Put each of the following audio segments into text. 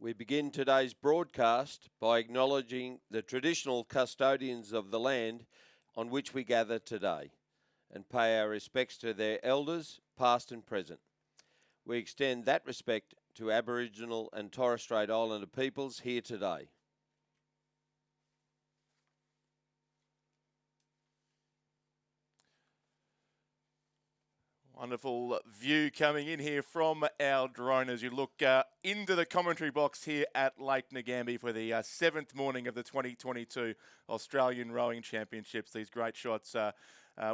We begin today's broadcast by acknowledging the traditional custodians of the land on which we gather today and pay our respects to their elders, past and present. We extend that respect to Aboriginal and Torres Strait Islander peoples here today. Wonderful view coming in here from our drone as you look into the commentary box here at Lake Ngambie for the 7th morning of the 2022 Australian Rowing Championships. These great shots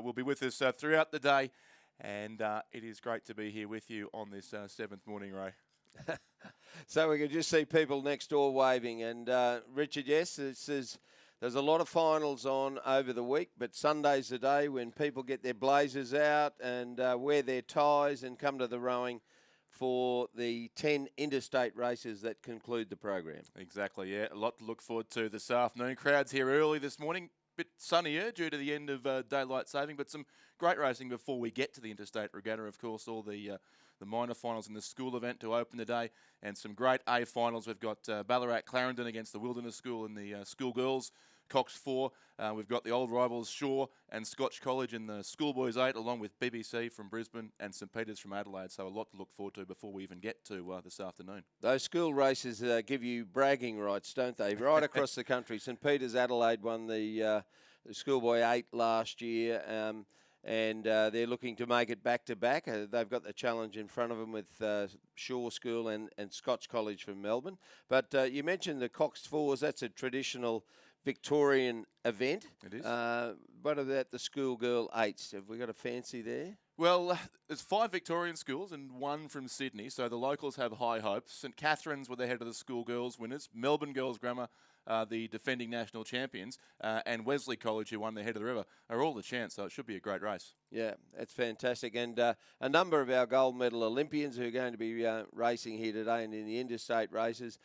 will be with us throughout the day, and it is great to be here with you on this 7th morning, Ray. So we can just see people next door waving, and Richard, yes, there's a lot of finals on over the week, but Sunday's the day when people get their blazers out and wear their ties and come to the rowing for the 10 interstate races that conclude the program. Exactly, yeah. A lot to look forward to this afternoon. Crowds here early this morning. Bit sunnier due to the end of daylight saving, but some great racing before we get to the Interstate Regatta. Of course, all the minor finals in the school event to open the day, and some great A finals. We've got Ballarat Clarendon against the Wilderness School in the Schoolgirls, Coxed 4. We've got the old rivals Shaw and Scotch College in the Schoolboys 8, along with BBC from Brisbane and St Peters from Adelaide. So a lot to look forward to before we even get to this afternoon. Those school races give you bragging rights, don't they? Right across the country. St Peters, Adelaide won the Schoolboy 8 last year. And they're looking to make it back-to-back. They've got the challenge in front of them with Shaw School and Scotch College from Melbourne. But you mentioned the Coxed 4s. That's a traditional Victorian event. It is. What about the Schoolgirl 8s? Have we got a fancy there? Well, there's 5 Victorian schools and 1 from Sydney, so the locals have high hopes. St Catherine's were the head of the Schoolgirls winners. Melbourne Girls Grammar, the defending national champions, and Wesley College, who won the head of the river, are all the chance, so it should be a great race. Yeah, that's fantastic. And a number of our gold medal Olympians who are going to be racing here today and in the interstate races.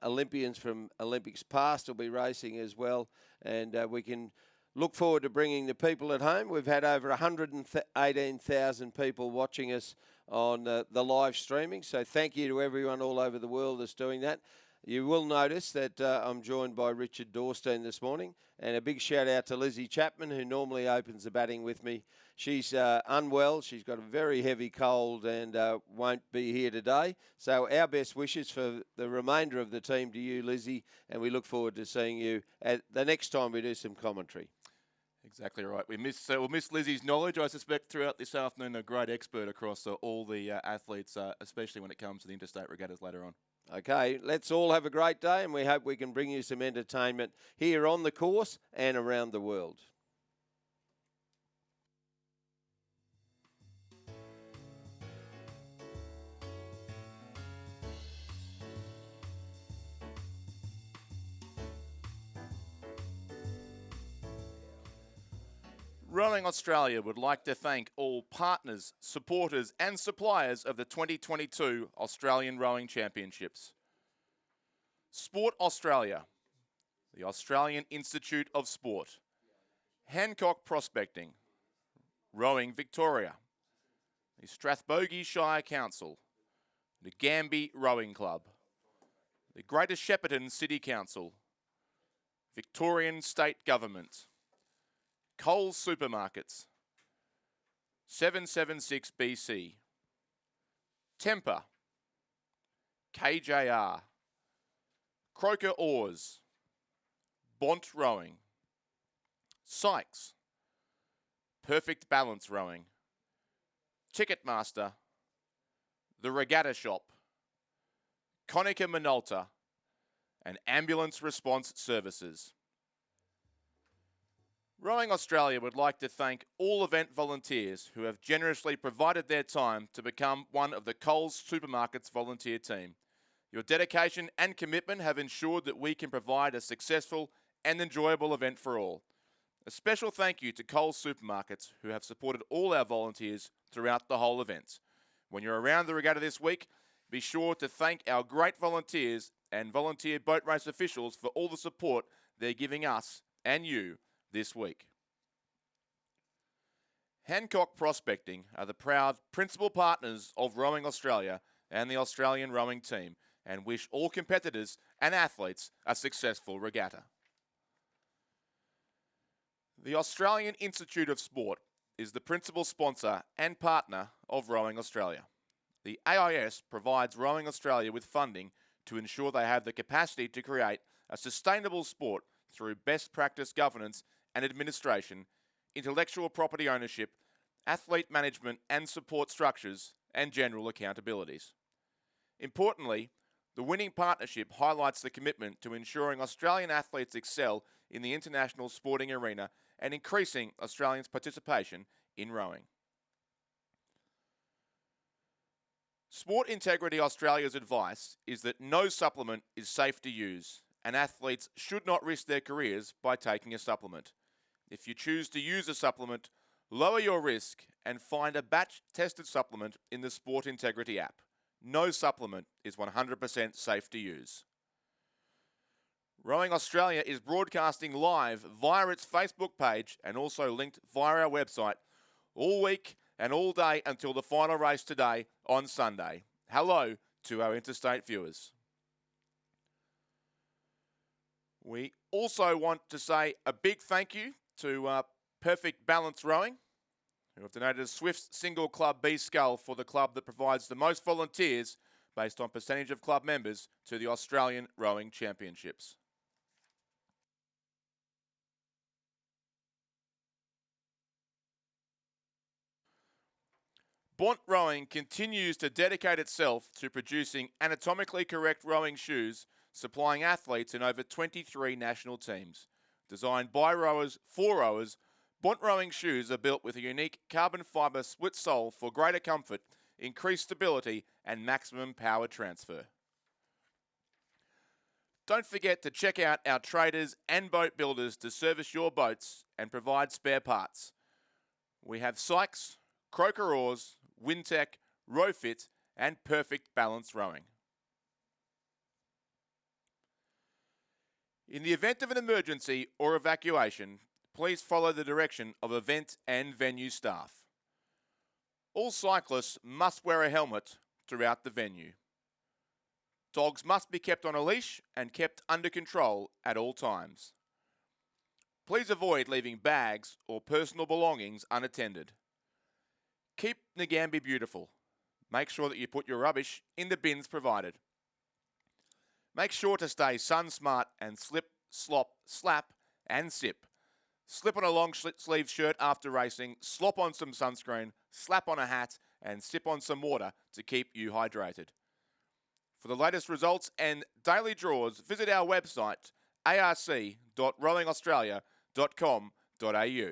Olympians from Olympics past will be racing as well. And we can look forward to bringing the people at home. We've had over 118,000 people watching us on the live streaming. So thank you to everyone all over the world that's doing that. You will notice that I'm joined by Richard Dorstein this morning, and a big shout out to Lizzie Chapman, who normally opens the batting with me. She's unwell. She's got a very heavy cold and won't be here today. So our best wishes for the remainder of the team to you, Lizzie, and we look forward to seeing you at the next time we do some commentary. Exactly right. We'll miss Lizzie's knowledge, I suspect, throughout this afternoon. A great expert across all the athletes, especially when it comes to the interstate regattas later on. Okay, let's all have a great day, and we hope we can bring you some entertainment here on the course and around the world. Rowing Australia would like to thank all partners, supporters and suppliers of the 2022 Australian Rowing Championships. Sport Australia, the Australian Institute of Sport, Hancock Prospecting, Rowing Victoria, the Strathbogie Shire Council, the Ngambie Rowing Club, the Greater Shepparton City Council, Victorian State Government, Coles Supermarkets, 776 BC, Temper, KJR, Croker Oars, Bont Rowing, Sykes, Perfect Balance Rowing, Ticketmaster, The Regatta Shop, Konica Minolta, and Ambulance Response Services. Rowing Australia would like to thank all event volunteers who have generously provided their time to become one of the Coles Supermarkets volunteer team. Your dedication and commitment have ensured that we can provide a successful and enjoyable event for all. A special thank you to Coles Supermarkets, who have supported all our volunteers throughout the whole event. When you're around the regatta this week, be sure to thank our great volunteers and volunteer boat race officials for all the support they're giving us and you this week. Hancock Prospecting are the proud principal partners of Rowing Australia and the Australian rowing team, and wish all competitors and athletes a successful regatta. The Australian Institute of Sport is the principal sponsor and partner of Rowing Australia. The AIS provides Rowing Australia with funding to ensure they have the capacity to create a sustainable sport through best practice governance and administration, intellectual property ownership, athlete management and support structures, and general accountabilities. Importantly, the winning partnership highlights the commitment to ensuring Australian athletes excel in the international sporting arena and increasing Australians' participation in rowing. Sport Integrity Australia's advice is that no supplement is safe to use, and athletes should not risk their careers by taking a supplement. If you choose to use a supplement, lower your risk and find a batch-tested supplement in the Sport Integrity app. No supplement is 100% safe to use. Rowing Australia is broadcasting live via its Facebook page and also linked via our website all week and all day until the final race today on Sunday. Hello to our Interstate viewers. We also want to say a big thank you to Perfect Balance Rowing, who have donated a Swift's Single Club B Scull for the club that provides the most volunteers based on percentage of club members to the Australian Rowing Championships. Bont Rowing continues to dedicate itself to producing anatomically correct rowing shoes, supplying athletes in over 23 national teams. Designed by rowers for rowers, Bont Rowing shoes are built with a unique carbon fibre split sole for greater comfort, increased stability and maximum power transfer. Don't forget to check out our traders and boat builders to service your boats and provide spare parts. We have Sykes, Croker Oars, Wintec, Rowfit and Perfect Balance Rowing. In the event of an emergency or evacuation, please follow the direction of event and venue staff. All cyclists must wear a helmet throughout the venue. Dogs must be kept on a leash and kept under control at all times. Please avoid leaving bags or personal belongings unattended. Keep Ngambie beautiful. Make sure that you put your rubbish in the bins provided. Make sure to stay sun smart and slip, slop, slap and sip. Slip on a long sleeve shirt after racing, slop on some sunscreen, slap on a hat and sip on some water to keep you hydrated. For the latest results and daily draws, visit our website arc.rowingaustralia.com.au.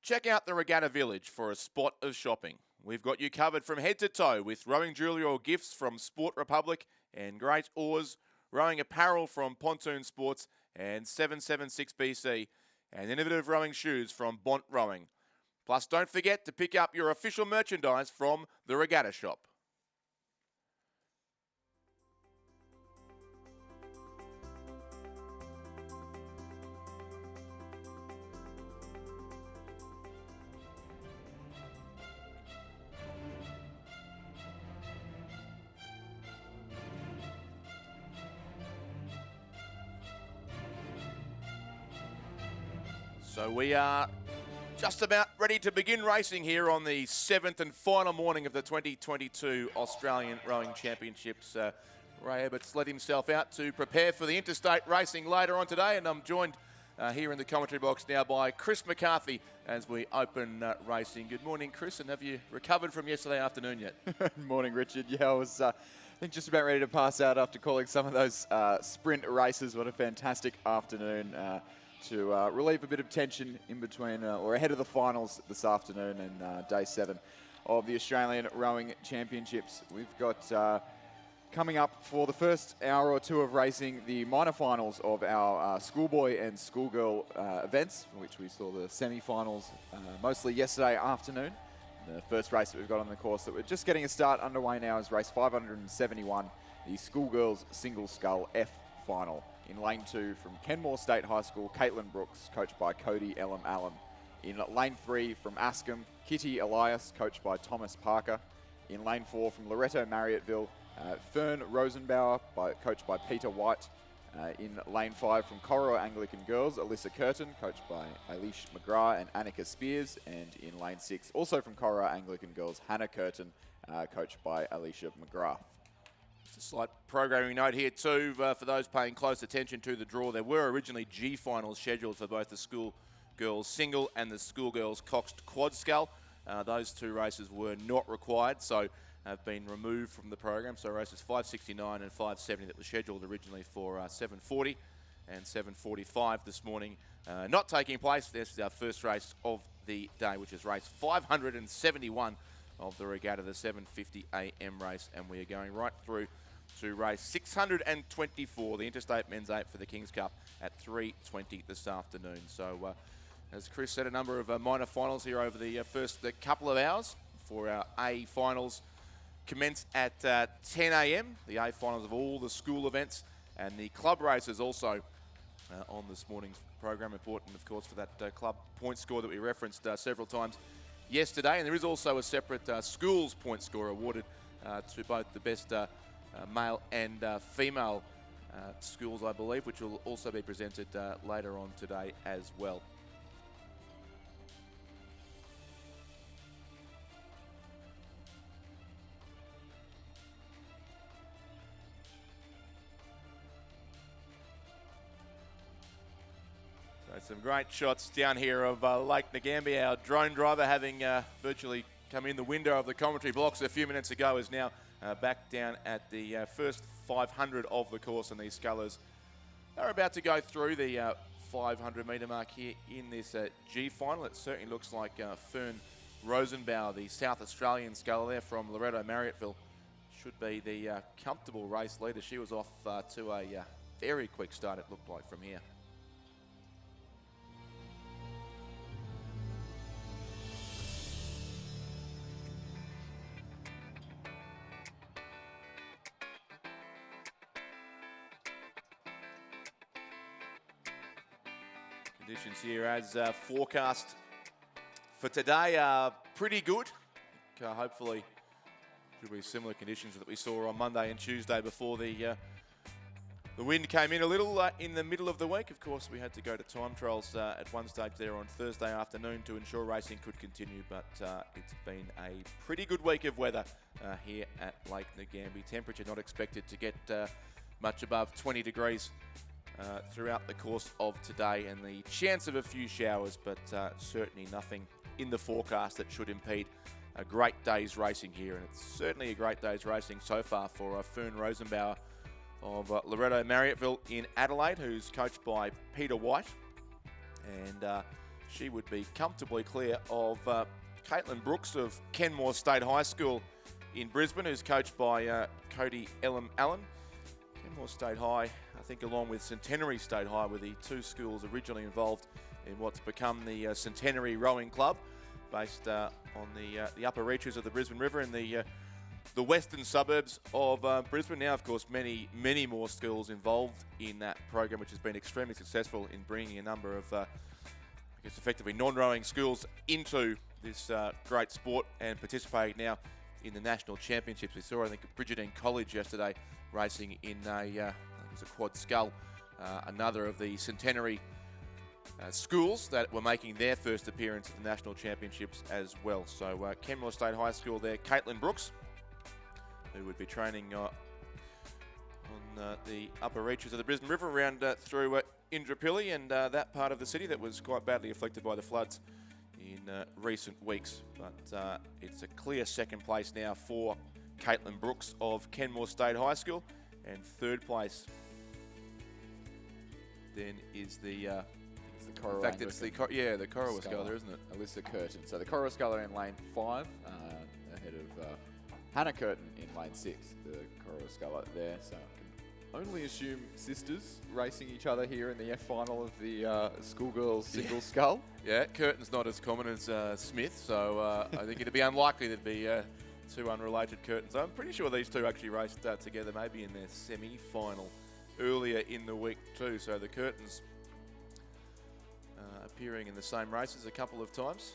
Check out the Regatta Village for a spot of shopping. We've got you covered from head to toe with rowing jewellery or gifts from Sport Republic and great oars, rowing apparel from Pontoon Sports and 776BC, and innovative rowing shoes from Bont Rowing. Plus, don't forget to pick up your official merchandise from the Regatta Shop. So we are just about ready to begin racing here on the 7th and final morning of the 2022 Australian Rowing Championships. Ray Abbott's let himself out to prepare for the interstate racing later on today, and I'm joined here in the commentary box now by Chris McCarthy as we open racing. Good morning, Chris, and have you recovered from yesterday afternoon yet? Good morning, Richard. Yeah, I was I think just about ready to pass out after calling some of those sprint races. What a fantastic afternoon to relieve a bit of tension in between or ahead of the finals this afternoon and day 7 of the Australian Rowing Championships. We've got coming up for the first hour or two of racing the minor finals of our schoolboy and schoolgirl events, which we saw the semi-finals mostly yesterday afternoon. The first race that we've got on the course that we're just getting a start underway now is race 571, the Schoolgirls Single Scull F final. In lane 2 from Kenmore State High School, Caitlin Brooks, coached by Cody Elam Allen. In lane 3 from Askham, Kitty Elias, coached by Thomas Parker. In lane 4 from Loretto Marriotteville, Fern Rosenbauer, coached by Peter White. In lane 5 from Corowa Anglican Girls, Alyssa Curtin, coached by Eilish McGrath and Annika Spears. And in lane 6, also from Corowa Anglican Girls, Hannah Curtin, coached by Alicia McGrath. Just a slight programming note here too, for those paying close attention to the draw. There were originally G finals scheduled for both the Schoolgirls single and the Schoolgirls coxed quad scull. Those 2 races were not required, so have been removed from the program. So races 569 and 570 that were scheduled originally for 7:40 and 7:45 this morning, not taking place. This is our first race of the day, which is race 571 of the regatta, the 7:50 a.m. race, and we are going right through to race 624, the Interstate Men's 8 for the King's Cup at 3:20 this afternoon. So as Chris said, a number of minor finals here over the first couple of hours for our A finals. Commence at 10 a.m. The A finals of all the school events, and the club races also on this morning's program. Important, of course, for that club point score that we referenced several times yesterday. And there is also a separate schools point score awarded to both the best male and female schools, I believe, which will also be presented later on today as well. Some great shots down here of Lake Ngambia. Our drone driver, having virtually come in the window of the commentary box a few minutes ago, is now back down at the first 500 of the course, and these scullers are about to go through the 500 metre mark here in this G final. It certainly looks like Fern Rosenbauer, the South Australian sculler there from Loretto Marriotteville, should be the comfortable race leader. She was off to a very quick start, it looked like, from here. Conditions here as forecast for today are pretty good. Hopefully should be similar conditions that we saw on Monday and Tuesday before the wind came in a little in the middle of the week. Of course, we had to go to time trials at one stage there on Thursday afternoon to ensure racing could continue, but it's been a pretty good week of weather here at Lake Ngambia. Temperature not expected to get much above 20 degrees throughout the course of today, and the chance of a few showers, but certainly nothing in the forecast that should impede a great day's racing here. And it's certainly a great day's racing so far for Fern Rosenbauer of Loretto Marriotteville in Adelaide, who's coached by Peter White, and she would be comfortably clear of Caitlin Brooks of Kenmore State High School in Brisbane, who's coached by Cody Allen. Kenmore State High, I think, along with Centenary State High, were the 2 schools originally involved in what's become the Centenary Rowing Club, based on the upper reaches of the Brisbane River in the western suburbs of Brisbane. Now, of course, many more schools involved in that program, which has been extremely successful in bringing a number of, effectively non-rowing schools into this great sport and participating now in the national championships. We saw, I think, Bridgetine College yesterday racing in a quad scull, another of the Centenary schools that were making their first appearance at the national championships as well. So Kenmore State High School there, Caitlin Brooks, who would be training on the upper reaches of the Brisbane River around through Indooroopilly and that part of the city that was quite badly afflicted by the floods in recent weeks. But it's a clear second place now for Caitlin Brooks of Kenmore State High School, and third place then is the Corowa. In fact, it's the Corowa sculler, isn't it? Alyssa Curtin. So the Corowa sculler in lane 5, ahead of Hannah Curtin in lane 6. The Corowa sculler there. So I can only assume sisters racing each other here in the F final of the Schoolgirls single scull. Yeah, Curtin's not as common as Smith, so I think it'd be unlikely there'd be 2 unrelated Curtins. I'm pretty sure these 2 actually raced together, maybe in their semi-final earlier in the week too. So the Curtins appearing in the same races a couple of times.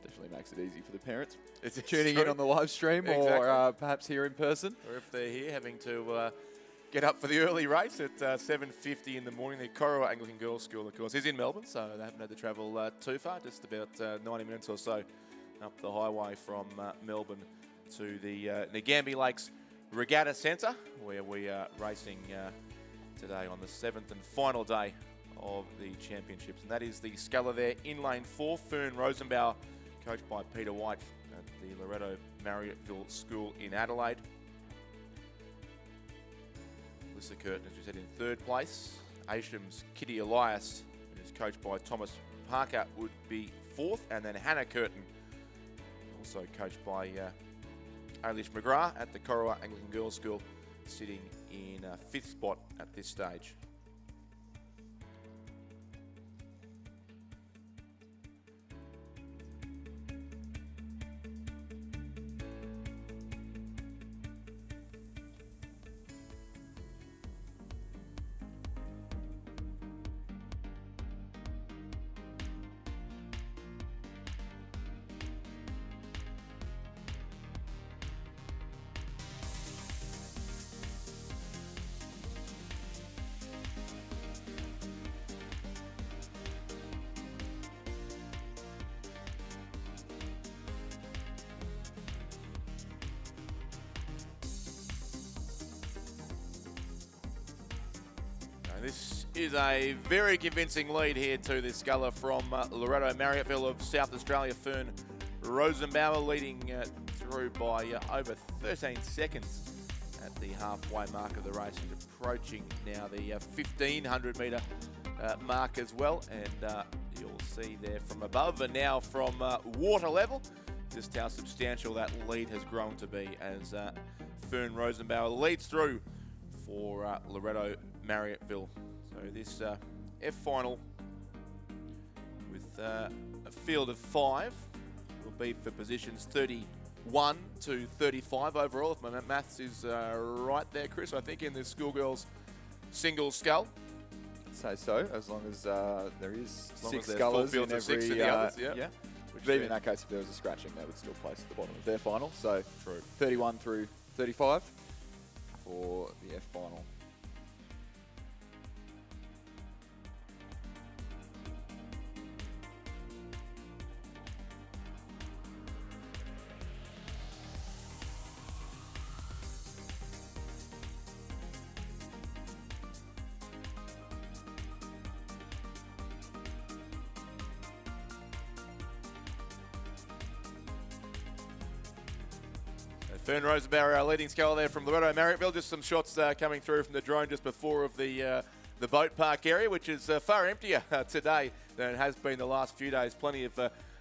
Definitely makes it easy for the parents It's tuning true. in on the live stream Exactly. or perhaps here in person. Or if they're here, having to get up for the early race at 7:50 in the morning. The Corowa Anglican Girls' School, of course, is in Melbourne, so they haven't had to travel too far, just about 90 minutes or so up the highway from Melbourne to the Ngambie Lakes Regatta Centre, where we are racing today on the 7th and final day of the championships. And that is the sculler there in lane 4, Fern Rosenbauer, coached by Peter White at the Loretto Marriotteville School in Adelaide. Alyssa Curtin, as we said, in 3rd place. Aesham's Kitty Elias, who's coached by Thomas Parker, would be 4th. And then Hannah Curtin, also coached by Ailish McGrath at the Corowa Anglican Girls' School, sitting in 5th spot at this stage. This is a very convincing lead here to this sculler from Loretto Marriotteville of South Australia. Fern Rosenbauer leading through by over 13 seconds at the halfway mark of the race. He's approaching now the 1,500 metre mark as well. And you'll see there from above and now from water level just how substantial that lead has grown to be as Fern Rosenbauer leads through for Loretto Marriotteville. So this F final with a field of 5 will be for positions 31 to 35 overall, if my maths is right there, Chris, I think, in the Schoolgirls single scull. I'd say so, as long as there is As long 6 as there's scullers full in fields of every... 6 in the others, yeah. Which But even in then- that case, if there was a scratching, they would still place at the bottom of their final. So True. 31 through 35 for the F final. Fern Rosenbauer, our leading sculler there from Loretto Marriotteville. Just some shots coming through from the drone just before of the boat park area, which is far emptier today than it has been the last few days. Plenty of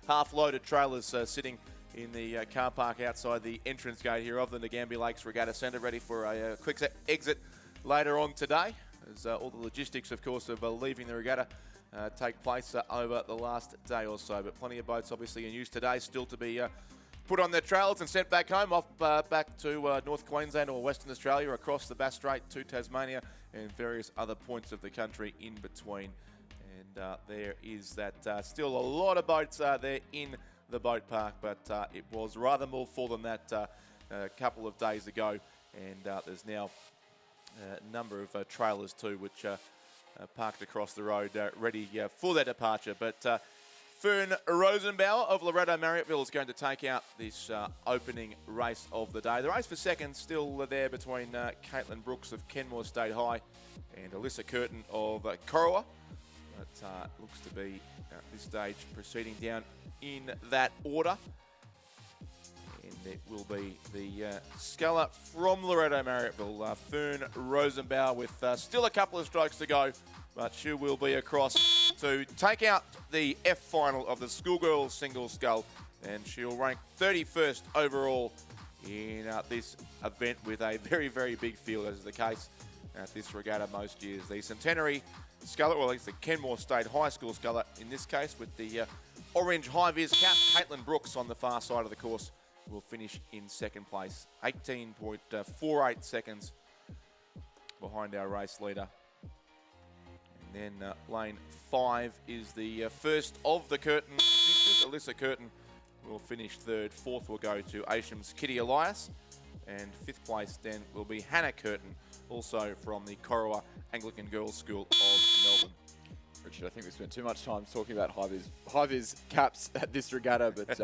half-loaded trailers sitting in the car park outside the entrance gate here of the Ngambie Lakes Regatta Centre, ready for a quick exit later on today, as all the logistics, of course, of leaving the regatta take place over the last day or so. But plenty of boats obviously in use today, still to be put on their trails and sent back home, off back to North Queensland or Western Australia, across the Bass Strait to Tasmania and various other points of the country in between. And there is that still a lot of boats there in the boat park, but it was rather more full than that a couple of days ago. And there's now a number of trailers too, which are parked across the road, ready for their departure. But Fern Rosenbauer of Loretto Marriotteville is going to take out this opening race of the day. The race for second still there between Caitlin Brooks of Kenmore State High and Alyssa Curtin of Corowa. But looks to be at this stage proceeding down in that order. And it will be the sculler from Loretto Marriotteville, Fern Rosenbauer, with still a couple of strokes to go, but she will be across to take out the F final of the Schoolgirls single scull, and she'll rank 31st overall in this event with a very, very big field, as is the case at this regatta most years. The Centenary sculler, or at least the Kenmore State High School sculler in this case, with the orange high-vis cap, Caitlin Brooks on the far side of the course, will finish in second place, 18.48 seconds behind our race leader. And then lane 5 is the first of the Curtin sisters, Alyssa Curtin will finish third. Fourth will go to Aesham's Kitty Elias. And fifth place then will be Hannah Curtin, also from the Corowa Anglican Girls School of Melbourne. Richard, I think we spent too much time talking about high vis caps at this regatta, but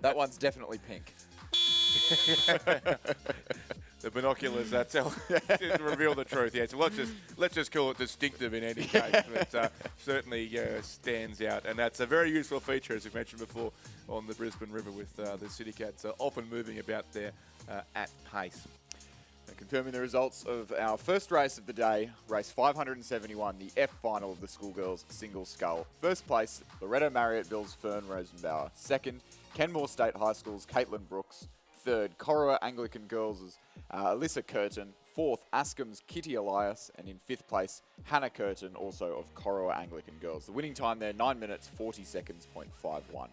that one's definitely pink. The binoculars reveal the truth. Yeah, so let's just call it distinctive in any case. But certainly stands out, and that's a very useful feature, as we mentioned before, on the Brisbane River with the City Cats often moving about there at pace. And confirming the results of our first race of the day, race 571, the F final of the Schoolgirls single scull. First place, Loretto Marriott Bill's Fern Rosenbauer. Second, Kenmore State High School's Caitlin Brooks. Third, Corowa Anglican Girls' Alyssa Curtin. Fourth, Ascom's Kitty Elias. And in fifth place, Hannah Curtin, also of Corowa Anglican Girls. The winning time there, 9 minutes, 40 seconds, .51.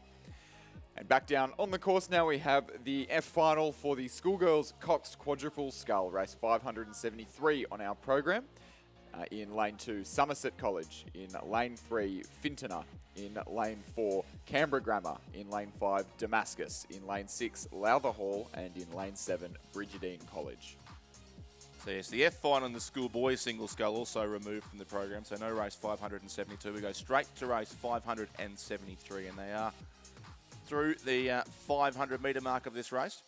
And back down on the course now, we have the F final for the Schoolgirls Coxed Quadruple Scull, race 573 on our program. In lane 2, Somerset College. In lane 3, Fintona. In lane 4, Canberra Grammar. In lane 5, Damascus. In lane 6, Lowther Hall. And in lane 7, Brigidine College. So yes, the F final and the schoolboys single scull also removed from the program, so no race 572. We go straight to race 573, and they are through the 500 metre mark of this race.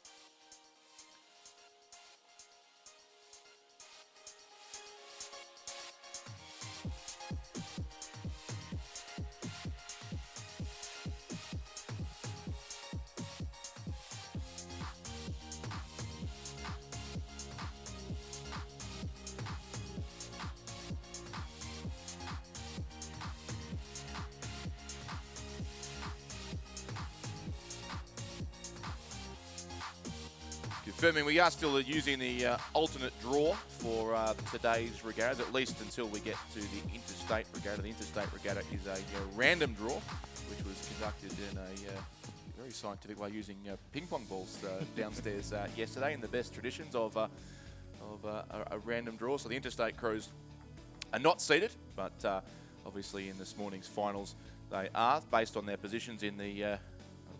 Confirming we are still using the alternate draw for today's regatta, at least until we get to the Interstate regatta. The Interstate regatta is a random draw, which was conducted in a very scientific way using ping pong balls downstairs yesterday, in the best traditions of a random draw. So the Interstate crews are not seated, but obviously in this morning's finals they are, based on their positions in the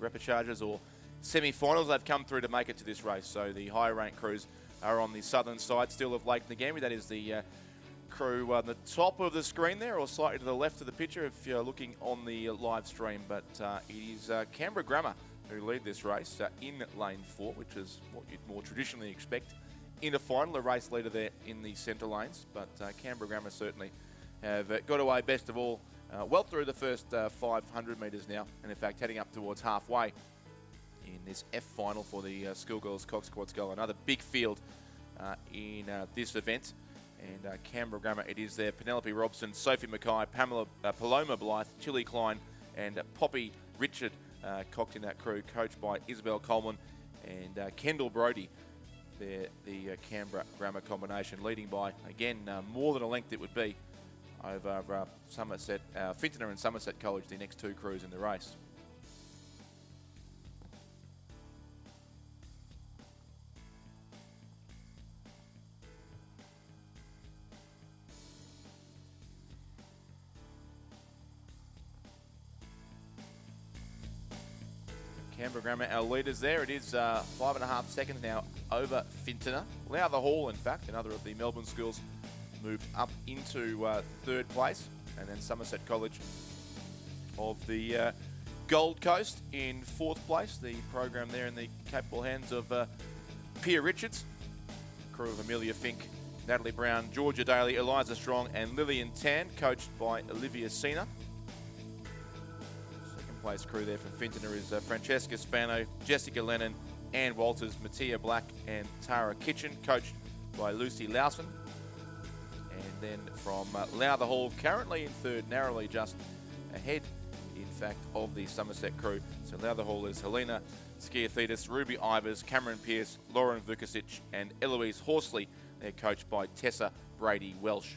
repecharges or semi-finals. They've come through to make it to this race. So the higher ranked crews are on the southern side still of Lake Ngambie. That is the crew on the top of the screen there, or slightly to the left of the picture if you're looking on the live stream. But it is Canberra Grammar who lead this race in lane 4, which is what you'd more traditionally expect in a final, a race leader there in the centre lanes. But Canberra Grammar certainly have got away best of all, well through the first 500 metres now, and in fact heading up towards halfway in this F final for the Schoolgirls Cox Quad Scull. Another big field in this event. And Canberra Grammar, it is there. Penelope Robson, Sophie Mackay, Paloma Blythe, Chili Klein, and Poppy Richard cocked in that crew, coached by Isabel Coleman and Kendall Brody. They're the Canberra Grammar combination, leading by, again, more than a length it would be over Somerset, Fintona and Somerset College, the next two crews in the race. Canberra Grammar, our leaders there. It is 5.5 seconds now over Fintona. Lowther Hall, in fact, another of the Melbourne schools, moved up into third place. And then Somerset College of the Gold Coast in fourth place. The program there in the capable hands of Pia Richards, crew of Amelia Fink, Natalie Brown, Georgia Daly, Eliza Strong, and Lillian Tan, coached by Olivia Sena. Place crew there from Fintona is Francesca Spano, Jessica Lennon, Ann Walters, Mattia Black, and Tara Kitchen, coached by Lucy Lawson. And then from Lowther Hall, currently in third, narrowly just ahead, in fact, of the Somerset crew. So Lowther Hall is Helena Skiathidis, Ruby Ivers, Cameron Pearce, Lauren Vukasic, and Eloise Horsley. They're coached by Tessa Brady Welsh.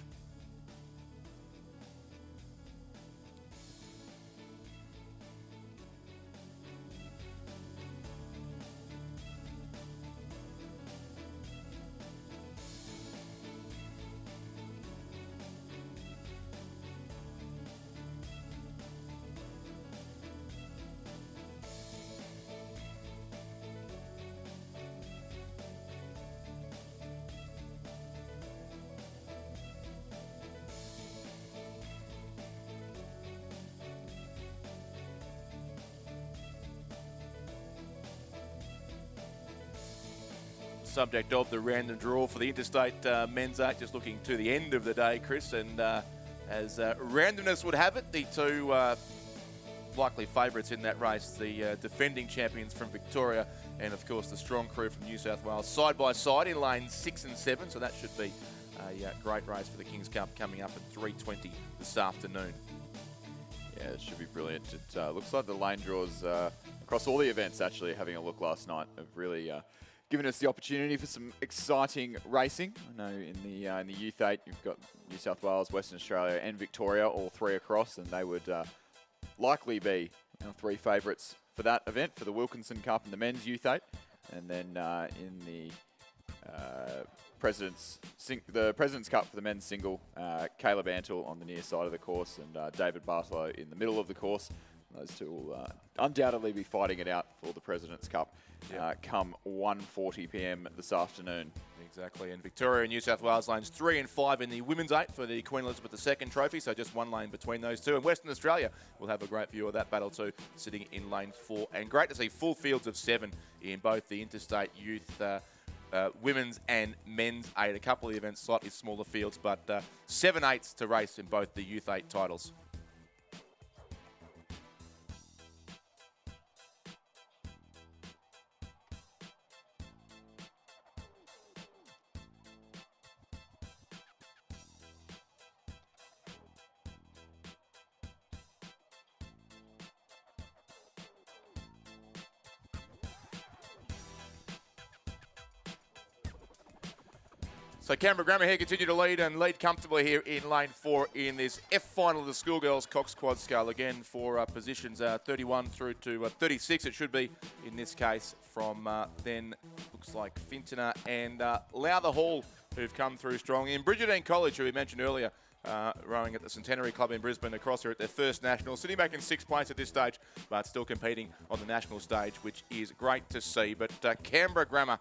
subject of the random draw for the Interstate Men's 8, just looking to the end of the day, Chris, and as randomness would have it, the two likely favourites in that race, the defending champions from Victoria and, of course, the strong crew from New South Wales, side by side in lanes 6 and 7, so that should be a great race for the King's Cup coming up at 3:20 this afternoon. Yeah, it should be brilliant. It looks like the lane draws across all the events, actually, having a look last night, have really given us the opportunity for some exciting racing. I know in the Youth 8, you've got New South Wales, Western Australia and Victoria, all three across, and they would likely be our three favourites for that event, for the Wilkinson Cup and the Men's Youth 8. And then in the President's Cup for the men's single, Caleb Antle on the near side of the course and David Bartolo in the middle of the course. Those two will undoubtedly be fighting it out for the President's Cup come 1:40 p.m. this afternoon. Exactly, and Victoria and New South Wales lanes 3 and 5 in the Women's 8 for the Queen Elizabeth II trophy, so just one lane between those two. And Western Australia will have a great view of that battle too, sitting in lane 4. And great to see full fields of 7 in both the Interstate Youth Women's and Men's 8. A couple of the events, slightly smaller fields, but 7 8s to race in both the Youth 8 titles. So Canberra Grammar here continue to lead and lead comfortably here in lane 4 in this F final of the Schoolgirls Cox Quad Scale. Again for positions 31 through to 36 it should be in this case from then looks like Fintona and Lowther Hall who've come through strongly. And Bridgetine College, who we mentioned earlier, rowing at the Centenary Club in Brisbane across here at their first national, sitting back in 6th place at this stage but still competing on the national stage, which is great to see. But Canberra Grammar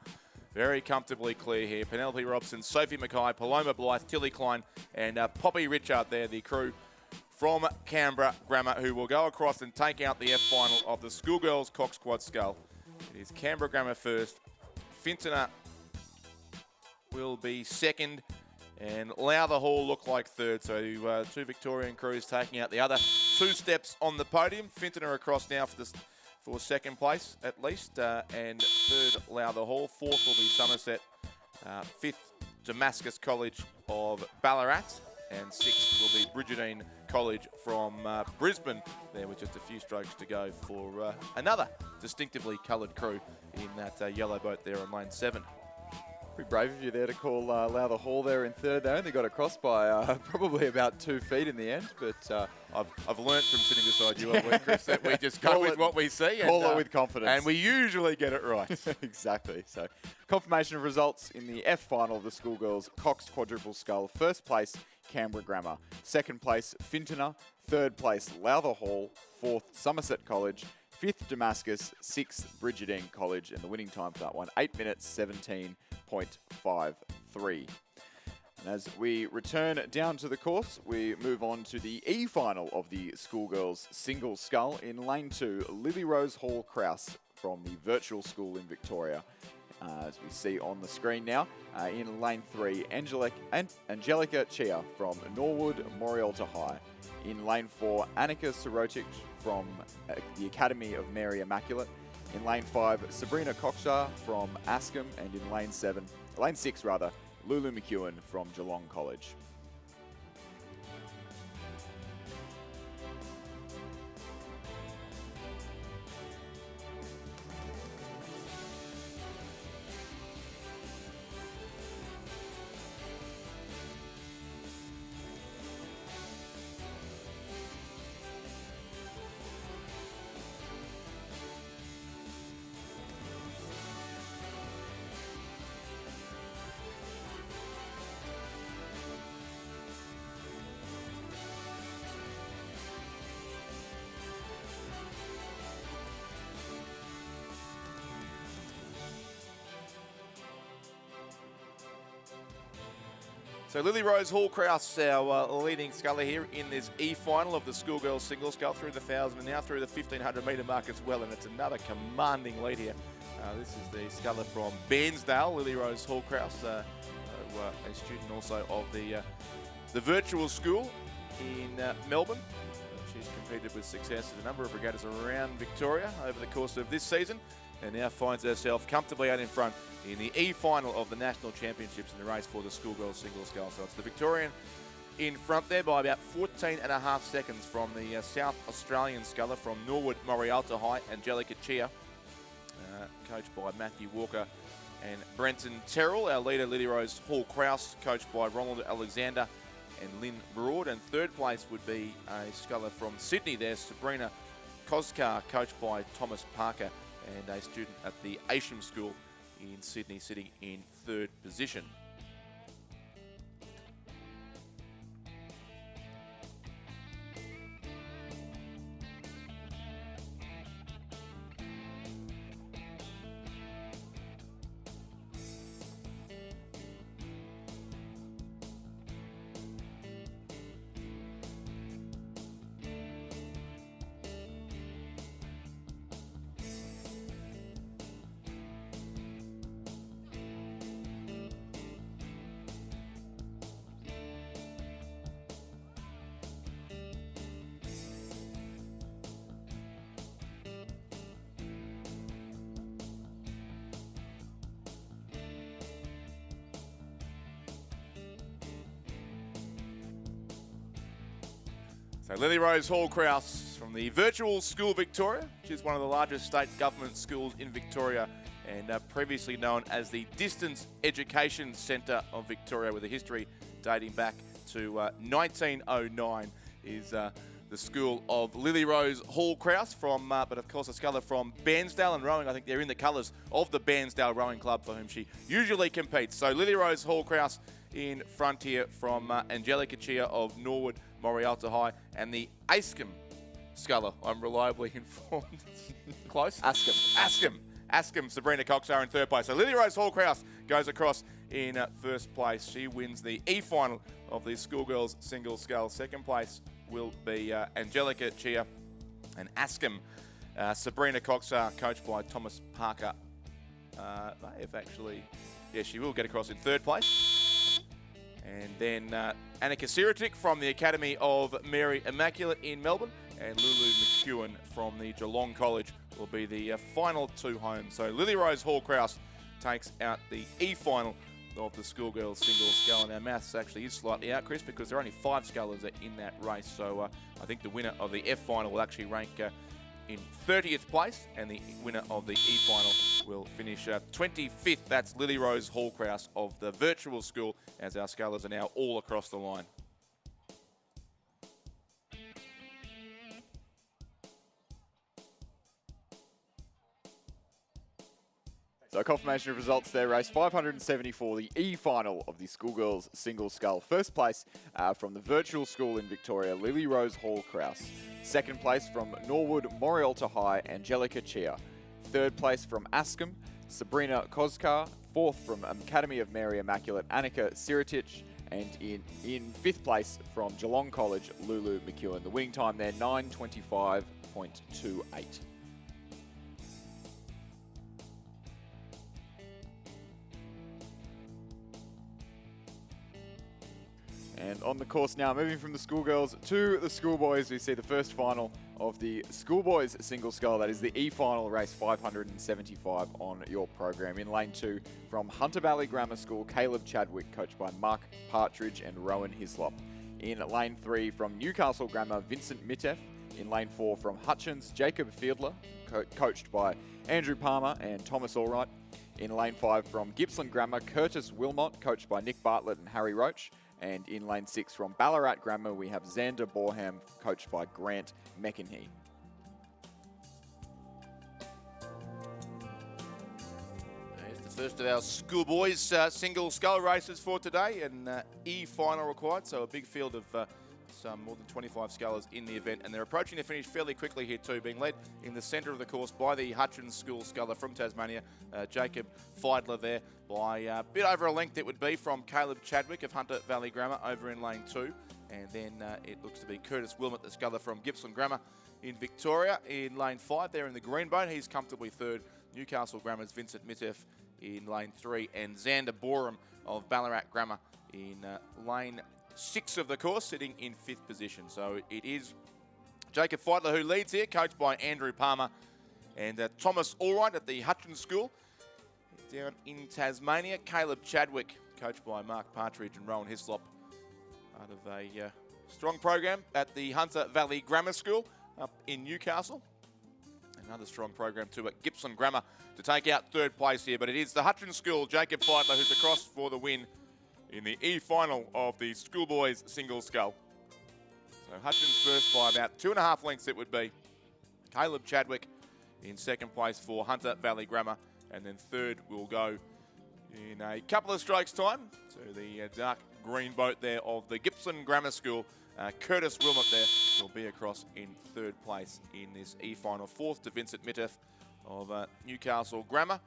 very comfortably clear here. Penelope Robson, Sophie Mackay, Paloma Blythe, Tilly Klein and Poppy Richard there, the crew from Canberra Grammar, who will go across and take out the F final of the Schoolgirls Cox Quad Scull. It is Canberra Grammar first. Fintona will be second. And Lowther Hall look like third. So two Victorian crews taking out the other 2 steps on the podium. Fintona across now for second place at least, and third Lowther Hall, 4th will be Somerset, 5th Damascus College of Ballarat, and 6th will be Bridgetine College from Brisbane, there with just a few strokes to go for another distinctively coloured crew in that yellow boat there on lane 7. Pretty brave of you there to call Lowther Hall there in third. They only got across by probably about 2 feet in the end, but I've learnt from sitting beside you, Chris, that we just go with what we see. Call it with confidence. And we usually get it right. Exactly. So confirmation of results in the F final of the Schoolgirls Coxed Quadruple Scull. First place, Canberra Grammar. Second place, Fintona. Third place, Lowther Hall. 4th, Somerset College. 5th, Damascus. 6th, Bridgetine College. And the winning time for that one, 8 minutes 17.53. And as we return down to the course, we move on to the E final of the Schoolgirls Single Scull. In lane 2, Lily Rose Hall Krause from the virtual school in Victoria. As we see on the screen now. In lane 3, Angelica Chia from Norwood Morialta High. In lane 4, Annika Sirotic from the Academy of Mary Immaculate. In lane 5, Sabrina Coxar from Askham. And in lane 6, Lulu McEwen from Geelong College. So Lily Rose Hall Krause, our leading sculler here in this E final of the Schoolgirls Single Scull through the 1,000 and now through the 1,500 metre mark as well. And it's another commanding lead here This is the sculler from Bairnsdale, Lily Rose Hall-Kraus, a student also of the virtual school in Melbourne. She's competed with success in a number of regattas around Victoria over the course of this season, and now finds herself comfortably out in front in the E-final of the National Championships in the race for the Schoolgirls single scull. So it's the Victorian in front there by about 14.5 seconds from the South Australian sculler from Norwood Morialta High, Angelica Chia, coached by Matthew Walker and Brenton Terrell. Our leader, Lily Rose Hall-Kraus, coached by Ronald Alexander and Lynn Broad. And third place would be a sculler from Sydney there, Sabrina Koskar, coached by Thomas Parker, and a student at the Ascham School in Sydney, sitting in third position. So Lily Rose Hall-Kraus from the Virtual School Victoria, which is one of the largest state government schools in Victoria, and previously known as the Distance Education Centre of Victoria, with a history dating back to 1909, is the school of Lily Rose Hall-Kraus from, but of course a sculler from Bairnsdale and rowing. I think they're in the colours of the Bairnsdale Rowing Club, for whom she usually competes. So Lily Rose Hall-Kraus in front here from Angelica Chia of Norwood Morialta High, and the Ascham sculler, I'm reliably informed. Close? Ascham, Sabrina Cox are in third place. So Lily Rose Hall-Kraus goes across in first place. She wins the E-final of the Schoolgirls single scull. Second place will be Angelica Chia, and Ascham, Sabrina Cox, coached by Thomas Parker. May have actually, yes, she will get across in third place. And then Annika Siritic from the Academy of Mary Immaculate in Melbourne, and Lulu McEwen from the Geelong College will be the final two home. So Lily Rose Hall-Kraus takes out the E-final of the Schoolgirls single scull. And our maths actually is slightly out, Chris, because there are only 5 scullers in that race. So I think the winner of the F-final will actually rank in 30th place, and the winner of the E-final will finish 25th. That's Lily Rose Hall-Kraus of the virtual school, as our scullers are now all across the line. So confirmation of results there, race 574, the E-final of the Schoolgirls single scull. First place from the virtual school in Victoria, Lily Rose Hall-Kraus. Second place from Norwood Morialta High, Angelica Chia. Third place from Ascham, Sabrina Koskar. Fourth from Academy of Mary Immaculate, Annika Siritic. And in fifth place from Geelong College, Lulu McEwen. The winning time there, 9:25.28. And on the course now, moving from the schoolgirls to the schoolboys, we see the first final of the schoolboys single scull. That is the E-final, race 575 on your program. In lane 2 from Hunter Valley Grammar School, Caleb Chadwick, coached by Mark Partridge and Rowan Hislop. In lane 3 from Newcastle Grammar, Vincent Mitteff. In lane 4 from Hutchins, Jacob Fiedler, coached by Andrew Palmer and Thomas Allwright. In lane 5 from Gippsland Grammar, Curtis Wilmot, coached by Nick Bartlett and Harry Roach. And in lane 6 from Ballarat Grammar, we have Xander Borham, coached by Grant McEnhee. There's the first of our schoolboys single scull races for today, and E-final required, so a big field of some more than 25 scullers in the event, and they're approaching the finish fairly quickly here too, being led in the centre of the course by the Hutchins School sculler from Tasmania, Jacob Fiedler there, by a bit over a length it would be from Caleb Chadwick of Hunter Valley Grammar over in lane 2, and then it looks to be Curtis Wilmot, the sculler from Gippsland Grammar in Victoria, in lane 5 there in the green boat. He's comfortably third Newcastle Grammar's Vincent Mitteff in lane 3, and Xander Borum of Ballarat Grammar in lane 6 of the course, sitting in 5th position. So it is Jacob Feitler who leads here, coached by Andrew Palmer, and Thomas Allright at the Hutchins School. Down in Tasmania, Caleb Chadwick, coached by Mark Partridge and Rowan Hislop, part of a strong program at the Hunter Valley Grammar School up in Newcastle. Another strong program too at Gippsland Grammar to take out 3rd place here. But it is the Hutchins School, Jacob Feitler, who's across for the win in the E-final of the Schoolboys Single Scull. So Hutchins first by about 2.5 lengths it would be. Caleb Chadwick in 2nd place for Hunter Valley Grammar. And then 3rd will go in a couple of strokes' time to the dark green boat there of the Gippsland Grammar School. Curtis Wilmot there will be across in 3rd place in this E-final. 4th to Vincent Mitteff of Newcastle Grammar.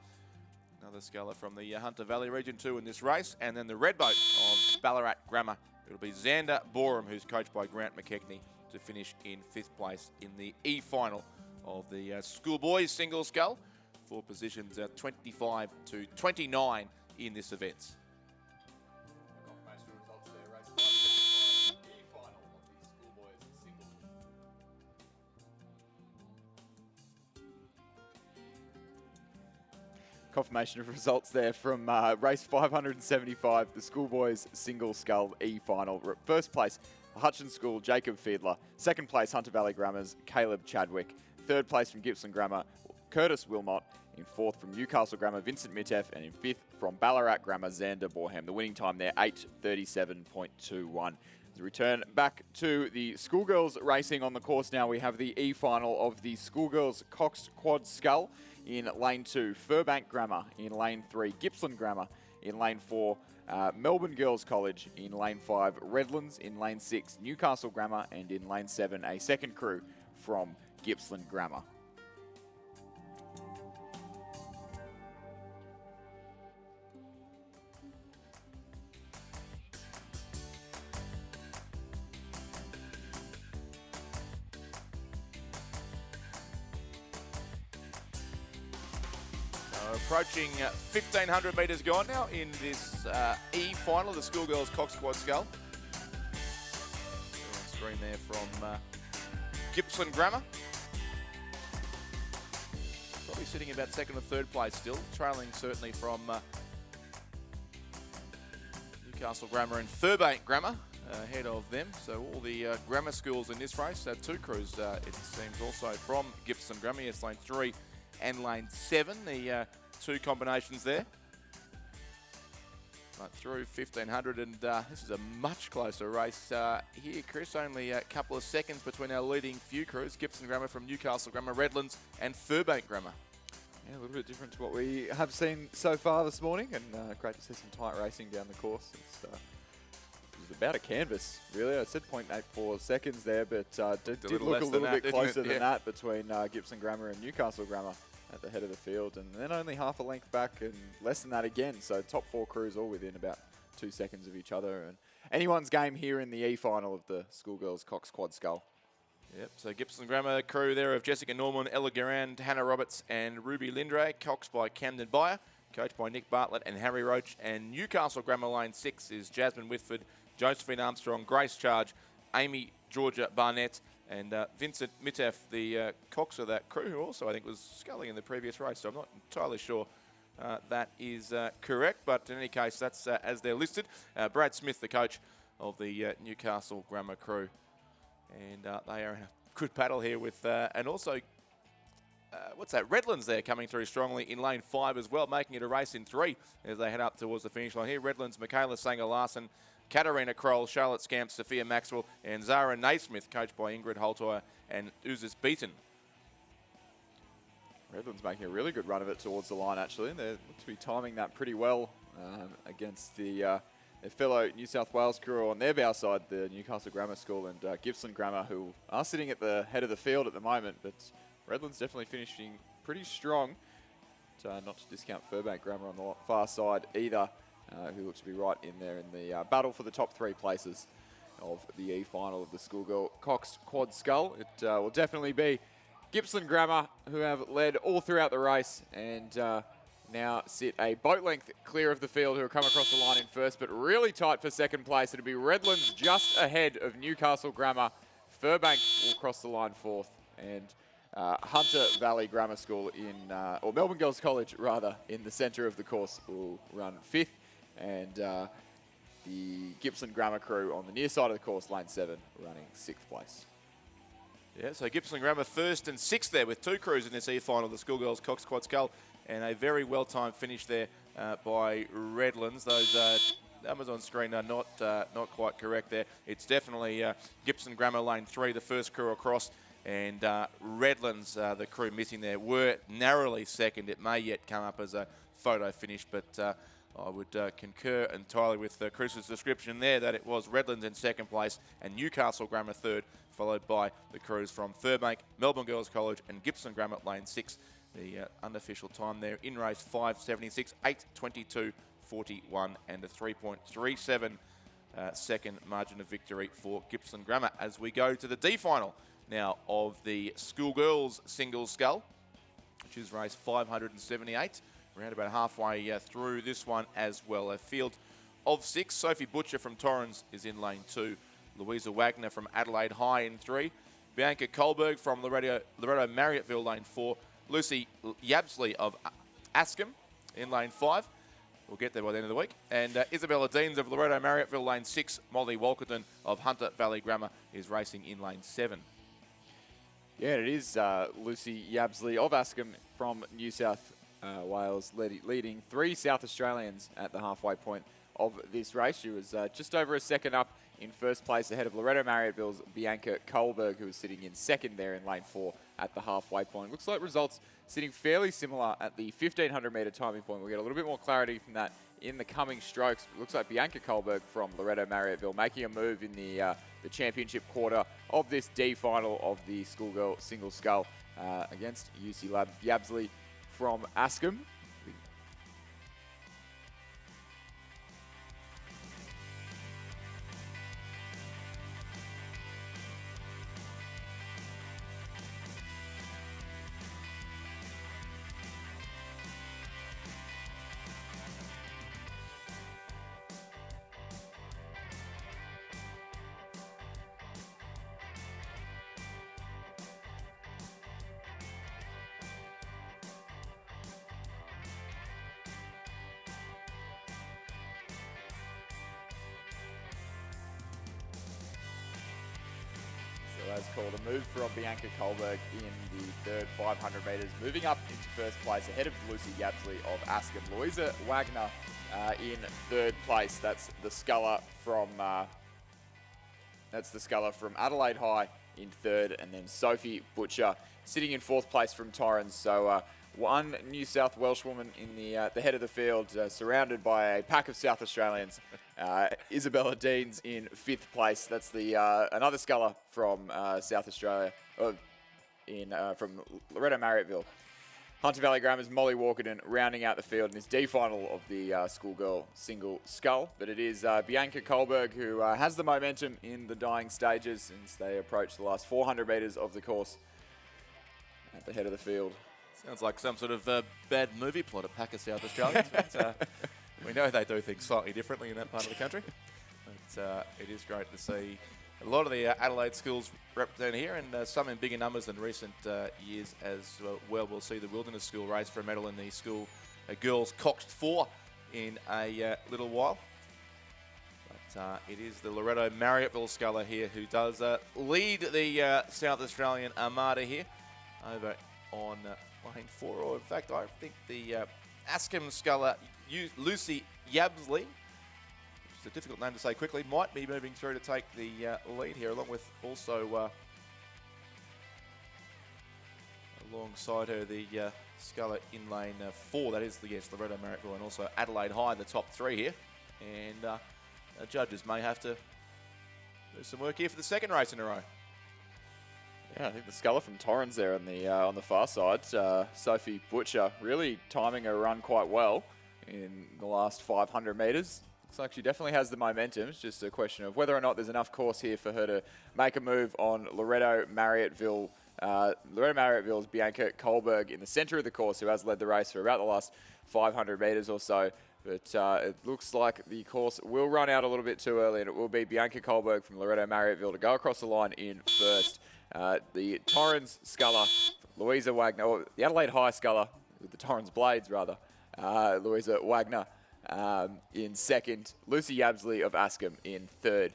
Another sculler from the Hunter Valley region too in this race. And then the red boat of Ballarat Grammar. It'll be Xander Borum, who's coached by Grant McKechnie, to finish in 5th place in the E-final of the Schoolboys Single Scull. 4 positions 25 to 29 in this event. Confirmation of results there from race 575, the Schoolboys Single Scull E-final. First place, Hutchins School, Jacob Fiedler. 2nd place, Hunter Valley Grammar's Caleb Chadwick. 3rd place from Gippsland Grammar, Curtis Wilmot. In 4th from Newcastle Grammar, Vincent Mitteff. And in 5th from Ballarat Grammar, Xander Borham. The winning time there, 8:37.21. As we return back to the Schoolgirls racing on the course now, we have the E-final of the Schoolgirls Coxed Quad Scull. In lane 2, Furbank Grammar. In lane 3, Gippsland Grammar. In lane 4, Melbourne Girls College. In lane 5, Redlands. In lane 6, Newcastle Grammar. And in lane 7, a second crew from Gippsland Grammar. Approaching 1,500 metres gone now in this E-final, the Schoolgirls Cox Quad Scull. On screen there from Gippsland Grammar. Probably sitting about 2nd or 3rd place still, trailing certainly from Newcastle Grammar and Furbank Grammar ahead of them. So all the grammar schools in this race, 2 crews it seems also from Gippsland Grammar. Yes, lane 3 and lane 7, the 2 combinations there. But through 1,500, and this is a much closer race here, Chris. Only a couple of seconds between our leading few crews, Gippsland Grammar from Newcastle Grammar, Redlands and Furbank Grammar. Yeah, a little bit different to what we have seen so far this morning, and great to see some tight racing down the course. It was about a canvas, really. I said 0.84 seconds there, but did look a little bit closer than that between Gippsland Grammar and Newcastle Grammar at the head of the field, and then only half a length back and less than that again. So top 4 crews all within about 2 seconds of each other, and anyone's game here in the E-final of the Schoolgirls Cox Quad Scull. Yep, so Gippsland Grammar crew there of Jessica Norman, Ella Garand, Hannah Roberts and Ruby Lindray, coxed by Camden Byer, coached by Nick Bartlett and Harry Roach. And Newcastle Grammar lane 6 is Jasmine Whitford, Josephine Armstrong, Grace Charge, Amy Georgia Barnett, and Vincent Mitteff, the cox of that crew, who also I think was sculling in the previous race. So I'm not entirely sure that is correct, but in any case, that's as they're listed. Brad Smith, the coach of the Newcastle Grammar crew. And they are in a good battle here with, and also, Redlands there coming through strongly in lane 5 as well, making it a race in 3 as they head up towards the finish line here. Redlands, Michaela Sanger-Larson, Katarina Kroll, Charlotte Scamp, Sophia Maxwell, and Zara Naismith, coached by Ingrid Holtoyer and Uzis Beaton. Redlands making a really good run of it towards the line, actually. They look to be timing that pretty well against their fellow New South Wales crew on their bow side, the Newcastle Grammar School and Gippsland Grammar, who are sitting at the head of the field at the moment. But Redlands definitely finishing pretty strong. Not to discount Furbank Grammar on the far side either, who looks to be right in there in the battle for the top 3 places of the E-final of the Schoolgirl Cox Quad Scull. It will definitely be Gippsland Grammar, who have led all throughout the race and now sit a boat length clear of the field, who are coming across the line in first, but really tight for second place. It'll be Redlands just ahead of Newcastle Grammar. Furbank will cross the line fourth, and Hunter Valley Grammar School or Melbourne Girls College rather, in the centre of the course will run fifth, and the Gippsland Grammar crew on the near side of the course, lane 7, running sixth place. Yeah, so Gippsland Grammar first and sixth there with two crews in this E-final, the Schoolgirls, Cox, Quad, Scull, and a very well-timed finish there by Redlands. Those numbers on screen are not quite correct there. It's definitely Gippsland Grammar lane 3, the first crew across, and Redlands, the crew missing there, were narrowly second. It may yet come up as a photo finish, but I would concur entirely with Chris's description there that it was Redlands in second place and Newcastle Grammar third, followed by the crews from Furbank, Melbourne Girls College and Gippsland Grammar lane 6. The unofficial time there in race 5:76, 8:22.41 and a 3.37 second margin of victory for Gippsland Grammar. As we go to the D final now of the Schoolgirls single scull, which is race 578. Around about halfway through this one as well. A field of 6. Sophie Butcher from Torrens is in lane 2. Louisa Wagner from Adelaide High in 3. Bianca Kohlberg from Loretto Marriotteville lane 4. Lucy Yabsley of Askham in lane 5. We'll get there by the end of the week. And Isabella Deans of Loretto Marriotteville lane 6. Molly Walkerton of Hunter Valley Grammar is racing in lane 7. Yeah, it is Lucy Yabsley of Askham from New South Wales leading 3 South Australians at the halfway point of this race. She was just over a second up in first place ahead of Loretto Marriotteville's Bianca Kohlberg, who was sitting in second there in lane 4 at the halfway point. Looks like results sitting fairly similar at the 1500 metre timing point. We'll get a little bit more clarity from that in the coming strokes. It looks like Bianca Kohlberg from Loretto Marriottville making a move in the championship quarter of this D final of the Schoolgirl single scull against UC Yabsley from Askham. As called, a move from Bianca Kohlberg in the third 500 metres, moving up into first place ahead of Lucy Yabsley of Askham. Louisa Wagner in third place. That's the sculler from Adelaide High in third, and then Sophie Butcher sitting in fourth place from Torrens. So one New South Welsh woman in the head of the field, surrounded by a pack of South Australians. Isabella Deans in fifth place. That's the another sculler from South Australia, from Loretto Marriotteville. Hunter Valley Grammar's Molly Walkerton rounding out the field in this D final of the Schoolgirl single scull. But it is Bianca Kohlberg who has the momentum in the dying stages as they approach the last 400 metres of the course at the head of the field. Sounds like some sort of bad movie plot, a pack of South Australians. But, we know they do things slightly differently in that part of the country. But it is great to see a lot of the Adelaide schools represented here, and some in bigger numbers than recent years as well. We'll see the Wilderness School race for a medal in the school girls coxed 4 in a little while. But it is the Loretto Marriotteville sculler here who does lead the South Australian Armada here over on lane 4, or in fact I think the Askham sculler Lucy Yabsley, which is a difficult name to say quickly, might be moving through to take the lead here, along with also alongside her the sculler in lane 4. That is against Loretto Marriotteville and also Adelaide High, the top 3 here. And our judges may have to do some work here for the second race in a row. Yeah, I think the sculler from Torrens there on the far side, Sophie Butcher, really timing her run quite well in the last 500 metres. Looks like she definitely has the momentum. It's just a question of whether or not there's enough course here for her to make a move on Loretto Marriotteville Loretto Marriotteville's Bianca Kohlberg in the centre of the course, who has led the race for about the last 500 metres or so. But it looks like the course will run out a little bit too early, and it will be Bianca Kohlberg from Loretto Marriotteville to go across the line in first. The Torrens sculler, Louisa Wagner, or the Adelaide High sculler, with the Torrens blades rather, Louisa Wagner in second. Lucy Yabsley of Askham in third.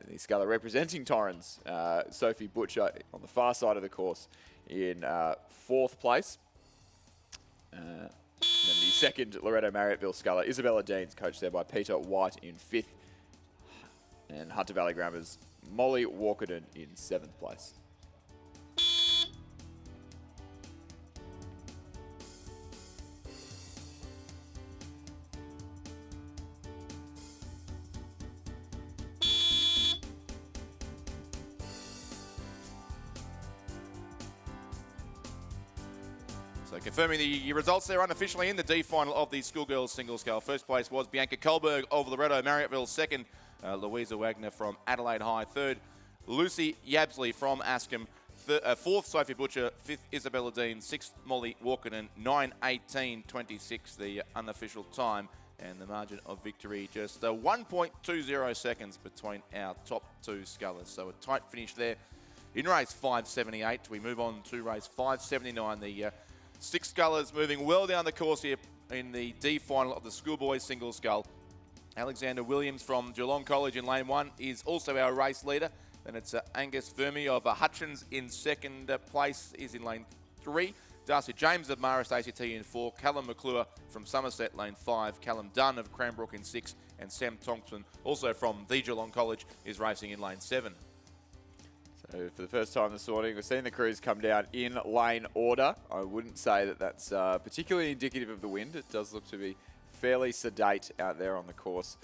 The sculler representing Torrens, Sophie Butcher on the far side of the course in fourth place. And the second Loretto Marriotteville sculler, Isabella Deans, coached there by Peter White in fifth. And Hunter Valley Grammar's Molly Walkerton in seventh place. So confirming the results there unofficially in the D final of the Schoolgirls single scull. First place was Bianca Kohlberg of Loretto Marriotteville. Second, Louisa Wagner from Adelaide High. Third, Lucy Yabsley from Askham. Fourth, Sophie Butcher. Fifth, Isabella Dean. Sixth, Molly Walkerton. 9:18.26 the unofficial time. And the margin of victory just 1.20 seconds between our top two scullers. So a tight finish there in race 578. We move on to race 579. The six scullers moving well down the course here in the D final of the schoolboys single scull. Alexander Williams from Geelong College in lane 1 is also our race leader. Then it's Angus Vermey of Hutchins in second place, is in lane 3. Darcy James of Marist ACT in 4. Callum McClure from Somerset lane 5. Callum Dunn of Cranbrook in 6. And Sam Thompson, also from the Geelong College, is racing in lane 7. So for the first time this morning, we've seen the crews come down in lane order. I wouldn't say that that's particularly indicative of the wind. It does look to be fairly sedate out there on the course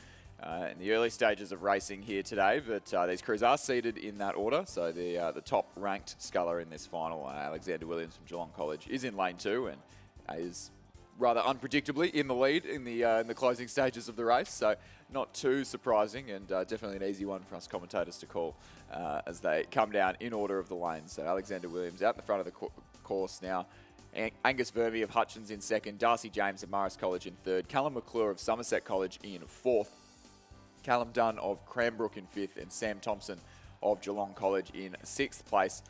in the early stages of racing here today. But these crews are seated in that order. So the top-ranked sculler in this final, Alexander Williams from Geelong College, is in lane 2 and is rather unpredictably in the lead in the closing stages of the race. So not too surprising, and definitely an easy one for us commentators to call as they come down in order of the lanes. So Alexander Williams out in the front of the course now. Angus Vermey of Hutchins in second. Darcy James of Marist College in third. Callum McClure of Somerset College in fourth. Callum Dunn of Cranbrook in fifth. And Sam Thompson of Geelong College in sixth place.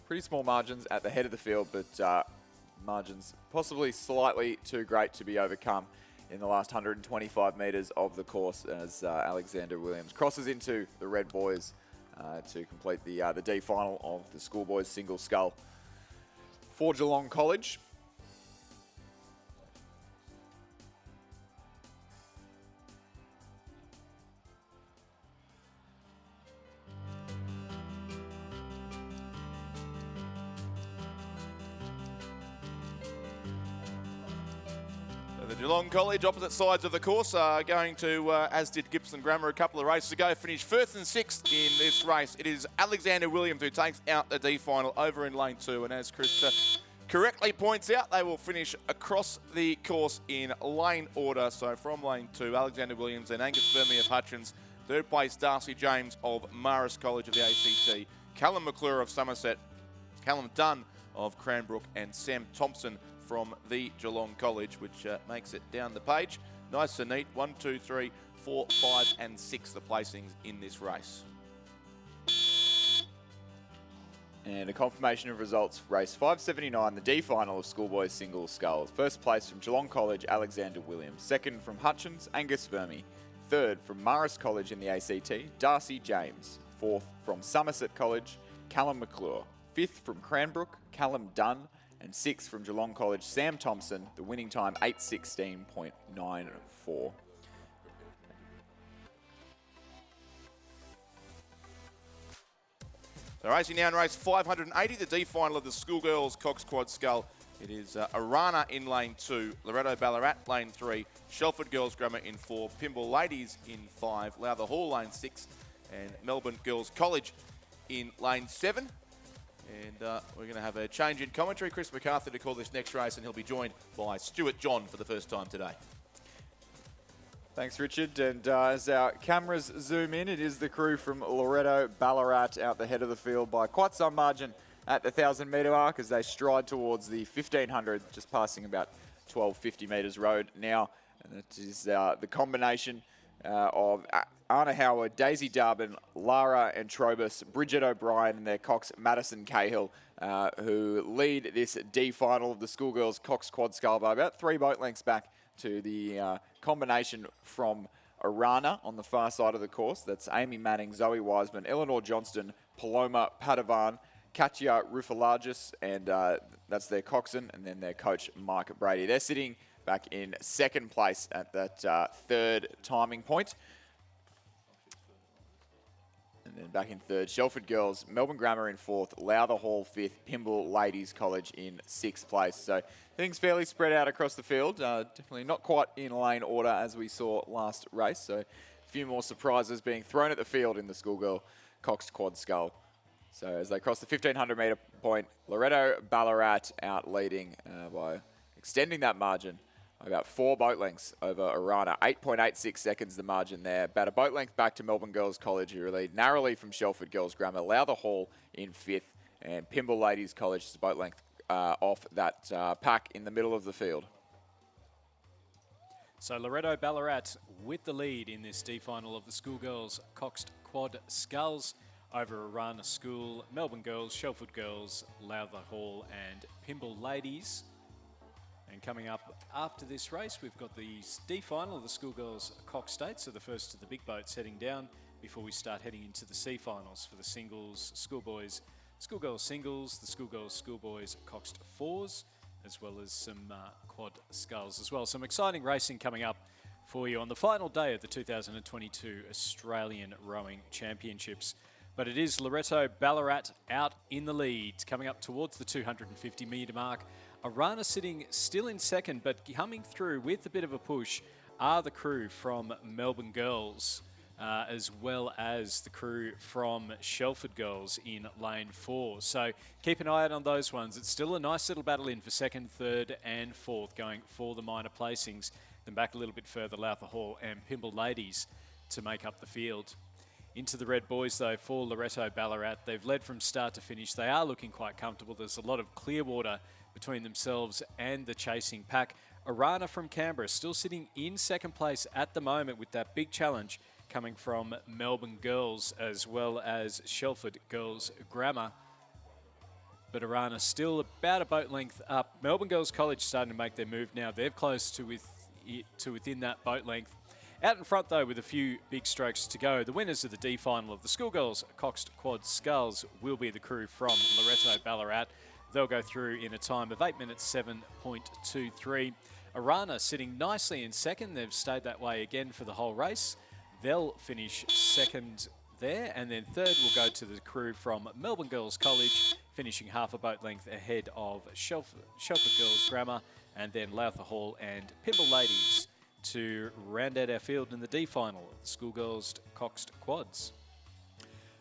Pretty small margins at the head of the field, but margins possibly slightly too great to be overcome in the last 125 metres of the course as Alexander Williams crosses into the Red Boys to complete the D final of the schoolboys single scull for Geelong College. The Geelong College, opposite sides of the course, are going to, as did Gippsland Grammar a couple of races ago, finish first and sixth in this race. It is Alexander Williams who takes out the D final over in lane 2. And as Chris correctly points out, they will finish across the course in lane order. So from lane 2, Alexander Williams and Angus Vermey of Hutchins. Third place, Darcy James of Marist College of the ACT. Callum McClure of Somerset. Callum Dunn of Cranbrook. And Sam Thompson from the Geelong College, which makes it down the page. Nice and neat. 1, 2, 3, 4, 5 and 6 the placings in this race. And a confirmation of results, race 579, the D final of schoolboys single sculls. First place from Geelong College, Alexander Williams. Second from Hutchins, Angus Vermey. Third from Marist College in the ACT, Darcy James. Fourth from Somerset College, Callum McClure. Fifth from Cranbrook, Callum Dunn. And sixth from Geelong College, Sam Thompson. The winning time, 8:16.94. So racing now in race 580, the D final of the Schoolgirls Cox Quad Scull. It is Arana in lane 2, Loretto Ballarat lane 3, Shelford Girls Grammar in 4, Pymble Ladies in 5, Lowther Hall lane 6, and Melbourne Girls College in lane 7. And we're going to have a change in commentary. Chris McCarthy to call this next race, and he'll be joined by Stuart John for the first time today. Thanks, Richard. And as our cameras zoom in, it is the crew from Loretto Ballarat out the head of the field by quite some margin at the 1,000-metre mark as they stride towards the 1,500, just passing about 1,250 metres road now. And that is the combination of Anna Howard, Daisy Darbin, Lara Entrobus, Bridget O'Brien, and their cox Madison Cahill, who lead this D final of the Schoolgirls Cox Quad Scull by about 3 boat lengths back to the combination from Arana on the far side of the course. That's Amy Manning, Zoe Wiseman, Eleanor Johnston, Paloma Padovan, Katya Rufalagis, and that's their coxswain, and then their coach, Mike Brady. They're sitting back in 2nd place at that 3rd timing point. And then back in 3rd, Shelford Girls, Melbourne Grammar in 4th, Lowther Hall 5th, Pymble Ladies College in 6th place. So things fairly spread out across the field. Definitely not quite in lane order as we saw last race. So a few more surprises being thrown at the field in the Schoolgirl Coxed Quad Scull. So as they cross the 1,500 metre point, Loretto Ballarat out leading by extending that margin about 4 boat lengths over Arana. 8.86 seconds the margin there. About a boat length back to Melbourne Girls College, who lead narrowly from Shelford Girls Grammar. Lowther Hall in 5th, and Pymble Ladies College is a boat length off that pack in the middle of the field. So Loretto Ballarat with the lead in this D final of the Schoolgirls Coxed Quad Sculls over Arana School, Melbourne Girls, Shelford Girls, Lowther Hall and Pymble Ladies. And coming up after this race, we've got the D final of the Schoolgirls Coxed, so the first of the big boats heading down before we start heading into the C finals for the singles, schoolboys, schoolgirls singles, the schoolgirls, schoolboys Coxed 4s, as well as some quad sculls as well. Some exciting racing coming up for you on the final day of the 2022 Australian Rowing Championships. But it is Loretto Ballarat out in the lead, coming up towards the 250 metre mark. Arana sitting still in 2nd, but coming through with a bit of a push are the crew from Melbourne Girls, as well as the crew from Shelford Girls in lane 4. So keep an eye out on those ones. It's still a nice little battle in for 2nd, 3rd and 4th, going for the minor placings. Then back a little bit further, Lowther Hall and Pymble Ladies to make up the field. Into the red boys, though, for Loretto Ballarat. They've led from start to finish. They are looking quite comfortable. There's a lot of clear water between themselves and the chasing pack. Arana from Canberra still sitting in 2nd place at the moment with that big challenge coming from Melbourne Girls as well as Shelford Girls Grammar. But Arana still about a boat length up. Melbourne Girls College starting to make their move now. They're close to within that boat length. Out in front, though, with a few big strokes to go, the winners of the D final of the Schoolgirls Coxed Quad Sculls will be the crew from Loretto Ballarat. They'll go through in a time of 8 minutes 7.23. Arana sitting nicely in 2nd. They've stayed that way again for the whole race. They'll finish 2nd there, and then 3rd will go to the crew from Melbourne Girls College, finishing half a boat length ahead of Shelford Girls Grammar, and then Lowther Hall and Pymble Ladies to round out our field in the D final of the Schoolgirls Coxed Quads.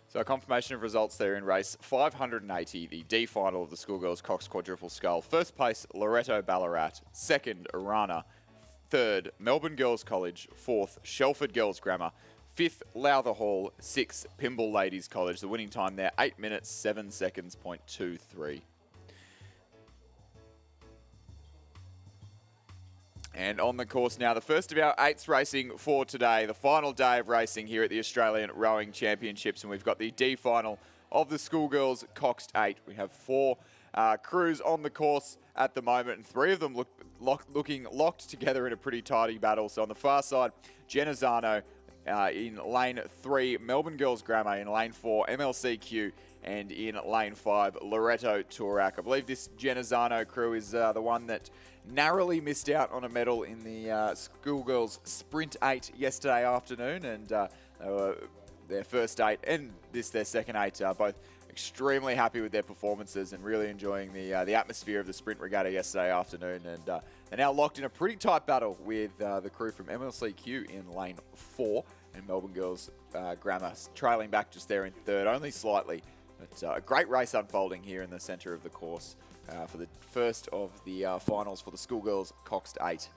So a confirmation of results there in race 580, the D final of the Schoolgirls Cox Quadruple Scull. 1st place, Loretto Ballarat. 2nd, Arana. 3rd, Melbourne Girls College. 4th, Shelford Girls Grammar. 5th, Lowther Hall. 6th, Pymble Ladies College. The winning time there, 8 minutes 7 seconds, .23. And on the course now, the first of our 8s racing for today, the final day of racing here at the Australian Rowing Championships. And we've got the D final of the Schoolgirls Coxed 8. We have 4 crews on the course at the moment, and 3 of them looking locked together in a pretty tidy battle. So on the far side, Genazzano in lane 3, Melbourne Girls Grammar in lane 4, MLCQ, and in lane 5, Loretto Turak. I believe this Genazzano crew is the one that narrowly missed out on a medal in the Schoolgirls Sprint 8 yesterday afternoon, and they were their first 8 and this their second 8, both extremely happy with their performances and really enjoying the atmosphere of the Sprint Regatta yesterday afternoon, and they're now locked in a pretty tight battle with the crew from MLCQ in lane 4 and Melbourne Girls Grammar trailing back just there in 3rd, only slightly. But a great race unfolding here in the centre of the course for the first of the finals for the Schoolgirls Coxed 8.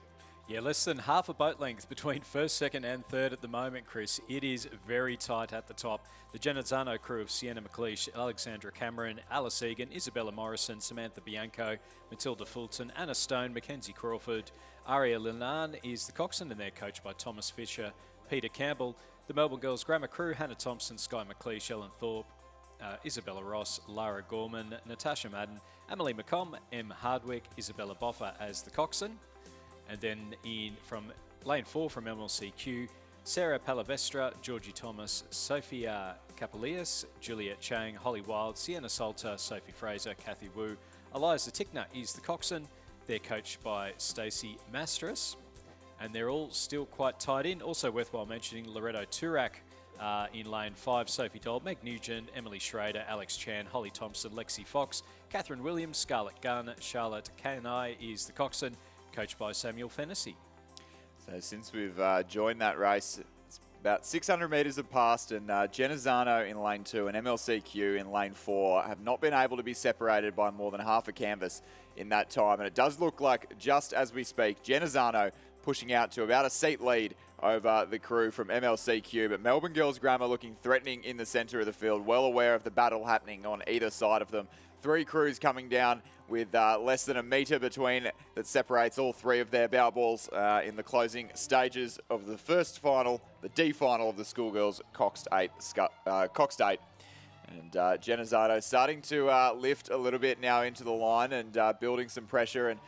Yeah, less than half a boat length between first, second and third at the moment, Chris. It is very tight at the top. The Genazzano crew of Sienna McLeish, Alexandra Cameron, Alice Egan, Isabella Morrison, Samantha Bianco, Matilda Fulton, Anna Stone, Mackenzie Crawford, Aria Linan is the coxswain, and they're coached by Thomas Fisher, Peter Campbell. The Melbourne Girls Grammar crew, Hannah Thompson, Sky McLeish, Ellen Thorpe, Isabella Ross, Lara Gorman, Natasha Madden, Emily McComb, M. Hardwick, Isabella Boffer as the coxswain. And then from lane 4 from MLCQ, Sarah Palavestra, Georgie Thomas, Sophia Capilius, Juliet Chang, Holly Wild, Sienna Salter, Sophie Fraser, Kathy Wu. Eliza Tickner is the coxswain. They're coached by Stacey Mastras. And they're all still quite tied in. Also worthwhile mentioning Loretto Turak in lane 5, Sophie Doll, Meg Nugent, Emily Schrader, Alex Chan, Holly Thompson, Lexi Fox, Catherine Williams, Scarlett Gunn, Charlotte Kanai is the coxswain, coached by Samuel Fennessy. So since we've joined that race, it's about 600 metres have passed, and Genazzano in lane 2 and MLCQ in lane 4 have not been able to be separated by more than half a canvas in that time. And it does look like, just as we speak, Genazzano pushing out to about a seat lead over the crew from MLCQ, but Melbourne Girls Grammar looking threatening in the centre of the field, well aware of the battle happening on either side of them. 3 crews coming down with less than a metre between that separates all 3 of their bow balls in the closing stages of the first final, the D final of the Schoolgirls Coxed 8. And Genazzano starting to lift a little bit now into the line and building some pressure, and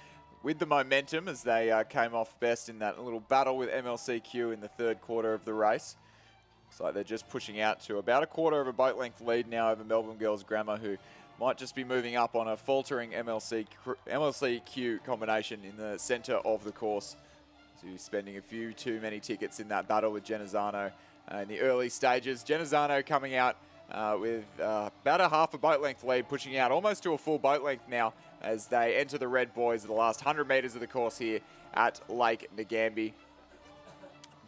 with the momentum as they came off best in that little battle with MLCQ in the third quarter of the race. Looks like they're just pushing out to about a quarter of a boat length lead now over Melbourne Girls Grammar, who might just be moving up on a faltering MLCQ combination in the centre of the course. So spending a few too many tickets in that battle with Genazzano in the early stages. Genazzano coming out with about a half a boat length lead, pushing out almost to a full boat length now as they enter the red buoys of the last 100 metres of the course here at Lake Ngambie.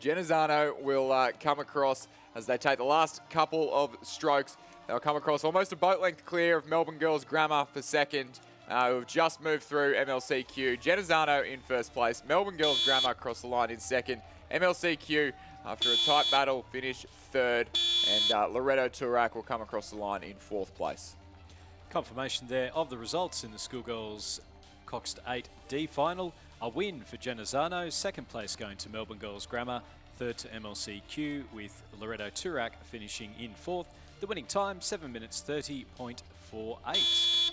Genazzano will come across as they take the last couple of strokes. They'll come across almost a boat length clear of Melbourne Girls Grammar for second, who have just moved through MLCQ. Genazzano in first place, Melbourne Girls Grammar across the line in second. MLCQ, after a tight battle, finish third, and Loretto Turak will come across the line in fourth place. Confirmation there of the results in the Schoolgirls Coxed 8D final. A win for Genazzano, second place going to Melbourne Girls Grammar, third to MLCQ, with Loretto Turak finishing in fourth. The winning time, 7 minutes 30.48.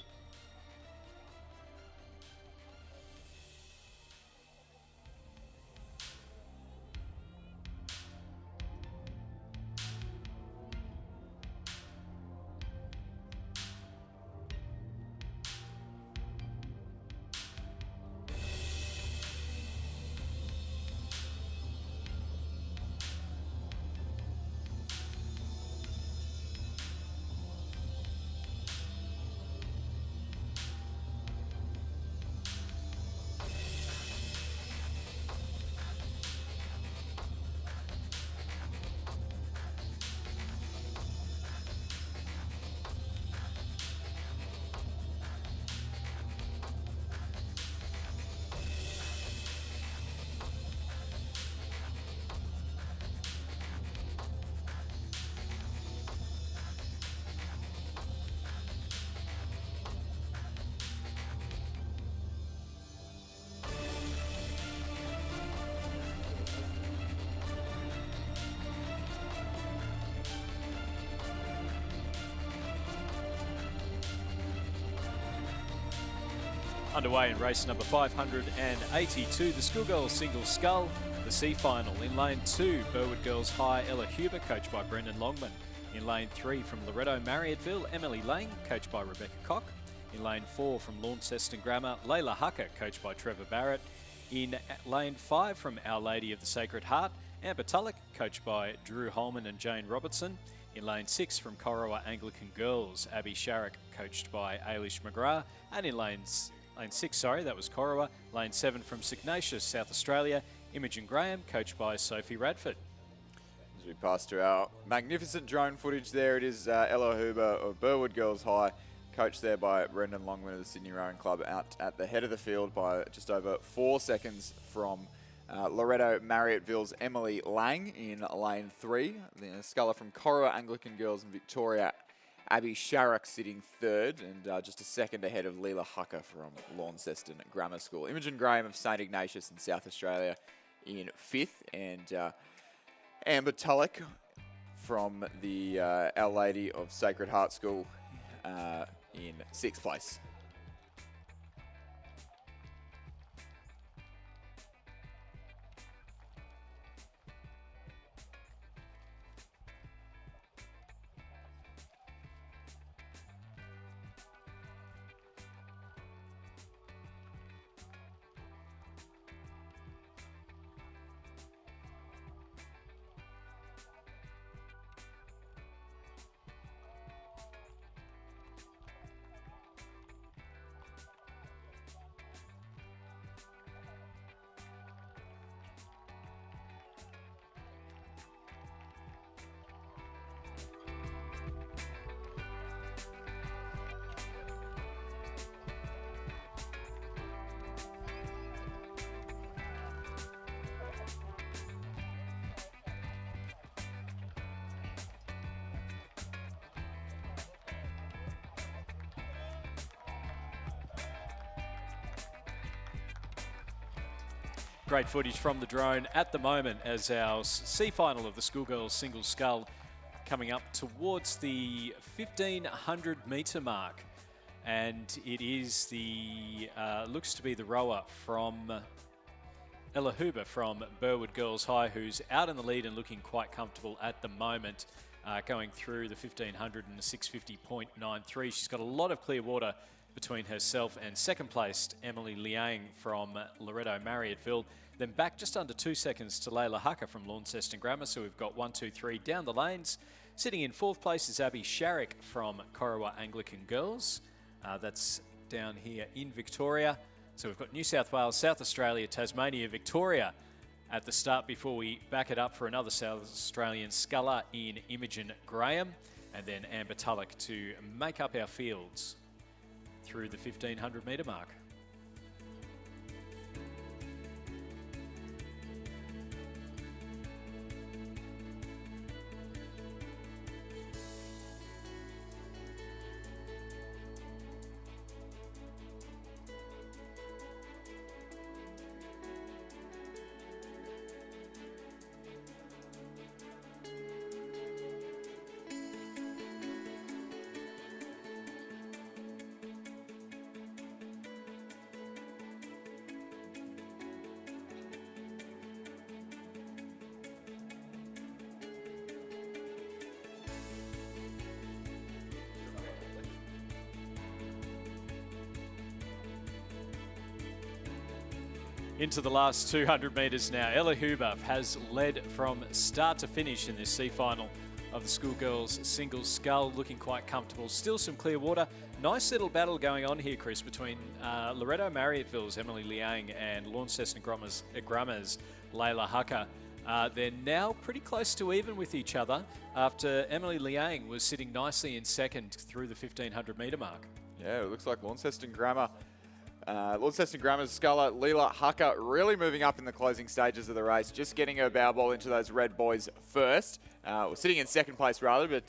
Underway in race number 582, the Schoolgirls single scull, the C final. In lane 2, Burwood Girls High, Ella Huber, coached by Brendan Longman. In lane 3, from Loretto Marriotteville, Emily Lang, coached by Rebecca Cock. In lane 4, from Launceston Grammar, Layla Hucker, coached by Trevor Barrett. In lane 5, from Our Lady of the Sacred Heart, Amber Tulloch, coached by Drew Holman and Jane Robertson. In lane 6, from Corowa Anglican Girls, Abby Sharrock, coached by Ailish McGrath. And in lane 6, that was Corowa. Lane 7 from Signatius, South Australia, Imogen Graham, coached by Sophie Radford. As we pass to our magnificent drone footage there, it is Ella Huber of Burwood Girls High, coached there by Brendan Longman of the Sydney Rowing Club, out at the head of the field by just over 4 seconds from Loretto Marriotteville's Emily Lang in lane 3. The sculler from Corowa Anglican Girls in Victoria, Abby Sharrock sitting 3rd, and just a second ahead of Leela Hucker from Launceston Grammar School. Imogen Graham of St Ignatius in South Australia in 5th, and Amber Tulloch from the Our Lady of Sacred Heart School in 6th place. Great footage from the drone at the moment as our C final of the Schoolgirls single scull coming up towards the 1500 metre mark. And it is the, looks to be the rower from Ella Huber from Burwood Girls High, who's out in the lead and looking quite comfortable at the moment, going through the 1500 and the 650.93. She's got a lot of clear water between herself and second placed Emily Liang from Loretto Marriotteville. Then back just under 2 seconds to Leila Hucker from Launceston Grammar. So we've got 1, 2, 3 down the lanes. Sitting in 4th place is Abby Sharrock from Corowa Anglican Girls. That's down here in Victoria. So we've got New South Wales, South Australia, Tasmania, Victoria at the start before we back it up for another South Australian sculler in Imogen Graham, and then Amber Tulloch to make up our fields through the 1500 metre mark. Into the last 200 metres now. Ella Huber has led from start to finish in this C final of the Schoolgirls single scull, looking quite comfortable. Still some clear water. Nice little battle going on here, Chris, between Loretto Marriotteville's Emily Liang and Launceston Grammar's Leila Hucker. They're now pretty close to even with each other after Emily Liang was sitting nicely in second through the 1500 metre mark. Yeah, it looks like Launceston Grammar's sculler, Leila Hucker, really moving up in the closing stages of the race, just getting her bow ball into those red boys first. Sitting in second place, rather, but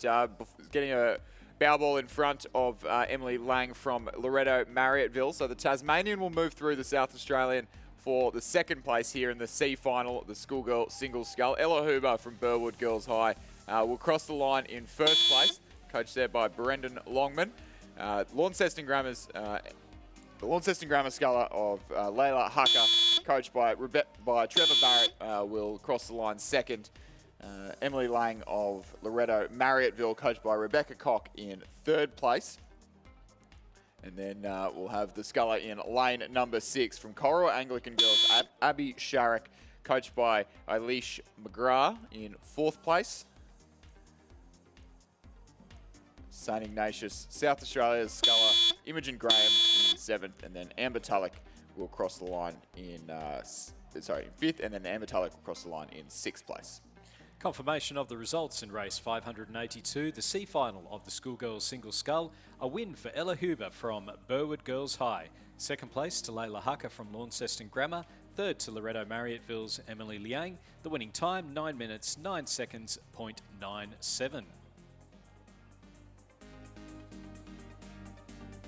getting a bow ball in front of Emily Lang from Loretto Marriotteville. So the Tasmanian will move through the South Australian for the second place here in the C final, the Schoolgirl single scull. Ella Huber from Burwood Girls High will cross the line in first place, coached there by Brendan Longman. Launceston Grammar sculler of Leila Hucker, coached by Trevor Barrett, will cross the line second. Emily Lang of Loretto Marriotteville, coached by Rebecca Cock, in third place. And then we'll have the sculler in lane number 6 from Corowa Anglican Girls, Abby Sharrock, coached by Eilish McGrath, in fourth place. St Ignatius, South Australia's sculler, Imogen Graham in 7th, and then Amber Tulloch will cross the line in 5th, and then Amber Tulloch will cross the line in 6th place. Confirmation of the results in race 582, the C final of the Schoolgirls single scull. A win for Ella Huber from Burwood Girls High. Second place to Leila Hucker from Launceston Grammar. Third to Loretto Marriotteville's Emily Liang. The winning time, 9 minutes, 9 seconds, .97.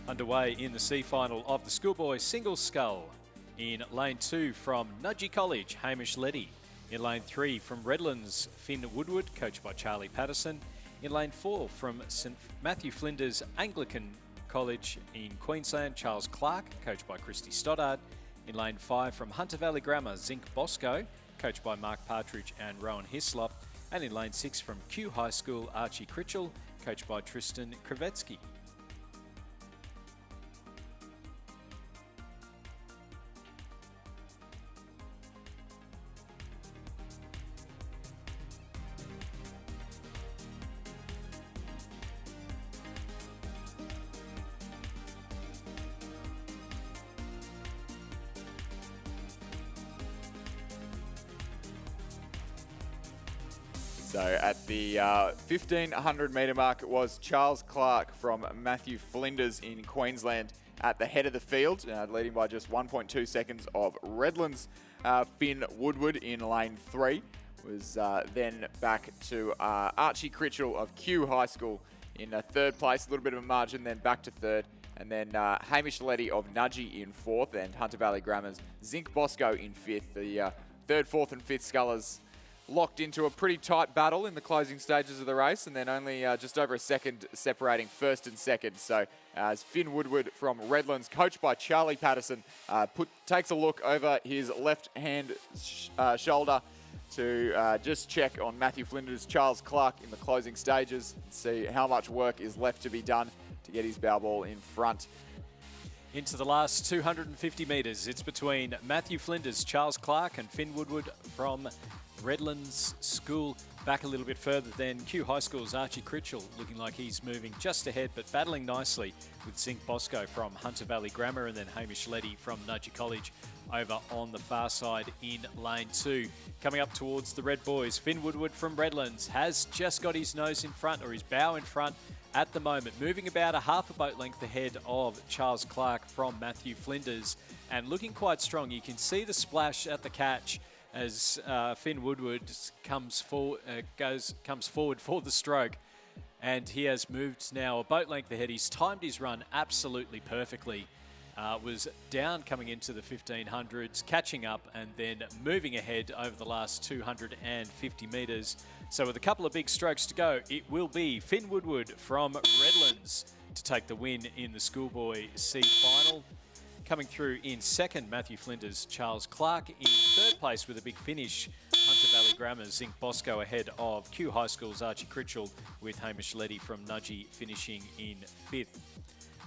Underway in the C final of the schoolboy single scull. In lane 2 from Nudgee College, Hamish Leddy. In lane 3 from Redlands, Finn Woodward, coached by Charlie Patterson. In lane 4 from St Matthew Flinders Anglican College in Queensland, Charles Clark, coached by Christy Stoddard. In lane 5 from Hunter Valley Grammar, Zinc Bosco, coached by Mark Partridge and Rowan Hislop. And in lane 6 from Kew High School, Archie Critchell, coached by Tristan Kravetsky. So at the 1500 metre mark, it was Charles Clark from Matthew Flinders in Queensland at the head of the field, leading by just 1.2 seconds of Redlands. Finn Woodward in lane 3 was then back to Archie Critchell of Kew High School in third place, a little bit of a margin, then back to third. And then Hamish Leddy of Nudgee in fourth, and Hunter Valley Grammar's Zinc Bosco in fifth. The third, fourth and fifth scullers locked into a pretty tight battle in the closing stages of the race, and then only just over a second separating first and second. So as Finn Woodward from Redlands, coached by Charlie Patterson, takes a look over his left-hand shoulder to just check on Matthew Flinders' Charles Clark in the closing stages and see how much work is left to be done to get his bow ball in front. Into the last 250 metres, it's between Matthew Flinders, Charles Clark and Finn Woodward from Redlands School. Back a little bit further than Kew High School's Archie Critchell, looking like he's moving just ahead but battling nicely with Zinc Bosco from Hunter Valley Grammar, and then Hamish Leddy from Nudgee College over on the far side in lane 2. Coming up towards the Red Boys, Finn Woodward from Redlands has just got his nose in front, or his bow in front at the moment, moving about a half a boat length ahead of Charles Clark from Matthew Flinders, and looking quite strong. You can see the splash at the catch as Finn Woodward comes forward for the stroke, and he has moved now a boat length ahead. He's timed his run absolutely perfectly. Was down coming into the 1500s, catching up and then moving ahead over the last 250 metres. So with a couple of big strokes to go, it will be Finn Woodward from Redlands to take the win in the Schoolboy C final. Coming through in second, Matthew Flinders, Charles Clark. In third place with a big finish, Hunter Valley Grammar's Zinc Bosco ahead of Kew High School's Archie Critchell, with Hamish Leddy from Nudgee finishing in fifth.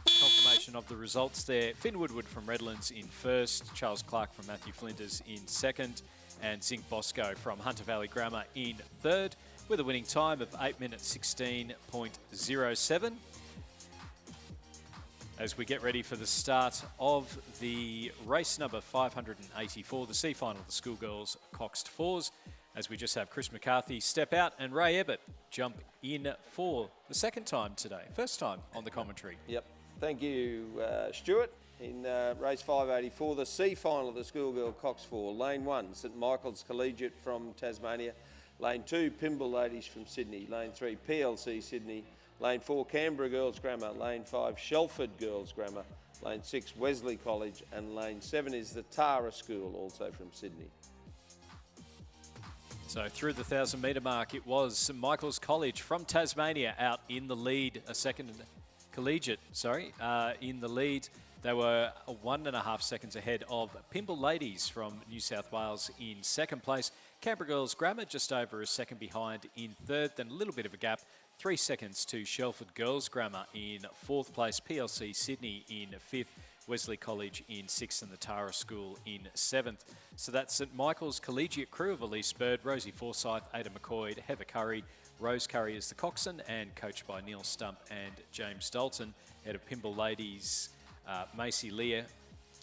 Confirmation of the results there. Finn Woodward from Redlands in first, Charles Clark from Matthew Flinders in second, and Zinc Bosco from Hunter Valley Grammar in third, with a winning time of 8 minutes 16.07. As we get ready for the start of the race number 584, the C final of the Schoolgirls Coxed Fours, as we just have Chris McCarthy step out and Ray Ebbett jump in for the second time today. First time on the commentary. Yep. Thank you, Stuart. In race 584, the C final of the Schoolgirl Cox 4. Lane 1, St Michael's Collegiate from Tasmania. Lane 2, Pymble Ladies from Sydney. Lane 3, PLC Sydney. Lane 4, Canberra Girls Grammar. Lane 5, Shelford Girls Grammar. Lane 6, Wesley College. And Lane 7 is the Tara School, also from Sydney. So through the 1,000 metre mark, it was St Michael's College from Tasmania out in the lead, in the lead. They were 1.5 seconds ahead of Pymble Ladies from New South Wales in second place. Canberra Girls Grammar just over a second behind in third, then a little bit of a gap. 3 seconds to Shelford Girls Grammar in fourth place. PLC Sydney in fifth. Wesley College in sixth, and the Tara School in seventh. So that's St Michael's Collegiate crew of Elise Bird, Rosie Forsyth, Ada McCoy, Heather Curry. Rose Curry is the coxswain and coached by Neil Stump and James Dalton. Head of Pymble Ladies, Macy Lear,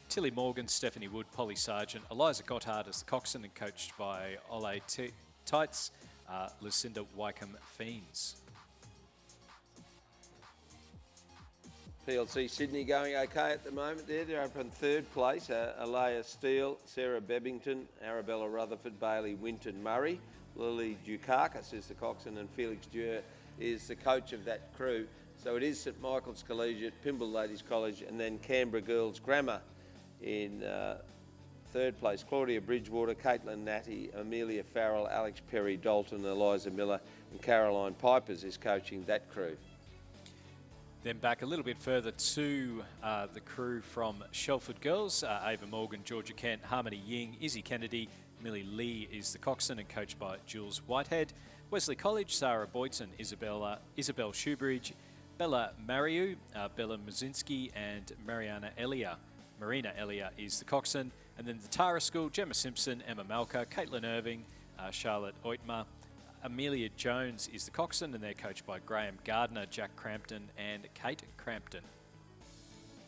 Tilly Morgan, Stephanie Wood, Polly Sargent, Eliza Gotthard as the coxswain and coached by Ole Tights, Lucinda Wycombe Fiends. PLC Sydney going okay at the moment there. They're up in third place. Alea Steele, Sarah Bebbington, Arabella Rutherford, Bailey Winton Murray, Lily Dukakis is the coxswain, and Felix Dure is the coach of that crew. So it is St Michael's Collegiate, Pymble Ladies College, and then Canberra Girls Grammar in third place. Claudia Bridgewater, Caitlin Natty, Amelia Farrell, Alex Perry, Dalton, Eliza Miller, and Caroline Pipers is coaching that crew. Then back a little bit further to the crew from Shelford Girls, Ava Morgan, Georgia Kent, Harmony Ying, Izzy Kennedy, Millie Lee is the coxswain and coached by Jules Whitehead. Wesley College, Sarah Boyton, Isabel Shoebridge, Bella Mariu, Bella Mazinski, and Marina Elia is the coxswain. And then the Tara School, Gemma Simpson, Emma Malka, Caitlin Irving, Charlotte Oitma, Amelia Jones is the coxswain, and they're coached by Graham Gardner, Jack Crampton, and Kate Crampton.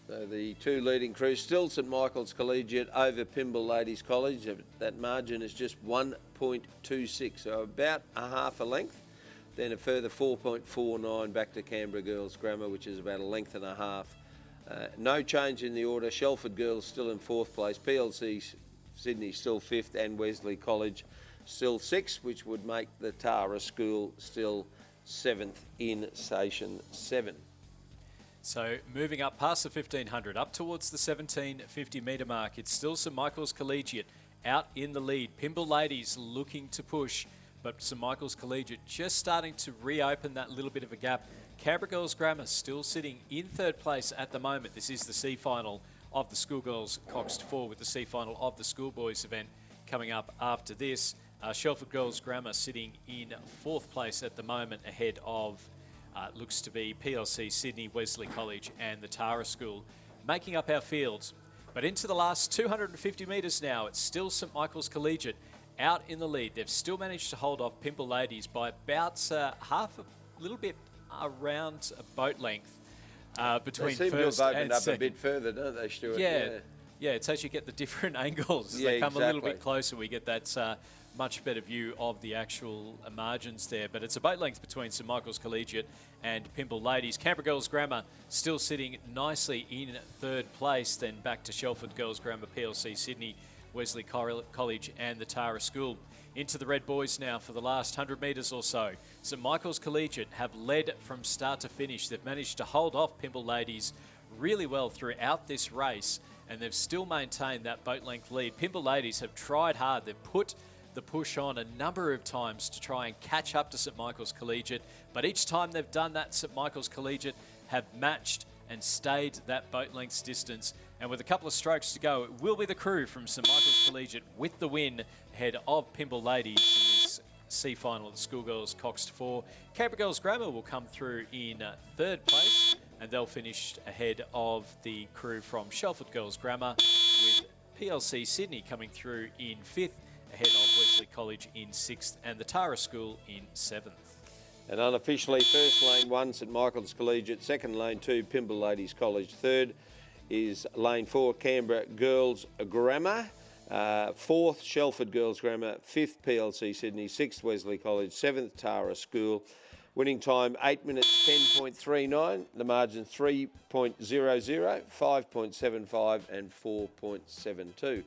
So the two leading crews, still St Michael's Collegiate over Pymble Ladies College. That margin is just 1.26, so about a half a length. Then a further 4.49 back to Canberra Girls Grammar, which is about a length and a half. No change in the order. Shelford Girls still in fourth place. PLC Sydney still fifth, and Wesley College still sixth, which would make the Tara School still seventh in Station 7. So moving up past the 1500, up towards the 1750 metre mark, it's still St Michael's Collegiate out in the lead. Pymble Ladies looking to push, but St Michael's Collegiate just starting to reopen that little bit of a gap. Canberra Girls Grammar still sitting in third place at the moment. This is the C final of the Schoolgirls Coxed 4, with the C final of the Schoolboys event coming up after this. Shelford Girls Grammar sitting in fourth place at the moment, ahead of looks to be PLC Sydney, Wesley College and the Tara School making up our fields. But into the last 250 metres now, it's still St Michael's Collegiate out in the lead. They've still managed to hold off Pymble Ladies by about half a little bit around a boat length between first and second. They seem to have opened up a bit further, don't they, Stuart? Yeah, it's as you get the different angles. As they come a little bit closer, we get that much better view of the actual margins there. But it's a boat length between St Michael's Collegiate and Pymble Ladies. Canberra Girls Grammar still sitting nicely in third place. Then back to Shelford Girls Grammar, PLC Sydney, Wesley College and the Tara School. Into the Red Boys now for the last 100 metres or so. St Michael's Collegiate have led from start to finish. They've managed to hold off Pymble Ladies really well throughout this race, and they've still maintained that boat length lead. Pymble Ladies have tried hard. They've put the push on a number of times to try and catch up to St Michael's Collegiate, but each time they've done that, St Michael's Collegiate have matched and stayed that boat length's distance. And with a couple of strokes to go, it will be the crew from St Michael's Collegiate with the win ahead of Pymble Ladies in this C final of the Schoolgirls Coxed 4. Canberra Girls Grammar will come through in third place, and they'll finish ahead of the crew from Shelford Girls Grammar, with PLC Sydney coming through in fifth, ahead of Wesley College in sixth, and the Tara School in seventh. And unofficially, first lane 1, St Michael's Collegiate, second lane 2, Pymble Ladies College, third is lane 4, Canberra Girls Grammar, fourth, Shelford Girls Grammar, fifth, PLC Sydney, sixth, Wesley College, seventh, Tara School. Winning time 8 minutes 10.39, the margin 3.00, 5.75 and 4.72.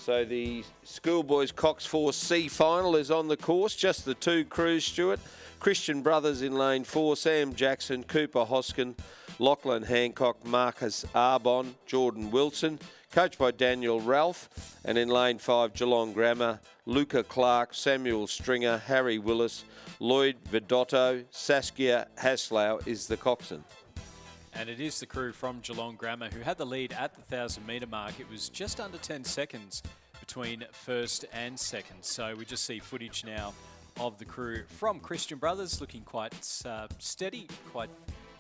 So the Schoolboys Cox 4 C final is on the course. Just the two crews, Stuart. Christian Brothers in lane 4, Sam Jackson, Cooper Hoskin, Lachlan Hancock, Marcus Arbon, Jordan Wilson, coached by Daniel Ralph. And in lane 5, Geelong Grammar, Luca Clark, Samuel Stringer, Harry Willis, Lloyd Vidotto, Saskia Haslau is the coxswain. And it is the crew from Geelong Grammar who had the lead at the 1,000 metre mark. It was just under 10 seconds between first and second. So we just see footage now of the crew from Christian Brothers looking quite steady, quite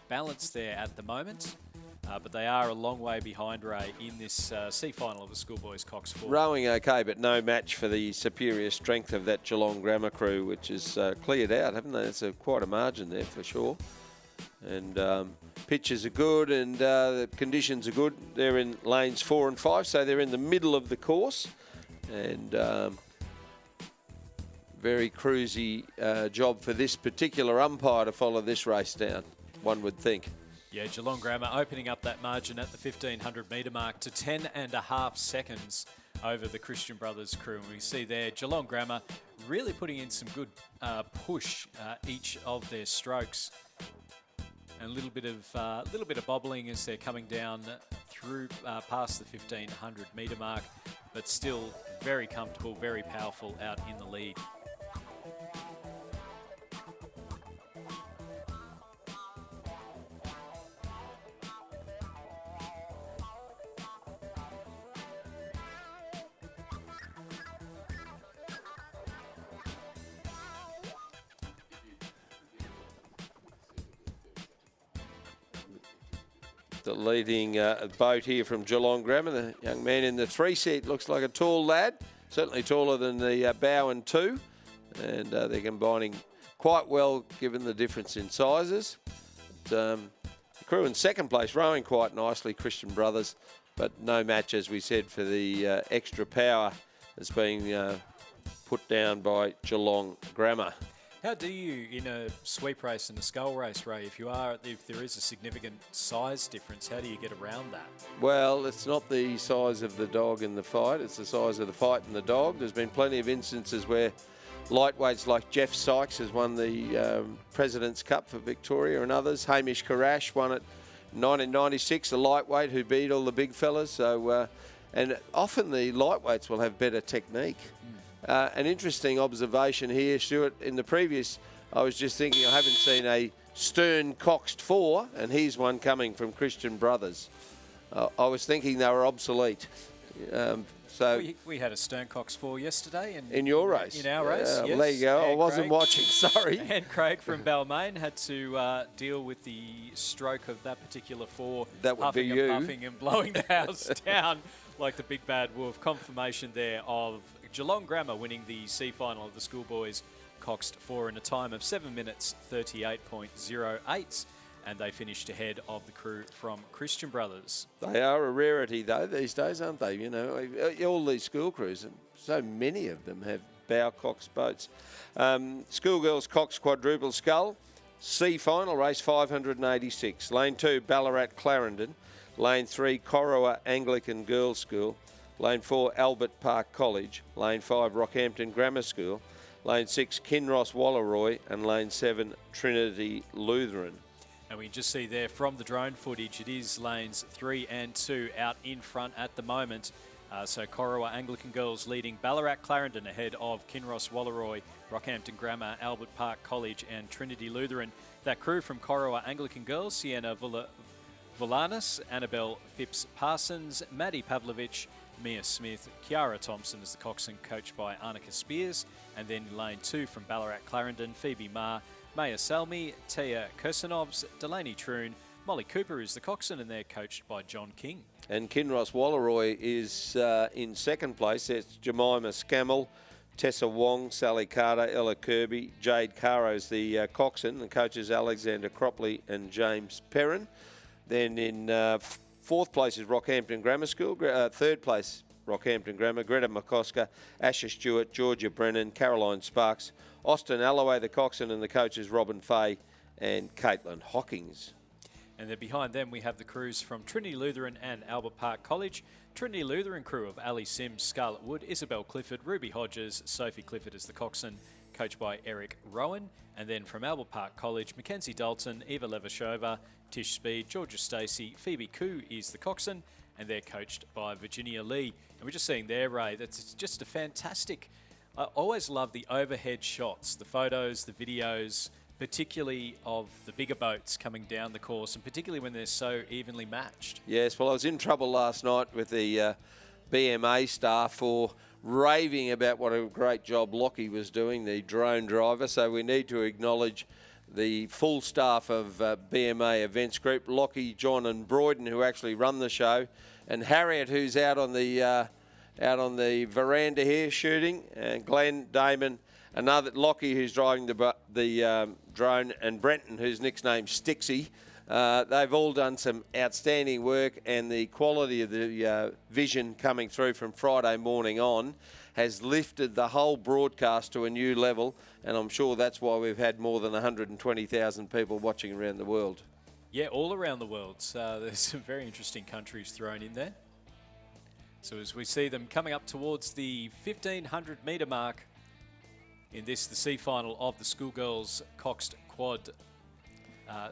balanced there at the moment. But they are a long way behind Ray in this C final of the Schoolboys Cox 4. Rowing okay, but no match for the superior strength of that Geelong Grammar crew, which is cleared out, haven't they? It's quite a margin there for sure. And pitches are good and the conditions are good. They're in lanes 4 and 5, so they're in the middle of the course. And very cruisy job for this particular umpire to follow this race down, one would think. Yeah, Geelong Grammar opening up that margin at the 1500 metre mark to 10.5 seconds over the Christian Brothers crew. And we see there Geelong Grammar really putting in some good push each of their strokes. And a little bit of bobbling as they're coming down through past the 1500 metre mark, but still very comfortable, very powerful out in the lead. The leading boat here from Geelong Grammar, the young man in the 3 seat looks like a tall lad, certainly taller than the Bowen 2, and they're combining quite well given the difference in sizes. But, the crew in second place rowing quite nicely, Christian Brothers, but no match, as we said, for the extra power that's being put down by Geelong Grammar. How do you, in a sweep race and a scull race, Ray, if there is a significant size difference, how do you get around that? Well, it's not the size of the dog in the fight, it's the size of the fight and the dog. There's been plenty of instances where lightweights like Jeff Sykes has won the President's Cup for Victoria and others. Hamish Karash won it in 1996, a lightweight who beat all the big fellas. So, and often the lightweights will have better technique. An interesting observation here, Stuart. In the previous, I was just thinking I haven't seen a stern coxed 4, and here's one coming from Christian Brothers. I was thinking they were obsolete. So we had a stern cox 4 yesterday. In your race? In our race, yes. Well, there you go. And I wasn't Craig, watching, sorry. And Craig from Balmain had to deal with the stroke of that particular 4. That would be puffing you. and puffing and blowing the house down like the big bad wolf. Confirmation there of Geelong Grammar winning the C final of the Schoolboys Coxed 4 in a time of 7 minutes 38.08, and they finished ahead of the crew from Christian Brothers. They are a rarity, though, these days, aren't they? You know, all these school crews, and so many of them have bow cox boats. Schoolgirls Cox Quadruple Scull, C final race 586. Lane 2, Ballarat Clarendon. Lane 3, Corowa Anglican Girls' School. Lane 4, Albert Park College. Lane 5, Rockhampton Grammar School. Lane 6, Kinross Walleroy. And Lane 7, Trinity Lutheran. And we can just see there from the drone footage, it is lanes 3 and 2 out in front at the moment. So Corowa Anglican Girls leading Ballarat Clarendon ahead of Kinross Walleroy, Rockhampton Grammar, Albert Park College and Trinity Lutheran. That crew from Corowa Anglican Girls, Sienna Volanis, Annabelle Phipps-Parsons, Maddie Pavlovich, Mia Smith, Kiara Thompson is the coxswain, coached by Arnica Spears. And then in lane 2 from Ballarat Clarendon, Phoebe Ma, Maya Salmi, Tia Kirsanovs, Delaney Troon, Molly Cooper is the coxswain, and they're coached by John King. And Kinross Walleroy is in second place. It's Jemima Scammell, Tessa Wong, Sally Carter, Ella Kirby, Jade Caro's the coxswain. The coaches Alexander Cropley and James Perrin. Then in fourth place is Rockhampton Grammar School. Third place, Rockhampton Grammar, Greta McCosker, Asher Stewart, Georgia Brennan, Caroline Sparks, Austin Alloway, the coxswain, and the coaches Robin Fay and Caitlin Hockings. And then behind them we have the crews from Trinity Lutheran and Albert Park College. Trinity Lutheran crew of Ali Sims, Scarlett Wood, Isabel Clifford, Ruby Hodges, Sophie Clifford is the coxswain, coached by Eric Rowan. And then from Albert Park College, Mackenzie Dalton, Eva Levashova, Tish Speed, Georgia Stacey, Phoebe Koo is the coxswain, and they're coached by Virginia Lee. And we're just seeing there, Ray, that's just a fantastic... I always love the overhead shots, the photos, the videos, particularly of the bigger boats coming down the course, and particularly when they're so evenly matched. Yes, well, I was in trouble last night with the BMA staff for raving about what a great job Lockie was doing, the drone driver. So we need to acknowledge the full staff of BMA Events Group, Lockie, John and Broyden, who actually run the show, and Harriet, who's out on the veranda here shooting, and Glenn, Damon, another Lockie, who's driving the drone, and Brenton, whose nickname's Stixie. They've all done some outstanding work, and the quality of the vision coming through from Friday morning on has lifted the whole broadcast to a new level, and I'm sure that's why we've had more than 120,000 people watching around the world. Yeah, all around the world. So there's some very interesting countries thrown in there. So as we see them coming up towards the 1,500 metre mark in this, the C final of the Schoolgirls Coxed Quad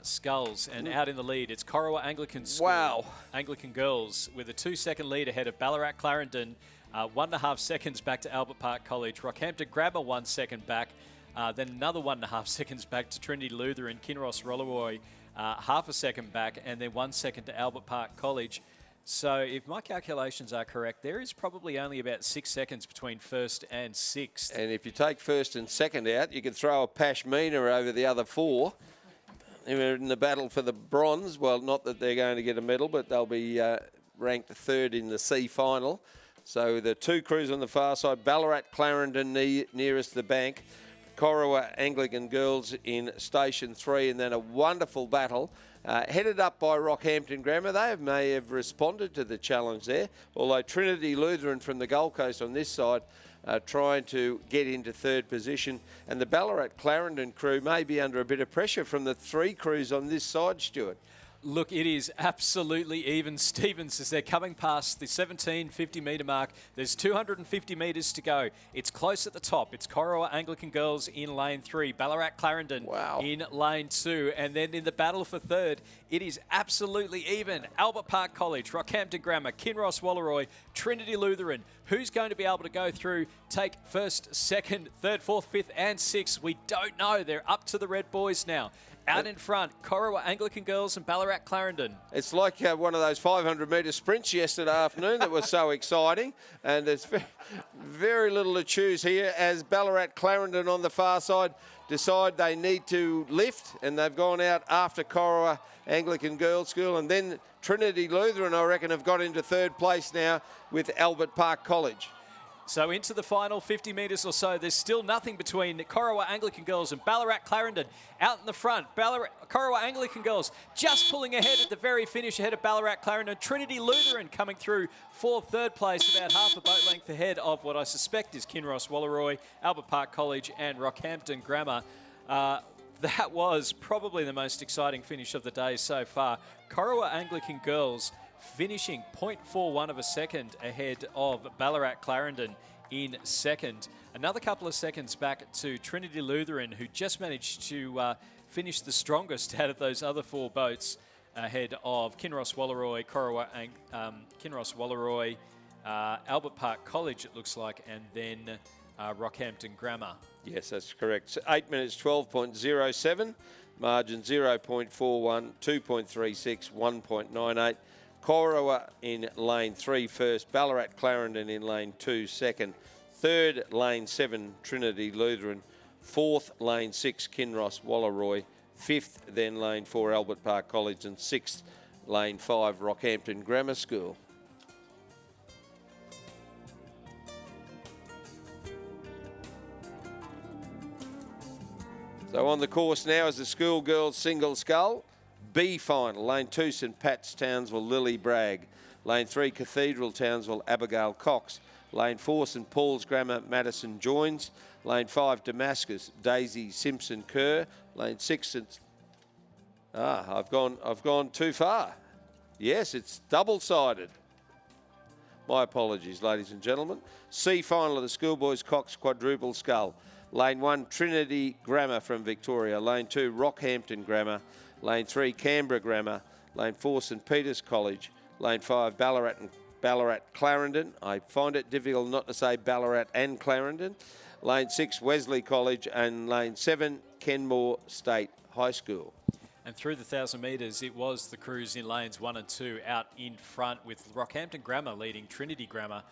Sculls, and out in the lead, it's Corowa Anglican School. Wow. Anglican Girls with a 2-second lead ahead of Ballarat Clarendon. 1.5 seconds back to Albert Park College. Rockhampton Grammar 1 second back. Then another 1.5 seconds back to Trinity Lutheran. Kinross Rolleroy half a second back, and then 1 second to Albert Park College. So if my calculations are correct, there is probably only about 6 seconds between first and sixth. And if you take first and second out, you could throw a Pashmina over the other four. They're in the battle for the bronze. Well, not that they're going to get a medal, but they'll be ranked third in the C final. So the two crews on the far side, Ballarat Clarendon nearest the bank, Corowa Anglican Girls in Station 3, and then a wonderful battle headed up by Rockhampton Grammar. They may have responded to the challenge there, although Trinity Lutheran from the Gold Coast on this side trying to get into third position. And the Ballarat Clarendon crew may be under a bit of pressure from the three crews on this side, Stuart. Look, it is absolutely even, Stevens, as they're coming past the 1750 metre mark. There's 250 metres to go. It's close at the top. It's Corowa Anglican Girls in lane 3, Ballarat Clarendon in lane 2, and then in the battle for third, it is absolutely even. Albert Park College, Rockhampton Grammar, Kinross Walleroy, Trinity Lutheran. Who's going to be able to go through, take first, second, third, fourth, fifth, and sixth? We don't know. They're up to the Red Boys now. Out in front, Corowa Anglican Girls and Ballarat Clarendon. It's like one of those 500-metre sprints yesterday afternoon that was so exciting. And there's very little to choose here as Ballarat Clarendon on the far side decide they need to lift, and they've gone out after Corowa Anglican Girls School. And then Trinity Lutheran, I reckon, have got into third place now with Albert Park College. So into the final 50 metres or so, there's still nothing between Corowa Anglican Girls and Ballarat Clarendon. Out in the front, Corowa Anglican Girls just pulling ahead at the very finish ahead of Ballarat Clarendon. Trinity Lutheran coming through for third place, about half a boat length ahead of what I suspect is Kinross Walleroy, Albert Park College and Rockhampton Grammar. That was probably the most exciting finish of the day so far. Corowa Anglican Girls finishing 0.41 of a second ahead of Ballarat Clarendon in second. Another couple of seconds back to Trinity Lutheran, who just managed to finish the strongest out of those other four boats ahead of Kinross Walleroy, Kinross Walleroy, Albert Park College, it looks like, and then Rockhampton Grammar. Yes, that's correct. So 8 minutes 12.07, margin 0.41, 2.36, 1.98. Corowa in lane 3 first, Ballarat Clarendon in lane 2 second, third lane 7 Trinity Lutheran, fourth lane 6 Kinross Walleroy, fifth then lane 4 Albert Park College, and sixth lane 5 Rockhampton Grammar School. So on the course now is the Schoolgirls single scull. B final, lane 2 St Pat's Townsville Lily Bragg, lane 3 Cathedral Townsville Abigail Cox, lane 4 St Paul's Grammar Madison Joins, lane 5 Damascus Daisy Simpson Kerr, lane 6 St... I've gone too far. Yes, it's double-sided. My apologies, ladies and gentlemen. C final of the Schoolboys Cox Quadruple Scull. Lane 1 Trinity Grammar from Victoria, lane 2 Rockhampton Grammar, lane 3 Canberra Grammar, lane 4 St Peter's College, lane 5 Ballarat Clarendon. I find it difficult not to say Ballarat and Clarendon. Lane 6 Wesley College, and lane 7 Kenmore State High School. And through the 1,000 metres, it was the crews in lanes 1 and 2 out in front, with Rockhampton Grammar leading Trinity Grammar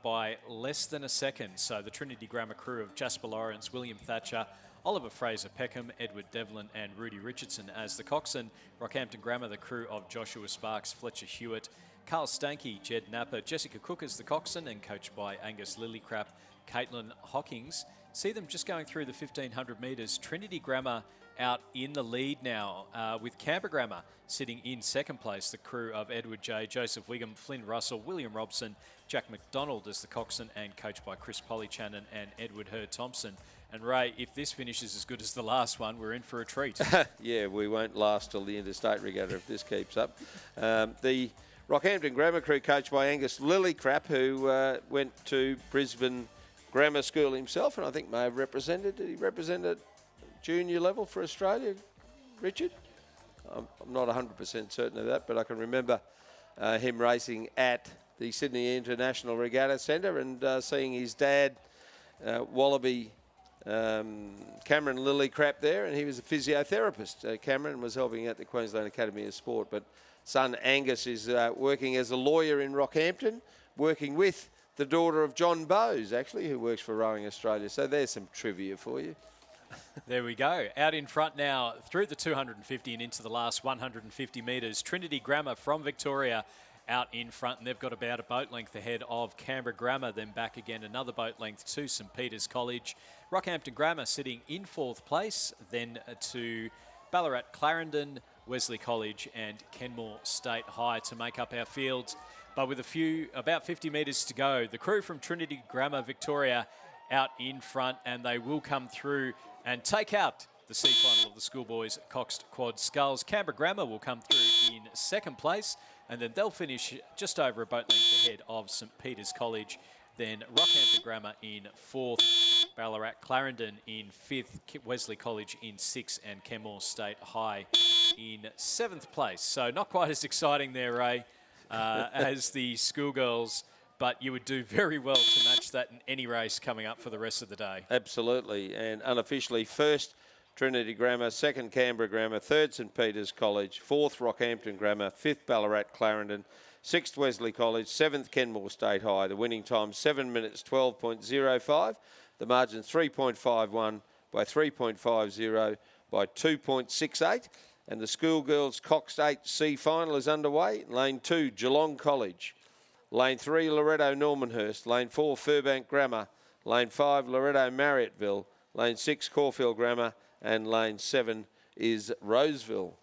by less than a second. So the Trinity Grammar crew of Jasper Lawrence, William Thatcher, Oliver Fraser Peckham, Edward Devlin and Rudy Richardson as the coxswain. Rockhampton Grammar, the crew of Joshua Sparks, Fletcher Hewitt, Carl Stanky, Jed Napper, Jessica Cook as the coxswain and coached by Angus Lillycrap, Caitlin Hockings. See them just going through the 1,500 metres. Trinity Grammar out in the lead now with Canberra Grammar sitting in second place. The crew of Edward J, Joseph Wiggum, Flynn Russell, William Robson, Jack McDonald as the coxswain and coached by Chris Polychannon and Edward Hurd Thompson. And Ray, if this finishes as good as the last one, we're in for a treat. Yeah, we won't last till the Interstate Regatta if this keeps up. The Rockhampton Grammar crew coached by Angus Lillycrap, who went to Brisbane Grammar School himself, and I think may have represented. Did he represent at junior level for Australia, Richard? I'm not 100% certain of that, but I can remember him racing at the Sydney International Regatta Centre and seeing his dad, Wallaby Cameron Lillycrap, there, and he was a physiotherapist. Cameron was helping at the Queensland Academy of Sport, but son Angus is working as a lawyer in Rockhampton, working with the daughter of John Bowes, actually, who works for Rowing Australia. So there's some trivia for you. There we go. Out in front now through the 250 and into the last 150 metres. Trinity Grammar from Victoria out in front, and they've got about a boat length ahead of Canberra Grammar, then back again another boat length to St Peter's College. Rockhampton Grammar sitting in fourth place, then to Ballarat Clarendon, Wesley College and Kenmore State High to make up our fields. But with about 50 metres to go, the crew from Trinity Grammar Victoria out in front, and they will come through and take out the C final of the schoolboys coxed quad sculls. Canberra Grammar will come through in second place, and then they'll finish just over a boat length ahead of St Peter's College. Then Rockhampton Grammar in fourth, Ballarat Clarendon in fifth, Wesley College in sixth, and Kenmore State High in seventh place. So not quite as exciting there, Ray, as the Schoolgirls, but you would do very well to match that in any race coming up for the rest of the day. Absolutely, and unofficially first Trinity Grammar, second Canberra Grammar, third St Peter's College, fourth Rockhampton Grammar, fifth Ballarat Clarendon, sixth Wesley College, seventh Kenmore State High. The winning time 7 minutes 12.05. The margin 3.51 by 3.50 by 2.68. And the Schoolgirls Coxed 8C final is underway. Lane 2, Geelong College. Lane 3, Loretto Normanhurst. Lane 4, Furbank Grammar. Lane 5, Loretto Marriotteville. Lane 6, Caulfield Grammar. And lane 7 is Roseville.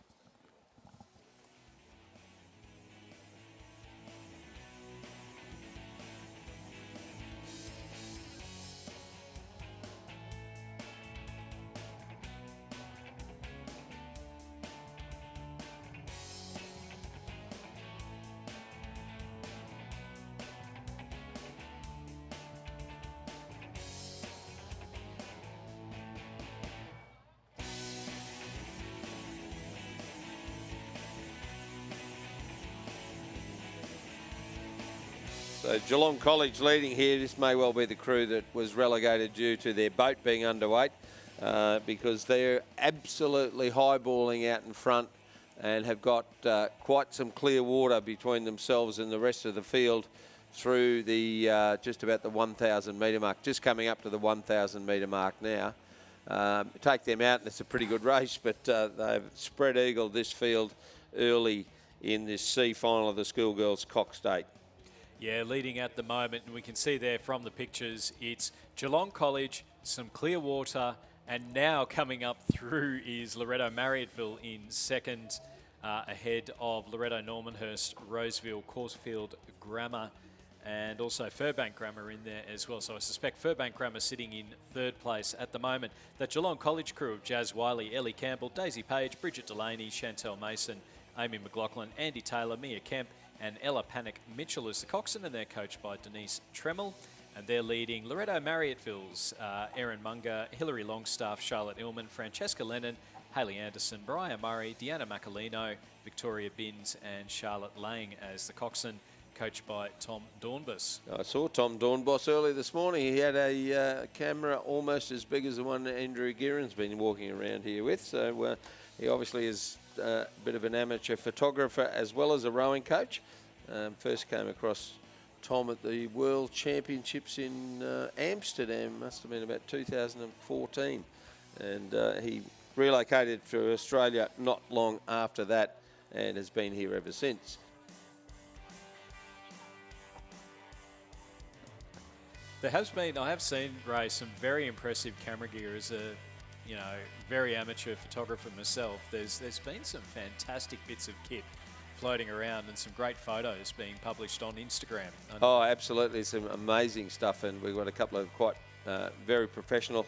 So Geelong College leading here. This may well be the crew that was relegated due to their boat being underweight because they're absolutely highballing out in front and have got quite some clear water between themselves and the rest of the field through the just about the 1,000 metre mark, just coming up to the 1,000 metre mark now. Take them out and it's a pretty good race, but they've spread eagled this field early in this C final of the Schoolgirls Coxed 8. Yeah, leading at the moment, and we can see there from the pictures, it's Geelong College, some clear water, and now coming up through is Loretto Marriotteville in second, ahead of Loretto Normanhurst, Roseville, Caulfield Grammar, and also Furbank Grammar in there as well. So I suspect Furbank Grammar sitting in third place at the moment. That Geelong College crew of Jazz Wiley, Ellie Campbell, Daisy Page, Bridget Delaney, Chantel Mason, Amy McLaughlin, Andy Taylor, Mia Kemp, and Ella Panic Mitchell is the coxswain, and they're coached by Denise Tremmel. And they're leading Loretto Marriotteville's Erin Munger, Hilary Longstaff, Charlotte Illman, Francesca Lennon, Hayley Anderson, Brian Murray, Deanna Macalino, Victoria Binns, and Charlotte Lang as the coxswain, coached by Tom Dornbus. I saw Tom Dornbos early this morning. He had a camera almost as big as the one that Andrew Guerin's been walking around here with. So he obviously is a bit of an amateur photographer as well as a rowing coach. First came across time at the World Championships in Amsterdam. Must have been about 2014. And he relocated to Australia not long after that and has been here ever since. There has been, I have seen, Ray, some very impressive camera gear as a, you know, very amateur photographer myself. There's been some fantastic bits of kit floating around and some great photos being published on Instagram. Oh, absolutely. Some amazing stuff. And we've got a couple of quite very professional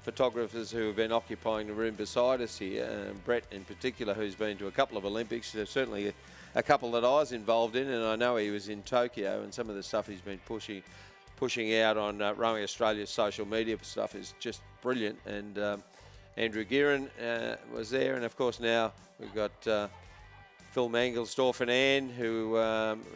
photographers who have been occupying the room beside us here. Brett in particular, who's been to a couple of Olympics. There's certainly a couple that I was involved in, and I know he was in Tokyo, and some of the stuff he's been pushing out on Rowing Australia's social media stuff is just brilliant. And Andrew Guerin was there, and of course now we've got Phil Mangelsdorf and Anne, who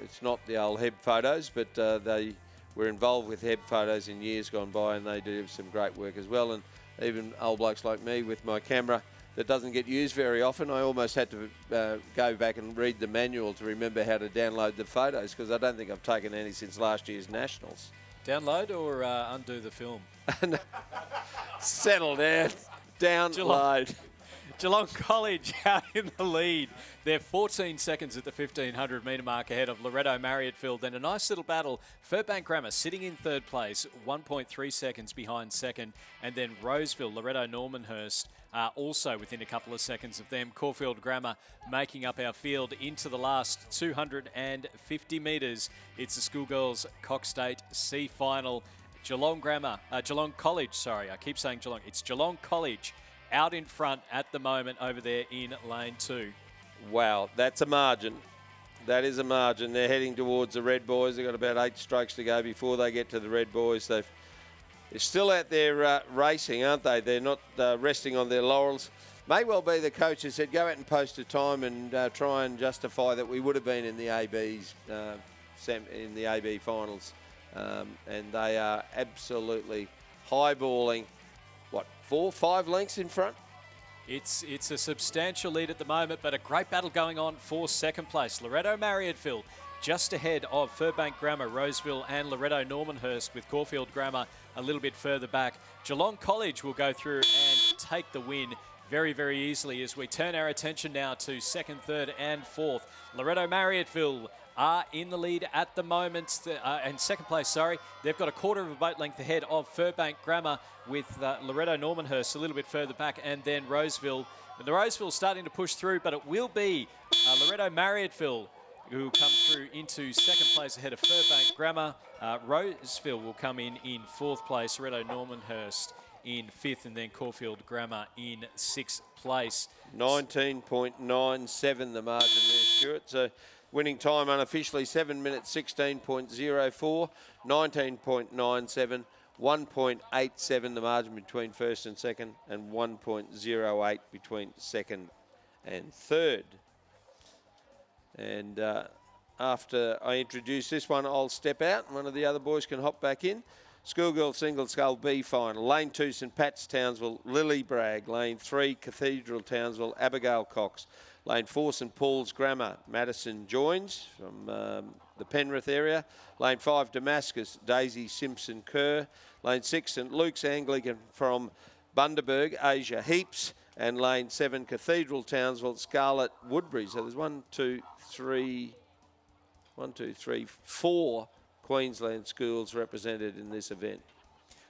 it's not the old Heb photos, but they were involved with Heb photos in years gone by, and they do some great work as well. And even old blokes like me with my camera that doesn't get used very often, I almost had to go back and read the manual to remember how to download the photos, because I don't think I've taken any since last year's Nationals. Download or undo the film? Settle down. Download. Geelong College out in the lead. They're 14 seconds at the 1500 metre mark ahead of Loretto Marriottville. Then a nice little battle. Furbank Grammar sitting in third place, 1.3 seconds behind second. And then Roseville, Loretto Normanhurst also within a couple of seconds of them. Caulfield Grammar making up our field into the last 250 metres. It's the Schoolgirls Coxed C final. Geelong College, sorry, I keep saying Geelong. It's Geelong College out in front at the moment over there in lane 2. Wow, that's a margin. That is a margin. They're heading towards the Red Boys. They've got about 8 strokes to go before they get to the Red Boys. They're still out there racing, aren't they? They're not resting on their laurels. May well be the coach has said, go out and post a time and try and justify that we would have been in the ABs, in the AB finals. And they are absolutely highballing, 4-5 lengths in front? It's a substantial lead at the moment, but a great battle going on for second place. Loretto Marriottville just ahead of Furbank Grammar, Roseville and Loretto Normanhurst, with Caulfield Grammar a little bit further back. Geelong College will go through and take the win very, very easily as we turn our attention now to second, third and fourth. Loretto Marriottville are in the lead at the moment, and second place, sorry. They've got a quarter of a boat length ahead of Furbank Grammar, with Loretto Normanhurst a little bit further back, and then Roseville. The Roseville starting to push through, but it will be Loretto Marriottville who will come through into second place ahead of Furbank Grammar. Roseville will come in fourth place, Loretto Normanhurst in fifth, and then Caulfield Grammar in sixth place. 19.97 the margin there, Stuart. So winning time unofficially 7 minutes 16.04, 19.97, 1.87 the margin between first and second, and 1.08 between second and third. And after I introduce this one, I'll step out and one of the other boys can hop back in. Schoolgirl Single Scull B final. Lane 2, St Pat's Townsville, Lily Bragg. Lane 3, Cathedral Townsville, Abigail Cox. Lane 4, St Paul's Grammar, Madison Joins from the Penrith area. Lane 5, Damascus, Daisy Simpson Kerr. Lane 6, St Luke's Anglican from Bundaberg, Asia Heaps. And lane 7, Cathedral Townsville, Scarlett Woodbury. So there's 4 Queensland schools represented in this event.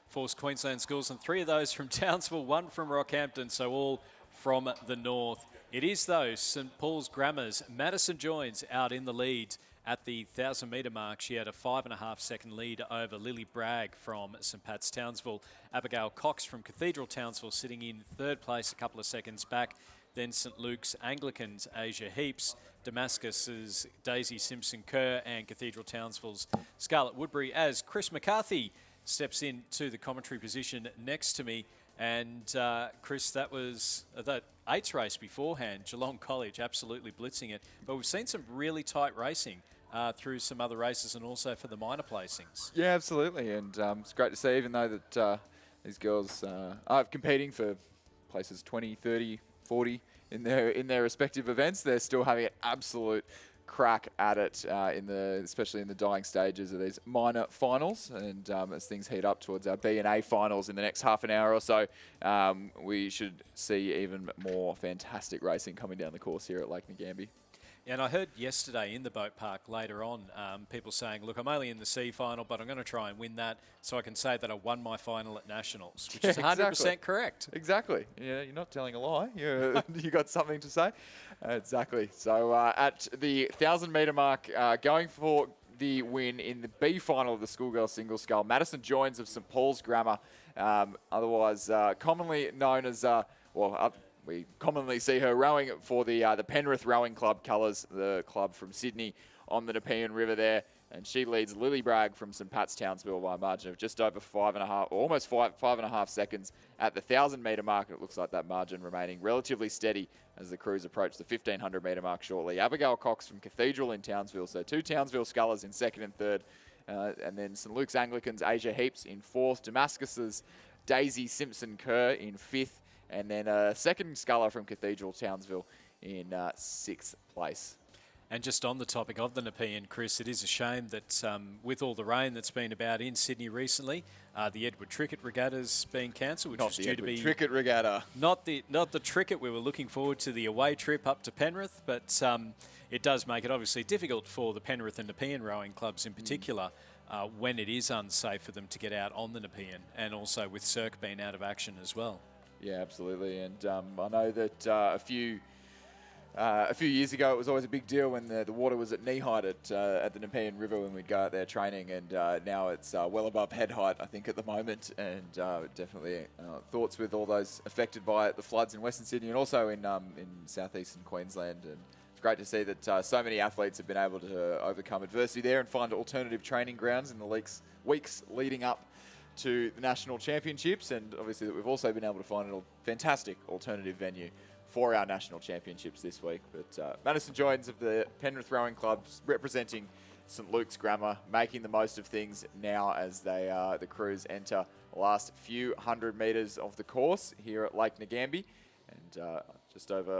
4 Queensland schools, and 3 of those from Townsville, 1 from Rockhampton, so all from the north. It is, though, St Paul's Grammar's Madison Joins out in the lead at the 1,000 metre mark. She had a 5.5 second lead over Lily Bragg from St Pat's Townsville. Abigail Cox from Cathedral Townsville sitting in third place, a couple of seconds back. Then St Luke's Anglicans, Asia Heaps, Damascus's Daisy Simpson Kerr, and Cathedral Townsville's Scarlett Woodbury, as Chris McCarthy steps into the commentary position next to me. And Chris, that was that 8th race beforehand. Geelong College absolutely blitzing it. But we've seen some really tight racing through some other races and also for the minor placings. Yeah, absolutely. And it's great to see, even though that these girls are competing for places 20, 30, 40 in their respective events, they're still having an absolute crack at it especially in the dying stages of these minor finals, and as things heat up towards our B and A finals in the next half an hour or so, we should see even more fantastic racing coming down the course here at Lake Ngambie. And I heard yesterday in the boat park later on, people saying, look, I'm only in the C final, but I'm going to try and win that so I can say that I won my final at Nationals, which is 100% exactly. correct. Exactly. Yeah, you're not telling a lie. You got something to say. Exactly. So at the 1,000-metre mark, going for the win in the B final of the Schoolgirls single scull, Madison Joins of St Paul's Grammar, otherwise commonly known as, we commonly see her rowing for the Penrith Rowing Club colours, the club from Sydney on the Nepean River there. And she leads Lily Bragg from St Pat's Townsville by a margin of just over 5.5, or almost 5.5 seconds at the 1,000-metre mark. And it looks like that margin remaining relatively steady as the crews approach the 1,500-metre mark shortly. Abigail Cox from Cathedral in Townsville, so 2 Townsville scullers in second and third. And then St Luke's Anglicans, Asia Heaps in fourth. Damascus's Daisy Simpson-Kerr in fifth. And then a second sculler from Cathedral Townsville in sixth place. And just on the topic of the Nepean, Chris, it is a shame that with all the rain that's been about in Sydney recently, the Edward Trickett Regatta's been cancelled, which was due to be... Trickett Regatta. Not the Trickett. We were looking forward to the away trip up to Penrith, but it does make it obviously difficult for the Penrith and Nepean rowing clubs in particular when it is unsafe for them to get out on the Nepean, and also with Cirque being out of action as well. Yeah, absolutely. And I know that a few years ago, it was always a big deal when the water was at knee height at the Nepean River when we'd go out there training, and now it's well above head height, I think, at the moment. And definitely thoughts with all those affected by the floods in Western Sydney and also in southeastern Queensland. And it's great to see that so many athletes have been able to overcome adversity there and find alternative training grounds in the weeks leading up to the national championships, and obviously that we've also been able to find a fantastic alternative venue for our national championships this week. But Madison Joins of the Penrith Rowing Club representing St Luke's Grammar, making the most of things now as the crews enter the last few hundred metres of the course here at Lake Ngambie, and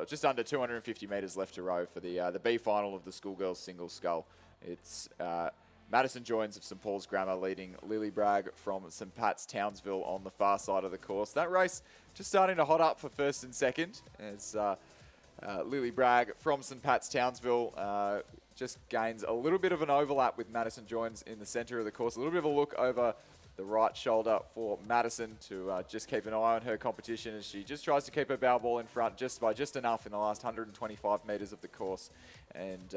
just under 250 metres left to row for the B final of the Schoolgirls single scull. It's Madison Joins of St Paul's Grammar leading Lily Bragg from St Pat's Townsville on the far side of the course. That race just starting to hot up for first and second as Lily Bragg from St Pat's Townsville just gains a little bit of an overlap with Madison Joins in the centre of the course. A little bit of a look over the right shoulder for Madison to just keep an eye on her competition as she just tries to keep her bow ball in front just enough in the last 125 metres of the course. And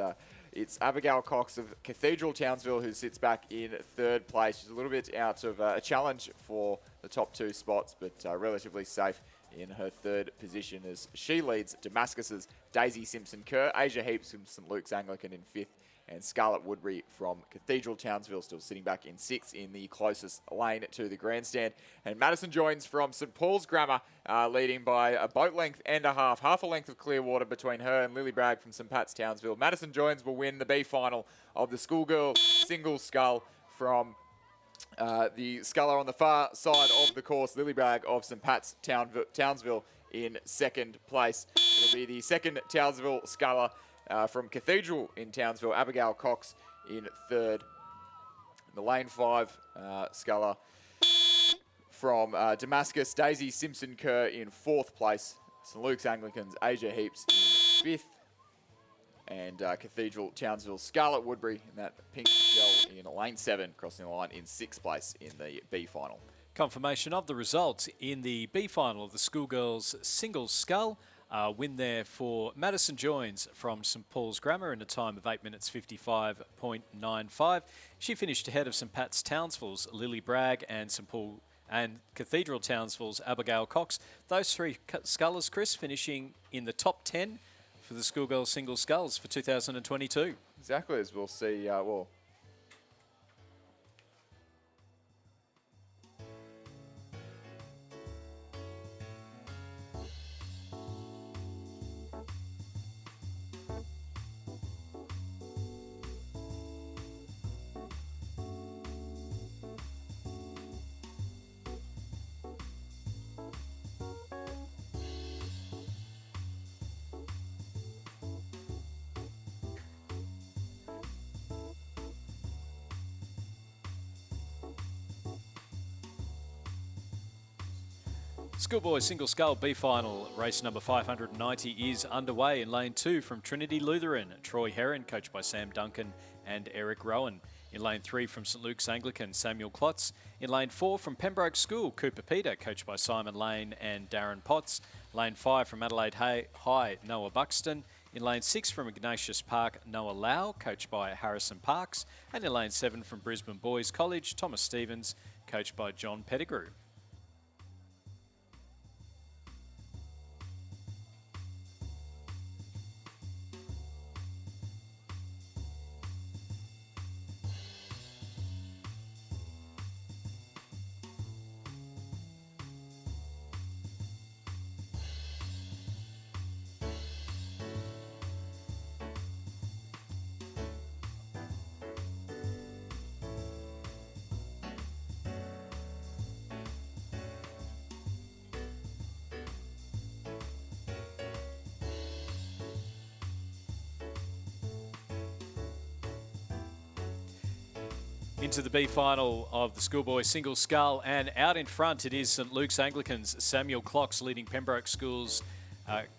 it's Abigail Cox of Cathedral Townsville who sits back in third place. She's a little bit out of a challenge for the top 2 spots, but relatively safe in her third position as she leads Damascus's Daisy Simpson-Kerr, Asia Heaps from St Luke's Anglican in fifth, and Scarlett Woodbury from Cathedral Townsville still sitting back in sixth in the closest lane to the grandstand. And Madison Joins from St Paul's Grammar leading by a boat length and a half a length of clear water between her and Lily Bragg from St Pat's Townsville. Madison Joins will win the B final of the Schoolgirls single scull from the sculler on the far side of the course, Lily Bragg of St Pat's Townsville in second place. It'll be the second Townsville sculler from Cathedral in Townsville, Abigail Cox in third. The lane 5 sculler from Damascus, Daisy Simpson-Kerr in fourth place. St Luke's Anglicans, Asia Heaps in fifth. And Cathedral Townsville, Scarlett Woodbury in that pink shell in lane 7, crossing the line in sixth place in the B final. Confirmation of the results in the B final of the Schoolgirls single scull. Win there for Madison Joins from St Paul's Grammar in a time of 8 minutes 55.95. She finished ahead of St Pat's Townsville's Lily Bragg and Cathedral Townsville's Abigail Cox. Those 3 scullers, Chris, finishing in the top 10 for the Schoolgirls single sculls for 2022. Exactly, as we'll see. Schoolboys Single Scull B Final, race number 590 is underway in lane 2 from Trinity Lutheran. Troy Heron, coached by Sam Duncan and Eric Rowan. In lane 3 from St Luke's Anglican, Samuel Klotz. In lane 4 from Pembroke School, Cooper Peter, coached by Simon Lane and Darren Potts. Lane 5 from Adelaide High, Noah Buxton. In lane 6 from Ignatius Park, Noah Lau, coached by Harrison Parks. And in lane 7 from Brisbane Boys College, Thomas Stevens, coached by John Pettigrew. Into the B final of the Schoolboys Single Scull, and out in front it is St Luke's Anglicans' Samuel Klotz leading Pembroke School's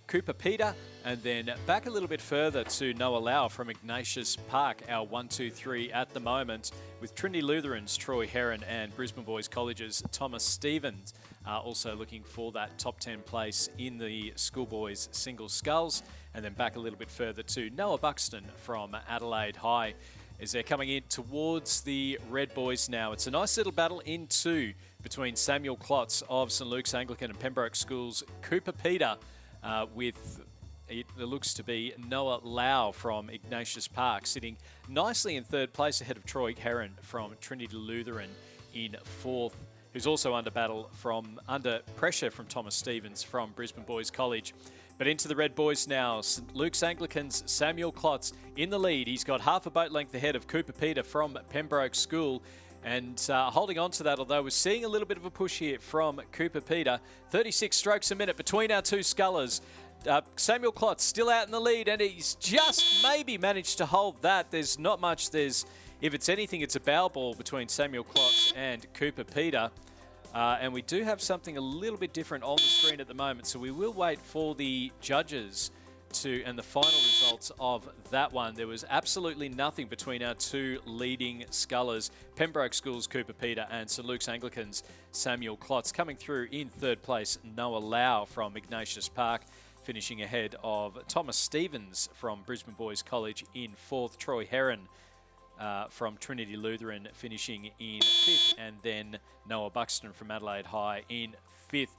Cooper Peter, and then back a little bit further to Noah Lau from Ignatius Park, our 1-2-3 at the moment, with Trinity Lutheran's Troy Heron and Brisbane Boys College's Thomas Stevens also looking for that top 10 place in the Schoolboys Single Sculls, and then back a little bit further to Noah Buxton from Adelaide High as they're coming in towards the Red Boys now. It's a nice little battle in 2 between Samuel Klotz of St Luke's Anglican and Pembroke School's Cooper Peter with it looks to be Noah Lau from Ignatius Park sitting nicely in 3rd place ahead of Troy Heron from Trinity Lutheran in 4th, who's also under pressure from Thomas Stevens from Brisbane Boys College. But into the Red Boys now, St Luke's Anglican's Samuel Klotz in the lead. He's got half a boat length ahead of Cooper Peter from Pembroke School. And holding on to that, although we're seeing a little bit of a push here from Cooper Peter. 36 strokes a minute between our two scullers. Samuel Klotz still out in the lead, and he's just maybe managed to hold that. There's not much. If it's anything, it's a bow ball between Samuel Klotz and Cooper Peter. And we do have something a little bit different on the screen at the moment, so we will wait for the judges and the final results of that one. There was absolutely nothing between our two leading scullers, Pembroke School's Cooper Peter and St Luke's Anglicans' Samuel Klotz. Coming through in 3rd place, Noah Lau from Ignatius Park, finishing ahead of Thomas Stevens from Brisbane Boys College in 4th, Troy Heron from Trinity Lutheran finishing in 5th, and then Noah Buxton from Adelaide High in 5th.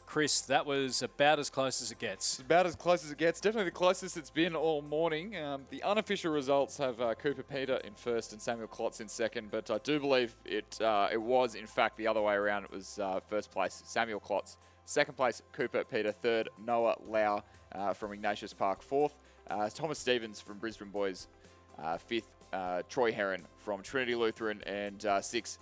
Chris, that was about as close as it gets. About as close as it gets. Definitely the closest it's been all morning. The unofficial results have Cooper Peter in 1st and Samuel Klotz in 2nd, but I do believe it was, in fact, the other way around. It was 1st place, Samuel Klotz. 2nd place, Cooper Peter. 3rd, Noah Lau from Ignatius Park. 4th, Thomas Stevens from Brisbane Boys. 5th, Troy Heron from Trinity Lutheran, and 6th,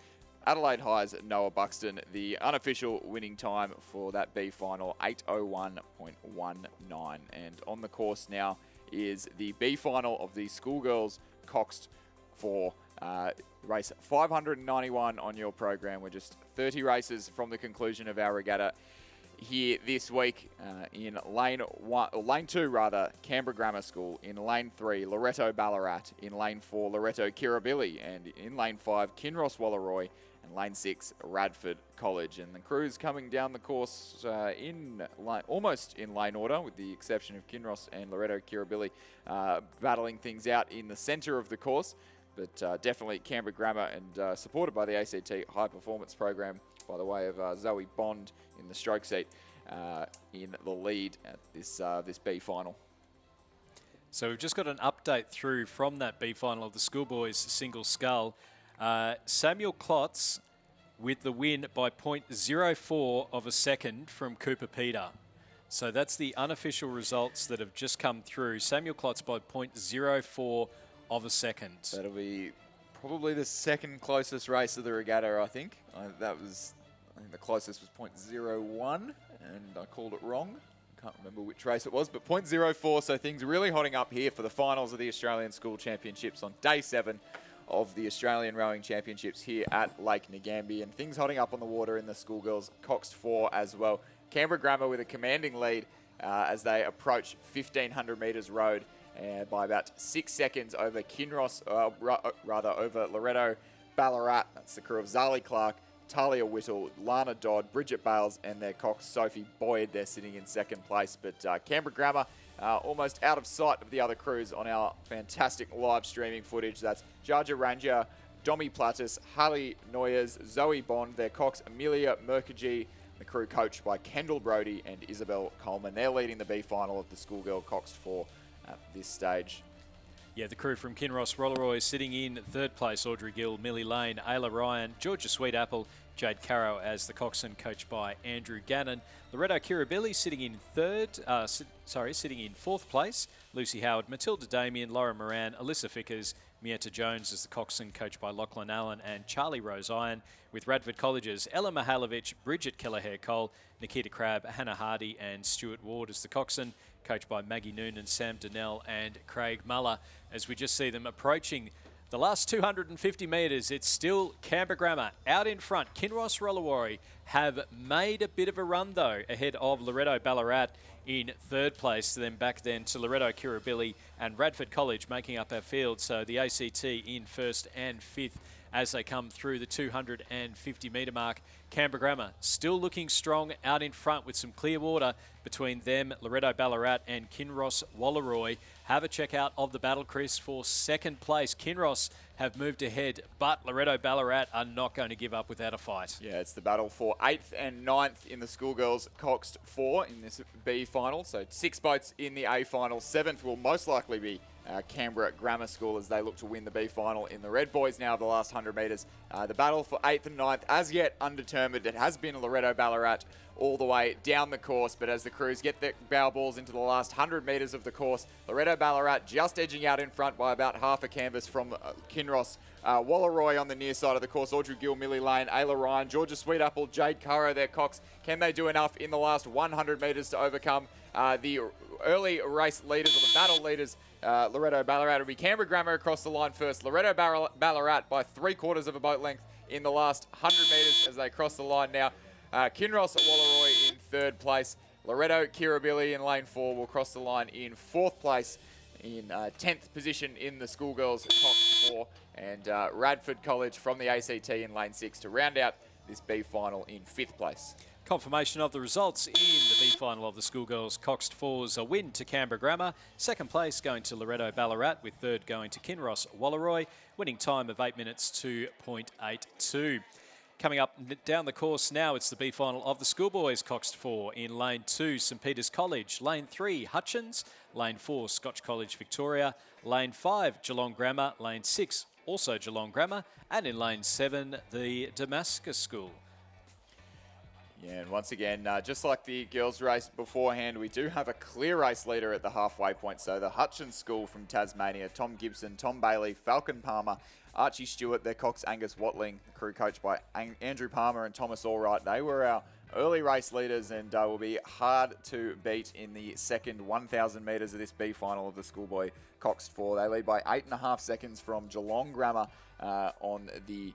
Adelaide High's Noah Buxton. The unofficial winning time for that B final, 8:01.19. And on the course now is the B final of the Schoolgirls Coxed for race 591 on your program. We're just 30 races from the conclusion of our regatta here this week. In lane 2, Canberra Grammar School. In lane 3, Loreto Ballarat. In lane 4, Loreto Kirribilli. And in lane 5, Kinross Walleroy. And lane 6, Radford College. And the crews coming down the course almost in lane order, with the exception of Kinross and Loreto Kirribilli battling things out in the centre of the course. But definitely Canberra Grammar, and supported by the ACT High Performance Program by the way of Zoe Bond in the stroke seat in the lead at this B final. So we've just got an update through from that B final of the Schoolboys Single Scull. Samuel Klotz with the win by 0.04 of a second from Cooper Peter. So that's the unofficial results that have just come through. Samuel Klotz by 0.04 of a second. That'll be probably the second closest race of the regatta, I think. I think the closest was 0.01, and I called it wrong. Can't remember which race it was, but 0.04, so things really hotting up here for the finals of the Australian School Championships on day 7 of the Australian Rowing Championships here at Lake Ngambie, and things hotting up on the water in the Schoolgirls Coxed 4 as well. Canberra Grammar with a commanding lead as they approach 1,500 metres road by about 6 seconds over Kinross, over Loretto Ballarat. That's the crew of Zali Clark, Talia Whittle, Lana Dodd, Bridget Bales, and their cox Sophie Boyd. They're sitting in second place, but Canberra Grammar almost out of sight of the other crews on our fantastic live streaming footage. That's Jaja Ranger, Domi Plattis, Harley Noyers, Zoe Bond, their cox Amelia Mukherjee, the crew coached by Kendall Brody and Isabel Coleman. They're leading the B final of the Schoolgirl Coxed 4 at this stage. Yeah, the crew from Kinross Rolleroy sitting in third place, Audrey Gill, Millie Lane, Ayla Ryan, Georgia Sweetapple, Jade Carrow as the coxswain, coached by Andrew Gannon. Loretto Kirribilli sitting in sitting in fourth place, Lucy Howard, Matilda Damien, Laura Moran, Alyssa Fickers, Mieta Jones as the coxswain, coached by Lachlan Allen and Charlie Rose Iron, with Radford College's Ella Mihailovic, Bridget Kelleher-Cole, Nikita Crabb, Hannah Hardy and Stuart Ward as the coxswain, coached by Maggie Noonan, Sam Donnell and Craig Muller. As we just see them approaching the last 250 metres, it's still Canberra Grammar out in front. Kinross Rolleroy have made a bit of a run, though, ahead of Loretto Ballarat in third place. Then back then to Loretto Kirribilli and Radford College making up our field. So the ACT in first and fifth as they come through the 250 metre mark. Canberra Grammar still looking strong out in front with some clear water between them, Loretto Ballarat and Kinross Rolleroy. Have a check out of the battle, Chris, for second place. Kinross have moved ahead, but Loretto Ballarat are not going to give up without a fight. Yeah, it's the battle for 8th and 9th in the Schoolgirls Coxed 4 in this B final. So 6 boats in the A final. 7th will most likely be Canberra Grammar School as they look to win the B final in the Red Boys now of the last 100 metres. The battle for 8th and 9th, as yet undetermined. It has been Loretto Ballarat all the way down the course, but as the crews get their bow balls into the last 100 metres of the course, Loretto Ballarat just edging out in front by about half a canvas from Kinross. Walleroy on the near side of the course, Audrey Gill, Millie Lane, Ayla Ryan, Georgia Sweetapple, Jade Currow, their cox. Can they do enough in the last 100 metres to overcome the early race leaders, or the battle leaders? Loretto Ballarat will be Canberra Grammar across the line first. Loretto Ballarat by 3/4 of a boat length in the last 100 metres as they cross the line now. Kinross Walleroy in third place. Loretto Kirribilli in lane 4 will cross the line in fourth place, in 10th position in the Schoolgirls Cox 4. And Radford College from the ACT in lane 6 to round out this B final in 5th place. Confirmation of the results in the B final of the Schoolgirls Coxed 4's a win to Canberra Grammar. Second place going to Loretto Ballarat, with third going to Kinross Walleroy. Winning time of 8 minutes 2.82. Coming up down the course now, it's the B final of the Schoolboys Coxed 4. In lane 2, St Peter's College. Lane 3, Hutchins. Lane 4, Scotch College Victoria. Lane 5, Geelong Grammar. Lane 6, also Geelong Grammar. And in lane 7, the Damascus School. Yeah, and once again, just like the girls' race beforehand, we do have a clear race leader at the halfway point. So the Hutchins School from Tasmania, Tom Gibson, Tom Bailey, Falcon Palmer, Archie Stewart, their cox Angus Watling, the crew coached by Andrew Palmer and Thomas Allwright. They were our early race leaders and will be hard to beat in the second 1,000 metres of this B final of the Schoolboy Coxed 4. They lead by 8.5 seconds from Geelong Grammar on the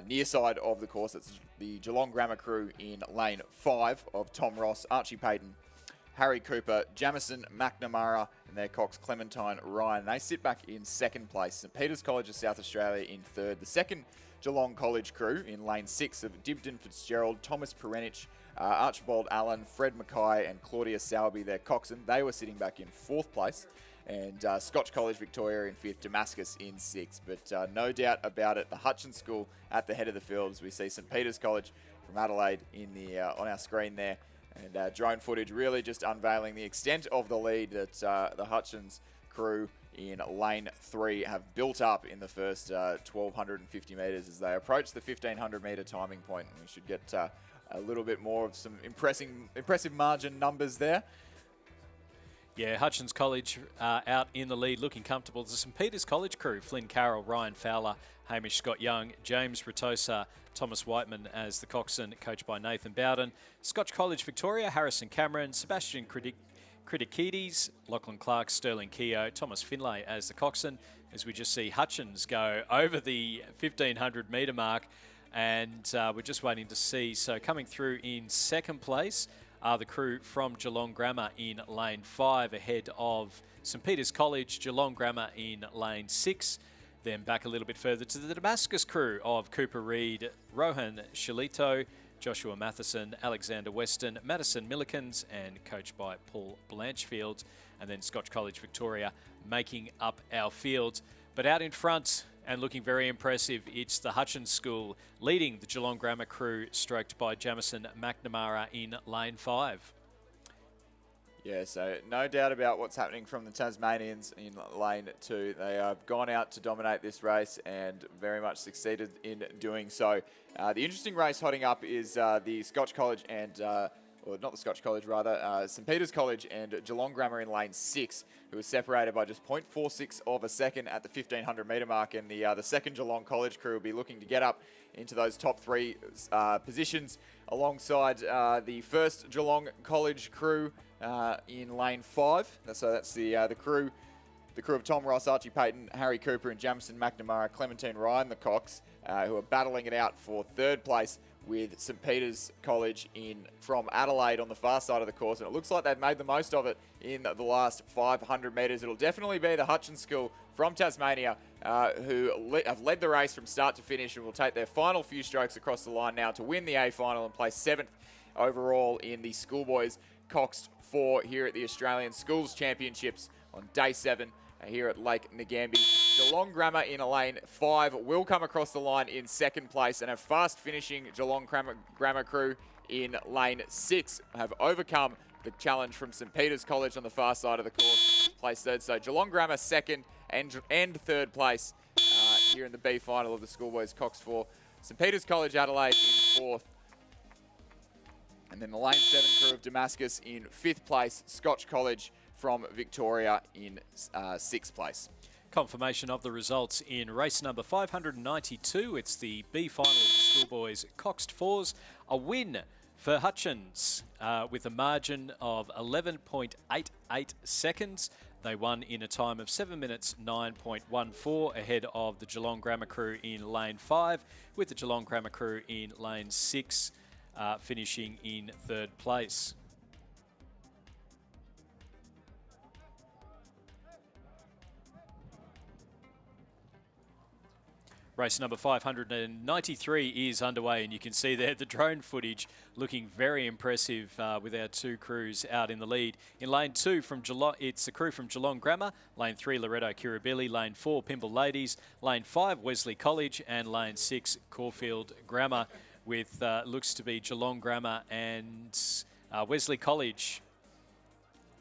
near side of the course. It's the Geelong Grammar crew in lane 5 of Tom Ross, Archie Payton, Harry Cooper, Jamison McNamara, and their cox Clementine Ryan. They sit back in second place. St Peter's College of South Australia in third. The second Geelong College crew in lane 6 of Dibden Fitzgerald, Thomas Perenich, Archibald Allen, Fred Mackay, and Claudia Sowerby, their coxswain. They were sitting back in fourth place. And Scotch College Victoria in 5th, Damascus in 6th. But no doubt about it, the Hutchins School at the head of the field as we see St Peter's College from Adelaide in the on our screen there. And drone footage really just unveiling the extent of the lead that the Hutchins crew in lane 3 have built up in the first 1,250 metres as they approach the 1,500 metre timing point. And we should get a little bit more of some impressive margin numbers there. Yeah, Hutchins College out in the lead, looking comfortable. The St Peter's College crew, Flynn Carroll, Ryan Fowler, Hamish Scott Young, James Ratosa, Thomas Whiteman as the coxswain, coached by Nathan Bowden. Scotch College Victoria, Harrison Cameron, Sebastian Kritikides, Lachlan Clark, Sterling Keogh, Thomas Finlay as the coxswain, as we just see Hutchins go over the 1,500 metre mark. And we're just waiting to see. So coming through in second place, are the crew from Geelong Grammar in lane 5 ahead of St Peter's College, Geelong Grammar in lane 6. Then back a little bit further to the Damascus crew of Cooper Reid, Rohan Shalito, Joshua Matheson, Alexander Weston, Madison Millikins, and coached by Paul Blanchfield. And then Scotch College Victoria making up our field. But out in front and looking very impressive, it's the Hutchins School leading the Geelong Grammar crew, stroked by Jamison McNamara in lane 5. Yeah, so no doubt about what's happening from the Tasmanians in lane 2. They have gone out to dominate this race and very much succeeded in doing so. The interesting race hotting up is the Scotch College and, or not the Scotch College rather, St Peter's College and Geelong Grammar in lane 6, who was separated by just 0.46 of a second at the 1500 metre mark. And the second Geelong College crew will be looking to get up into those top 3 positions alongside the first Geelong College crew in lane 5. So that's the crew of Tom Ross, Archie Payton, Harry Cooper and Jamison McNamara, Clementine Ryan, the Cox, who are battling it out for 3rd place with St Peter's College from Adelaide on the far side of the course. And it looks like they've made the most of it in the last 500 metres. It'll definitely be the Hutchins School from Tasmania who have led the race from start to finish and will take their final few strokes across the line now to win the A final and place 7th overall in the Schoolboys Coxed 4 here at the Australian Schools Championships on day 7 here at Lake Ngambie. Geelong Grammar in a lane 5 will come across the line in 2nd place, and a fast finishing Geelong Grammar crew in lane 6 have overcome the challenge from St Peter's College on the far side of the course, placed 3rd. So Geelong Grammar 2nd and 3rd place here in the B final of the Schoolboys Cox 4. St Peter's College Adelaide in 4th. And then the lane 7 crew of Damascus in 5th place. Scotch College from Victoria in 6th place. Confirmation of the results in race number 592. It's the B final of the Schoolboys Coxed 4s. A win for Hutchins with a margin of 11.88 seconds. They won in a time of 7 minutes 9.14 ahead of the Geelong Grammar crew in lane 5, with the Geelong Grammar crew in lane 6 finishing in 3rd place. Race number 593 is underway, and you can see there the drone footage looking very impressive with our 2 crews out in the lead. In lane 2 from Geelong, it's the crew from Geelong Grammar. Lane 3, Loretto Kirribilli. Lane 4, Pimble Ladies. Lane 5, Wesley College. And lane 6, Caulfield Grammar, with looks to be Geelong Grammar and Wesley College.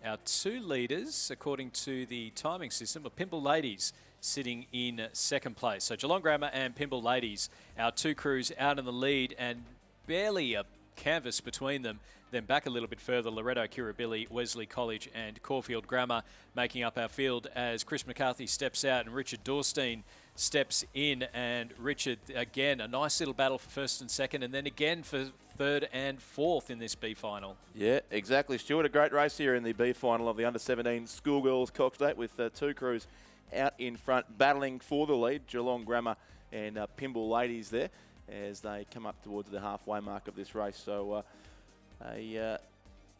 Our 2 leaders, according to the timing system, are Pimble Ladies, sitting in 2nd place. So Geelong Grammar and Pimble Ladies, our 2 crews out in the lead, and barely a canvas between them. Then back a little bit further, Loretto Kirribilli, Wesley College and Caulfield Grammar making up our field as Chris McCarthy steps out and Richard Dorstein steps in. And Richard, again, a nice little battle for 1st and 2nd, and then again for 3rd and 4th in this B final. Yeah, exactly, Stuart. A great race here in the B final of the Under-17 Schoolgirls Coxed 8 with 2 crews out in front, battling for the lead. Geelong Grammar and Pimble Ladies there as they come up towards the halfway mark of this race. So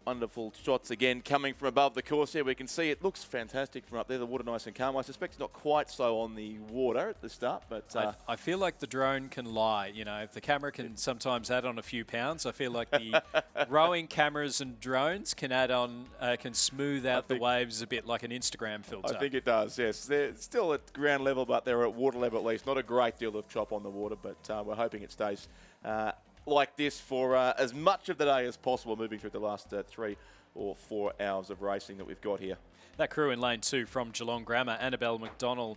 wonderful shots again coming from above the course here. We can see it looks fantastic from up there. The water nice and calm. I suspect it's not quite so on the water at the start, but I feel like the drone can lie. You know, if the camera can sometimes add on a few pounds, I feel like the rowing cameras and drones can add on, can smooth out the waves a bit like an Instagram filter. I think it does, yes. They're still at ground level, but they're at water level at least. Not a great deal of chop on the water, but we're hoping it stays like this for as much of the day as possible, moving through the last 3 or 4 hours of racing that we've got here. That crew in lane 2 from Geelong Grammar: Annabelle McDonnell,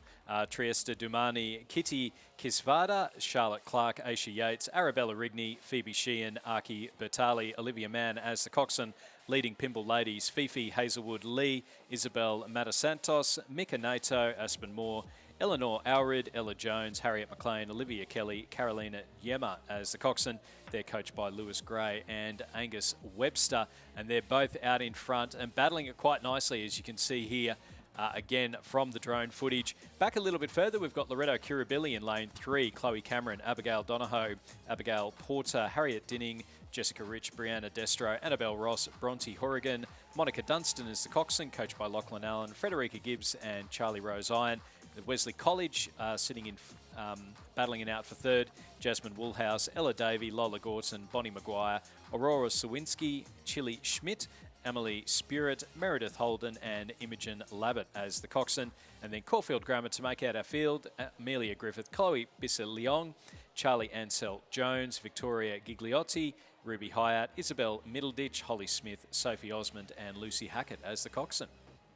Trieste Dumani, Kitty Kisvada, Charlotte Clark, Aisha Yates, Arabella Rigney, Phoebe Sheehan, Archie Bertali, Olivia Mann as the coxswain, leading Pimble Ladies: Fifi Hazelwood Lee, Isabel Matasantos, Mika Nato, Aspen Moore, Eleanor Alred, Ella Jones, Harriet McLean, Olivia Kelly, Carolina Yema as the coxswain. They're coached by Lewis Gray and Angus Webster, and they're both out in front and battling it quite nicely, as you can see here. again from the drone footage. Back a little bit further, we've got Loretto Kirribilli in lane 3, Chloe Cameron, Abigail Donahoe, Abigail Porter, Harriet Dinning, Jessica Rich, Brianna Destro, Annabelle Ross, Bronte Horrigan, Monica Dunstan is the coxswain, coached by Lachlan Allen, Frederica Gibbs and Charlie Rose Iron. At Wesley College, sitting in, battling it out for third, Jasmine Woolhouse, Ella Davey, Lola Gorton, Bonnie Maguire, Aurora Sawinski, Chili Schmidt, Emily Spirit, Meredith Holden and Imogen Labbott as the coxswain. And then Caulfield Grammar to make out our field, Amelia Griffith, Chloe Bissa-Leong, Charlie Ansell Jones, Victoria Gigliotti, Ruby Hyatt, Isabel Middleditch, Holly Smith, Sophie Osmond and Lucy Hackett as the coxswain.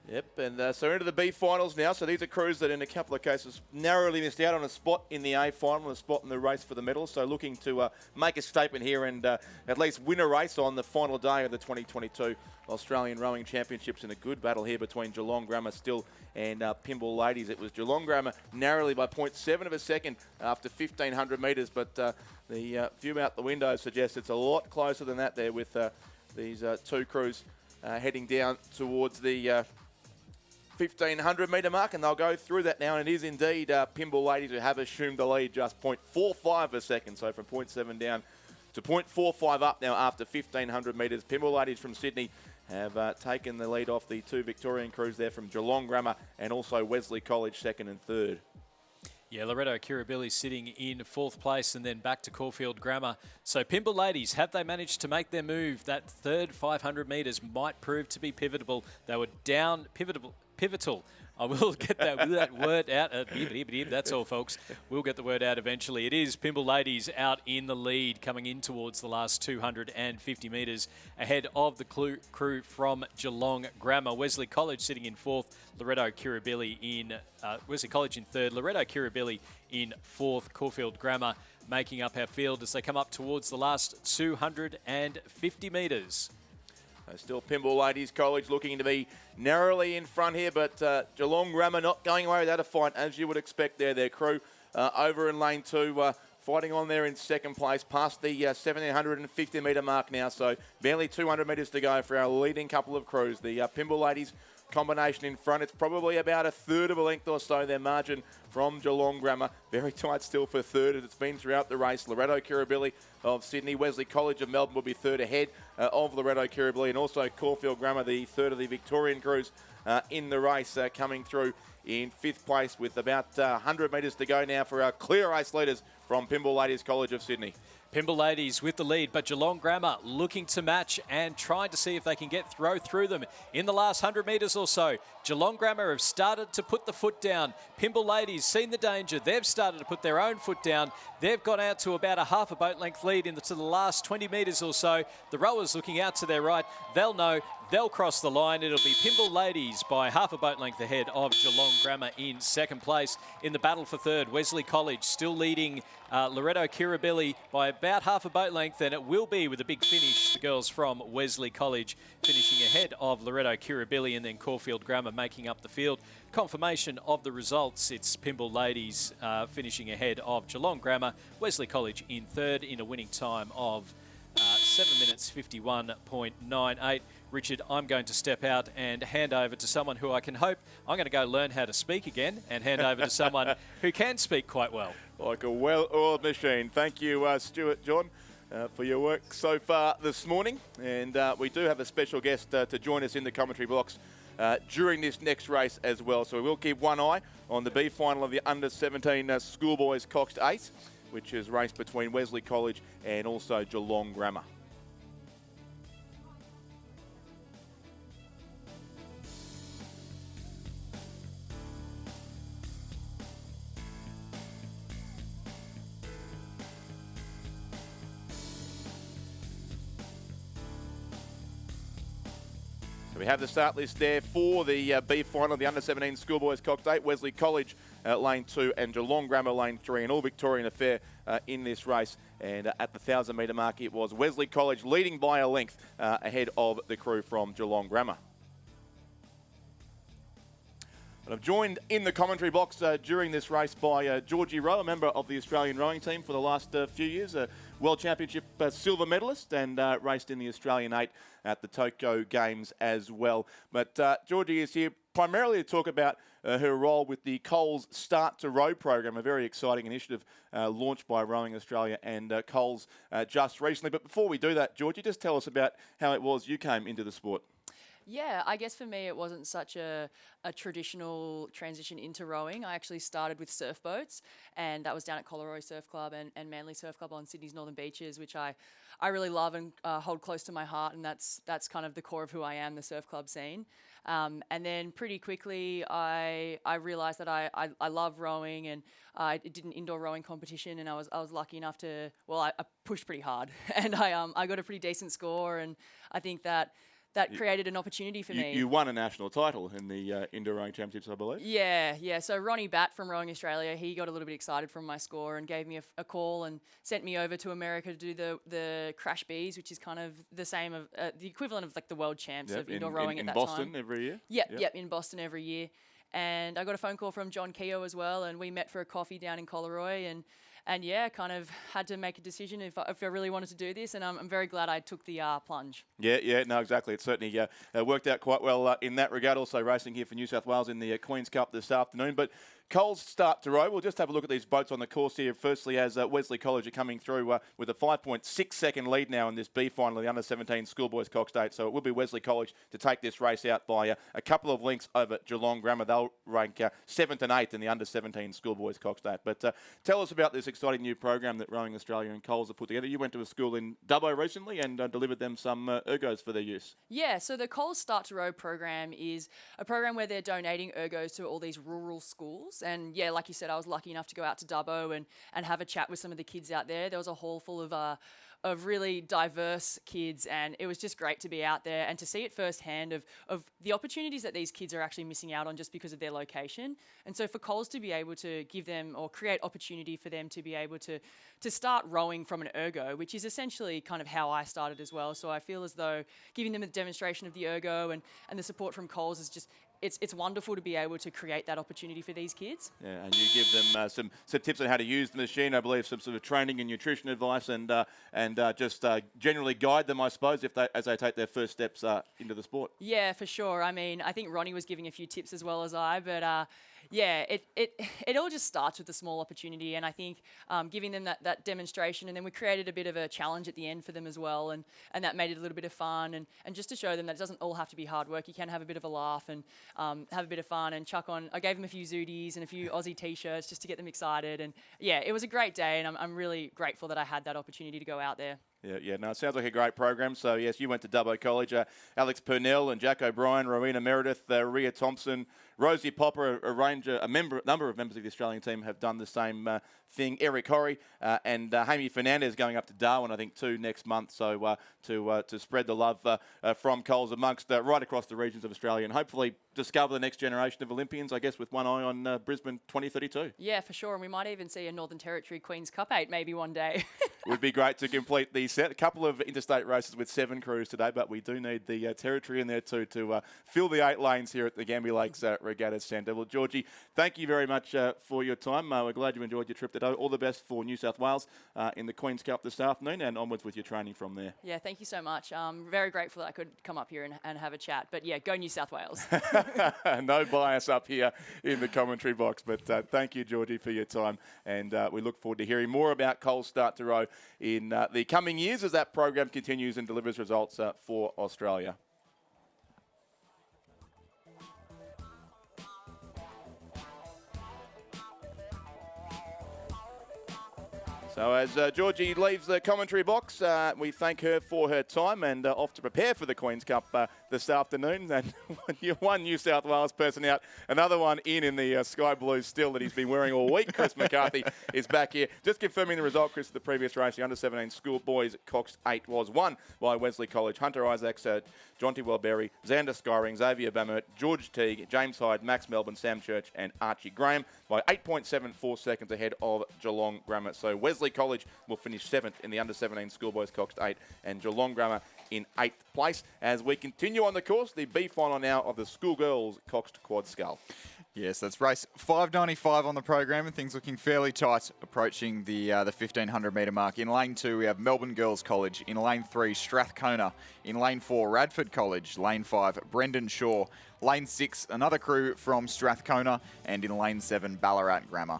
Yep, and so into the B finals now. So these are crews that in a couple of cases narrowly missed out on a spot in the A final, and a spot in the race for the medal. So looking to make a statement here and at least win a race on the final day of the 2022 Australian Rowing Championships, in a good battle here between Geelong Grammar still and Pymble Ladies. It was Geelong Grammar narrowly by 0.7 of a second after 1,500 metres, but the view out the window suggests it's a lot closer than that there with these two crews heading down towards the 1,500 metre mark, and they'll go through that now, and it is indeed Pymble Ladies who have assumed the lead, just 0.45 a second, so from 0.7 down to 0.45 up now after 1,500 metres. Pymble Ladies from Sydney have taken the lead off the two Victorian crews there from Geelong Grammar and also Wesley College second and third. Yeah, Loretto Kirribilli sitting in fourth place, and then back to Caulfield Grammar. So Pymble Ladies, have they managed to make their move? That third 500 metres might prove to be pivotal. They were down, pivotal. I will get that word out. That's all, folks. We'll get the word out eventually. It is Pymble Ladies out in the lead, coming in towards the last 250 metres, ahead of the crew from Geelong Grammar. Wesley College sitting in fourth, Loretto Kirribilli in Wesley College in third, Loretto Kirribilli in fourth, Caulfield Grammar making up our field as they come up towards the last 250 metres. Still Pymble Ladies College looking to be narrowly in front here, but Geelong Grammar not going away without a fight, as you would expect there. Their crew over in lane two, fighting on there in second place, past the 1,750 metre mark now, so barely 200 metres to go for our leading couple of crews. The Pymble Ladies combination in front, it's probably about a third of a length or so, their margin from Geelong Grammar. Very tight still for third, as it's been throughout the race. Loretto Kirribilli of Sydney, Wesley College of Melbourne will be third ahead of Loretto Kirribilli, and also Caulfield Grammar, the third of the Victorian crews in the race, coming through in fifth place with about 100 metres to go now for our clear race leaders from Pymble Ladies College of Sydney. Pymble Ladies with the lead, but Geelong Grammar looking to match and trying to see if they can through them in the last 100 metres or so. Geelong Grammar have started to put the foot down. Pymble Ladies seen the danger. They've started to put their own foot down. They've gone out to about a half a boat length lead to the last 20 metres or so. The rowers looking out to their right. They'll know. They'll cross the line. It'll be Pymble Ladies by half a boat length ahead of Geelong Grammar in second place. In the battle for third, Wesley College still leading Loretto Kirribilli by about half a boat length, and it will be with a big finish. The girls from Wesley College finishing ahead of Loretto Kirribilli, and then Caulfield Grammar making up the field. Confirmation of the results, it's Pymble Ladies finishing ahead of Geelong Grammar, Wesley College in third in a winning time of 7 minutes 51.98. Richard, I'm going to step out and hand over to someone who I can hope I'm going to go learn how to speak again, and hand over to someone who can speak quite well. Like a well-oiled machine. Thank you, Stuart John, for your work so far this morning. And we do have a special guest to join us in the commentary box during this next race as well. So we will keep one eye on the B final of the under-17 Schoolboys Coxed 8, which is raced between Wesley College and also Geelong Grammar. We have the start list there for the B final, the under-17 Schoolboys Coxed 8, Wesley College lane 2 and Geelong Grammar lane 3, an all-Victorian affair in this race. And at the 1,000 metre mark, it was Wesley College leading by a length ahead of the crew from Geelong Grammar. And I'm joined in the commentary box during this race by Georgie Rowe, a member of the Australian rowing team for the last few years, a World Championship silver medalist, and raced in the Australian 8 at the Tokyo Games as well. But Georgie is here primarily to talk about her role with the Coles Start to Row program, a very exciting initiative launched by Rowing Australia and Coles just recently. But before we do that, Georgie, just tell us about how it was you came into the sport. Yeah, I guess for me it wasn't such a traditional transition into rowing. I actually started with surf boats, and that was down at Collaroy Surf Club and Manly Surf Club on Sydney's Northern Beaches, which I really love and hold close to my heart, and that's kind of the core of who I am, the surf club scene. And then pretty quickly I realised that I love rowing, and I did an indoor rowing competition, and I was lucky enough to, I pushed pretty hard and I got a pretty decent score, and I think that created an opportunity for me. You won a national title in the indoor rowing championships, I believe. Yeah. So Ronnie Batt from Rowing Australia, he got a little bit excited from my score and gave me a call and sent me over to America to do the Crash Bees, which is kind of the same of the equivalent of like the world champs of indoor rowing at that time. In Boston every year? Yep, in Boston every year. And I got a phone call from John Keogh as well, and we met for a coffee down in Collaroy, and yeah, kind of had to make a decision if I really wanted to do this, and I'm very glad I took the plunge. Yeah, no, exactly. It certainly worked out quite well in that regard. Also racing here for New South Wales in the Queen's Cup this afternoon. But Coles Start to Row. We'll just have a look at these boats on the course here. Firstly, as Wesley College are coming through with a 5.6 second lead now in this B final of the under-17 Schoolboys Coxed 8. So it will be Wesley College to take this race out by a couple of lengths over Geelong Grammar. They'll rank 7th and 8th in the under-17 Schoolboys Coxed 8. But tell us about this exciting new program that Rowing Australia and Coles have put together. You went to a school in Dubbo recently and delivered them some ergos for their use. Yeah, so the Coles Start to Row program is a program where they're donating ergos to all these rural schools. And yeah, like you said, I was lucky enough to go out to Dubbo and have a chat with some of the kids out there. There was a hall full of really diverse kids, and it was just great to be out there and to see it firsthand of the opportunities that these kids are actually missing out on just because of their location. And so for Coles to be able to give them or create opportunity for them to be able to start rowing from an ergo, which is essentially kind of how I started as well. So I feel as though giving them a demonstration of the ergo and the support from Coles is just, it's wonderful to be able to create that opportunity for these kids. Yeah, and you give them some tips on how to use the machine. I believe some sort of training and nutrition advice, and just generally guide them, I suppose, as they take their first steps into the sport. Yeah, for sure. I mean, I think Ronnie was giving a few tips as well as I, but yeah, it all just starts with a small opportunity, and I think giving them that demonstration, and then we created a bit of a challenge at the end for them as well, and that made it a little bit of fun, and just to show them that it doesn't all have to be hard work. You can have a bit of a laugh and have a bit of fun and chuck on. I gave them a few Zooties and a few Aussie t-shirts just to get them excited, and yeah, it was a great day, and I'm really grateful that I had that opportunity to go out there. Yeah, no, it sounds like a great program. So, yes, you went to Dubbo College. Alex Purnell and Jack O'Brien, Rowena Meredith, Rhea Thompson, Rosie Popper, a number of members of the Australian team have done the same thing. Eric Horry and Hamie Fernandez going up to Darwin, I think, too, next month. So to spread the love from Coles amongst right across the regions of Australia, and hopefully discover the next generation of Olympians, I guess, with one eye on Brisbane 2032. Yeah, for sure. And we might even see a Northern Territory Queen's Cup 8 maybe one day. Would be great to complete the set. A couple of interstate races with 7 crews today, but we do need the territory in there too to fill the 8 lanes here at the Gambia Lakes Regatta Centre. Well, Georgie, thank you very much for your time. We're glad you enjoyed your trip today. All the best for New South Wales in the Queen's Cup this afternoon, and onwards with your training from there. Yeah, thank you so much. I'm very grateful that I could come up here and have a chat. But yeah, go New South Wales. No bias up here in the commentary box, but thank you, Georgie, for your time, and we look forward to hearing more about Coles Start to Row in the coming years as that program continues and delivers results for Australia. So as Georgie leaves the commentary box, we thank her for her time and off to prepare for the Queen's Cup this afternoon. And one New South Wales person out, another one in the sky blue still that he's been wearing all week. Chris McCarthy is back here. Just confirming the result, Chris, of the previous race, the under-17 Schoolboys Coxed 8 was won by Wesley College. Hunter Isaacs, Jonty Wellberry, Xander Skyring, Xavier Bamert, George Teague, James Hyde, Max Melbourne, Sam Church and Archie Graham by 8.74 seconds ahead of Geelong Grammar. So Wesley College will finish 7th in the under-17 Schoolboys Coxed 8 and Geelong Grammar in 8th place. As we continue on the course, the B final now of the Schoolgirls Coxed Quad Scull. Yes, that's race 595 on the program, and things looking fairly tight, approaching the 1500 metre mark. In lane 2, we have Melbourne Girls College. In lane 3, Strathcona. In lane 4, Radford College. Lane 5, Brendan Shaw. Lane 6, another crew from Strathcona. And in lane 7, Ballarat Grammar.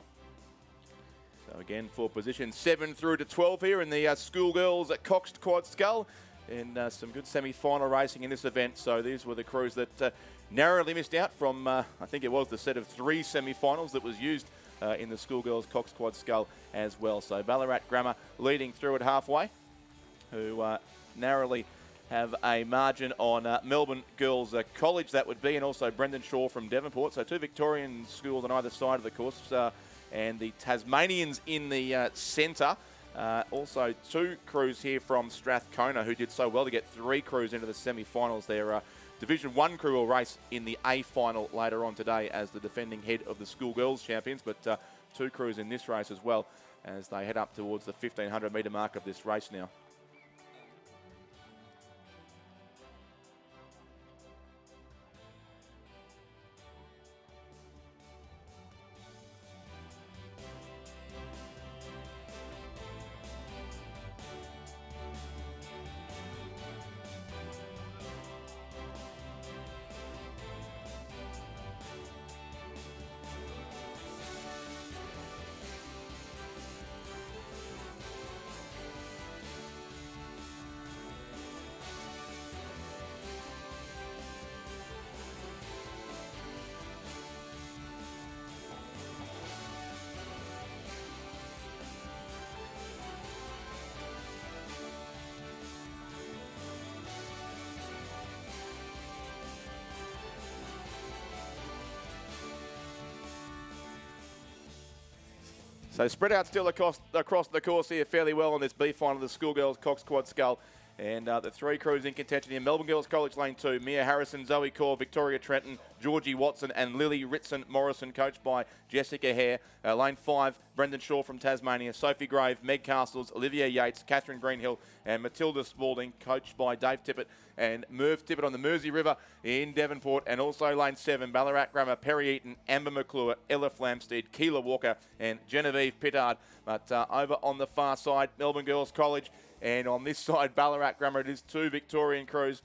So again, for position 7 through to 12 here in the Schoolgirls at Coxed Quad Scull. And some good semi-final racing in this event. So these were the crews that narrowly missed out from, I think it was the set of 3 semi-finals that was used in the Schoolgirls Coxed Quad Scull as well. So Ballarat Grammar leading through at halfway, who narrowly have a margin on Melbourne Girls College, that would be, and also Brendan Shaw from Devonport. So 2 Victorian schools on either side of the course, and the Tasmanians in the centre. Also 2 crews here from Strathcona who did so well to get 3 crews into the semi-finals. Their Division 1 crew will race in the A final later on today as the defending head of the Schoolgirls champions, but 2 crews in this race as well as they head up towards the 1500 metre mark of this race now. So spread out still across the course here fairly well on this B final of the Schoolgirls Cox Quad Scull. And the 3 crews in contention here: Melbourne Girls College Lane 2, Mia Harrison, Zoe Core, Victoria Trenton, Georgie Watson and Lily Ritson Morrison, coached by Jessica Hare. Lane 5, Brendan Shaw from Tasmania, Sophie Grave, Meg Castles, Olivia Yates, Catherine Greenhill and Matilda Spalding, coached by Dave Tippett and Merv Tippett on the Mersey River in Devonport. And also Lane 7, Ballarat Grammar, Perry Eaton, Amber McClure, Ella Flamsteed, Keela Walker and Genevieve Pittard. But over on the far side, Melbourne Girls College. And on this side, Ballarat Grammar, it is 2 Victorian crews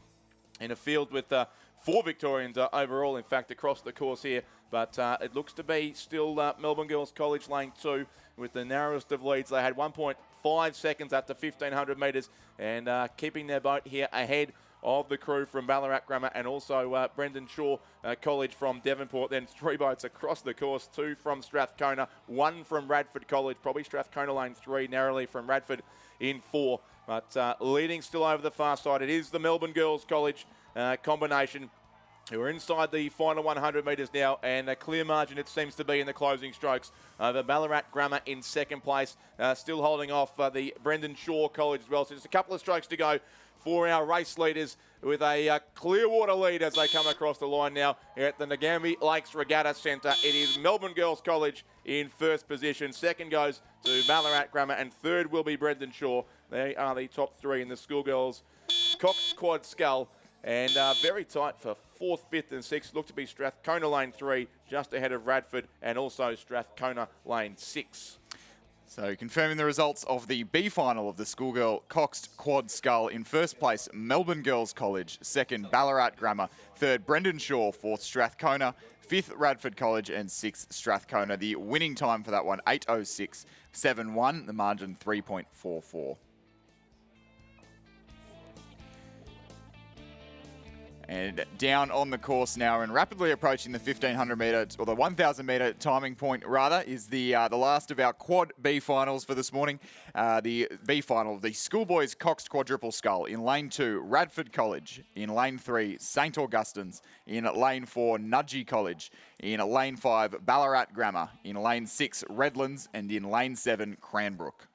in a field with 4 Victorians overall, in fact, across the course here. But it looks to be still Melbourne Girls College Lane 2 with the narrowest of leads. They had 1.5 seconds up to 1,500 metres and keeping their boat here ahead of the crew from Ballarat Grammar and also Brendan Shaw College from Devonport. Then 3 boats across the course, 2 from Strathcona, 1 from Radford College, probably Strathcona Lane 3 narrowly from Radford in 4. But leading still over the far side, it is the Melbourne Girls College combination who are inside the final 100 metres now, and a clear margin it seems to be in the closing strokes over Ballarat Grammar in second place, still holding off the Brendan Shaw College as well. So just a couple of strokes to go for our race leaders with a Clearwater lead as they come across the line now at the Nagambie Lakes Regatta Centre. It is Melbourne Girls College in first position. Second goes to Ballarat Grammar and third will be Brendan Shaw. They are the top 3 in the Schoolgirls Cox Quad Scull. And very tight for 4th, 5th and 6th. Look to be Strathcona Lane 3, just ahead of Radford, and also Strathcona Lane 6. So confirming the results of the B final of the Schoolgirl Coxed Quad Scull. In first place, Melbourne Girls College. Second, Ballarat Grammar. Third, Brendan Shaw. Fourth, Strathcona. 5th, Radford College. And 6th, Strathcona. The winning time for that one, 8:06.71. The margin, 3.44. And down on the course now and rapidly approaching the 1,500 metre, or the 1,000 metre timing point rather, is the last of our Quad B finals for this morning. The B final, the Schoolboys Coxed Quadruple Scull. In lane 2, Radford College. In lane 3, St Augustine's. In lane 4, Nudgee College. In lane 5, Ballarat Grammar. In lane 6, Redlands. And in lane 7, Cranbrook.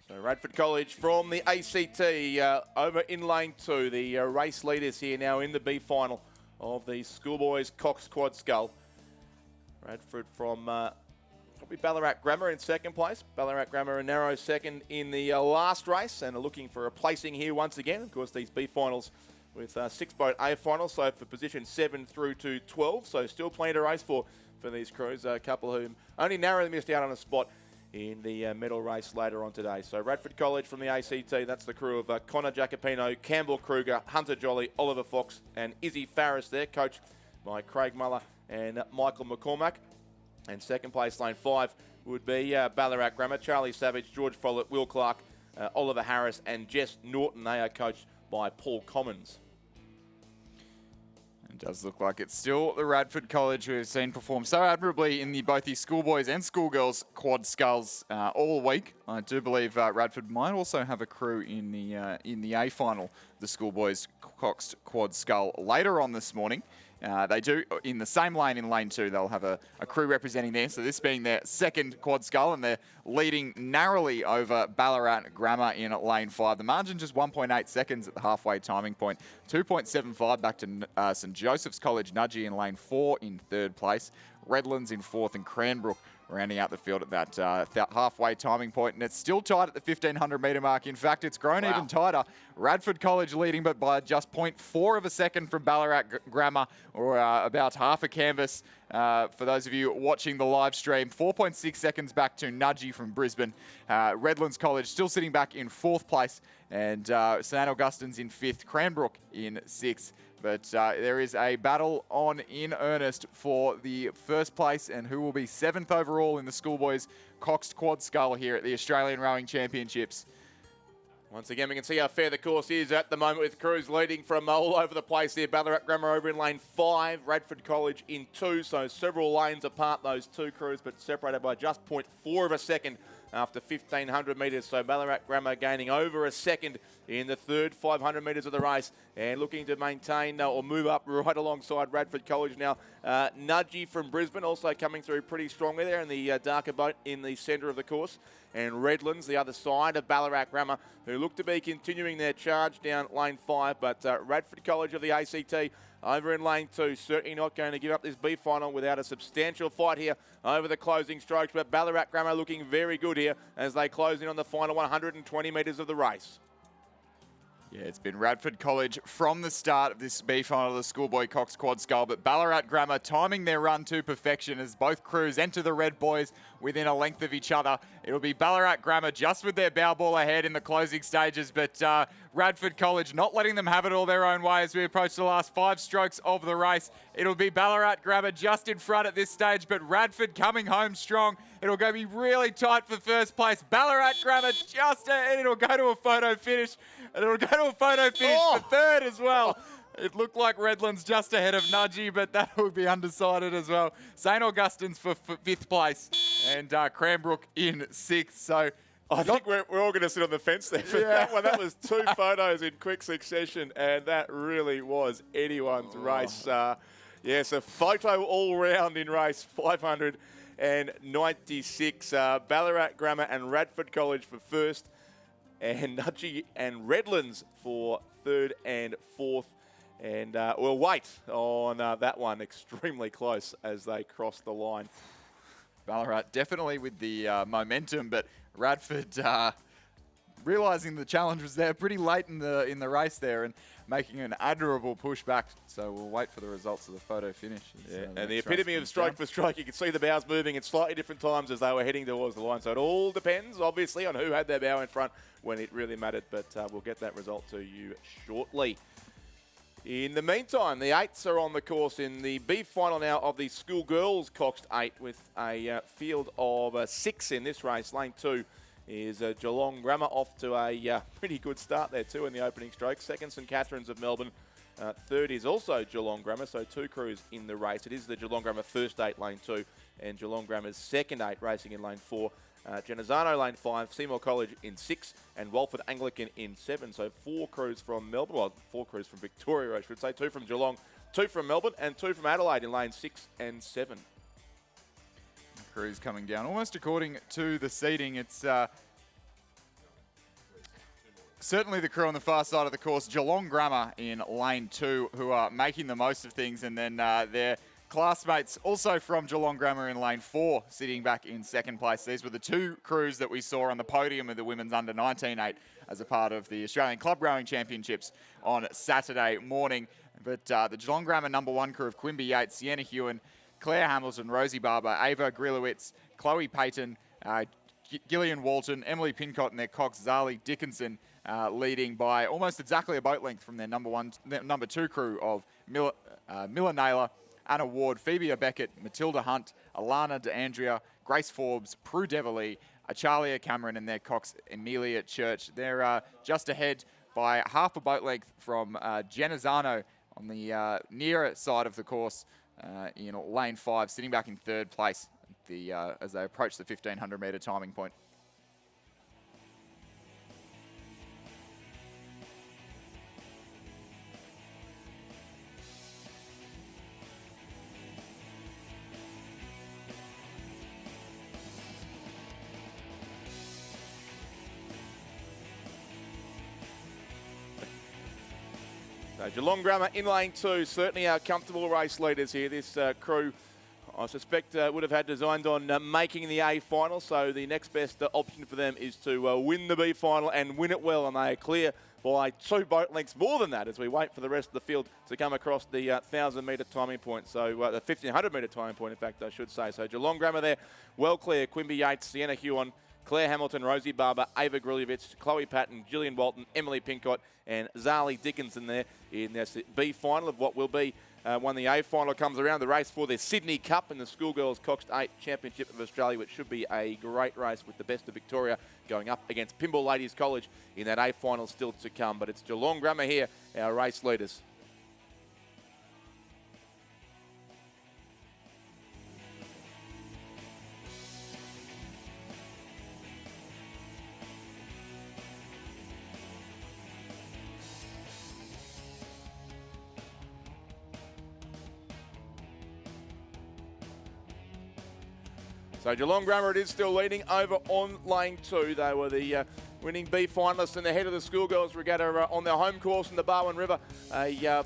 So Radford College from the ACT over in lane 2. The race leaders here now in the B final of the Schoolboys Cox Quad Scull. Radford from probably Ballarat Grammar in second place. Ballarat Grammar a narrow second in the last race and are looking for a placing here once again. Of course, these B finals with 6-boat A final, so for position 7 through to 12. So still plenty to race for these crews. A couple who only narrowly missed out on a spot in the medal race later on today. So Radford College from the ACT, that's the crew of Connor Jacopino, Campbell Kruger, Hunter Jolly, Oliver Fox and Izzy Farris there, coached by Craig Muller and Michael McCormack. And second place, lane 5, would be Ballarat Grammar, Charlie Savage, George Follett, Will Clark, Oliver Harris and Jess Norton. They are coached by Paul Commons. It does look like it's still the Radford College we've seen perform so admirably in both the schoolboys and schoolgirls quad sculls all week. I do believe Radford might also have a crew in the A final, the schoolboys coxed quad scull later on this morning. They do, in the same lane in lane 2, they'll have a crew representing there. So this being their second quad scull, and they're leading narrowly over Ballarat Grammar in lane 5. The margin just 1.8 seconds at the halfway timing point. 2.75 back to St Joseph's College Nudgee in lane 4 in 3rd place. Redlands in 4th and Cranbrook rounding out the field at that halfway timing point, and it's still tight at the 1,500 metre mark. In fact, it's grown even tighter. Radford College leading, but by just 0.4 of a second from Ballarat Grammar, or about half a canvas. For those of you watching the live stream, 4.6 seconds back to Nudgee from Brisbane. Redlands College still sitting back in 4th place, and St Augustine's in 5th, Cranbrook in 6th. But there is a battle on in earnest for the first place, and who will be 7th overall in the schoolboys coxed quad scull here at the Australian Rowing Championships. Once again, we can see how fair the course is at the moment, with crews leading from all over the place there. Ballarat Grammar over in lane 5, Radford College in 2, so several lanes apart, those two crews, but separated by just 0.4 of a second after 1,500 metres. So Ballarat Grammar gaining over a second in the third 500 metres of the race, and looking to maintain or move up right alongside Radford College now. Nudgee from Brisbane also coming through pretty strongly there in the darker boat in the centre of the course. And Redlands, the other side of Ballarat Grammar, who look to be continuing their charge down lane 5. But Radford College of the ACT over in lane 2, certainly not going to give up this B final without a substantial fight here over the closing strokes. But Ballarat Grammar looking very good here as they close in on the final 120 metres of the race. Yeah, it's been Radford College from the start of this B final of the schoolboy cox quad scull, but Ballarat Grammar timing their run to perfection as both crews enter the red boys within a length of each other. It'll be Ballarat Grammar just with their bow ball ahead in the closing stages, but Radford College not letting them have it all their own way as we approach the last 5 strokes of the race. It'll be Ballarat Grammar just in front at this stage, but Radford coming home strong. It'll go be really tight for first place. Ballarat Grammar just ahead. It'll go to a photo finish. And it'll go to a photo finish for third as well. It looked like Redlands just ahead of Nudgee, but that would be undecided as well. St Augustine's for 5th place and Cranbrook in 6th. So I think we're all going to sit on the fence there for that one. That was 2 photos in quick succession, and that really was anyone's race. Yes, a photo all round in race 596. Ballarat Grammar and Radford College for first, and Nudgee and Redlands for 3rd and 4th. And we'll wait on that one. Extremely close as they cross the line. Ballarat definitely with the momentum, but Radford realising the challenge was there pretty late in the race there and making an admirable push back. So we'll wait for the results of the photo finish. And the epitome of stroke for stroke, you can see the bows moving at slightly different times as they were heading towards the line. So it all depends, obviously, on who had their bow in front when it really mattered. But we'll get that result to you shortly. In the meantime, the 8s are on the course in the B final now of the Schoolgirls Coxed 8 with a field of 6 in this race. Lane 2 is Geelong Grammar off to a pretty good start there too in the opening stroke. Second, St Catherine's of Melbourne. Third is also Geelong Grammar, so 2 crews in the race. It is the Geelong Grammar first 8, lane 2, and Geelong Grammar's second 8 racing in lane 4. Genazzano lane 5, Seymour College in 6, and Walford Anglican in 7. So 4 crews from Melbourne, well, 4 crews from Victoria, I should say. 2 from Geelong, 2 from Melbourne, and 2 from Adelaide in lane 6 and 7. Crews coming down almost according to the seating. It's certainly the crew on the far side of the course. Geelong Grammar in lane 2 who are making the most of things, and then their classmates also from Geelong Grammar in lane 4, sitting back in second place. These were the two crews that we saw on the podium of the women's under 19-8 as a part of the Australian Club Rowing Championships on Saturday morning. But the Geelong Grammar number 1 crew of Quimby Yates, Sienna Hewen, Claire Hamilton, Rosie Barber, Ava Grilowitz, Chloe Payton, Gillian Walton, Emily Pincott and their cox Zali Dickinson leading by almost exactly a boat length from their number 2 crew of Miller Naylor, Anna Ward, Phoebe Beckett, Matilda Hunt, Alana DeAndrea, Grace Forbes, Prue Deverley, Achalia Cameron and their cox Amelia Church. They're just ahead by half a boat length from Genazzano on the nearer side of the course in lane 5, sitting back in third place as they approach the 1,500 metre timing point. So Geelong Grammar in lane 2, certainly our comfortable race leaders here. This crew, I suspect, would have had designed on making the A final, so the next best option for them is to win the B final and win it well, and they are clear by 2 boat lengths more than that as we wait for the rest of the field to come across the 1,000 metre timing point, so the 1,500 metre timing point, in fact, I should say. So Geelong Grammar there, well clear. Quimby Yates, Sienna Hewen, Claire Hamilton, Rosie Barber, Ava Grillovich, Chloe Patton, Gillian Walton, Emily Pincott and Zali Dickinson there in this B final of what will be when the A final comes around, the race for the Sydney Cup and the Schoolgirls Coxed 8 Championship of Australia, which should be a great race with the best of Victoria going up against Pymble Ladies College in that A final still to come. But it's Geelong Grammar here, our race leaders. So Geelong Grammar, it is still leading over on lane 2. They were the winning B finalists and the head of the Schoolgirls Regatta on their home course in the Barwon River a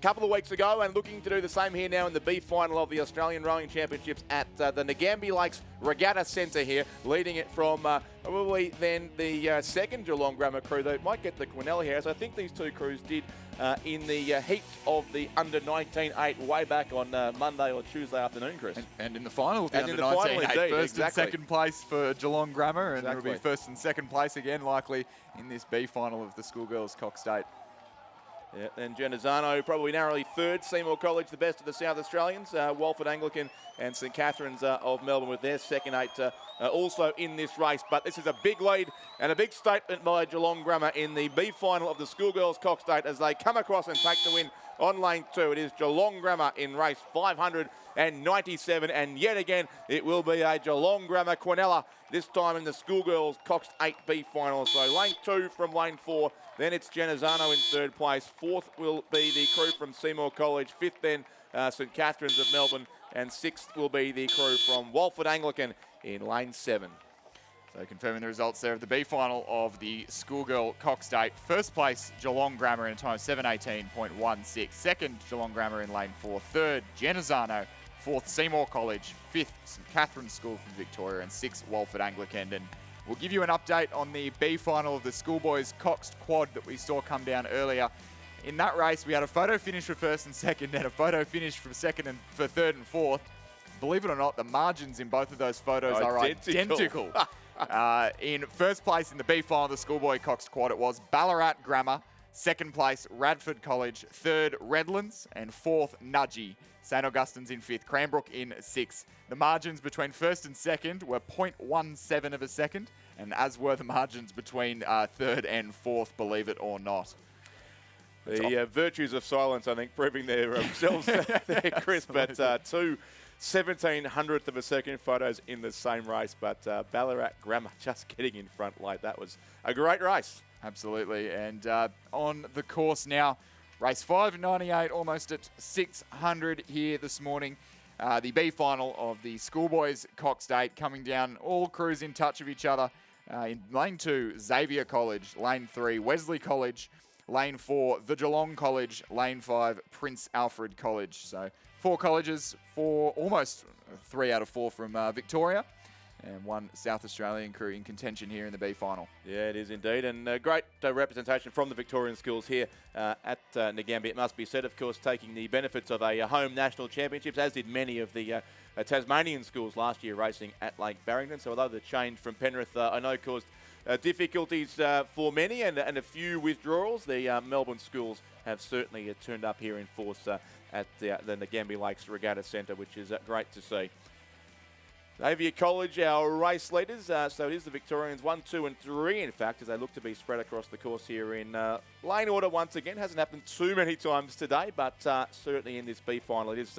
couple of weeks ago, and looking to do the same here now in the B final of the Australian Rowing Championships at the Ngambie Lakes Regatta Centre here, leading it from probably then the second Geelong Grammar crew. They might get the Quinella here, as I think these two crews did in the heat of the under 19-8 way back on Monday or Tuesday afternoon, Chris. And in the final, And in the final, indeed, first exactly. and second place for Geelong Grammar, and Exactly. it'll be first and second place again, likely in this B final of the Schoolgirls Coxed 8. Yeah, and Genazzano probably narrowly third. Seymour College, the best of the South Australians. Walford Anglican and St Catherine's of Melbourne with their second 8 also in this race. But this is a big lead and a big statement by Geelong Grammar in the B final of the Schoolgirls Coxed 8 as they come across and take the win on lane 2. It is Geelong Grammar in race 597, and yet again it will be a Geelong Grammar Quinella, this time in the Schoolgirls Coxed 8B final. So lane 2 from lane 4, then it's Genazzano in third place. 4th will be the crew from Seymour College. 5th then St Catherine's of Melbourne, and 6th will be the crew from Walford Anglican in lane 7. So confirming the results there of the B final of the Schoolgirl Coxed 8. First place, Geelong Grammar in a time of 7:18.16. Second, Geelong Grammar in lane 4. Third, Genazzano. 4th, Seymour College. 5th, St Catherine's School from Victoria. And 6th, Walford Anglican. And we'll give you an update on the B final of the Schoolboys Coxed Quad that we saw come down earlier. In that race, we had a photo finish for first and second, and a photo finish for second and for third and fourth. Believe it or not, the margins in both of those photos are identical. In first place in the B final of the Schoolboy Coxed Quad, it was Ballarat Grammar. Second place, Radford College. Third, Redlands. And 4th, Nudgee. St Augustine's in 5th. Cranbrook in 6th. The margins between first and second were 0.17 of a second, and as were the margins between third and fourth, believe it or not. The virtues of silence, I think, proving themselves there, Chris. But 2 1700th of a second photos in the same race. But Ballarat Grammar just getting in front late. That was a great race. Absolutely. And on the course now, race 598, almost at 600 here this morning. The B final of the Schoolboys Coxed 8 coming down, all crews in touch of each other. In lane 2, Xavier College. Lane 3, Wesley College. Lane 4, the Geelong College. Lane 5, Prince Alfred College. So 4 colleges, almost 3 out of 4 from Victoria, and 1 South Australian crew in contention here in the B final. Yeah, it is indeed, and great representation from the Victorian schools here at Ngambia. It must be said, of course, taking the benefits of a home national championships, as did many of the Tasmanian schools last year racing at Lake Barrington. So although the change from Penrith, I know, caused difficulties for many and a few withdrawals, the Melbourne schools have certainly turned up here in force at the Ngambia Lakes Regatta Centre, which is great to see. Xavier College, our race leaders, so it is the Victorians 1, 2 and 3, in fact, as they look to be spread across the course here in lane order once again. Hasn't happened too many times today, but certainly in this B final it is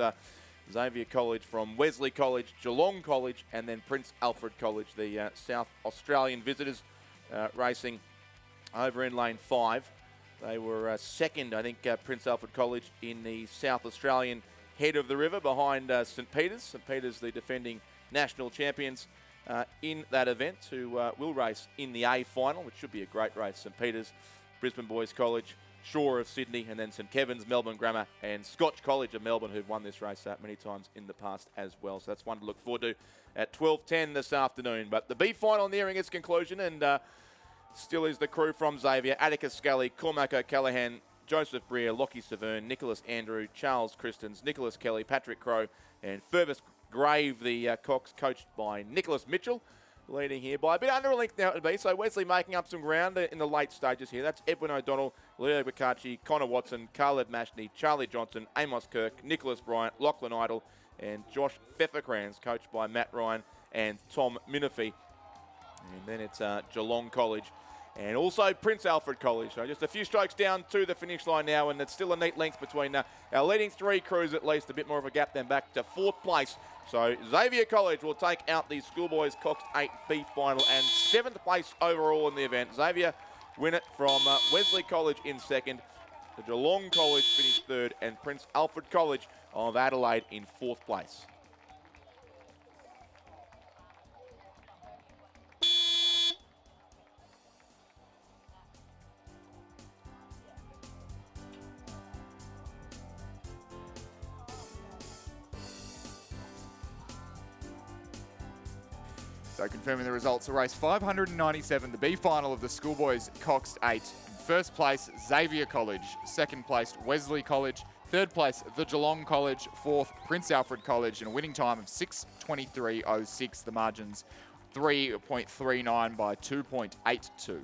Xavier College from Wesley College, Geelong College, and then Prince Alfred College, the South Australian visitors, racing over in lane 5. They were second, I think, Prince Alfred College in the South Australian head of the river behind St Peters. St Peters, the defending national champions in that event, who will race in the A final, which should be a great race. St Peters, Brisbane Boys College, Shore of Sydney, and then St Kevin's, Melbourne Grammar, and Scotch College of Melbourne, who've won this race many times in the past as well. So that's one to look forward to at 12:10 this afternoon. But the B final nearing its conclusion, and still is the crew from Xavier: Atticus Scully, Cormac O'Callaghan, Joseph Breer, Lockie Severn, Nicholas Andrew, Charles Christens, Nicholas Kelly, Patrick Crow, and Fervis Grave, the Cox, coached by Nicholas Mitchell, leading here by a bit under a length now to be. So Wesley making up some ground in the late stages here. That's Edwin O'Donnell, Leo Bacacci, Connor Watson, Khaled Mashney, Charlie Johnson, Amos Kirk, Nicholas Bryant, Lachlan Idle, and Josh Pfefferkranz, coached by Matt Ryan and Tom Minifee. And then it's Geelong College and also Prince Alfred College. So just a few strokes down to the finish line now, and it's still a neat length between our leading 3 crews, at least. A bit more of a gap then back to 4th place. So Xavier College will take out the Schoolboys Coxed 8 B final and 7th place overall in the event. Xavier win it from Wesley College in 2nd. The Geelong College finished 3rd, and Prince Alfred College of Adelaide in 4th place. So confirming the results of race 597, the B final of the Schoolboys Coxed 8. In 1st place, Xavier College. 2nd place, Wesley College. 3rd place, the Geelong College. 4th, Prince Alfred College, and a winning time of 6:23.06. The margins 3.39 by 2.82.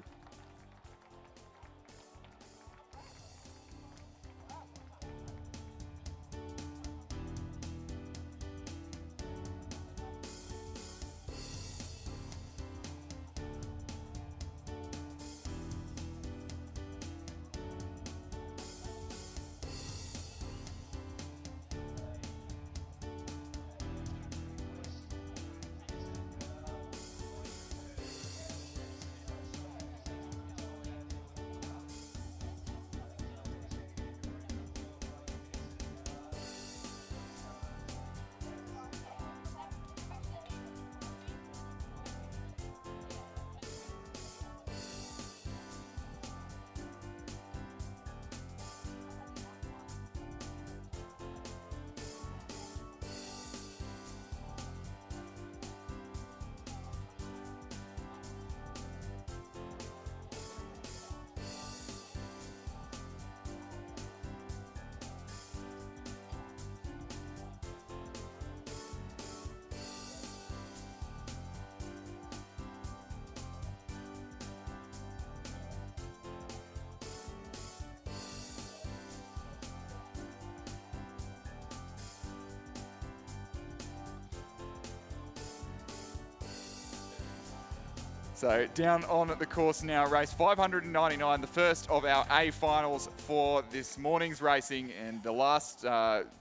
So down on the course now, race 599, the first of our A finals for this morning's racing, and the last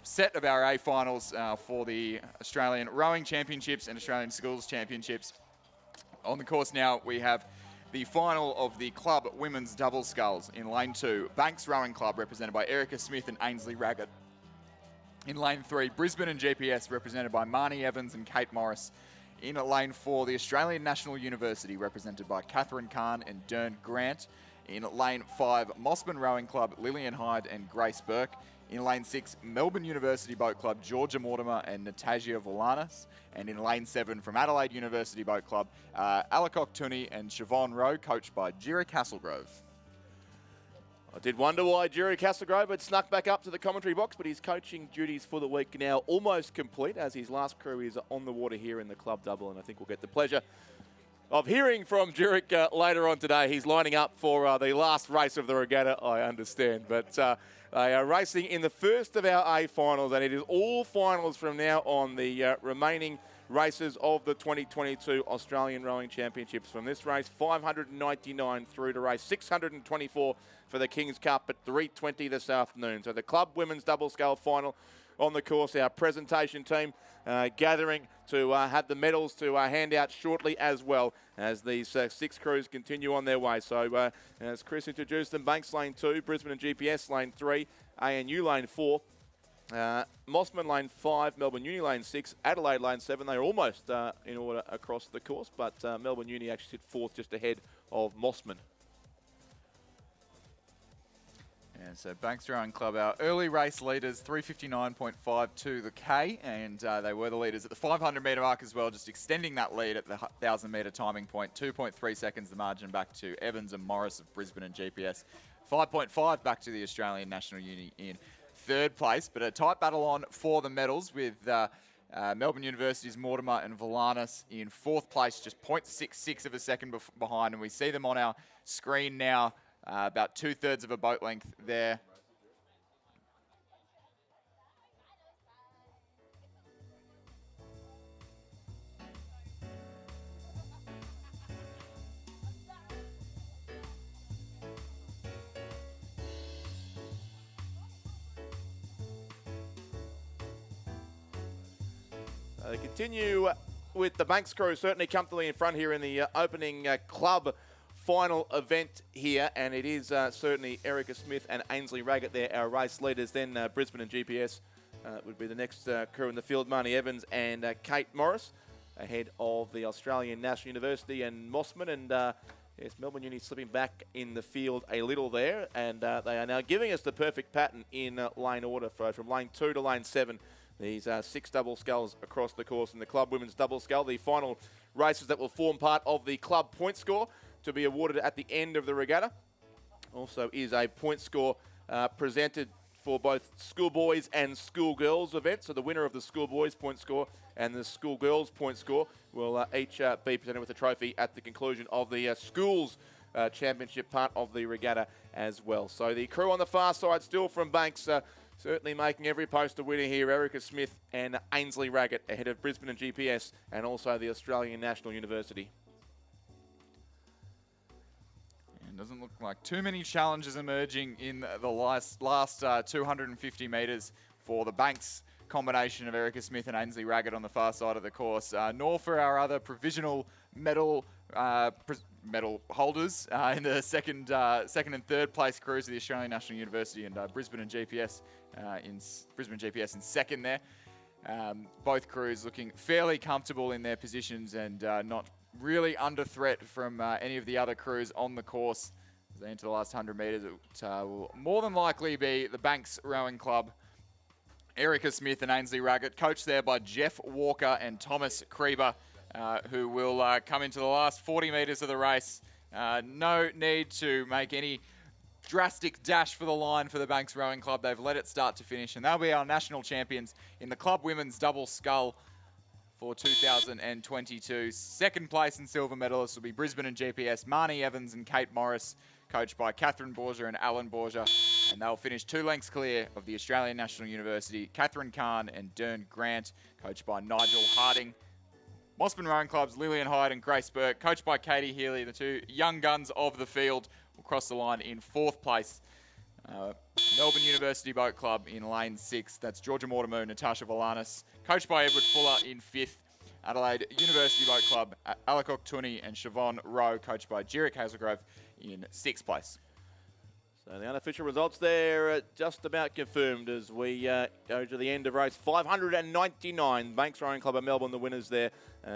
set of our A finals for the Australian Rowing Championships and Australian Schools Championships. On the course now, we have the final of the club women's double sculls in lane 2. Banks Rowing Club, represented by Erica Smith and Ainsley Raggett. In lane 3, Brisbane and GPS, represented by Marnie Evans and Kate Morris. In lane 4, the Australian National University, represented by Catherine Kahn and Dern Grant. In lane 5, Mossman Rowing Club, Lillian Hyde and Grace Burke. In lane 6, Melbourne University Boat Club, Georgia Mortimer and Natasha Volanas. And in lane 7, from Adelaide University Boat Club, Alacock Tooney and Siobhan Rowe, coached by Jira Castlegrove. I did wonder why Jerry Castlegrove had snuck back up to the commentary box, but his coaching duties for the week now almost complete, as his last crew is on the water here in the club double, and I think we'll get the pleasure of hearing from Jurek later on today. He's lining up for the last race of the regatta, I understand. But they are racing in the first of our A finals, and it is all finals from now on. The remaining races of the 2022 Australian Rowing Championships. From this race, 599 through to race 624 for the King's Cup at 3:20 this afternoon. So the club women's double scull final on the course. Our presentation team gathering to have the medals to hand out shortly as well, as these 6 crews continue on their way. So as Chris introduced them, Banks lane 2, Brisbane and GPS lane 3, ANU lane 4, Mossman lane 5, Melbourne Uni lane 6, Adelaide lane 7. They're almost in order across the course, but Melbourne Uni actually sit 4th, just ahead of Mossman. And so Banks Rowing Club, our early race leaders, 3:59.52 the K, and they were the leaders at the 500 metre mark as well, just extending that lead at the 1,000 metre timing point. 2.3 seconds the margin back to Evans and Morris of Brisbane and GPS. 5.5 back to the Australian National Uni in 3rd place, but a tight battle on for the medals with Melbourne University's Mortimer and Volanas in 4th place, just 0.66 of a second behind, and we see them on our screen now. About 2/3 of a boat length there. They continue with the Banks crew certainly comfortably in front here in the opening club final event here, and it is certainly Erica Smith and Ainsley Raggett there, our race leaders. Then Brisbane and GPS would be the next crew in the field. Marnie Evans and Kate Morris ahead of the Australian National University and Mossman, and yes, Melbourne Uni slipping back in the field a little there, and they are now giving us the perfect pattern in lane order from lane 2 to lane 7. These 6 double sculls across the course in the club women's double scull, the final races that will form part of the club point score to be awarded at the end of the regatta. Also is a point score presented for both schoolboys and schoolgirls events. So the winner of the schoolboys point score and the schoolgirls point score will each be presented with a trophy at the conclusion of the schools championship part of the regatta as well. So the crew on the far side still from Banks, certainly making every post a winner here. Erica Smith and Ainsley Raggett ahead of Brisbane and GPS and also the Australian National University. Doesn't look like too many challenges emerging in the last 250 metres for the Banks combination of Erica Smith and Ainsley Raggett on the far side of the course, nor for our other provisional medal holders in the second and third place crews of the Australian National University and Brisbane and GPS in 2nd there. Both crews looking fairly comfortable in their positions and not really under threat from any of the other crews on the course. As they enter the last 100 metres, it will more than likely be the Banks Rowing Club, Erica Smith and Ainsley Raggett, coached there by Jeff Walker and Thomas Krieber, who will come into the last 40 metres of the race. No need to make any drastic dash for the line for the Banks Rowing Club. They've let it start to finish, and they'll be our national champions in the club women's double scull for 2022. 2nd place and silver medalists will be Brisbane and GPS, Marnie Evans and Kate Morris, coached by Catherine Borgia and Alan Borgia. And they'll finish 2 lengths clear of the Australian National University, Catherine Kahn and Dern Grant, coached by Nigel Harding. Mossman Rowing Club's Lillian Hyde and Grace Burke, coached by Katie Healy, the 2 young guns of the field, will cross the line in 4th place. Melbourne University Boat Club in lane 6. That's Georgia Mortimer, Natasha Volanas, coached by Edward Fuller in 5th. Adelaide University Boat Club, Alacock Tooney and Siobhan Rowe, coached by Jira Castlegrove in 6th place. So So the unofficial results there are just about confirmed as we go to the end of race 599. Banks Rowing Club of Melbourne, the winners there.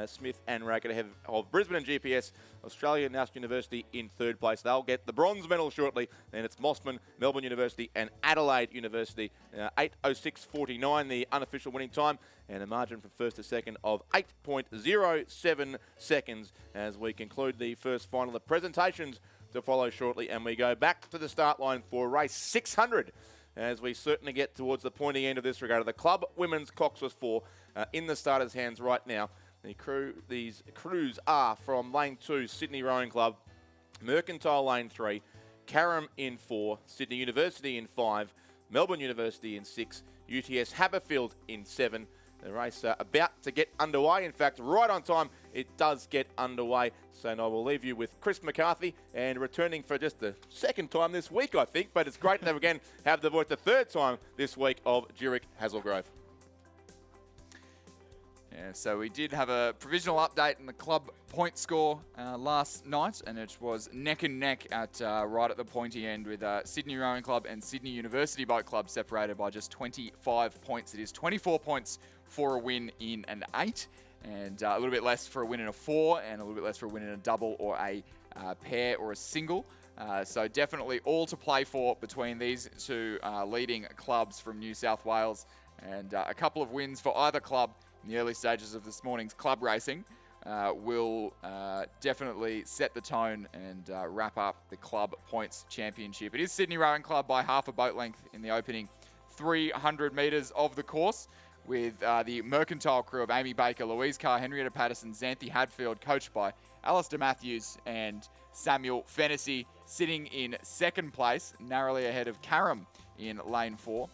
Smith and Racket ahead of Brisbane and GPS. Australia National University in third place. They'll get the bronze medal shortly. Then it's Mossman, Melbourne University and Adelaide University. 8:06.49 the unofficial winning time, and a margin from first to second of 8.07 seconds as we conclude the first final. The presentations to follow shortly, and we go back to the start line for race 600 as we certainly get towards the pointy end of this regard. The Club Women's Coxless 4 in the starters' hands right now. These crews are from Lane 2, Sydney Rowing Club, Mercantile Lane 3, Carrum in 4, Sydney University in 5, Melbourne University in 6, UTS Haberfield in 7. The race about to get underway. In fact, right on time, it does get underway. So now we'll leave you with Chris McCarthy, and returning for just the second time this week, I think. But it's great to have the voice the third time this week of Jurek Hazelgrove. Yeah, so we did have a provisional update in the club point score last night, and it was neck and neck at right at the pointy end with Sydney Rowing Club and Sydney University Boat Club separated by just 25 points. It is 24 points for a win in an 8, and a little bit less for a win in a 4, and a little bit less for a win in a double or a pair or a single. So definitely all to play for between these two leading clubs from New South Wales, and a couple of wins for either club in the early stages of this morning's club racing will definitely set the tone and wrap up the club points championship. It is Sydney Rowing Club by half a boat length in the opening 300 metres of the course, with the Mercantile crew of Amy Baker, Louise Carr, Henrietta Patterson, Xanthi Hadfield, coached by Alistair Matthews and Samuel Fennessy, sitting in second place, narrowly ahead of Carrum in lane 4.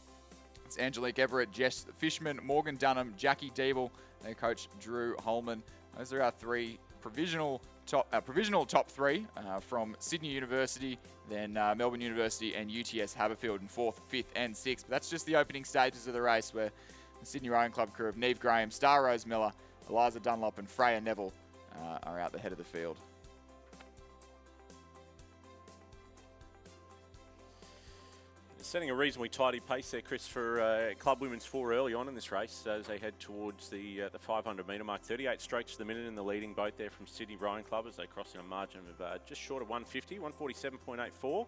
It's Angelique Everett, Jess Fishman, Morgan Dunham, Jackie Deeble, their coach Drew Holman. Those are our three provisional top three from Sydney University, then Melbourne University and UTS Haberfield in 4th, 5th and 6th. But that's just the opening stages of the race, where the Sydney Rowing Club crew of Neve Graham, Star Rose Miller, Eliza Dunlop and Freya Neville are out the head of the field. Setting a reasonably tidy pace there, Chris, for Club Women's 4 early on in this race as they head towards the 500 metre mark. 38 strokes to the minute in the leading boat there from Sydney Rowing Club as they cross in a margin of just short of 150, 147.84.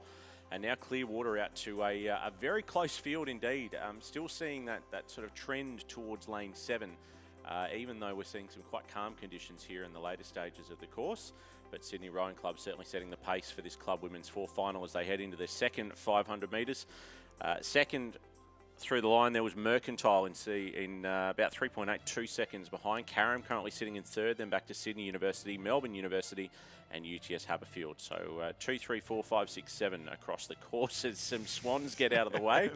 And now Clearwater out to a very close field indeed. Still seeing that sort of trend towards lane 7, even though we're seeing some quite calm conditions here in the later stages of the course. But Sydney Rowing Club certainly setting the pace for this Club Women's 4 final as they head into their second 500 metres. Second through the line there was Mercantile in about 3.82 seconds behind. Carrum currently sitting in third, then back to Sydney University, Melbourne University and UTS Haberfield. So 2, 3, 4, 5, 6, 7 across the course as some swans get out of the way.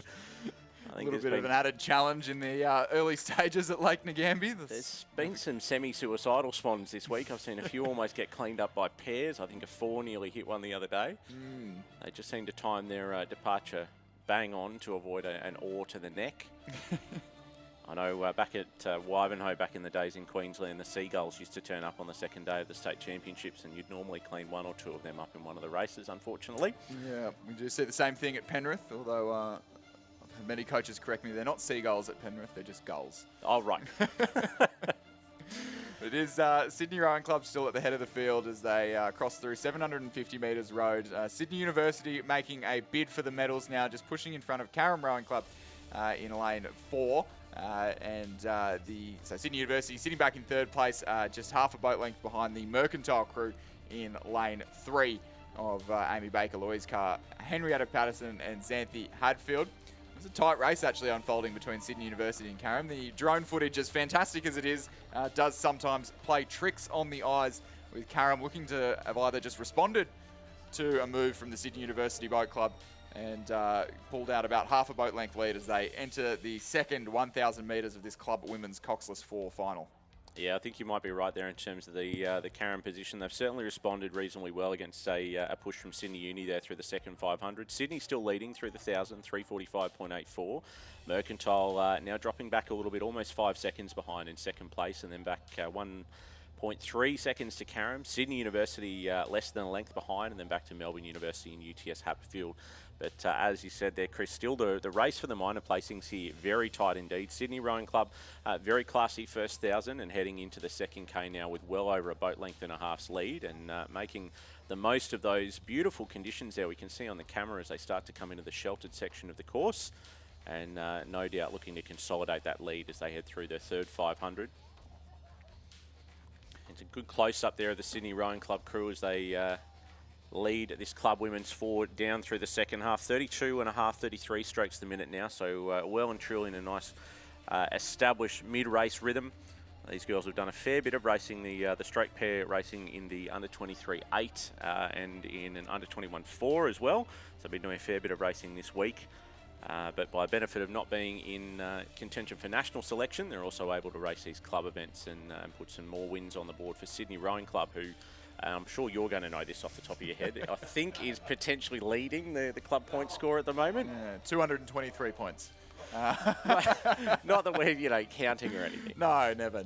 A little bit of an added challenge in the early stages at Lake Ngambie. There's been some semi-suicidal swans this week. I've seen a few almost get cleaned up by pairs. I think a 4 nearly hit one the other day. They just seem to time their departure bang on to avoid an oar to the neck. I know back at Wivenhoe back in the days in Queensland, the Seagulls used to turn up on the second day of the state championships, and you'd normally clean 1 or 2 of them up in one of the races, unfortunately. Yeah, we do see the same thing at Penrith, although many coaches correct me, they're not seagulls at Penrith, they're just gulls. Oh, right. It is Sydney Rowing Club still at the head of the field as they cross through 750 metres road. Sydney University making a bid for the medals now, just pushing in front of Carrum Rowing Club in lane 4. So Sydney University sitting back in third place, just half a boat length behind the Mercantile crew in lane 3 of Amy Baker, Louise Carr, Henrietta Patterson and Xanthi Hadfield. It's a tight race actually unfolding between Sydney University and Carrum. The drone footage, as fantastic as it is, does sometimes play tricks on the eyes, with Carrum looking to have either just responded to a move from the Sydney University Boat Club and pulled out about half a boat length lead as they enter the second 1,000 metres of this Club Women's Coxless 4 final. Yeah, I think you might be right there in terms of the Carrum position. They've certainly responded reasonably well against a push from Sydney Uni there through the second 500. Sydney still leading through the 1,000, 345.84. Mercantile now dropping back a little bit, almost 5 seconds behind in second place, and then back 0.3 seconds to Carrum. Sydney University less than a length behind, and then back to Melbourne University and UTS Haberfield. But as you said there, Chris, still the race for the minor placings here, very tight indeed. Sydney Rowing Club, very classy first 1,000 and heading into the second K now with well over a boat length and a half's lead, and making the most of those beautiful conditions there we can see on the camera as they start to come into the sheltered section of the course. And no doubt looking to consolidate that lead as they head through their third 500. It's a good close-up there of the Sydney Rowing Club crew as they lead this club women's forward down through the second half. 32.5, 33 strokes the minute now, so well and truly in a nice established mid-race rhythm. These girls have done a fair bit of racing, the stroke pair racing in the under-23 8 and in an under-21 4 as well. So they've been doing a fair bit of racing this week. But by benefit of not being in contention for national selection, they're also able to race these club events and put some more wins on the board for Sydney Rowing Club, who I'm sure you're going to know this off the top of your head. I think is potentially leading the club point score at the moment. 223 points. Not that we're counting or anything. No, never.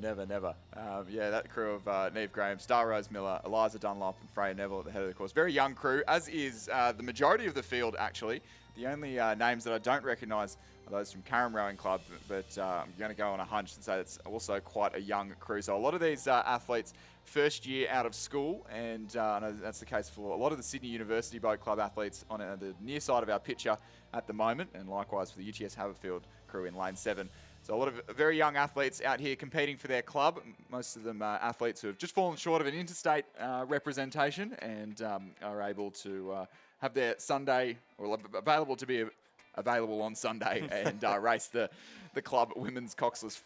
Yeah, that crew of Neve Graham, Star Rose Miller, Eliza Dunlop and Freya Neville at the head of the course. Very young crew, as is the majority of the field actually. The only names that I don't recognise are those from Carrum Rowing Club, but I'm going to go on a hunch and say it's also quite a young crew. So a lot of these athletes first year out of school, and I know that's the case for a lot of the Sydney University Boat Club athletes on the near side of our picture at the moment, and likewise for the UTS Haberfield crew in lane 7. So a lot of very young athletes out here competing for their club, most of them athletes who have just fallen short of an interstate representation and are able to have their Sunday, or available to be available on Sunday and race the club women's coxless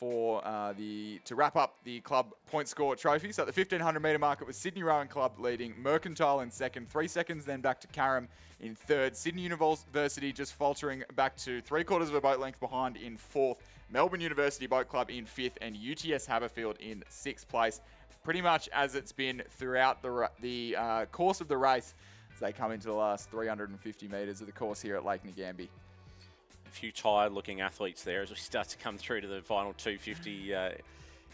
to wrap up the club point score trophy. So at the 1,500 metre mark, it was Sydney Rowing Club leading, Mercantile in second, 3 seconds, then back to Carrum in third. Sydney University just faltering back to 3/4 of a boat length behind in fourth. Melbourne University Boat Club in fifth, and UTS Haberfield in sixth place. Pretty much as it's been throughout the course of the race, as they come into the last 350 metres of the course here at Lake Ngambie. A few tired-looking athletes there as we start to come through to the final 250. A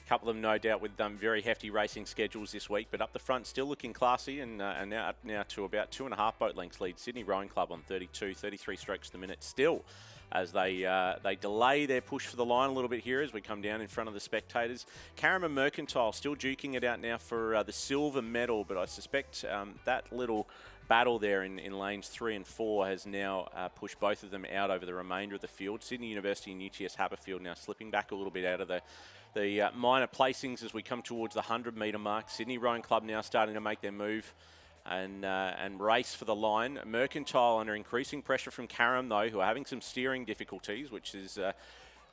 couple of them, no doubt, with very hefty racing schedules this week, but up the front, still looking classy, and now to about 2.5 boat lengths lead. Sydney Rowing Club on 32, 33 strokes the minute still, as they delay their push for the line a little bit here as we come down in front of the spectators. Carrum and Mercantile still duking it out now for the silver medal, but I suspect that little battle there in lanes 3 and 4 has now pushed both of them out over the remainder of the field. Sydney University and UTS Haberfield now slipping back a little bit out of the minor placings as we come towards the 100 metre mark. Sydney Rowing Club now starting to make their move and race for the line. Mercantile under increasing pressure from Carrum, though, who are having some steering difficulties, which is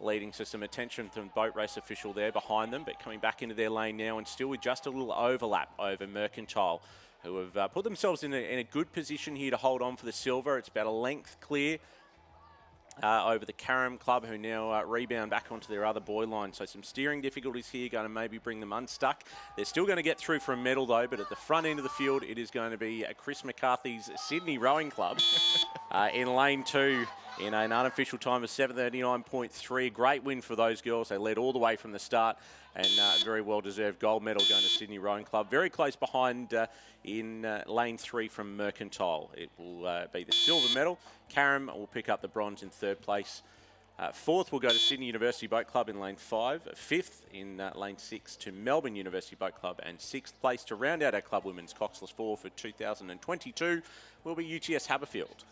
leading to some attention from the boat race official there behind them, but coming back into their lane now and still with just a little overlap over Mercantile, who have put themselves in a good position here to hold on for the silver. It's about a length clear over the Carrum Club, who now rebound back onto their other buoy line. So some steering difficulties here, going to maybe bring them unstuck. They're still going to get through for a medal, though, but at the front end of the field, it is going to be Chris McCarthy's Sydney Rowing Club in lane 2 in an unofficial time of 7:39.3. Great win for those girls. They led all the way from the start, and very well-deserved gold medal going to Sydney Rowing Club. Very close behind in lane 3 from Mercantile. It will be the silver medal. Carrum will pick up the bronze in third place. Fourth will go to Sydney University Boat Club in lane 5. Fifth in lane 6 to Melbourne University Boat Club. And sixth place to round out our club women's coxless 4 for 2022 will be UTS Haberfield.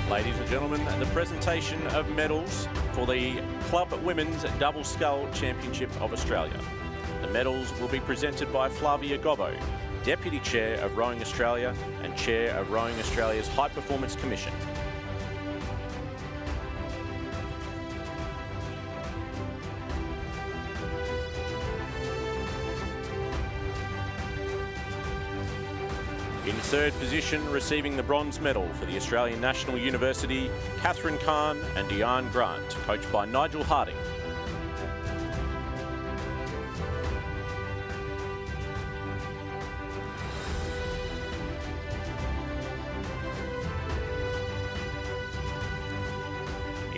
Ladies and gentlemen, the presentation of medals for the Club Women's Double Scull Championship of Australia. The medals will be presented by Flavia Gobbo, Deputy Chair of Rowing Australia and Chair of Rowing Australia's High Performance Commission. In third position, receiving the bronze medal for the Australian National University, Catherine Kahn and Diane Grant, coached by Nigel Harding.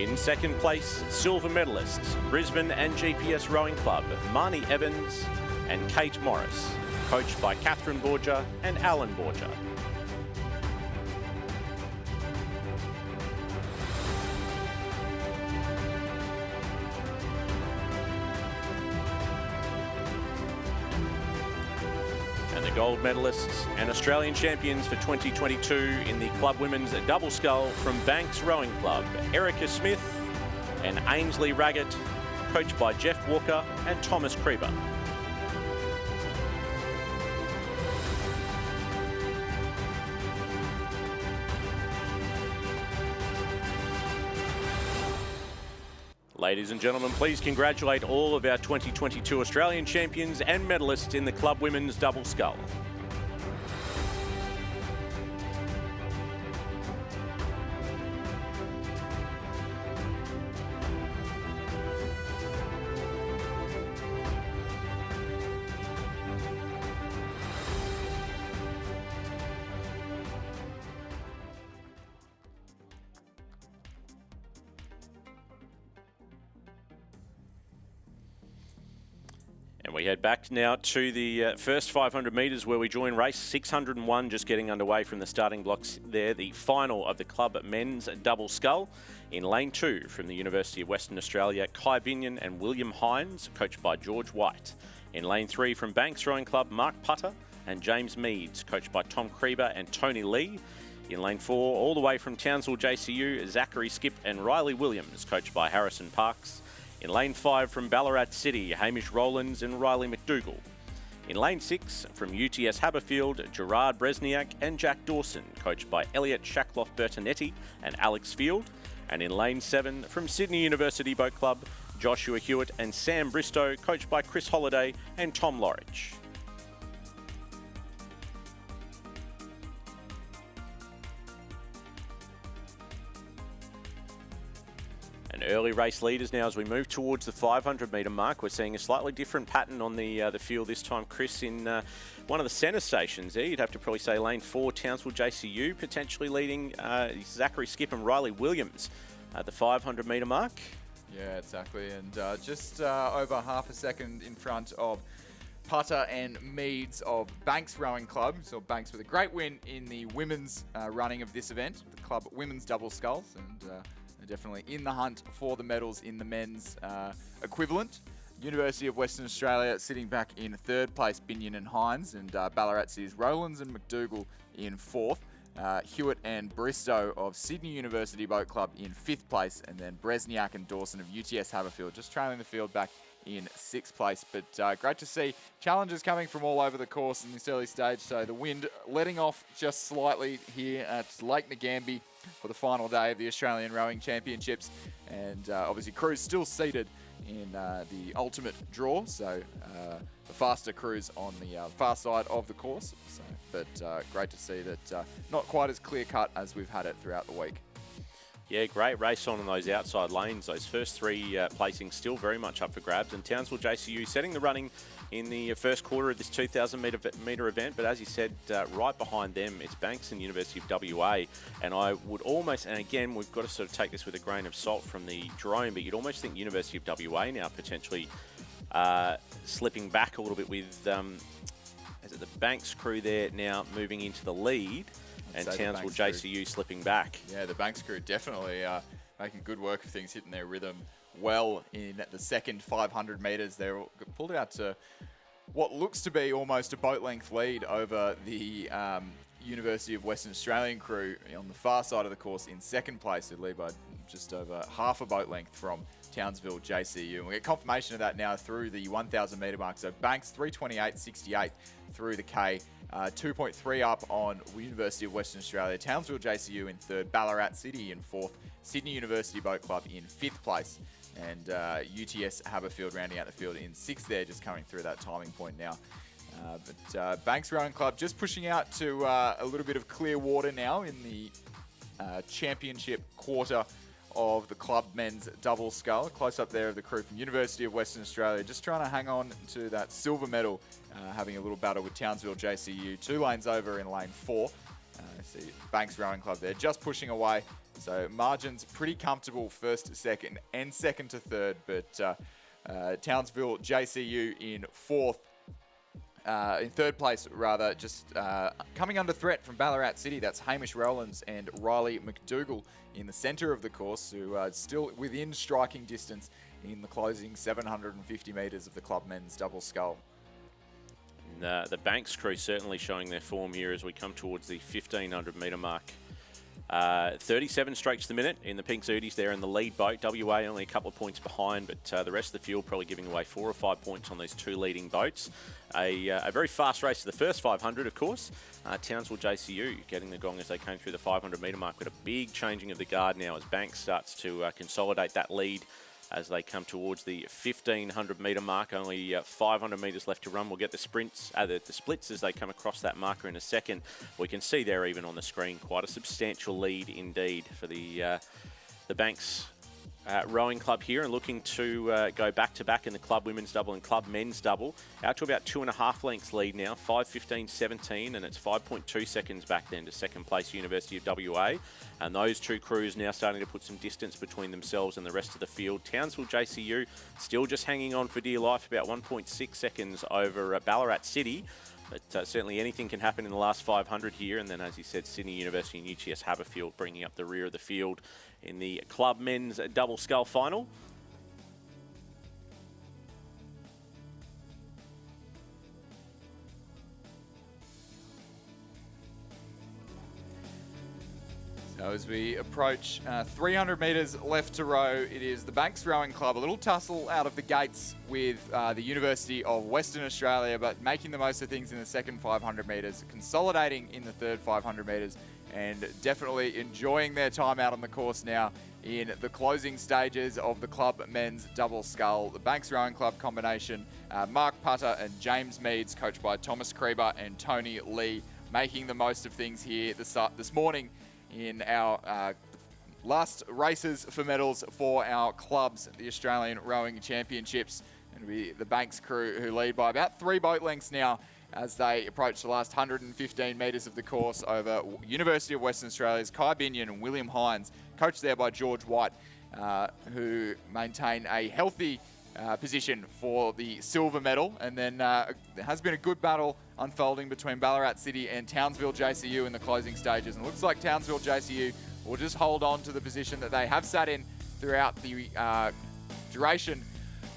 In second place, silver medalists, Brisbane and GPS Rowing Club, Marnie Evans and Kate Morris, coached by Catherine Borgia and Alan Borgia. And the gold medalists and Australian champions for 2022 in the club women's double scull from Banks Rowing Club, Erica Smith and Ainsley Raggett, coached by Jeff Walker and Thomas Krieber. Ladies and gentlemen, please congratulate all of our 2022 Australian champions and medalists in the club women's double scull. And we head back now to the first 500 metres where we join race 601, just getting underway from the starting blocks there. The final of the club men's double scull. In lane 2 from the University of Western Australia, Kai Binion and William Hines, coached by George White. In lane 3 from Banks Rowing Club, Mark Putter and James Meads, coached by Tom Krieber and Tony Lee. In lane 4, all the way from Townsville JCU, Zachary Skip and Riley Williams, coached by Harrison Parks. In lane 5 from Ballarat City, Hamish Rowlands and Riley McDougall. In lane 6 from UTS Haberfield, Gerard Bresniak and Jack Dawson, coached by Elliot Shackloff-Bertonetti and Alex Field. And in lane 7 from Sydney University Boat Club, Joshua Hewitt and Sam Bristow, coached by Chris Holliday and Tom Lorridge. Early race leaders now as we move towards the 500 metre mark. We're seeing a slightly different pattern on the field this time, Chris. In one of the centre stations there, you'd have to probably say lane 4, Townsville JCU, potentially leading Zachary Skip and Riley Williams at the 500 metre mark. Yeah, exactly. And just over half a second in front of Putter and Meads of Banks Rowing Club. So Banks with a great win in the women's running of this event, the club women's double sculls. And they're definitely in the hunt for the medals in the men's equivalent. University of Western Australia sitting back in 3rd place, Binion and Hines, and Ballarat City's Rowlands and McDougall in 4th. Hewitt and Bristow of Sydney University Boat Club in 5th place, and then Bresniak and Dawson of UTS Haberfield just trailing the field back in 6th place. But great to see challenges coming from all over the course in this early stage. So the wind letting off just slightly here at Lake Ngambie for the final day of the Australian Rowing Championships. And obviously crews still seated in the ultimate draw. So the faster crews on the far side of the course. So, but great to see that not quite as clear cut as we've had it throughout the week. Yeah, great race on in those outside lanes. Those first 3 placings still very much up for grabs. And Townsville JCU setting the running in the first quarter of this 2,000 metre event. But as you said, right behind them, it's Banks and University of WA. And I would almost, and again, we've got to sort of take this with a grain of salt from the drone, but you'd almost think University of WA now potentially slipping back a little bit with is it the Banks crew there now moving into the lead. And Townsville JCU slipping back. Yeah, the Banks crew definitely making good work of things, hitting their rhythm well in the second 500 metres. They pulled out to what looks to be almost a boat length lead over the University of Western Australian crew on the far side of the course in 2nd place. They lead by just over half a boat length from Townsville JCU. And we get confirmation of that now through the 1,000 metre mark. So Banks 3:28.68 through the K. 2.3 up on University of Western Australia. Townsville JCU in 3rd. Ballarat City in 4th. Sydney University Boat Club in 5th place. And UTS Haberfield rounding out the field in 6th there, just coming through that timing point now. But Banks Rowing Club just pushing out to a little bit of clear water now in the championship quarter of the club men's double scull. Close up there of the crew from University of Western Australia, just trying to hang on to that silver medal, having a little battle with Townsville JCU. 2 lanes over in lane 4. See Banks Rowing Club there, just pushing away So margins pretty comfortable first to second and second to third, but Townsville JCU in third place rather, just coming under threat from Ballarat City. That's Hamish Rowlands and Riley McDougall in the centre of the course, who are still within striking distance in the closing 750 metres of the club men's double scull. The Banks crew certainly showing their form here as we come towards the 1500 metre mark. 37 strokes the minute in the pink Zooties there in the lead boat. WA only a couple of points behind, but the rest of the field probably giving away 4 or 5 points on those 2 leading boats. A very fast race to the first 500, of course. Townsville JCU getting the gong as they came through the 500 metre mark, with a big changing of the guard now as Banks starts to consolidate that lead as they come towards the 1500 metre mark. Only 500 metres left to run. We'll get the sprints, the splits as they come across that marker in a second. We can see there even on the screen quite a substantial lead indeed for the Banks rowing club here, and looking to go back-to-back in the club women's double and club men's double. Out to about 2.5 lengths lead now, 5:15.17, and it's 5.2 seconds back then to second place University of WA. And those two crews now starting to put some distance between themselves and the rest of the field. Townsville JCU still just hanging on for dear life, about 1.6 seconds over Ballarat City. But certainly anything can happen in the last 500 here. And then, as you said, Sydney University and UTS Haberfield bringing up the rear of the field in the club men's double scull final. So as we approach 300 metres left to row, it is the Banks Rowing Club. A little tussle out of the gates with the University of Western Australia, but making the most of things in the second 500 metres, consolidating in the third 500 metres, and definitely enjoying their time out on the course now in the closing stages of the club men's double scull. The Banks Rowing Club combination, Mark Putter and James Meads, coached by Thomas Kreber and Tony Lee, making the most of things here this morning in our last races for medals for our clubs, the Australian Rowing Championships. And the Banks crew who lead by about 3 boat lengths now as they approach the last 115 metres of the course over University of Western Australia's Kai Binion and William Hines, coached there by George White, who maintain a healthy position for the silver medal. And then there has been a good battle unfolding between Ballarat City and Townsville JCU in the closing stages. And it looks like Townsville JCU will just hold on to the position that they have sat in throughout the duration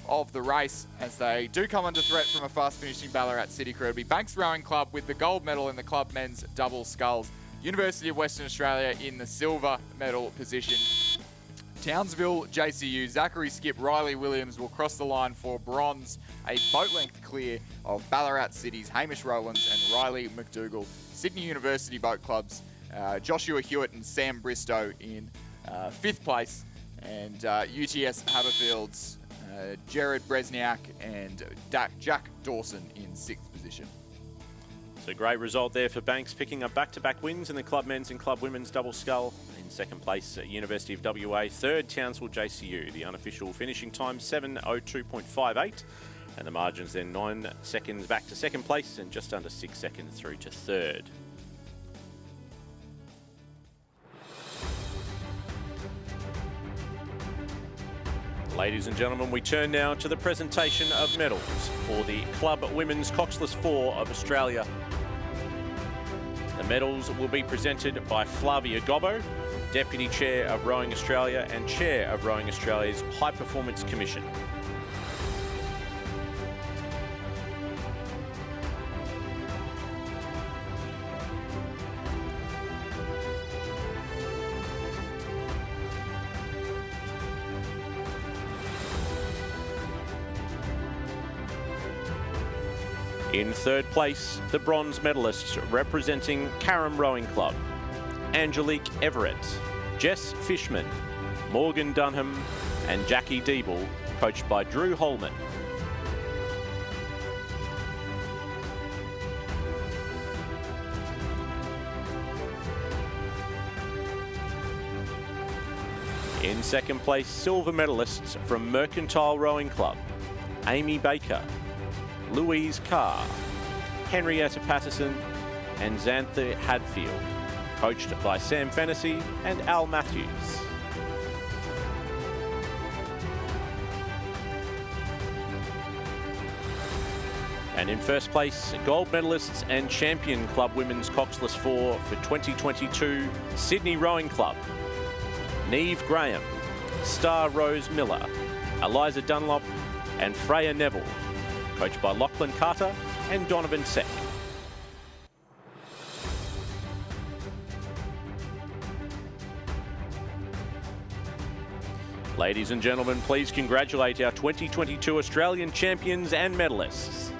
of the race, as they do come under threat from a fast finishing Ballarat City crew. It'll be Banks Rowing Club with the gold medal in the club men's double sculls. University of Western Australia in the silver medal position. Townsville JCU, Zachary Skip, Riley Williams will cross the line for bronze, a boat length clear of Ballarat City's Hamish Rowlands and Riley McDougall. Sydney University boat clubs, Joshua Hewitt and Sam Bristow in 5th place, and UTS Haberfield's Jared Bresniak and Jack Dawson in 6th position. So great result there for Banks, picking up back-to-back wins in the club men's and club women's double scull. In second place, University of WA. Third, Townsville JCU. The unofficial finishing time, 7:02.58. And the margins then 9 seconds back to second place and just under 6 seconds through to third. Ladies and gentlemen, we turn now to the presentation of medals for the Club Women's Coxless 4 of Australia. The medals will be presented by Flavia Gobbo, Deputy Chair of Rowing Australia and Chair of Rowing Australia's High Performance Commission. In third place, the bronze medalists representing Carrum Rowing Club, Angelique Everett, Jess Fishman, Morgan Dunham and Jackie Diebel, coached by Drew Holman. In second place, silver medalists from Mercantile Rowing Club, Amy Baker, Louise Carr, Henrietta Patterson and Xantha Hadfield. coached by Sam Fennessy and Al Matthews. And in first place, gold medalists and champion Club Women's Coxless 4 for 2022, Sydney Rowing Club. Neve Graham, Star Rose Miller, Eliza Dunlop and Freya Neville, coached by Lachlan Carter and Donovan Seck. Ladies and gentlemen, please congratulate our 2022 Australian champions and medalists.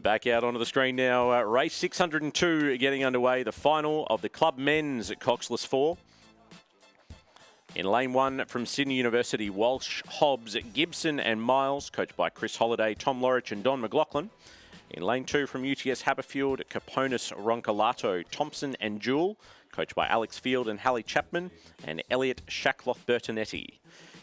Back out onto the screen now, race 602 getting underway, the final of the Club Men's Coxless 4. In lane 1 from Sydney University, Walsh, Hobbs, Gibson and Miles, coached by Chris Holliday, Tom Lorich and Don McLaughlin. In lane 2 from UTS Haberfield, Caponis, Roncolato, Thompson and Jewell, coached by Alex Field and Hallie Chapman, and Elliot Shackloth Bertonetti.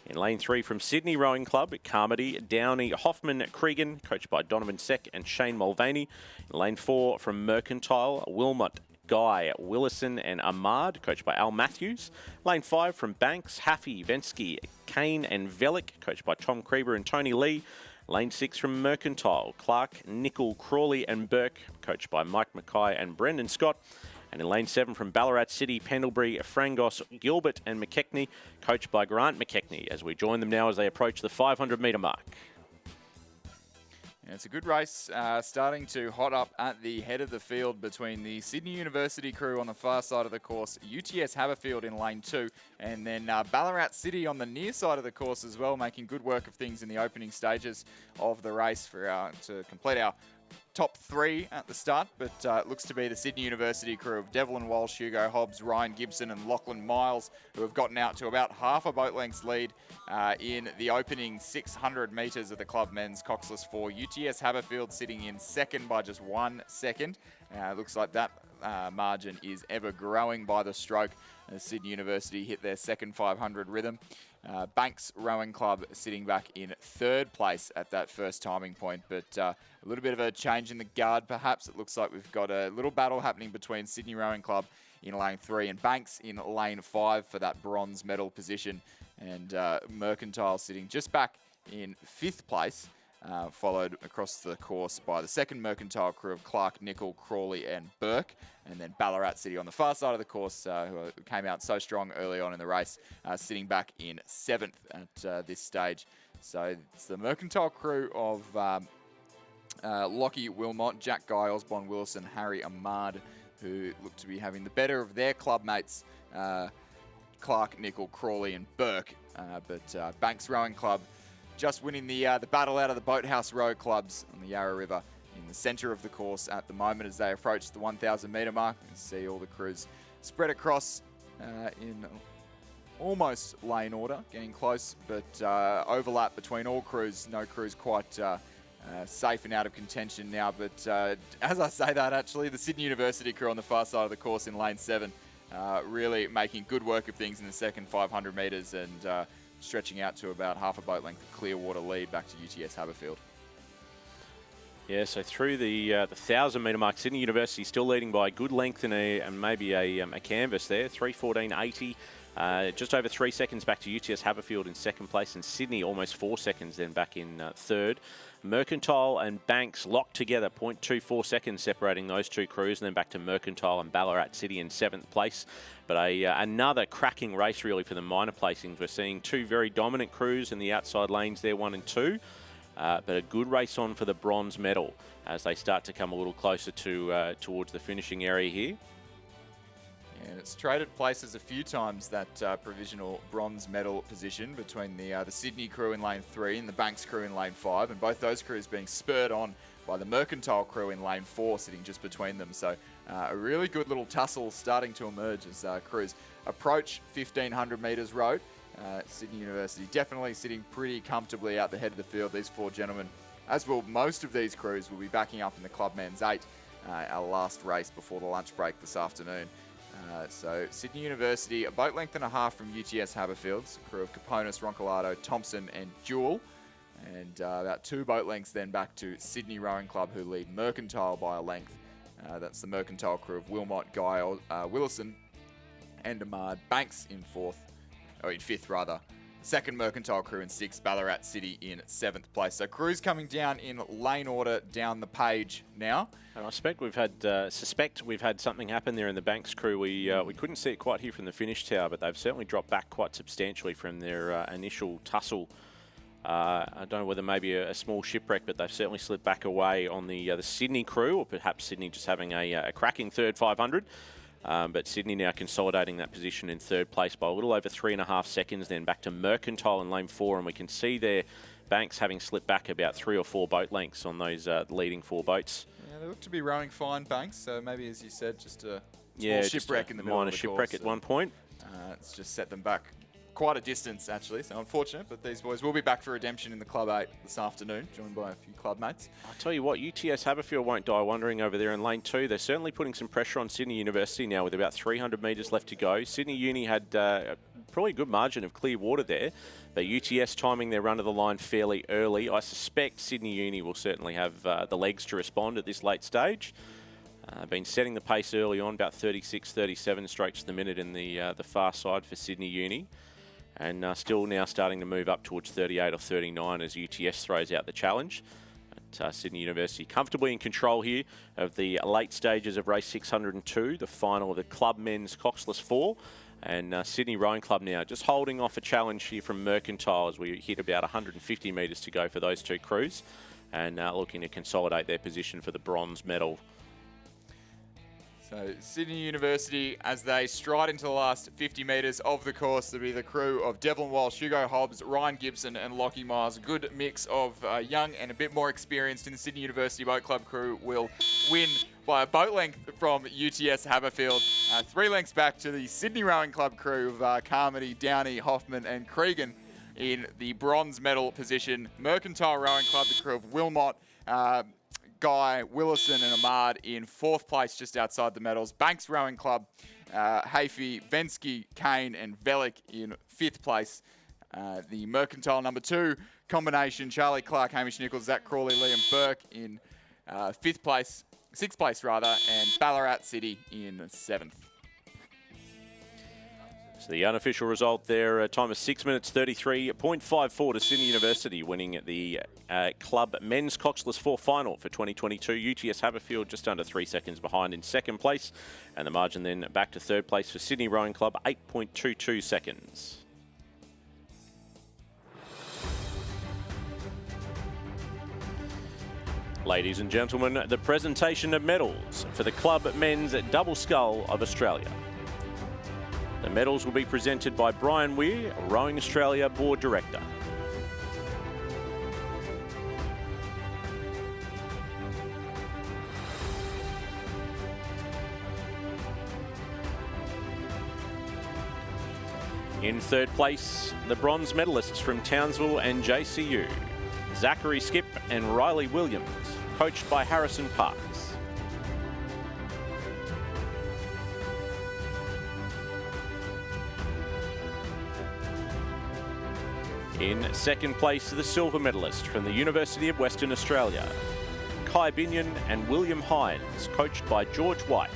In lane 3 from Sydney Rowing Club, Carmody, Downey, Hoffman, Cregan, coached by Donovan Seck and Shane Mulvaney. In lane 4 from Mercantile, Wilmot, Guy, Willison and Ahmad, coached by Al Matthews. Lane 5 from Banks, Haffey, Vensky, Kane and Velick, coached by Tom Creeber and Tony Lee. Lane 6 from Mercantile, Clark, Nickel, Crawley and Burke, coached by Mike Mackay and Brendan Scott. And in lane 7 from Ballarat City, Pendlebury, Frangos, Gilbert and McKechnie, coached by Grant McKechnie, as we join them now as they approach the 500-metre mark. Yeah, it's a good race, starting to hot up at the head of the field between the Sydney University crew on the far side of the course, UTS Haberfield in lane 2, and then Ballarat City on the near side of the course as well, making good work of things in the opening stages of the race for to complete our top 3 at the start, but it looks to be the Sydney University crew of Devlin Walsh, Hugo Hobbs, Ryan Gibson and Lachlan Miles, who have gotten out to about half a boat length's lead in the opening 600 metres of the Club Men's Coxless 4. UTS Haberfield sitting in second by just 1 second. Looks like that margin is ever growing by the stroke as Sydney University hit their second 500 rhythm. Banks Rowing Club sitting back in third place at that first timing point, but a little bit of a change in the guard perhaps. It looks like we've got a little battle happening between Sydney Rowing Club in lane 3 and Banks in lane 5 for that bronze medal position, and Mercantile sitting just back in 5th place, followed across the course by the second Mercantile crew of Clark, Nickel, Crawley and Burke, and then Ballarat City on the far side of the course, who came out so strong early on in the race, sitting back in 7th at this stage. So it's the Mercantile crew of Lockie Wilmot, Jack Guy, Osborne Wilson, Harry Ahmad, who look to be having the better of their club mates, Clark, Nickel, Crawley and Burke. But Banks Rowing Club just winning the battle out of the Boathouse Row clubs on the Yarra River in the centre of the course at the moment as they approach the 1,000 metre mark. You can see all the crews spread across in almost lane order, getting close, but overlap between all crews. No crews quite safe and out of contention now. But as I say that, actually, the Sydney University crew on the far side of the course in lane 7 really making good work of things in the second 500 metres and stretching out to about half a boat length of clear water lead back to UTS Haberfield. Yeah, so through the 1,000 metre mark, Sydney University still leading by a good length and maybe a canvas there, 3:14.80. Just over 3 seconds back to UTS Haberfield in second place, and Sydney almost 4 seconds then back in third. Mercantile and Banks locked together, 0.24 seconds separating those two crews, and then back to Mercantile and Ballarat City in 7th place. But another cracking race really for the minor placings. We're seeing two very dominant crews in the outside lanes there, 1 and 2. But a good race on for the bronze medal as they start to come a little closer to towards the finishing area here. And it's traded places a few times, that provisional bronze medal position between the Sydney crew in lane 3 and the Banks crew in lane 5, and both those crews being spurred on by the Mercantile crew in lane 4, sitting just between them. So a really good little tussle starting to emerge as crews approach 1,500 metres road. Sydney University definitely sitting pretty comfortably out the head of the field. These 4 gentlemen, as will most of these crews, will be backing up in the Club Men's 8, our last race before the lunch break this afternoon. So Sydney University, a boat length and a half from UTS Haberfields, crew of Caponis, Roncolado, Thompson and Jewell. And about 2 boat lengths then back to Sydney Rowing Club, who lead Mercantile by a length. That's the Mercantile crew of Wilmot, Guy, Willison and Ahmad. Banks in 5th rather. Second Mercantile crew in 6th, Ballarat City in 7th place. So crews coming down in lane order down the page now. And I suspect we've had something happen there in the Banks crew. We couldn't see it quite here from the finish tower, but they've certainly dropped back quite substantially from their initial tussle. I don't know whether maybe a small shipwreck, but they've certainly slipped back away on the Sydney crew, or perhaps Sydney just having a cracking third 500. But Sydney now consolidating that position in 3rd place by a little over 3.5 seconds, then back to Mercantile in lane 4, and we can see there Banks having slipped back about 3 or 4 boat lengths on those leading 4 boats. Yeah, they look to be rowing fine, Banks. So maybe, as you said, just a small shipwreck in the middle of the course. Minor shipwreck at one point. It's just set them back quite a distance, actually, so unfortunate, but these boys will be back for redemption in the Club 8 this afternoon, joined by a few club mates. I'll tell you what, UTS Haberfield won't die wondering over there in lane 2. They're certainly putting some pressure on Sydney University now with about 300 metres left to go. Sydney Uni had probably a good margin of clear water there, but UTS timing their run of the line fairly early. I suspect Sydney Uni will certainly have the legs to respond at this late stage. Been setting the pace early on, about 36, 37 strokes to the minute in the far side for Sydney Uni. And still now starting to move up towards 38 or 39 as UTS throws out the challenge. But Sydney University comfortably in control here of the late stages of race 602, the final of the Club Men's Coxless 4. And Sydney Rowing Club now just holding off a challenge here from Mercantile as we hit about 150 metres to go for those 2 crews. And looking to consolidate their position for the bronze medal. So Sydney University, as they stride into the last 50 metres of the course, to be the crew of Devlin Walsh, Hugo Hobbs, Ryan Gibson and Lockie Miles. A good mix of young and a bit more experienced in the Sydney University Boat Club crew will win by a boat length from UTS Haberfield. 3 lengths back to the Sydney Rowing Club crew of Carmody, Downey, Hoffman and Cregan in the bronze medal position. Mercantile Rowing Club, the crew of Wilmot, Guy, Willison and Ahmad in 4th place just outside the medals. Banks Rowing Club, Hafey, Vensky, Kane and Velik in 5th place. The Mercantile number 2 combination, Charlie Clark, Hamish Nichols, Zach Crawley, Liam Burke in 6th place and Ballarat City in 7th. So the unofficial result there, a time of 6 minutes 33.54 to Sydney University, winning the Club Men's Coxless 4 final for 2022. UTS Haberfield just under 3 seconds behind in 2nd place, and the margin then back to 3rd place for Sydney Rowing Club, 8.22 seconds. Ladies and gentlemen, the presentation of medals for the Club Men's Double Scull of Australia. The medals will be presented by Brian Weir, Rowing Australia Board Director. In 3rd place, the bronze medalists from Townsville and JCU, Zachary Skip and Riley Williams, coached by Harrison Parks. In 2nd place, the silver medalist from the University of Western Australia, Kai Binion and William Hines, coached by George White.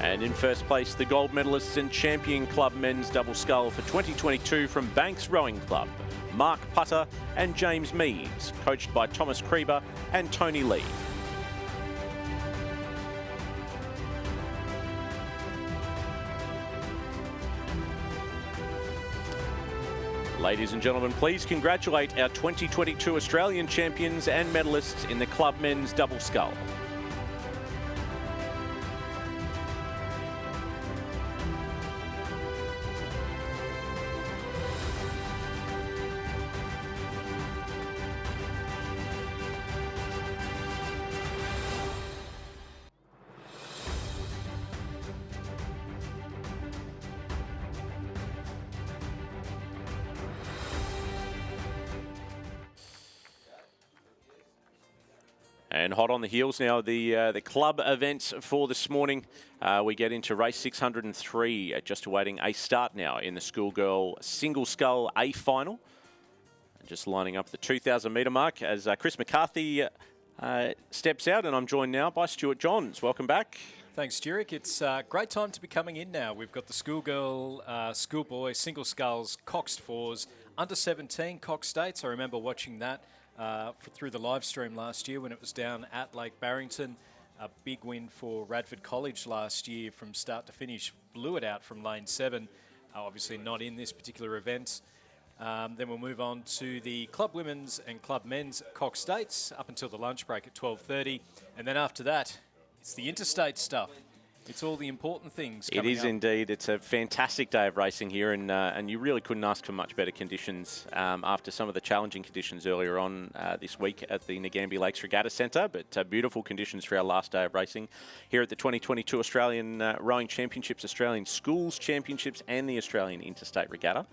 And in 1st place, the gold medalists and champion Club Men's Double Scull for 2022 from Banks Rowing Club, Mark Putter and James Meads, coached by Thomas Krieber and Tony Lee. Ladies and gentlemen, please congratulate our 2022 Australian champions and medalists in the Club Men's Double Scull. And hot on the heels now, the club events for this morning. We get into race 603, just awaiting a start now in the Schoolgirl Single Scull A final. Just lining up the 2,000 metre mark as Chris McCarthy steps out, and I'm joined now by Stuart Johns. Welcome back. Thanks, Jurek. It's a great time to be coming in now. We've got the schoolgirl, schoolboy, single sculls, coxed fours, under 17 coxed states. I remember watching that through the live stream last year when it was down at Lake Barrington. A big win for Radford College last year from start to finish. Blew it out from lane 7. Obviously not in this particular event. Then we'll move on to the club women's and club men's coxed states up until the lunch break at 12:30. And then after that, it's the interstate stuff. It's all the important things coming It is up. indeed. It's a fantastic day of racing here, and you really couldn't ask for much better conditions after some of the challenging conditions earlier on this week at the Ngambie Lakes Regatta Centre. But beautiful conditions for our last day of racing here at the 2022 Australian Rowing Championships, Australian Schools Championships, and the Australian Interstate Regatta.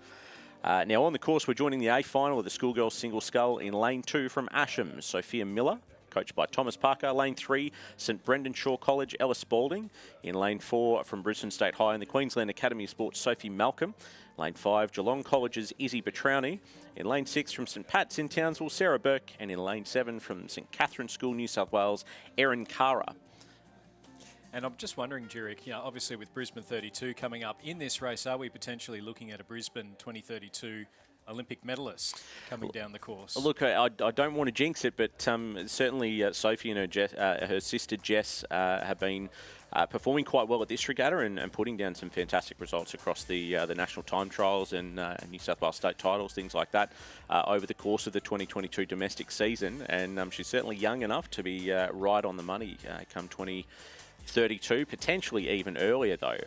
Now on the course, we're joining the A final of the Schoolgirls Single Scull in lane 2 from Asham, Sophia Miller, coached by Thomas Parker. Lane 3, St Brendan Shaw College, Ella Spalding. In lane 4, from Brisbane State High and the Queensland Academy of Sports, Sophie Malcolm. Lane 5, Geelong College's Izzy Petrowny. In lane 6, from St Pat's in Townsville, Sarah Burke. And in lane 7, from St Catherine's School, New South Wales, Erin Kara. And I'm just wondering, Jurek, obviously with Brisbane 32 coming up in this race, are we potentially looking at a Brisbane 2032 Olympic medalist coming down the course? Look, I don't want to jinx it, but certainly Sophie and her sister Jess have been performing quite well at this regatta and putting down some fantastic results across the national time trials and New South Wales state titles, things like that, over the course of the 2022 domestic season. And she's certainly young enough to be right on the money come 2032, potentially even earlier though.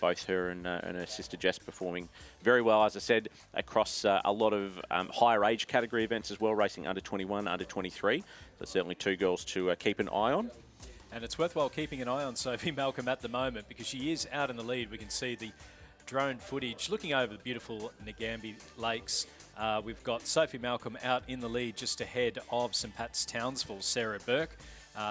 Both her and her sister Jess performing very well, as I said, across a lot of higher age category events as well, racing under 21, under 23. So certainly two girls to keep an eye on. And it's worthwhile keeping an eye on Sophie Malcolm at the moment because she is out in the lead. We can see the drone footage looking over the beautiful Ngambie Lakes. We've got Sophie Malcolm out in the lead just ahead of St Pat's Townsville, Sarah Burke.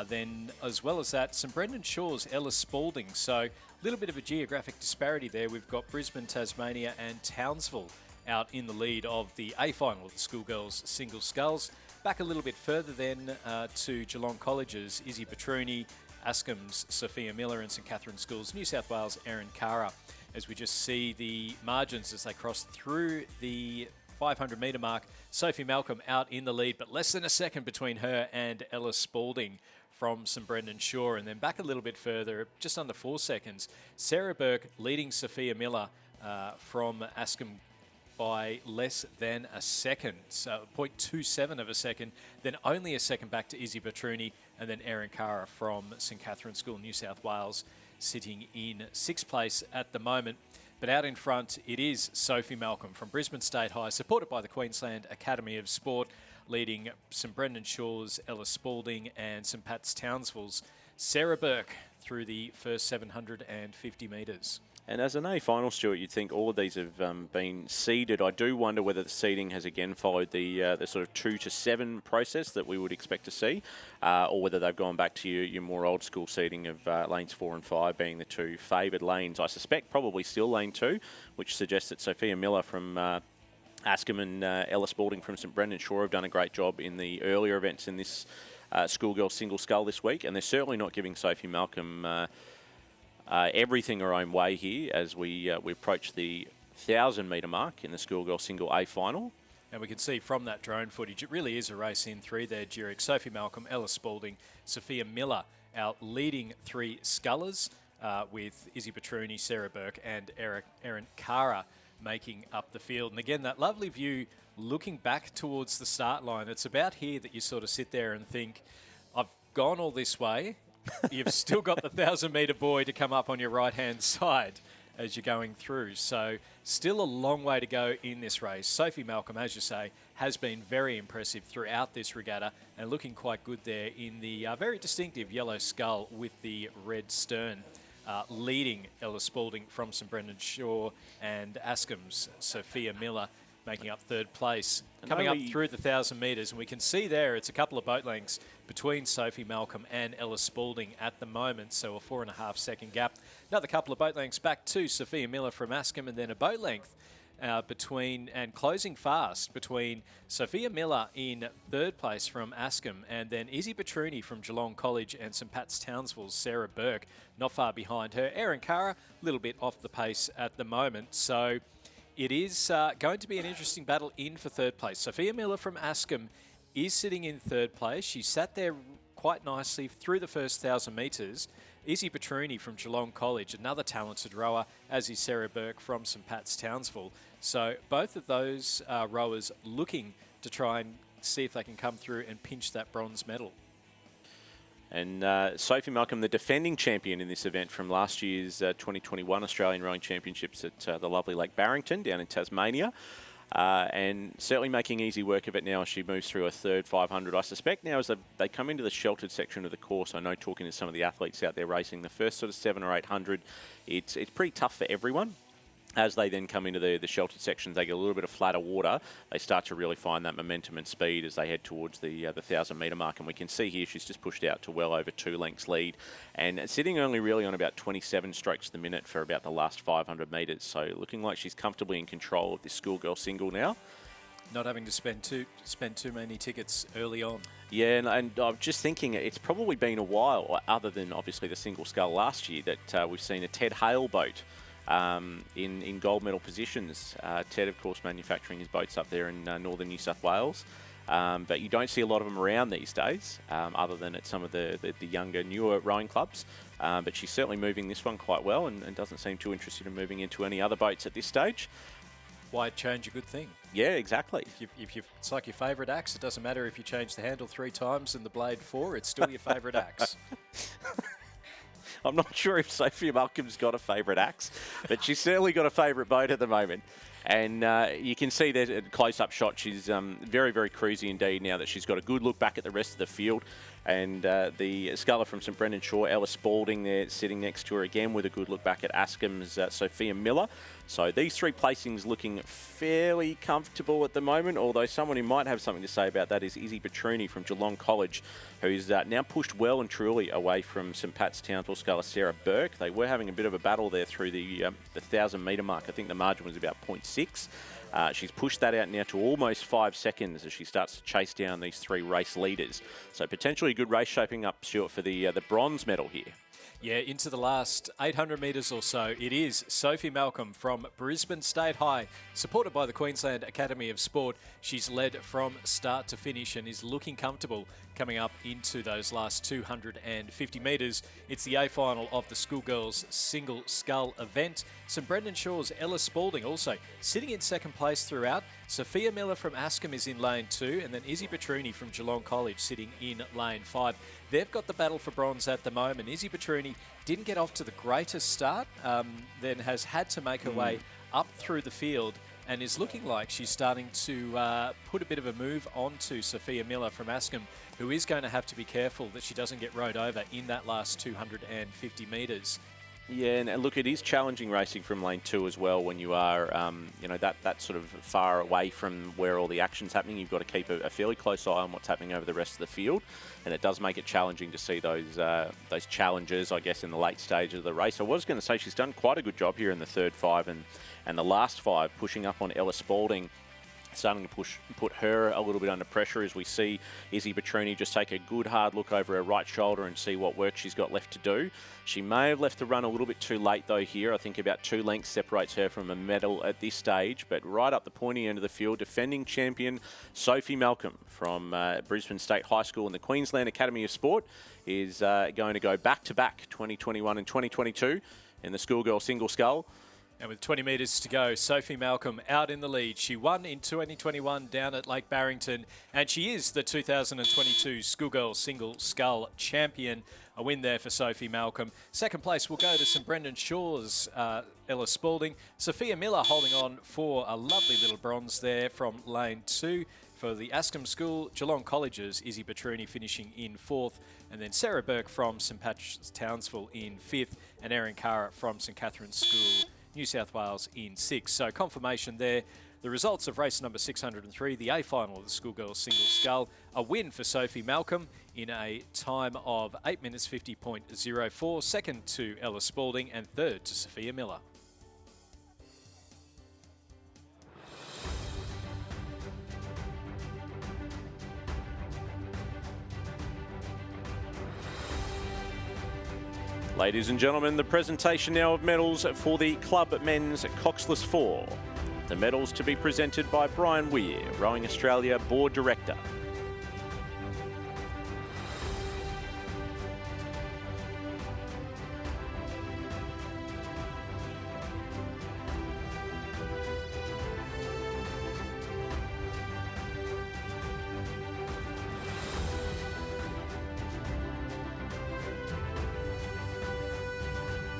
Then, as well as that, St Brendan Shaw's Ella Spalding. So, a little bit of a geographic disparity there. We've got Brisbane, Tasmania and Townsville out in the lead of the A final of the Schoolgirls Single Sculls. Back a little bit further then to Geelong College's Izzy Petrowny, Ascom's Sophia Miller and St Catherine's Schools, New South Wales, Erin Kara. As we just see the margins as they cross through the 500 metre mark. Sophie Malcolm out in the lead, but less than a second between her and Ella Spalding from St Brendan Shaw. And then back a little bit further, just under 4 seconds, Sarah Burke leading Sophia Miller from Ascom by less than a second, so 0.27 of a second, then only a second back to Izzy Petrowny, and then Erin Kara from St Catherine's School, New South Wales, sitting in 6th place at the moment. But out in front, it is Sophie Malcolm from Brisbane State High, supported by the Queensland Academy of Sport, leading St Brendan Shaw's Ella Spalding and St Pat's Townsville's Sarah Burke through the first 750 metres. And as an A final, Stuart, you'd think all of these have been seeded. I do wonder whether the seeding has again followed the sort of 2 to 7 process that we would expect to see, or whether they've gone back to your more old school seeding of lanes 4 and 5 being the two favoured lanes. I suspect probably still lane 2, which suggests that Sophia Miller from Ascom and Ella Spalding from St Brendan Shaw have done a great job in the earlier events in this Schoolgirl Single Scull this week, and they're certainly not giving Sophie Malcolm everything her own way here as we approach the 1,000 metre mark in the Schoolgirl Single A final. And we can see from that drone footage, it really is a race in 3 there, Jurek. Sophie Malcolm, Ella Spalding, Sophia Miller, our leading 3 scullers, with Izzy Petrowny, Sarah Burke and Erin Kara making up the field. And again, that lovely view looking back towards the start line. It's about here that you sort of sit there and think, I've gone all this way. You've still got the 1,000 metre buoy to come up on your right-hand side as you're going through. So still a long way to go in this race. Sophie Malcolm, as you say, has been very impressive throughout this regatta and looking quite good there in the very distinctive yellow scull with the red stern. Leading Ella Spalding from St Brendan Shaw and Ascom's Sophia Miller making up third place. And Coming up only- through the 1,000 metres, and we can see there it's a couple of boat lengths between Sophie Malcolm and Ella Spalding at the moment, so a 4.5 second gap. Another couple of boat lengths back to Sophia Miller from Askham, and then a boat length between, and closing fast between Sophia Miller in third place from Askham, and then Izzy Petruni from Geelong College and St Pat's Townsville's Sarah Burke not far behind her. Erin Cara a little bit off the pace at the moment, so it is going to be an interesting battle in for third place. Sophia Miller from Askham is sitting in third place. She sat there quite nicely through the first 1,000 metres. Izzy Petruni from Geelong College, another talented rower, as is Sarah Burke from St Pat's Townsville. So both of those rowers looking to try and see if they can come through and pinch that bronze medal. And Sophie Malcolm, the defending champion in this event from last year's 2021 Australian Rowing Championships at the lovely Lake Barrington down in Tasmania. And certainly making easy work of it now as she moves through a third 500. I suspect now as they come into the sheltered section of the course, I know talking to some of the athletes out there racing, the first sort of 700 or 800, it's pretty tough for everyone. As they then come into the sheltered sections, they get a little bit of flatter water. They start to really find that momentum and speed as they head towards the 1,000 metre mark. And we can see here she's just pushed out to well over 2 lengths lead and sitting only really on about 27 strokes the minute for about the last 500 metres. So looking like she's comfortably in control of this schoolgirl single now. Not having to spend too many tickets early on. Yeah, and I'm just thinking it's probably been a while, other than obviously the single scull last year, that we've seen a Ted Hale boat in gold medal positions. Ted, of course, manufacturing his boats up there in northern New South Wales. But you don't see a lot of them around these days, other than at some of the younger, newer rowing clubs. But she's certainly moving this one quite well and doesn't seem too interested in moving into any other boats at this stage. Why change a good thing? Yeah, exactly. It's like your favourite axe. It doesn't matter if you change the handle 3 times and the blade 4, it's still your favourite axe. I'm not sure if Sophia Malcolm's got a favourite axe, but she's certainly got a favourite boat at the moment. And you can see that at a close-up shot, she's very, very cruisy indeed now that she's got a good look back at the rest of the field. And the sculler from St Brendan Shaw, Ella Spalding there sitting next to her again with a good look back at Askham's Sophia Miller. So these 3 placings looking fairly comfortable at the moment, although someone who might have something to say about that is Izzy Petruni from Geelong College, who's now pushed well and truly away from St Pat's Townsville sculler Sarah Burke. They were having a bit of a battle there through the 1,000 metre mark. I think the margin was about 0.6. She's pushed that out now to almost 5 seconds as she starts to chase down these 3 race leaders. So potentially a good race shaping up, Stuart, for the bronze medal here. Yeah, into the last 800 metres or so, it is Sophie Malcolm from Brisbane State High, supported by the Queensland Academy of Sport. She's led from start to finish and is looking comfortable coming up into those last 250 metres. It's the A final of the Schoolgirls single scull event. St Brendan Shaw's Ella Spalding also sitting in second place throughout. Sophia Miller from Askham is in lane 2, and then Izzy Petruni from Geelong College sitting in lane 5. They've got the battle for bronze at the moment. Izzy Petruni didn't get off to the greatest start, then has had to make her way up through the field and is looking like she's starting to put a bit of a move onto Sophia Miller from Askham, who is going to have to be careful that she doesn't get rowed over in that last 250 metres. Yeah, and look, it is challenging racing from lane 2 as well when you are, that sort of far away from where all the action's happening. You've got to keep a fairly close eye on what's happening over the rest of the field, and it does make it challenging to see those challenges, I guess, in the late stage of the race. I was going to say she's done quite a good job here in the third 5 and the last 5, pushing up on Ella Spalding, starting to put her a little bit under pressure as we see Izzy Petruni just take a good hard look over her right shoulder and see what work she's got left to do. She may have left the run a little bit too late though here. I think about 2 lengths separates her from a medal at this stage, but right up the pointy end of the field, defending champion Sophie Malcolm from Brisbane State High School and the Queensland Academy of Sport is going to go back-to-back 2021 and 2022 in the schoolgirl single scull. And with 20 metres to go, Sophie Malcolm out in the lead. She won in 2021 down at Lake Barrington, and she is the 2022 Schoolgirl Single Scull Champion. A win there for Sophie Malcolm. Second place will go to St Brendan Shaw's Ella Spalding. Sophia Miller holding on for a lovely little bronze there from lane 2. For the Askham School, Geelong College's Izzy Petruni finishing in 4th, and then Sarah Burke from St Patrick's Townsville in 5th, and Erin Cara from St Catherine's School, New South Wales in 6th. So confirmation there The results of race number 603, the A final of the Schoolgirls single scull, a win for Sophie Malcolm in a time of 8 minutes 50.04, second to Ella Spalding and third to Sophia Miller. Ladies and gentlemen, the presentation now of medals for the Club Men's Coxless 4. The medals to be presented by Brian Weir, Rowing Australia Board Director.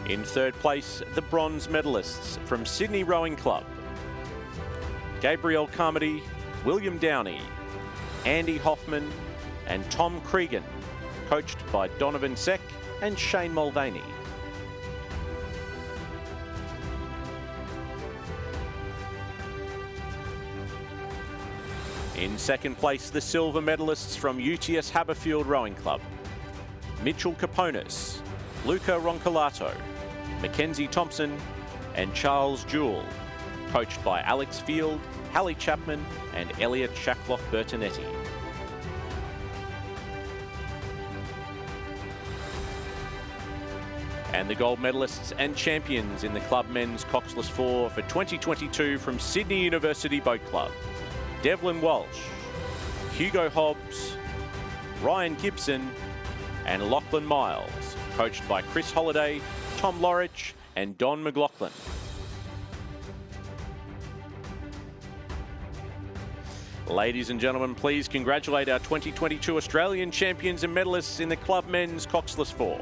In third place, the bronze medalists from Sydney Rowing Club. Gabriel Carmody, William Downey, Andy Hoffman and Tom Cregan, coached by Donovan Seck and Shane Mulvaney. In second place, the silver medalists from UTS Haberfield Rowing Club. Mitchell Caponis, Luca Roncolato, Mackenzie Thompson and Charles Jewell, coached by Alex Field, Hallie Chapman and Elliot Shacklock Bertonetti. And the gold medalists and champions in the Club Men's Coxless 4 for 2022 from Sydney University Boat Club. Devlin Walsh, Hugo Hobbs, Ryan Gibson and Lachlan Miles, coached by Chris Holliday, Tom Lorich and Don McLaughlin. Ladies and gentlemen, please congratulate our 2022 Australian champions and medalists in the Club Men's Coxless 4.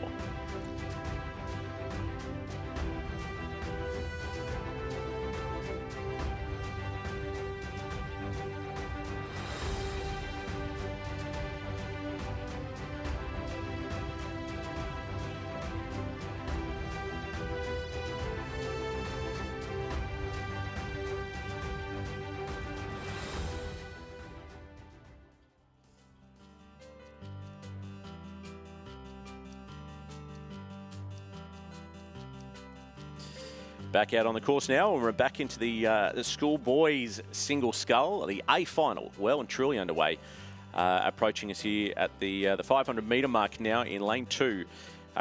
Back out on the course now, and we're back into the schoolboys single scull, the A final, well and truly underway. Approaching us here at the 500 metre mark now in lane 2,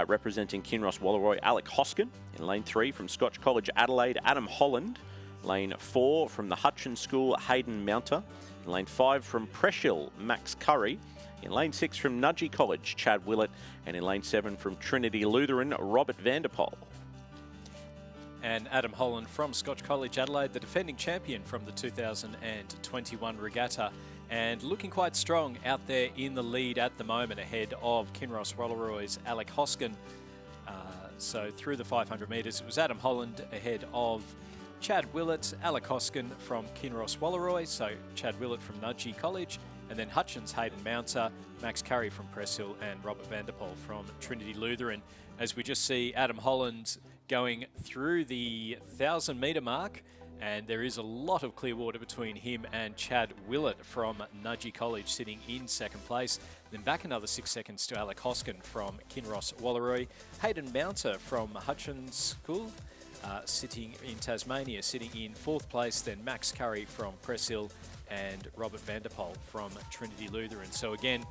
representing Kinross Wallaroi, Alec Hoskin. In lane 3 from Scotch College Adelaide, Adam Holland. Lane 4 from the Hutchins School, Hayden Mounter. In lane 5 from Preshill, Max Curry. In lane 6 from Nudgee College, Chad Willett. And in lane 7 from Trinity Lutheran, Robert Vanderpoel. And Adam Holland from Scotch College Adelaide, the defending champion from the 2021 regatta, and looking quite strong out there in the lead at the moment, ahead of Kinross Wallaroy's Alec Hoskin. So through the 500 metres, it was Adam Holland ahead of Chad Willett, Alec Hoskin from Kinross Wallaroy, so Chad Willett from Nudgee College, and then Hutchins, Hayden Mounter, Max Curry from Presshill, and Robert Vanderpoel from Trinity Lutheran. As we just see Adam Holland going through the 1,000 metre mark, and there is a lot of clear water between him and Chad Willett from Nudgee College sitting in second place. Then back another 6 seconds to Alec Hoskin from Kinross Wallaroy. Hayden Mounter from Hutchins School, sitting in Tasmania, sitting in fourth place. Then Max Curry from Presshill and Robert Vanderpoel from Trinity Lutheran. So again,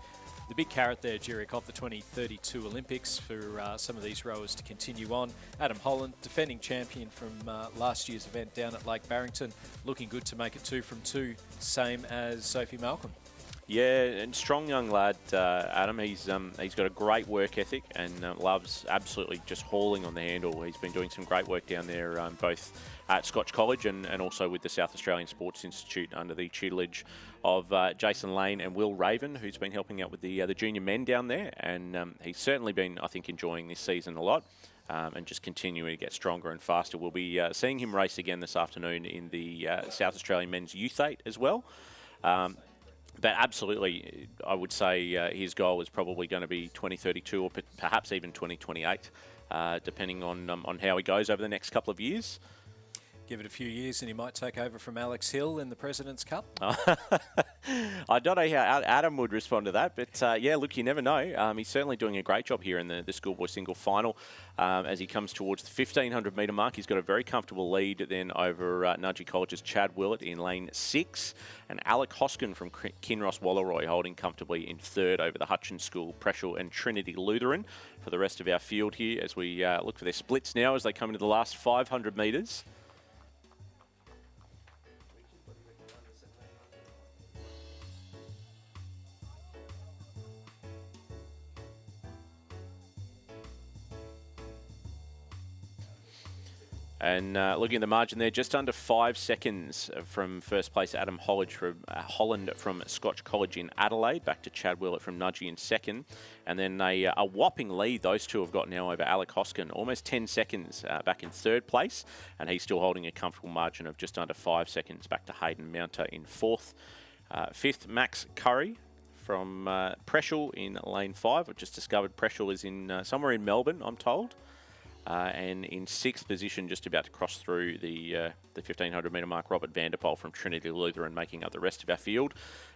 the big carrot there, Jerick, of the 2032 Olympics for some of these rowers to continue on. Adam Holland, defending champion from last year's event down at Lake Barrington, looking good to make it 2 from 2, same as Sophie Malcolm. Yeah, and strong young lad, Adam. He's got a great work ethic and loves absolutely just hauling on the handle. He's been doing some great work down there, both at Scotch College and also with the South Australian Sports Institute under the tutelage of Jason Lane and Will Raven, who's been helping out with the junior men down there. And he's certainly been, I think, enjoying this season a lot. And just continuing to get stronger and faster. We'll be seeing him race again this afternoon in the South Australian Men's Youth 8 as well. But absolutely, I would say his goal is probably going to be 2032 or perhaps even 2028, depending on how he goes over the next couple of years. Give it a few years and he might take over from Alex Hill in the President's Cup. I don't know how Adam would respond to that, but yeah, look, you never know. He's certainly doing a great job here in the schoolboy single final as he comes towards the 1,500 metre mark. He's got a very comfortable lead then over Nudgee College's Chad Willett in lane 6, and Alec Hoskin from Kinross Walleroy holding comfortably in third over the Hutchins School, Preschel and Trinity Lutheran for the rest of our field here as we look for their splits now as they come into the last 500 metres. And looking at the margin there, just under 5 seconds from first place Adam Holland from Scotch College in Adelaide, back to Chad Willett from Nudgee in second. And then a whopping lead those two have got now over Alec Hoskin, almost 10 seconds back in third place. And he's still holding a comfortable margin of just under 5 seconds back to Hayden Mounter in fourth. Fifth, Max Curry from Preschel in lane 5. I've just discovered Preschel is in somewhere in Melbourne, I'm told. And in sixth position, just about to cross through the 1,500 metre mark, Robert Vanderpoel from Trinity Lutheran making up the rest of our field.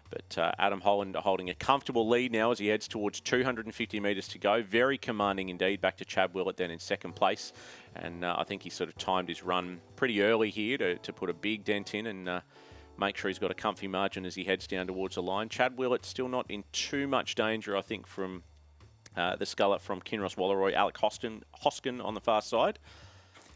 But Adam Holland holding a comfortable lead now as he heads towards 250 metres to go. Very commanding indeed, back to Chad Willett then in second place. And I think he sort of timed his run pretty early here to put a big dent in and make sure he's got a comfy margin as he heads down towards the line. Chad Willett still not in too much danger, I think, from the sculler from Kinross Walleroy, Alec Hoskin on the far side.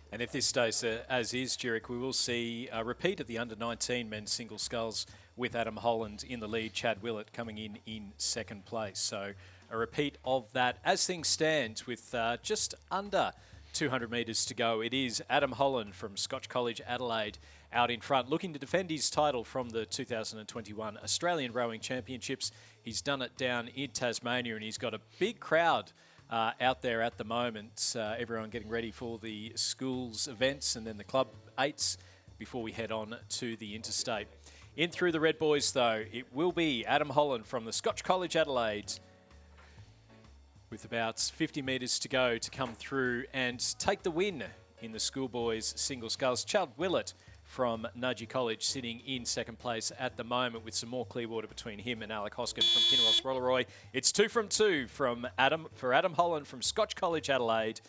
And if this stays as is, Jurek, we will see a repeat of the under-19 men's single sculls with Adam Holland in the lead, Chad Willett coming in second place. So a repeat of that. As things stand with just under 200 metres to go, it is Adam Holland from Scotch College Adelaide out in front, looking to defend his title from the 2021 Australian Rowing Championships. He's done it down in Tasmania, and he's got a big crowd out there at the moment. Everyone getting ready for the schools events and then the club 8s before we head on to the Interstate. In through the red boys, though, it will be Adam Holland from the Scotch College Adelaide with about 50 metres to go to come through and take the win in the schoolboys single sculls. Chad Willett from Nudgee College sitting in second place at the moment with some more clear water between him and Alec Hoskin from Kinross Walleroy. It's 2 from 2 for Adam Holland from Scotch College Adelaide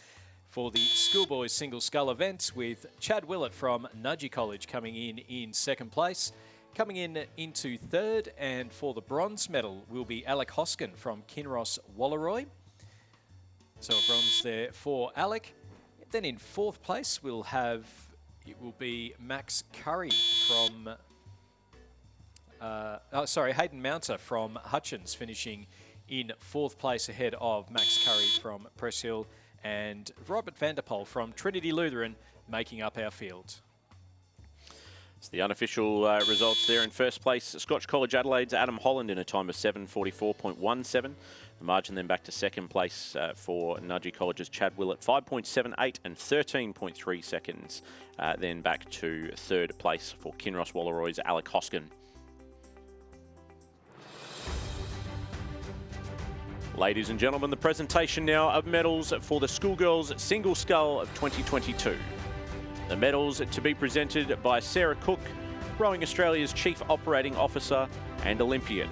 for the schoolboys single scull event, with Chad Willett from Nudgee College coming in second place. Coming into third, and for the bronze medal will be Alec Hoskin from Kinross Walleroy. So a bronze there for Alec. Then in fourth place we'll have, it will be Max Curry from, Hayden Mounter from Hutchins finishing in fourth place ahead of Max Curry from Preschel and Robert Vanderpoel from Trinity Lutheran making up our field. It's the unofficial results there. In first place, Scotch College Adelaide's Adam Holland in a time of 7:44.17. The margin then back to second place for Nudgee College's Chad Willett, 5.78 and 13.3 seconds. Then back to third place for Kinross Walleroy's Alec Hoskin. Ladies and gentlemen, the presentation now of medals for the Schoolgirls Single Scull of 2022. The medals to be presented by Sarah Cook, Rowing Australia's Chief Operating Officer and Olympian.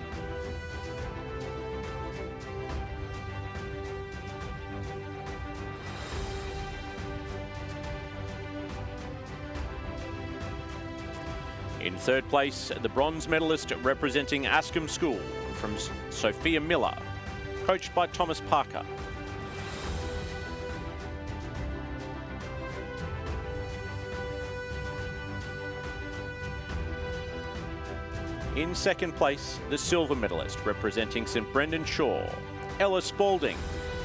In third place, the bronze medalist representing Ascombe School from Sophia Miller, coached by Thomas Parker. In second place, the silver medalist representing St Brendan Shaw, Ella Spalding,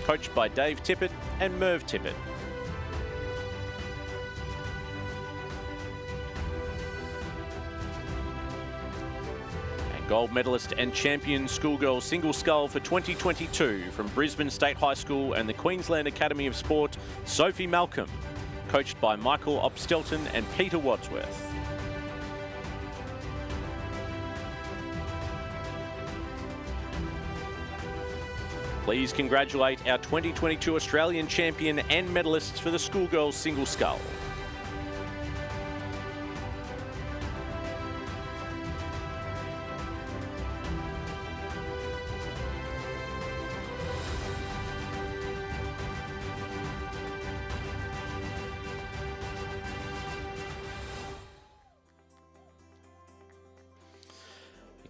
coached by Dave Tippett and Merv Tippett. And gold medalist and champion schoolgirl single scull for 2022 from Brisbane State High School and the Queensland Academy of Sport, Sophie Malcolm, coached by Michael Opstelton and Peter Wadsworth. Please congratulate our 2022 Australian champion and medalists for the Schoolgirls Single Scull.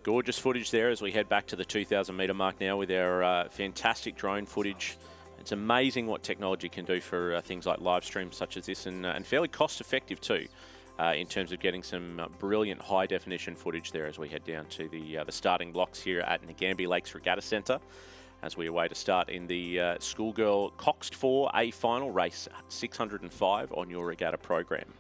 Gorgeous footage there as we head back to the 2,000 metre mark now with our fantastic drone footage. It's amazing what technology can do for things like live streams such as this, and fairly cost effective too, in terms of getting some brilliant high definition footage there as we head down to the starting blocks here at Ngambie Lakes Regatta Centre as we await a start in the Schoolgirl Coxed 4A final race 605 on your regatta program.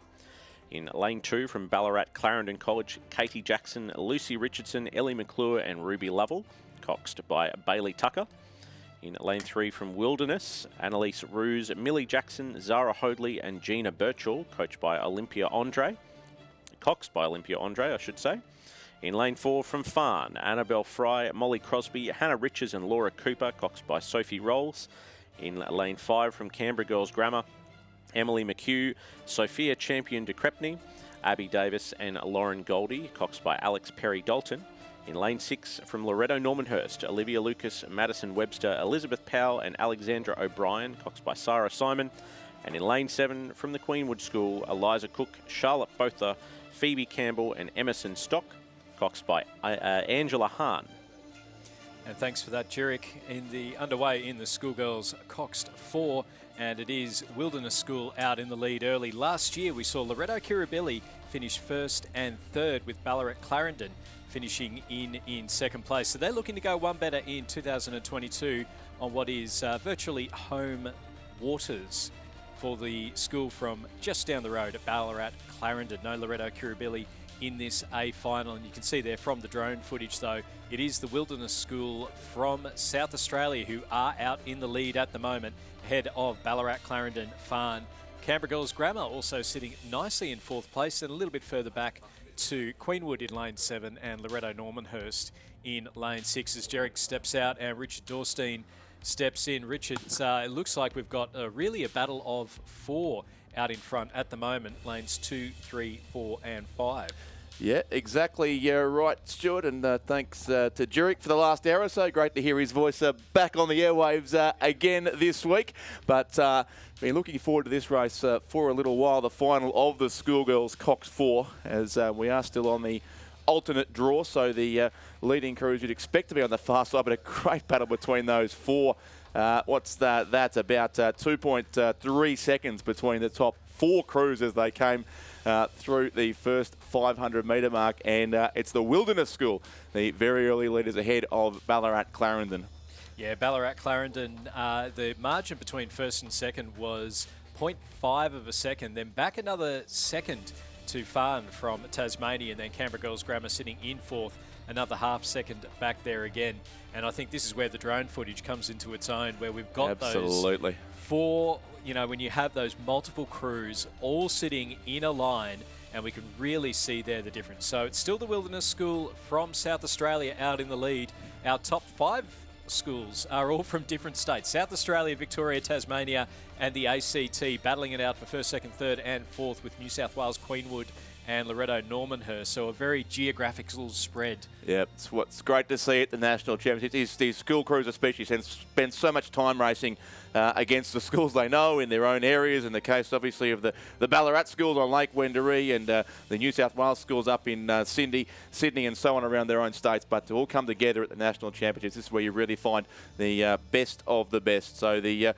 In lane 2 from Ballarat Clarendon College, Katie Jackson, Lucy Richardson, Ellie McClure and Ruby Lovell, coxed by Bailey Tucker. In lane 3 from Wilderness, Annalise Ruse, Millie Jackson, Zara Hoadley and Gina Birchall, coached by Olympia Andre. Coxed by Olympia Andre, I should say. In lane 4 from Farn, Annabelle Fry, Molly Crosby, Hannah Riches and Laura Cooper, coxed by Sophie Rolls. In lane 5 from Canberra Girls Grammar, Emily McHugh, Sophia Champion de Crepney, Abby Davis and Lauren Goldie, coxed by Alex Perry Dalton. In lane 6 from Loretto Normanhurst, Olivia Lucas, Madison Webster, Elizabeth Powell and Alexandra O'Brien, coxed by Sarah Simon. And in lane 7 from the Queenwood School, Eliza Cook, Charlotte Botha, Phoebe Campbell and Emerson Stock, coxed by Angela Hahn. And thanks for that, Jerick. Underway in the Schoolgirls Coxed 4, and it is Wilderness School out in the lead early. Last year we saw Loretto Kirribilli finish first and third, with Ballarat Clarendon finishing in second place. So they're looking to go one better in 2022 on what is virtually home waters for the school from just down the road at Ballarat Clarendon. No Loretto Kirribilli in this A final, and you can see there from the drone footage though, it is the Wilderness School from South Australia who are out in the lead at the moment, ahead of Ballarat Clarendon, Farn. Canberra Girls Grammar also sitting nicely in fourth place, and a little bit further back to Queenwood in lane 7 and Loretto Normanhurst in lane 6 as Jerick steps out and Richard Dorstein steps in. Richard, it looks like we've got really a battle of 4 out in front at the moment, lanes 2, 3, 4 and 5. Yeah, exactly. You're right, Stuart, and thanks to Jerick for the last hour or so. Great to hear his voice back on the airwaves again this week. But been looking forward to this race for a little while, the final of the Schoolgirls Cox 4, as we are still on the alternate draw, so the leading crews you'd expect to be on the far side, but a great battle between those 4. What's that? That's about 2.3 seconds between the top 4 crews as they came through the first 500 metre mark, and it's the Wilderness School, the very early leaders ahead of Ballarat Clarendon. Yeah, Ballarat Clarendon, the margin between first and second was 0.5 of a second, then back another second to Farn from Tasmania, and then Canberra Girls Grammar sitting in fourth, another half second back there again. And I think this is where the drone footage comes into its own, where we've got those 4, when you have those multiple crews all sitting in a line, and we can really see there the difference. So it's still the Wilderness School from South Australia out in the lead. Our top 5 schools are all from different states. South Australia, Victoria, Tasmania and the ACT battling it out for first, second, third and fourth, with New South Wales, Queenwood and Loretto Normanhurst. So a very geographical spread. Yeah, it's what's great to see at the National Championships. These school crews especially spend so much time racing against the schools they know in their own areas. In the case, obviously, of the Ballarat schools on Lake Wendouree and the New South Wales schools up in Sydney and so on around their own states. But to all come together at the National Championships, this is where you really find the best of the best. So the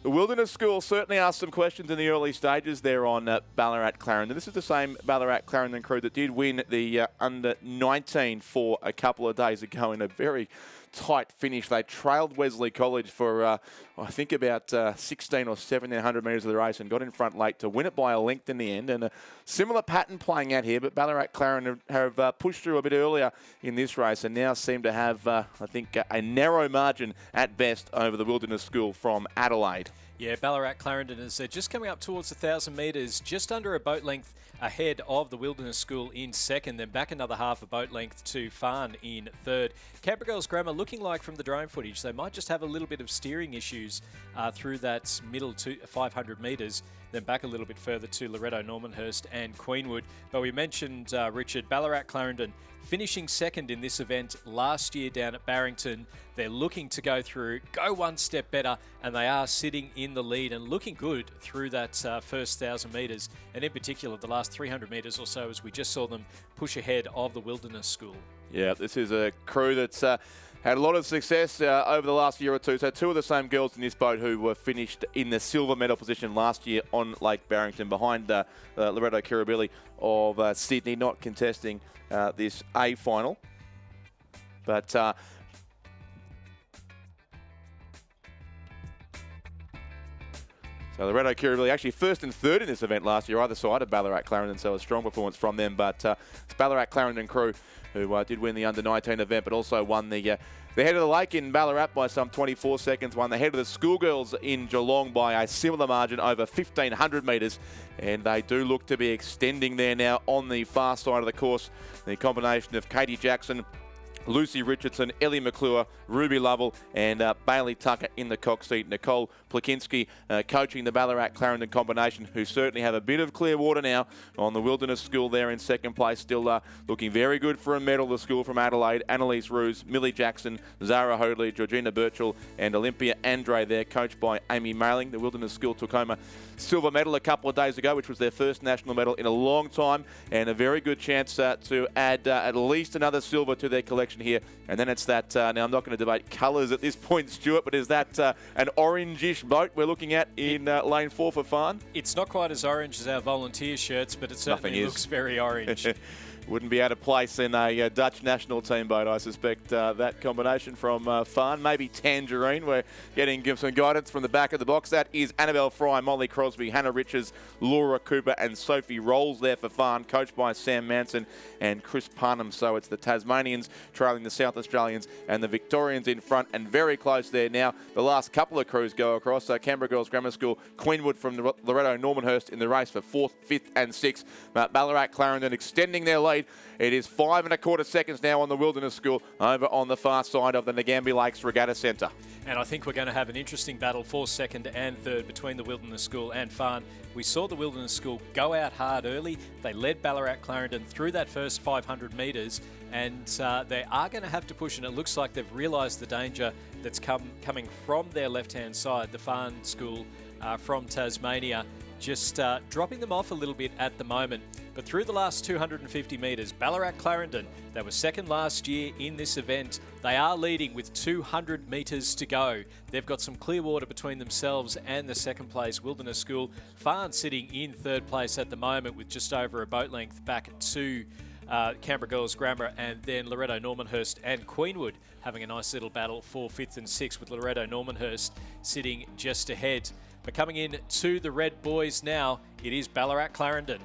Wilderness School certainly asked some questions in the early stages there on Ballarat Clarendon. This is the same Ballarat Clarendon crew that did win the under-19 for a couple of days ago in a very tight finish. They trailed Wesley College for, I think, about 16 or 1700 metres of the race and got in front late to win it by a length in the end. And a similar pattern playing out here, but Ballarat Clarendon have pushed through a bit earlier in this race and now seem to have, I think, a narrow margin at best over the Wilderness School from Adelaide. Yeah, Ballarat Clarendon is just coming up towards 1,000 metres, just under a boat length ahead of the Wilderness School in second, then back another half a boat length to Farn in third. Canberra Girls Grammar looking like from the drone footage they might just have a little bit of steering issues through that middle to 500 metres, then back a little bit further to Loretto Normanhurst and Queenwood. But we mentioned, Richard, Ballarat Clarendon finishing second in this event last year down at Barrington. They're looking to go one step better, and they are sitting in the lead and looking good through that first 1,000 metres, and in particular the last 300 metres or so as we just saw them push ahead of the Wilderness School. Yeah, this is a crew that's had a lot of success over the last year or two. So 2 of the same girls in this boat who were finished in the silver medal position last year on Lake Barrington behind Loretto Kirribilli of Sydney, not contesting this A final. But so Loretto Kirribilli actually first and third in this event last year, either side of Ballarat Clarendon, so a strong performance from them. But it's Ballarat Clarendon crew who did win the under-19 event, but also won the head of the lake in Ballarat by some 24 seconds, won the head of the Schoolgirls in Geelong by a similar margin over 1,500 metres, and they do look to be extending there now on the far side of the course. The combination of Katie Jackson, Lucy Richardson, Ellie McClure, Ruby Lovell and Bailey Tucker in the cox seat. Nicole Plakinski coaching the Ballarat Clarendon combination, who certainly have a bit of clear water now on the Wilderness School there in second place. Still looking very good for a medal. The school from Adelaide, Annalise Roos, Millie Jackson, Zara Hoadley, Georgina Birchall and Olympia Andre there, coached by Amy Mailing. The Wilderness School took home a silver medal a couple of days ago, which was their first national medal in a long time, and a very good chance to add at least another silver to their collection here. And then it's that, now I'm not going to debate colours at this point, Stuart, but is that an orange-ish boat we're looking at in lane 4 for Farn? It's not quite as orange as our volunteer shirts, but it certainly looks very orange. Wouldn't be out of place in a Dutch national team boat, I suspect, that combination from Farn. Maybe Tangerine. We're getting some guidance from the back of the box. That is Annabelle Fry, Molly Crosby, Hannah Richards, Laura Cooper and Sophie Rolls there for Farn, coached by Sam Manson and Chris Parnham. So it's the Tasmanians trailing the South Australians and the Victorians in front, and very close there now. The last couple of crews go across. So Canberra Girls Grammar School, Queenwood from Loretto Normanhurst in the race for 4th, 5th and 6th. Ballarat Clarendon extending their lead. It is 5 1/4 seconds now on the Wilderness School over on the far side of the Nagambie Lakes Regatta Centre. And I think we're going to have an interesting battle for 2nd and 3rd between the Wilderness School and Farn. We saw the Wilderness School go out hard early. They led Ballarat Clarendon through that first 500 metres, and they are going to have to push, and it looks like they've realised the danger that's coming from their left-hand side, the Farn School from Tasmania, just dropping them off a little bit at the moment. But through the last 250 metres, Ballarat Clarendon, they were second last year in this event. They are leading with 200 metres to go. They've got some clear water between themselves and the second place Wilderness School. Farn sitting in 3rd place at the moment with just over a boat length back to Canberra Girls Grammar, and then Loretto Normanhurst and Queenwood having a nice little battle for 5th and 6th, with Loretto Normanhurst sitting just ahead. But coming in to the red boys now, it is Ballarat Clarendon.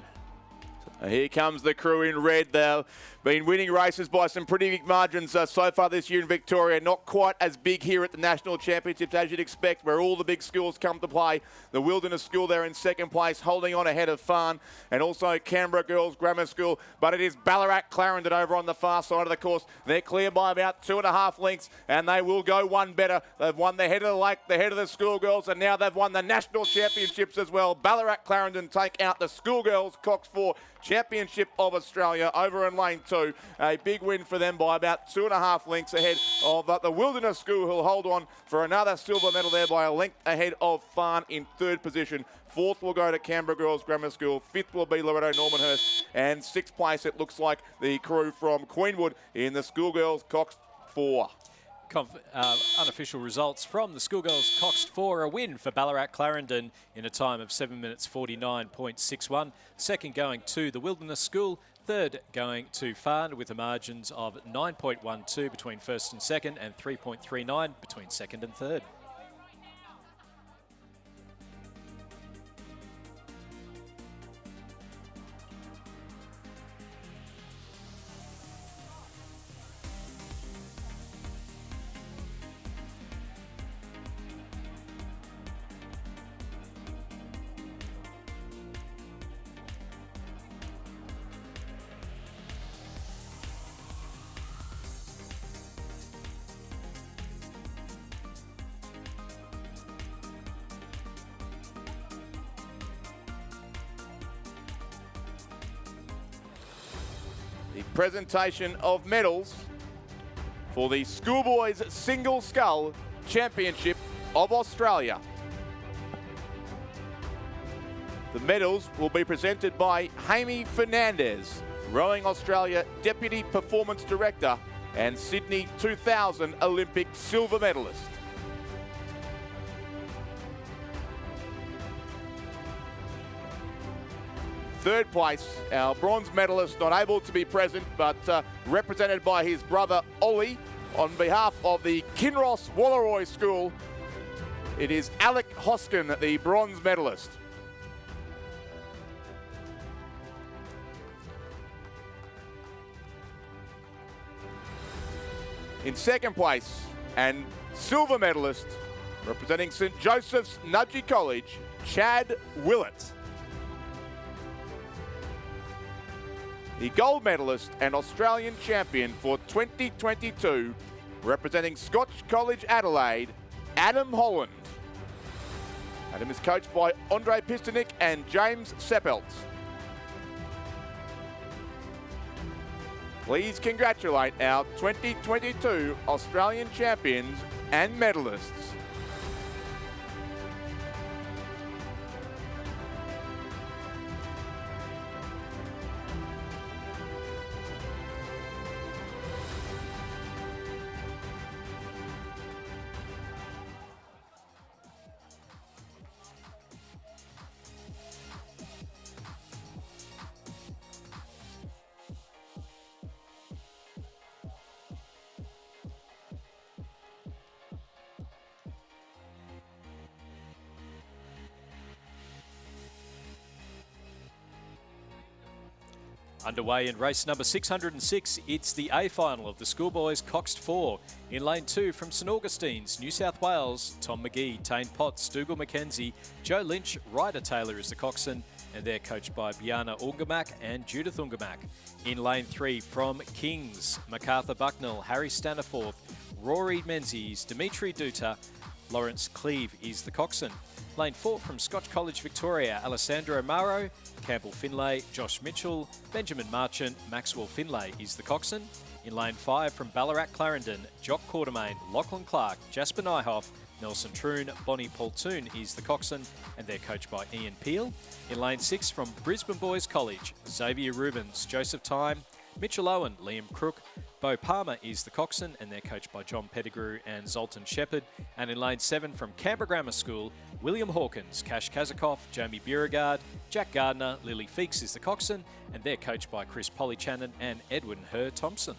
Here comes the crew in red. They've been winning races by some pretty big margins so far this year in Victoria. Not quite as big here at the National Championships as you'd expect, where all the big schools come to play. The Wilderness School there in second place, holding on ahead of Farn, and also Canberra Girls Grammar School. But it is Ballarat Clarendon over on the far side of the course. They're clear by about 2.5 lengths, and they will go one better. They've won the head of the lake, the head of the Schoolgirls, and now they've won the National Championships as well. Ballarat Clarendon take out the Schoolgirls Cox 4 Championship of Australia over in lane 2. A big win for them by about 2.5 lengths ahead of the Wilderness School, who'll hold on for another silver medal there by a length ahead of Farn in 3rd position. 4th will go to Canberra Girls Grammar School. 5th will be Loretto Normanhurst. And 6th place, it looks like the crew from Queenwood in the Schoolgirls Cox 4. Unofficial results from the Schoolgirls Coxed 4, a win for Ballarat Clarendon in a time of 7 minutes 49.61. Second going to the Wilderness School, third going to Farn with the margins of 9.12 between 1st and 2nd and 3.39 between 2nd and 3rd. The presentation of medals for the Schoolboys Single Scull Championship of Australia. The medals will be presented by Jamie Fernandez Rowing Australia Deputy Performance Director and Sydney 2000 Olympic silver medalist. Third place, our bronze medalist, not able to be present, but represented by his brother Ollie on behalf of the Kinross Walleroy School. It is Alec Hoskin, the bronze medalist. In second place, and silver medalist, representing St Joseph's Nudgee College, Chad Willett. The gold medalist and Australian champion for 2022, representing Scotch College Adelaide, Adam Holland. Adam is coached by Andre Pistonik and James Seppelt. Please congratulate our 2022 Australian champions and medalists. Underway in race number 606, it's the A final of the Schoolboys Coxed 4. In lane 2 from St Augustine's, New South Wales, Tom McGee, Tane Potts, Dougal McKenzie, Joe Lynch, Ryder Taylor is the coxswain, and they're coached by Bjarne Ungermack and Judith Ungermack. In lane 3 from Kings, MacArthur Bucknell, Harry Staniforth, Rory Menzies, Dimitri Duta, Lawrence Cleve is the coxswain. Lane 4 from Scotch College Victoria, Alessandro Maro, Campbell Finlay, Josh Mitchell, Benjamin Marchant, Maxwell Finlay is the coxswain. In lane 5 from Ballarat Clarendon, Jock Quartermain, Lachlan Clark, Jasper Nyhoff, Nelson Troon, Bonnie Poltoon is the coxswain, and they're coached by Ian Peel. In lane 6 from Brisbane Boys College, Xavier Rubens, Joseph Time, Mitchell Owen, Liam Crook, Bo Palmer is the coxswain, and they're coached by John Pettigrew and Zoltan Shepherd. And in lane 7 from Canberra Grammar School, William Hawkins, Cash Kazakov, Jamie Beauregard, Jack Gardner, Lily Feeks is the coxswain, and they're coached by Chris Polychannon and Edwin Herr Thompson.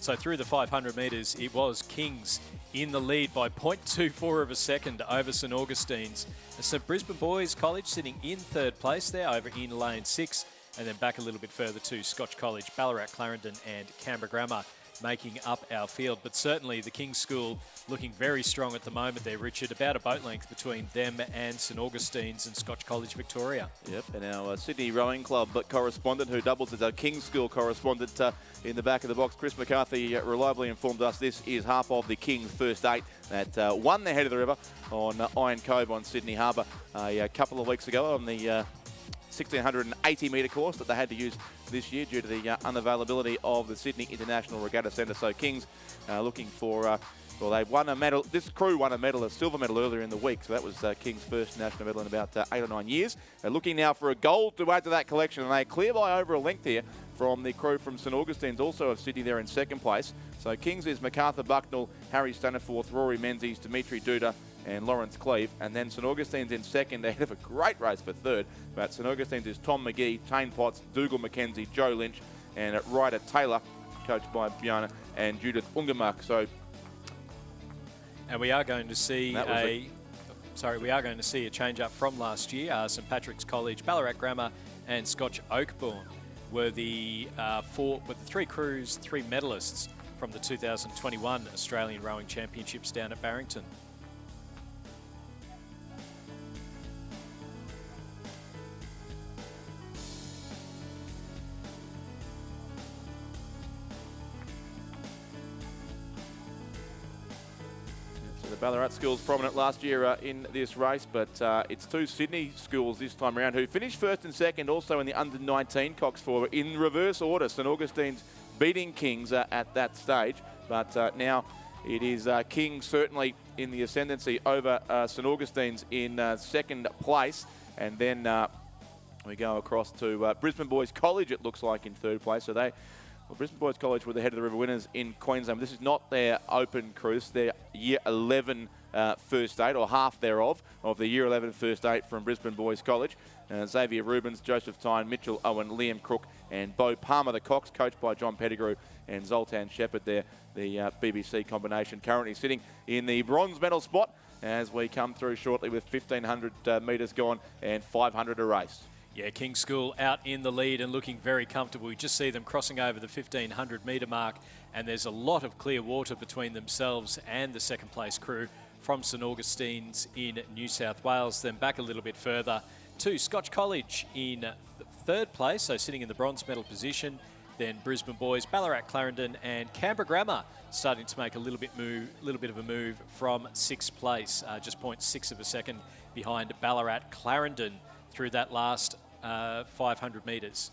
So through the 500 metres, it was Kings in the lead by 0.24 of a second over St Augustine's. St Brisbane Boys College sitting in third place there over in lane 6, and then back a little bit further to Scotch College, Ballarat Clarendon and Canberra Grammar making up our field. But certainly the King's School looking very strong at the moment there, Richard. About a boat length between them and St Augustine's and Scotch College Victoria. Yep, and our Sydney Rowing Club correspondent, who doubles as our King's School correspondent in the back of the box, Chris McCarthy, reliably informed us this is half of the King's first 8 that won the head of the river on Iron Cove on Sydney Harbour a couple of weeks ago on the 1,680 metre course that they had to use this year due to the unavailability of the Sydney International Regatta Centre. So Kings looking for, well, they won a medal. This crew won a medal, a silver medal earlier in the week. So that was King's first national medal in about 8 or 9 years. They're looking now for a gold to add to that collection, and they clear by over a length here from the crew from St Augustine's, also of Sydney, there in second place. So Kings is MacArthur Bucknell, Harry Staniforth, Rory Menzies, Dimitri Duda, and Lawrence Cleve. And then St Augustine's in second, ahead of a great race for third. But St Augustine's is Tom McGee, Tane Potts, Dougal McKenzie, Joe Lynch, and Ryder Taylor, coached by Bjarne and Judith Ungermack. So, and we are going to see a change up from last year. St Patrick's College, Ballarat Grammar, and Scotch Oakbourne were the three crews, 3 medalists from the 2021 Australian Rowing Championships down at Barrington. So the Ballarat schools prominent last year in this race, but it's two Sydney schools this time around who finished first and second also in the under-19 Cox 4 in reverse order. St Augustine's beating Kings at that stage, but now it is Kings certainly in the ascendancy over St Augustine's in second place, and then we go across to Brisbane Boys College, it looks like, in third place. So Brisbane Boys College were the head of the river winners in Queensland. This is not their open cruise, their year 11 first eight, or half thereof, of the year 11 first eight from Brisbane Boys College. Xavier Rubens, Joseph Tyne, Mitchell Owen, Liam Crook and Beau Palmer, the Cox, coached by John Pettigrew and Zoltan Shepherd there, the BBC combination, currently sitting in the bronze medal spot as we come through shortly with 1,500 metres gone and 500 a race. Yeah, King's School out in the lead and looking very comfortable. We just see them crossing over the 1,500 metre mark, and there's a lot of clear water between themselves and the second place crew from St Augustine's in New South Wales. Then back a little bit further to Scotch College in third place, so sitting in the bronze medal position. Then Brisbane Boys, Ballarat Clarendon and Canberra Grammar starting to make a little bit of a move from sixth place, just 0.6 of a second behind Ballarat Clarendon through that last 500 metres.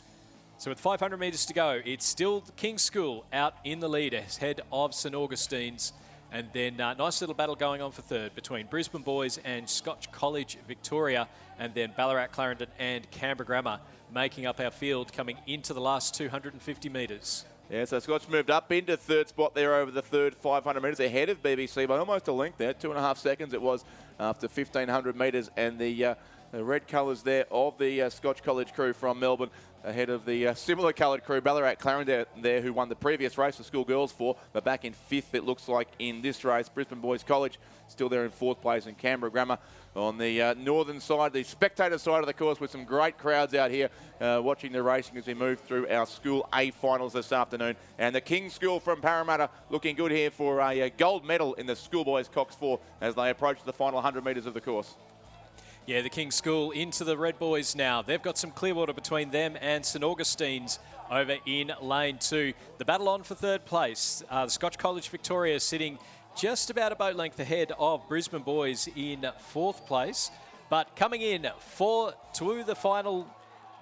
So with 500 metres to go, it's still King's School out in the lead ahead of St Augustine's. And then nice little battle going on for third between Brisbane Boys and Scotch College Victoria, and then Ballarat Clarendon and Canberra Grammar making up our field coming into the last 250 metres. Yeah, so Scotch moved up into third spot there over the third 500 metres, ahead of BBC by almost a length there, 2.5 seconds it was after 1,500 metres, and the red colours there of the Scotch College crew from Melbourne ahead of the similar coloured crew, Ballarat Clarendon there, who won the previous race, the Schoolgirls for, but back in fifth it looks like in this race. Brisbane Boys College still there in fourth place, and Canberra Grammar on the northern side, the spectator side of the course, with some great crowds out here watching the racing as we move through our School A finals this afternoon. And the King's School from Parramatta looking good here for a gold medal in the Schoolboys Cox 4 as they approach the final 100 metres of the course. Yeah, the King's School into the Red Boys now. They've got some clear water between them and St Augustine's over in lane 2. The battle on for third place. The Scotch College Victoria sitting just about a boat length ahead of Brisbane Boys in fourth place. But coming in to the final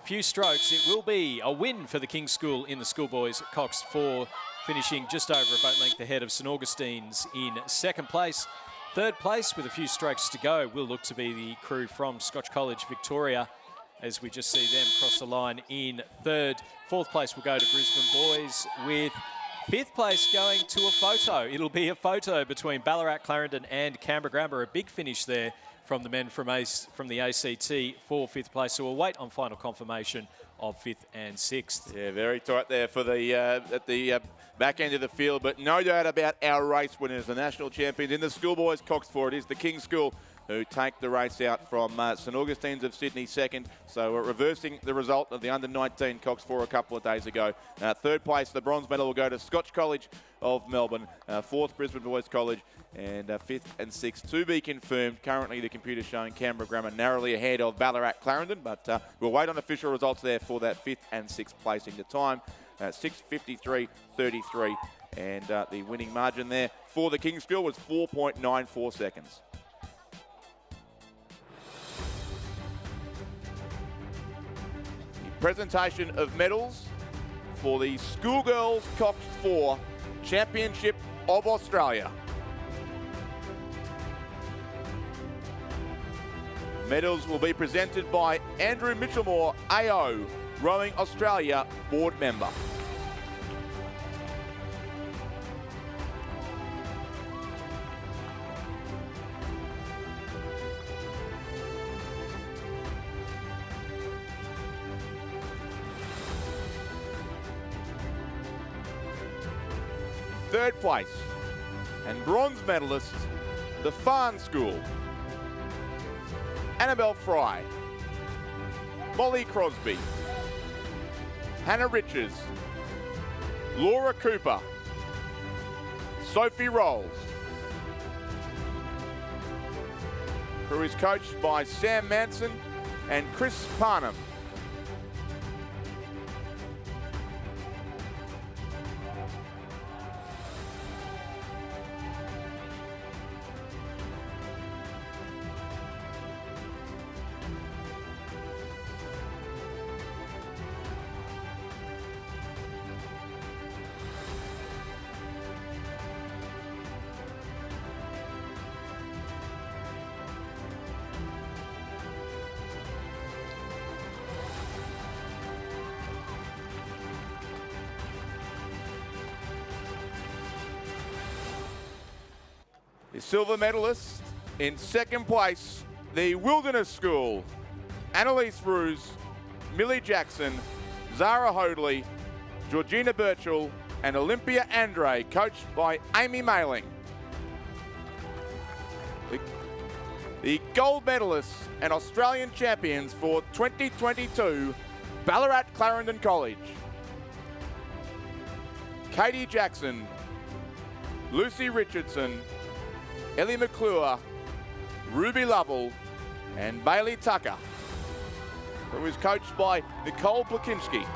few strokes, it will be a win for the King's School in the Schoolboys Cox 4, finishing just over a boat length ahead of St Augustine's in second place. Third place, with a few strokes to go, will look to be the crew from Scotch College Victoria, as we just see them cross the line in third. Fourth place will go to Brisbane Boys, with fifth place going to a photo. It'll be a photo between Ballarat Clarendon and Canberra Grammar. A big finish there from the men from the ACT for fifth place. So we'll wait on final confirmation of fifth and sixth. Yeah, very tight there for the at the back end of the field, but no doubt about our race winners, the national champions in the Schoolboys Cox 4. It is the King's School who take the race out from St Augustine's of Sydney second. So we're reversing the result of the under-19 Cox 4 a couple of days ago. Third place, the bronze medal will go to Scotch College of Melbourne. Fourth, Brisbane Boys College. And fifth and sixth to be confirmed. Currently the computer showing Canberra Grammar narrowly ahead of Ballarat Clarendon, but we'll wait on official results there for that fifth and sixth placing. The time 6:53.33, and the winning margin there for the King's School was 4.94 seconds. The presentation of medals for the Schoolgirls Cox 4 Championship of Australia. Medals will be presented by Andrew Mitchellmore, AO, Rowing Australia board member. Third place and bronze medalist, the Farn School. Annabelle Fry, Molly Crosby, Hannah Riches, Laura Cooper, Sophie Rolls, who is coached by Sam Manson and Chris Parnham. The silver medalists in second place, the Wilderness School, Annalise Ruse, Millie Jackson, Zara Hoadley, Georgina Birchall, and Olympia Andre, coached by Amy Mailing. The gold medalists and Australian champions for 2022, Ballarat Clarendon College. Katie Jackson, Lucy Richardson, Ellie McClure, Ruby Lovell, and Bailey Tucker, who is coached by Nicole Plakinski.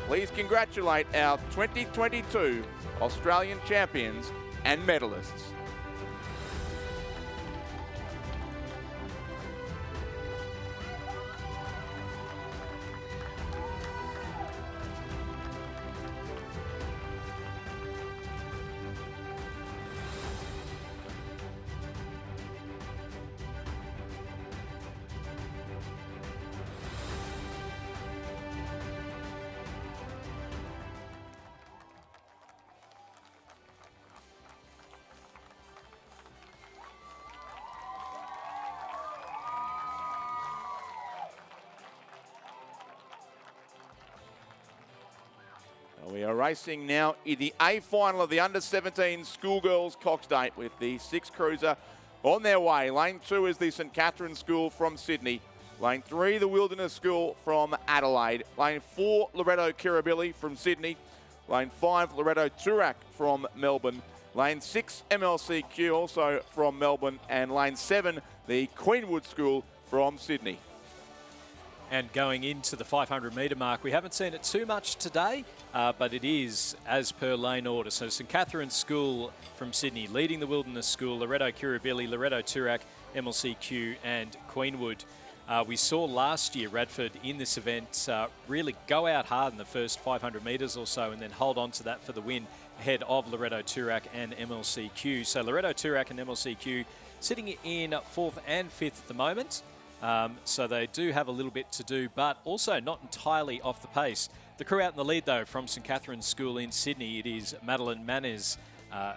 Please congratulate our 2022 Australian champions and medalists. We are racing now in the A final of the under-17 Schoolgirls Coxed with the 6 cruiser on their way. Lane 2 is the St Catherine's School from Sydney. Lane 3, the Wilderness School from Adelaide. Lane 4, Loretto Kirribilli from Sydney. Lane 5, Loretto Toorak from Melbourne. Lane 6, MLCQ also from Melbourne. And Lane 7, the Queenwood School from Sydney. And going into the 500 metre mark, we haven't seen it too much today, but it is as per lane order. So St Catherine's School from Sydney leading the Wilderness School, Loretto Kirribilli, Loretto Toorak, MLCQ and Queenwood. We saw last year Radford in this event really go out hard in the first 500 metres or so and then hold on to that for the win ahead of Loretto Toorak and MLCQ. So Loretto Toorak and MLCQ sitting in 4th and 5th at the moment. So they do have a little bit to do, but also not entirely off the pace. The crew out in the lead, though, from St Catherine's School in Sydney, it is Madeline Manners,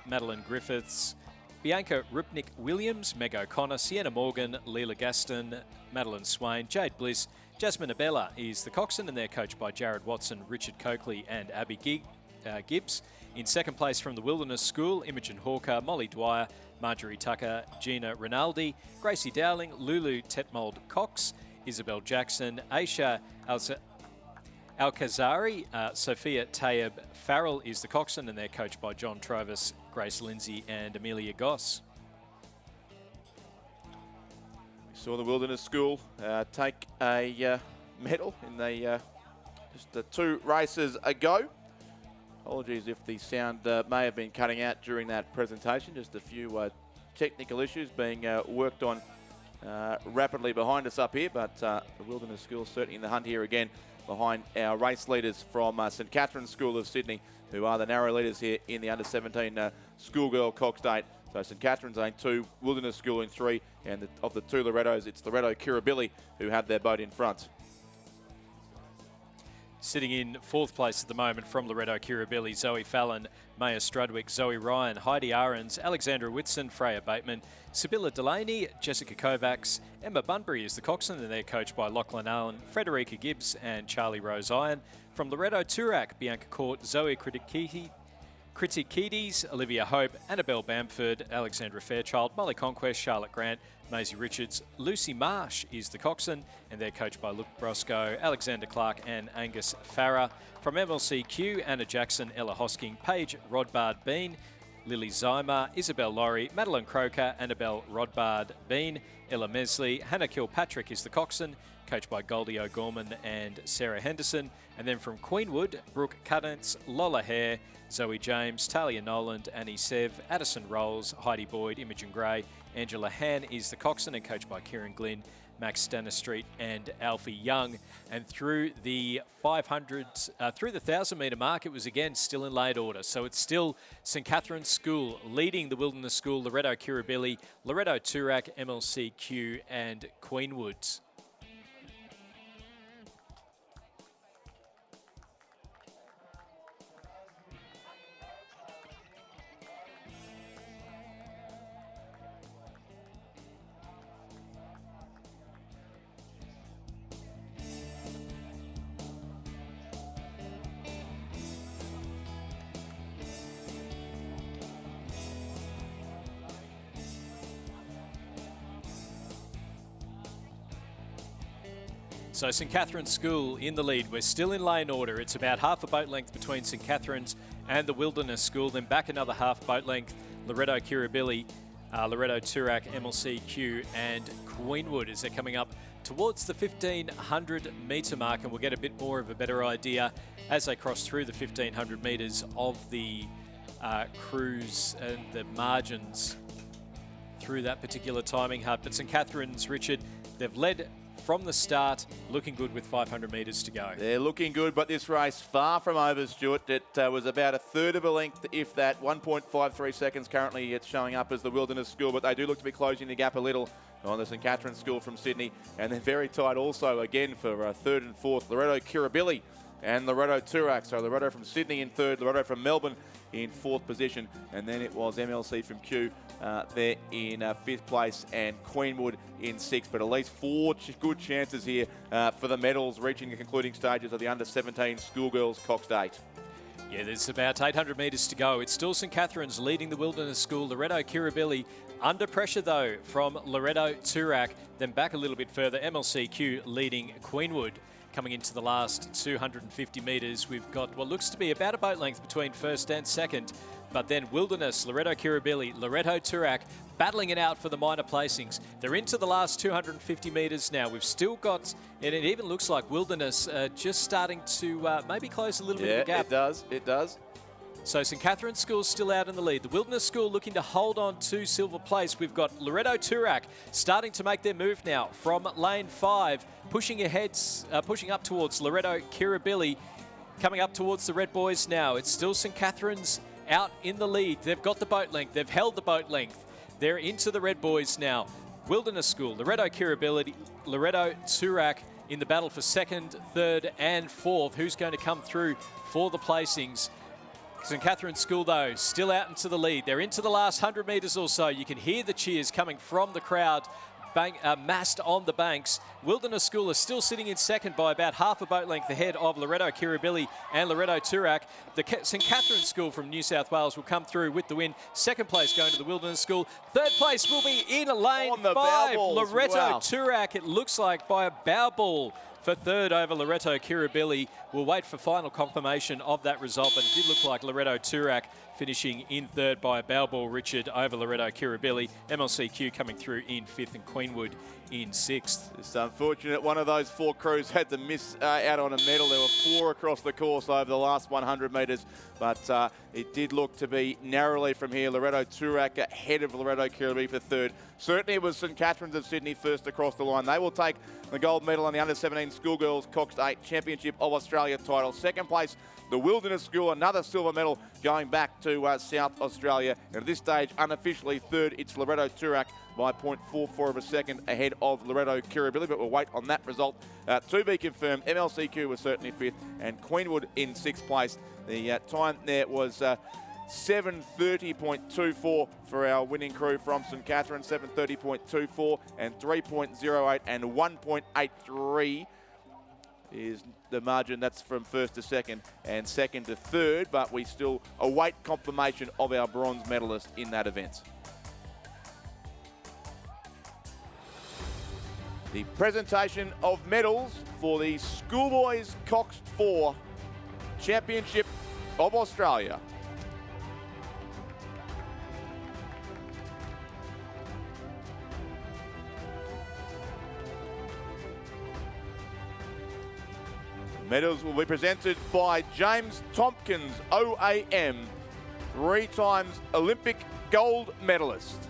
Madeline Griffiths, Bianca Rupnik-Williams, Meg O'Connor, Sienna Morgan, Leela Gaston, Madeline Swain, Jade Bliss, Jasmine Abella is the coxswain, and they're coached by Jared Watson, Richard Coakley and Abby Gibbs. In second place from the Wilderness School, Imogen Hawker, Molly Dwyer, Marjorie Tucker, Gina Rinaldi, Gracie Dowling, Lulu Tetmold Cox, Isabel Jackson, Aisha Alcazari, Sophia Tayeb Farrell is the coxswain, and they're coached by John Trovis, Grace Lindsay and Amelia Goss. We saw the Wilderness School take a medal in the just the 2 races ago. Apologies if the sound may have been cutting out during that presentation. Just a few technical issues being worked on rapidly behind us up here, but the Wilderness School certainly in the hunt here again behind our race leaders from St Catherine's School of Sydney, who are the narrow leaders here in the under-17 Schoolgirl Coxed. So St Catherine's in 2, Wilderness School in 3, and of the 2 Lorettos, it's Loretto Kirribilli who have their boat in front. Sitting in 4th place at the moment from Loretto Kirribilli, Zoe Fallon, Maya Strudwick, Zoe Ryan, Heidi Ahrens, Alexandra Whitson, Freya Bateman, Sibylla Delaney, Jessica Kovacs, Emma Bunbury is the coxswain, and they're coached by Lachlan Allen, Frederica Gibbs and Charlie Rose Iron. From Loretto Toorak, Bianca Court, Zoe Kritikides, Olivia Hope, Annabelle Bamford, Alexandra Fairchild, Molly Conquest, Charlotte Grant, Maisie Richards, Lucy Marsh is the coxswain, and they're coached by Luke Brosco, Alexander Clark and Angus Farah. From MLCQ, Anna Jackson, Ella Hosking, Paige Rodbard Bean, Lily Zymer, Isabel Laurie, Madeline Croker, Annabelle Rodbard Bean, Ella Mesley, Hannah Kilpatrick is the coxswain, coached by Goldie O'Gorman and Sarah Henderson. And then from Queenwood, Brooke Cadence, Lola Hare, Zoe James, Talia Noland, Annie Sev, Addison Rolls, Heidi Boyd, Imogen Gray, Angela Han is the coxswain and coached by Kieran Glynn, Max Stanistreet and Alfie Young. And through the 1,000 metre mark, it was again still in late order. So it's still St Catherine's School leading the Wilderness School, Loretto Kirribilli, Loretto Toorak, MLCQ and Queenwood. So St Catherine's School in the lead. We're still in lane order. It's about half a boat length between St Catherine's and the Wilderness School. Then back another half boat length, Loretto Kirribilli, Loretto Toorak, MLCQ and Queenwood as they're coming up towards the 1500 metre mark, and we'll get a bit more of a better idea as they cross through the 1500 metres of the cruise and the margins through that particular timing hut. But St Catherine's, Richard, they've led from the start, looking good with 500 metres to go. They're looking good, but this race far from over, Stuart. It was about a third of a length, if that. 1.53 seconds currently it's showing up as the Wilderness School, but they do look to be closing the gap a little on the St Catherine's School from Sydney. And they're very tight also, again, for third and fourth. Loretto Kirribilli and Loretto Toorak. So Loretto from Sydney in third, Loretto from Melbourne in fourth position. And then it was MLC from Kew there in fifth place and Queenwood in sixth. But at least four good chances here for the medals, reaching the concluding stages of the under-17 Schoolgirls Coxed 8. Yeah, there's about 800 metres to go. It's still St Catherine's leading the Wilderness School. Loretto Kirribilli under pressure, though, from Loretto Toorak. Then back a little bit further, MLCQ leading Queenwood. Coming into the last 250 metres, we've got what looks to be about a boat length between first and second. But then Wilderness, Loretto Kirribilli, Loretto Toorak battling it out for the minor placings. They're into the last 250 metres now. We've still got, and it even looks like Wilderness just starting to maybe close a little bit of the gap. It does. So St Catherine's School's still out in the lead. The Wilderness School looking to hold on to silver place. We've got Loretto Toorak starting to make their move now from lane 5, pushing up towards Loretto Kirribilli, coming up towards the Red Boys now. It's still St Catherine's out in the lead. They've got the boat length. They've held the boat length. They're into the Red Boys now. Wilderness School, Loretto Kirribilli, Loretto Toorak in the battle for second, third and fourth. Who's going to come through for the placings? St Catherine's School, though, still out into the lead. They're into the last 100 metres or so. You can hear the cheers coming from the crowd massed on the banks. Wilderness School is still sitting in second by about half a boat length ahead of Loretto Kirribilli and Loretto Toorak. The St Catherine's School from New South Wales will come through with the win. Second place going to the Wilderness School. Third place will be in lane 5. Loretto Toorak, it looks like, by a bow ball for third over Loretto Kirribilli. We'll wait for final confirmation of that result, but it did look like Loretto Toorak finishing in third by a bow ball, Richard, over Loretto Kirribilli. MLCQ coming through in fifth and Queenwood in sixth. It's unfortunate one of those four crews had to miss out on a medal. There were 4 across the course over the last 100 metres, but it did look to be narrowly from here. Loretto Toorak ahead of Loretto Kirribilli for third. Certainly it was St Catherine's of Sydney first across the line. They will take the gold medal on the under-17 Schoolgirls Coxed 8 Championship of Australia title. Second place, the Wilderness School, another silver medal going back to South Australia. And at this stage, unofficially third, it's Loretto Toorak by 0.44 of a second ahead of Loretto Kirribilli, but we'll wait on that result to be confirmed. MLCQ was certainly fifth and Queenwood in sixth place. The time there was 7:30.24 for our winning crew from St Catherine, 7:30.24 and 3.08 and 1.83 is the margin. That's from first to second and second to third, but we still await confirmation of our bronze medalist in that event. The presentation of medals for the Schoolboys Coxed 4 Championship of Australia. Medals will be presented by James Tompkins, OAM, 3 times Olympic gold medalist.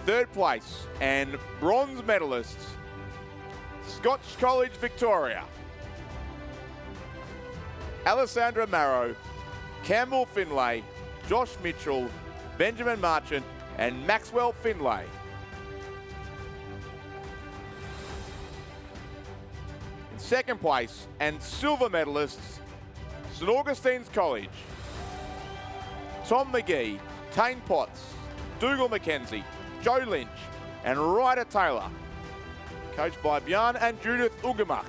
Third place and bronze medalists, Scotch College, Victoria. Alessandra Marrow, Campbell Finlay, Josh Mitchell, Benjamin Marchant and Maxwell Finlay. In second place and silver medalists, St Augustine's College, Tom McGee, Tane Potts, Dougal McKenzie, Joe Lynch and Ryder Taylor. coached by Björn and Judith Ugemark.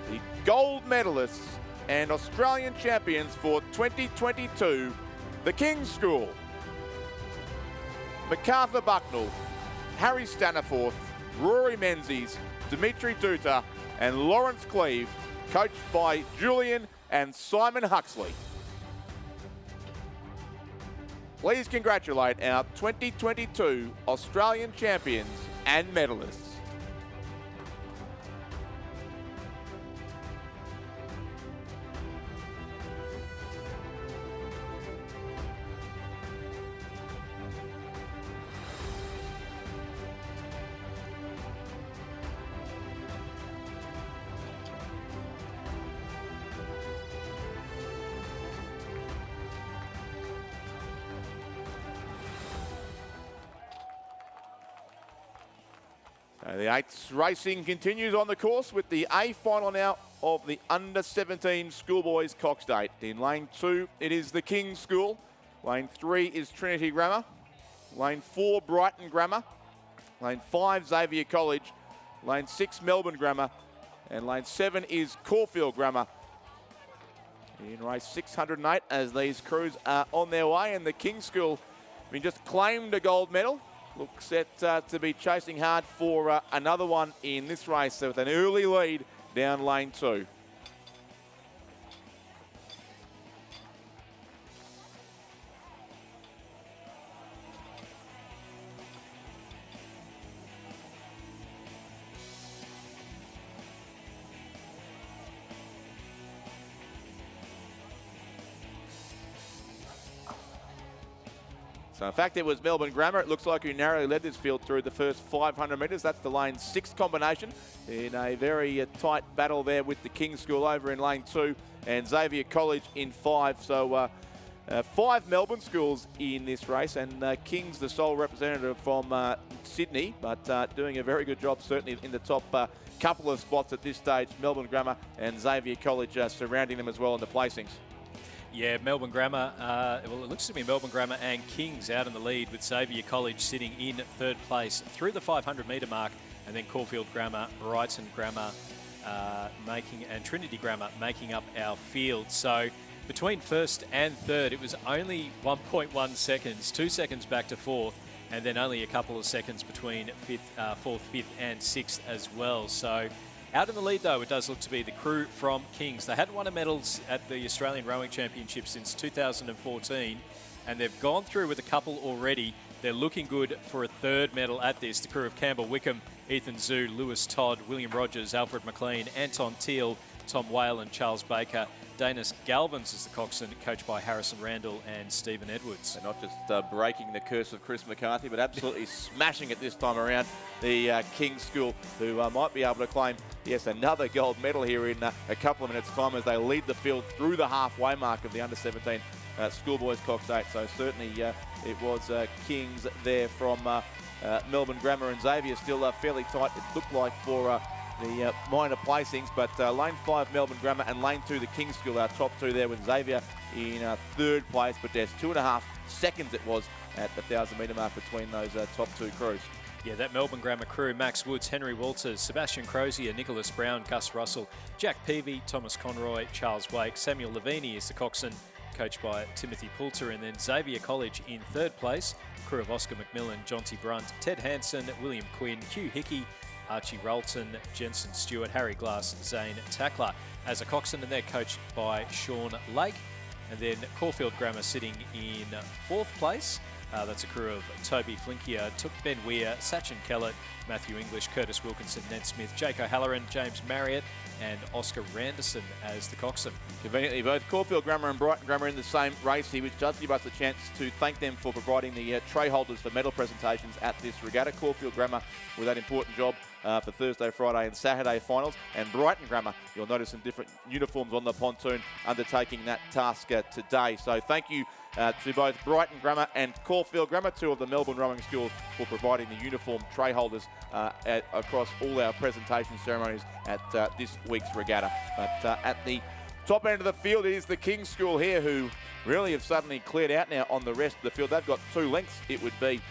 The gold medalists and Australian champions for 2022, the King's School. MacArthur Bucknell, Harry Staniforth, Rory Menzies, Dimitri Duta and Lawrence Cleve, coached by Julian and Simon Huxley. Please congratulate our 2022 Australian champions and medalists. The 8th racing continues on the course with the A final now of the under-17 schoolboys coxed 8. In lane 2, it is the King's School. Lane 3 is Trinity Grammar. Lane 4, Brighton Grammar. Lane 5, Xavier College. Lane 6, Melbourne Grammar. And lane 7 is Caulfield Grammar. In race 608 as these crews are on their way, and the King's School just claimed a gold medal. Looks set to be chasing hard for another one in this race with an early lead down lane 2. So in fact, it was Melbourne Grammar. It looks like who narrowly led this field through the first 500 metres. That's the lane 6 combination in a very tight battle there with the King's School over in lane 2 and Xavier College in 5. So 5 Melbourne schools in this race, and King's the sole representative from Sydney, but doing a very good job certainly in the top couple of spots at this stage. Melbourne Grammar and Xavier College surrounding them as well in the placings. Yeah, Melbourne Grammar, well, it looks to be Melbourne Grammar and Kings out in the lead with Xavier College sitting in 3rd place through the 500 metre mark, and then Caulfield Grammar, Brighton Grammar and Trinity Grammar making up our field. So between 1st and 3rd, it was only 1.1 seconds, 2 seconds back to 4th, and then only a couple of seconds between 4th, 5th and 6th as well. So out in the lead, though, it does look to be the crew from Kings. They hadn't won a medals at the Australian Rowing Championship since 2014, and they've gone through with a couple already. They're looking good for a 3rd medal at this. The crew of Campbell Wickham, Ethan Zhu, Lewis Todd, William Rogers, Alfred McLean, Anton Teal, Tom Whalen, Charles Baker. Danis Galvins is the coxswain, coached by Harrison Randall and Stephen Edwards. And not just breaking the curse of Chris McCarthy, but absolutely smashing it this time around. The King's School, who might be able to claim, yes, another gold medal here in a couple of minutes' time as they lead the field through the halfway mark of the under-17 schoolboys coxed 8. So certainly it was Kings there from Melbourne Grammar, and Xavier still fairly tight, it looked like, for the minor placings, but lane 5 Melbourne Grammar and lane 2 the King's School, our top 2 there with Xavier in 3rd place, but there's 2.5 seconds it was at the 1,000 metre mark between those top 2 crews. Yeah, that Melbourne Grammar crew, Max Woods, Henry Walters, Sebastian Crozier, Nicholas Brown, Gus Russell, Jack Peavy, Thomas Conroy, Charles Wake, Samuel Levini is the coxswain, coached by Timothy Poulter, and then Xavier College in 3rd place, crew of Oscar McMillan, Jonty Brunt, Ted Hansen, William Quinn, Hugh Hickey, Archie Ralton, Jensen Stewart, Harry Glass, Zane Tackler as a coxswain, and they're coached by Sean Lake. And then Caulfield Grammar sitting in 4th place. That's a crew of Toby Flinkier, Ben Weir, Sachin Kellett, Matthew English, Curtis Wilkinson, Ned Smith, Jake O'Halloran, James Marriott, and Oscar Randerson as the coxswain. Conveniently, both Caulfield Grammar and Brighton Grammar in the same race here, which does give us a chance to thank them for providing the tray holders for medal presentations at this regatta. Caulfield Grammar with that important job for Thursday, Friday and Saturday finals. And Brighton Grammar, you'll notice some different uniforms on the pontoon undertaking that task today. So thank you to both Brighton Grammar and Caulfield Grammar, 2 of the Melbourne rowing schools, for providing the uniform tray holders across all our presentation ceremonies at this week's regatta. But at the top end of the field, it is the King's School here, who really have suddenly cleared out now on the rest of the field. They've got 2 lengths, it would be,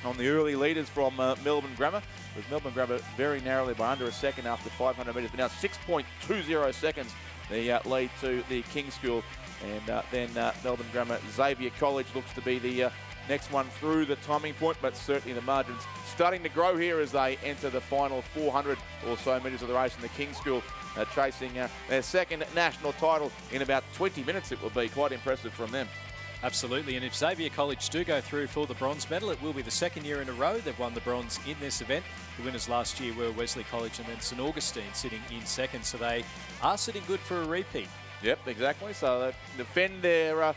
on the early leaders from Melbourne Grammar. With Melbourne Grammar very narrowly by under a second after 500 metres, but now 6.20 seconds the lead to the King's School. And then Melbourne Grammar Xavier College looks to be the next one through the timing point, but certainly the margins starting to grow here as they enter the final 400 or so metres of the race. And the King's School chasing their second national title in about 20 minutes. It will be quite impressive from them. Absolutely, and if Xavier College do go through for the bronze medal, it will be the second year in a row they've won the bronze in this event. The winners last year were Wesley College and then St Augustine sitting in second, so they are sitting good for a repeat. Yep, exactly. So they defend their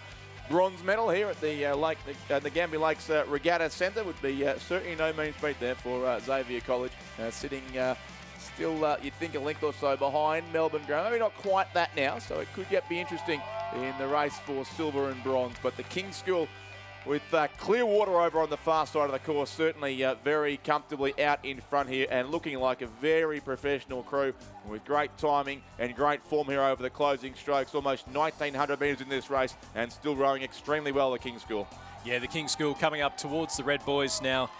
bronze medal here at the Gambia Lakes Regatta Centre. Would be certainly no mean feat there for Xavier College, sitting still, you'd think, a length or so behind Melbourne Grammar. Maybe not quite that now, so it could be interesting in the race for silver and bronze. But the King's School, with clear water over on the far side of the course, certainly very comfortably out in front here and looking like a very professional crew with great timing and great form here over the closing strokes. Almost 1,900 metres in this race and still rowing extremely well, the King's School. Yeah, the King's School coming up towards the Red Boys now.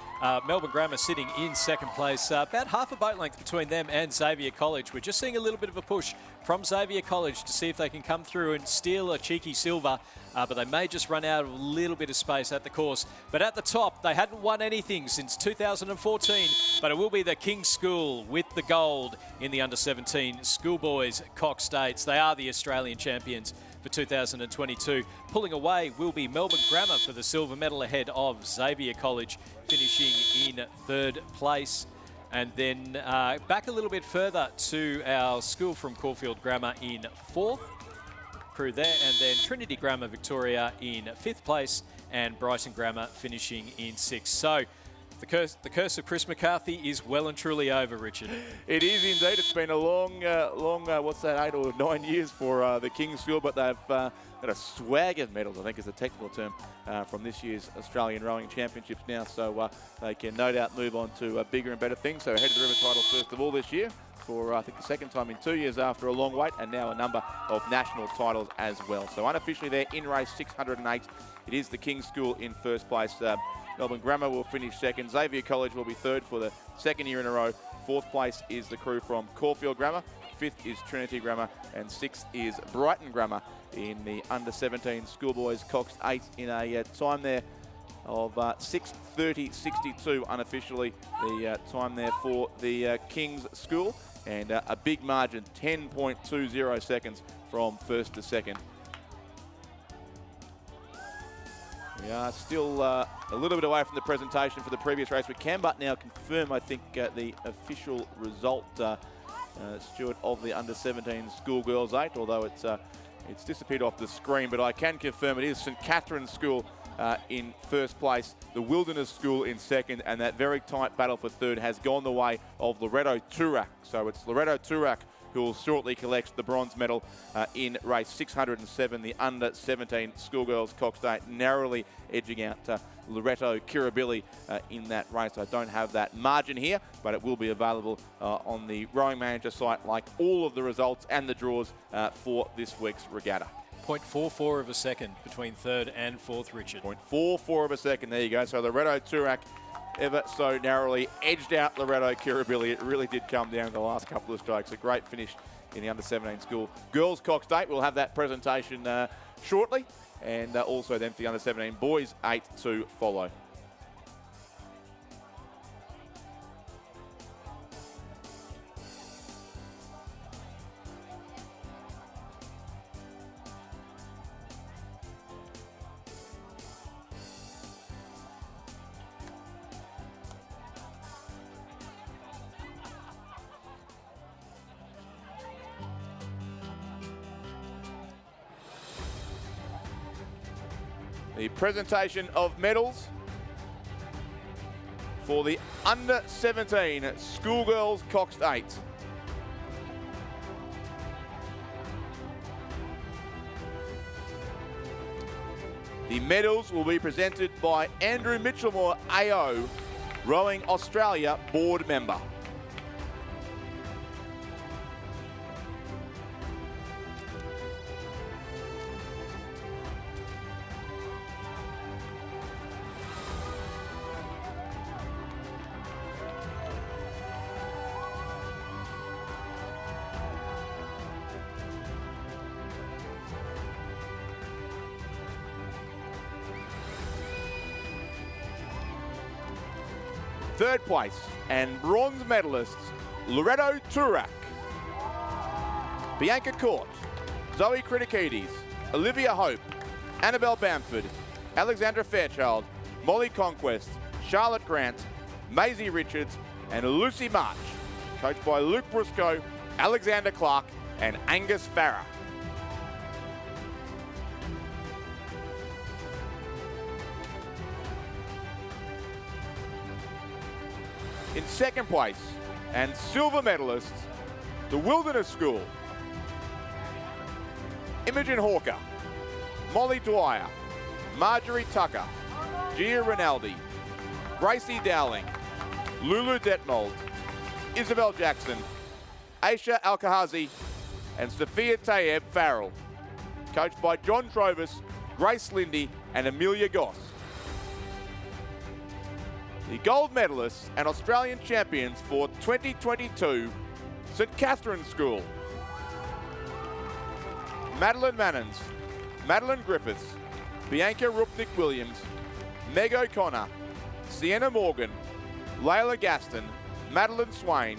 Melbourne Grammar sitting in second place. About half a boat length between them and Xavier College. We're just seeing a little bit of a push from Xavier College to see if they can come through and steal a cheeky silver. But they may just run out of a little bit of space at the course. But at the top, they hadn't won anything since 2014. But it will be the King's School with the gold in the under-17 schoolboys coxed eights. They are the Australian champions for 2022. Pulling away will be Melbourne Grammar for the silver medal ahead of Xavier College, finishing in third place. And then back a little bit further to our school from Caulfield Grammar in fourth. Crew there, and then Trinity Grammar Victoria in fifth place, and Brighton Grammar finishing in sixth. So the curse of Chris McCarthy is well and truly over, Richard. It is indeed. It's been a long, 8 or 9 years for the King's School, but they've got a swag of medals, I think is the technical term, from this year's Australian Rowing Championships now. So they can no doubt move on to bigger and better things. So ahead of the river title first of all this year, for I think the second time in 2 years after a long wait, and now a number of national titles as well. So unofficially they're in race 608. It is the King's School in first place. Melbourne Grammar will finish second. Xavier College will be third for the second year in a row. Fourth place is the crew from Caulfield Grammar. Fifth is Trinity Grammar, and sixth is Brighton Grammar in the under-17 schoolboys coxed 8 in a time there of 6:30.62 unofficially, the time there for the King's School, and a big margin, 10.20 seconds from first to second. We are still a little bit away from the presentation for the previous race. We can but now confirm, I think, the official result, Stuart, of the under-17 Schoolgirls 8, although it's disappeared off the screen, but I can confirm it is St Catherine's School in first place, the Wilderness School in second, and that very tight battle for third has gone the way of Loreto Turak. So it's Loreto Turak who will shortly collect the bronze medal in race 607, the under-17 Schoolgirls coxed 8, narrowly edging out Loreto Kirribilli in that race. I don't have that margin here, but it will be available on the Rowing Manager site, like all of the results and the draws for this week's regatta. 0.44 of a second between third and fourth, Richard. 0.44 of a second, there you go. So Loreto Turak ever so narrowly edged out Loreto Kirribilli. It really did come down to the last couple of strokes. A great finish in the under-17 school. Girls coxed 8, we'll have that presentation shortly, and also then for the under-17 boys 8 to follow. The presentation of medals for the under-17 Schoolgirls coxed 8. The medals will be presented by Andrew Mitchellmore, AO, Rowing Australia board member. third place and bronze medalists Loretto Turak, Bianca Court, Zoe Kritikidis, Olivia Hope, Annabelle Bamford, Alexandra Fairchild, Molly Conquest, Charlotte Grant, Maisie Richards, and Lucy March, coached by Luke Brusco, Alexander Clark, and Angus Farah. In second place, and silver medalists, the Wilderness School, Imogen Hawker, Molly Dwyer, Marjorie Tucker, Gia Rinaldi, Gracie Dowling, Lulu Detmold, Isabel Jackson, Aisha Alkahazi, and Sophia Tayeb Farrell, coached by John Trovis, Grace Lindy, and Amelia Goss. The gold medalists and Australian champions for 2022, St Catherine's School, Madeline Mannins, Madeline Griffiths, Bianca Rupnick-Williams, Meg O'Connor, Sienna Morgan, Layla Gaston, Madeline Swain,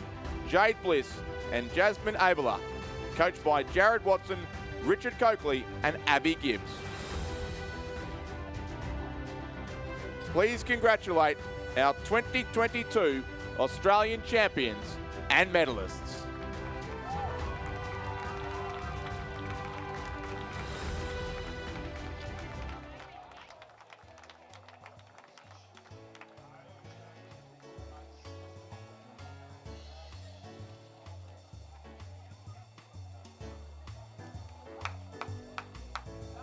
Jade Bliss, and Jasmine Abela, coached by Jared Watson, Richard Coakley, and Abby Gibbs. Please congratulate our 2022 Australian champions and medalists.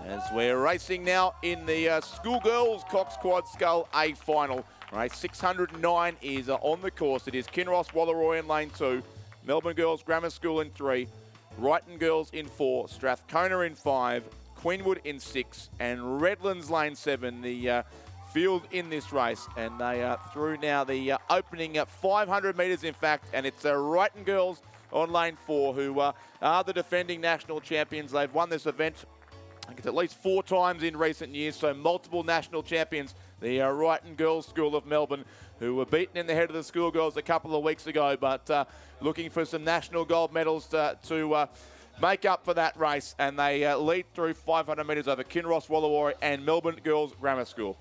As we're racing now in the Schoolgirls Cox Quad Scull A final. Race 609 is on the course. It is Kinross Walleroy in lane 2, Melbourne Girls Grammar School in 3, Brighton Girls in 4, Strathcona in 5, Queenwood in 6, and Redlands lane 7, the field in this race. And they are through now the opening 500 metres, in fact, and it's Brighton Girls on lane 4 who are the defending national champions. They've won this event, I think it's at least 4 times in recent years, so multiple national champions. The Brighton Girls School of Melbourne, who were beaten in the head of the Schoolgirls a couple of weeks ago, but looking for some national gold medals to make up for that race. And they lead through 500 metres over Kinross Walleroy and Melbourne Girls Grammar School.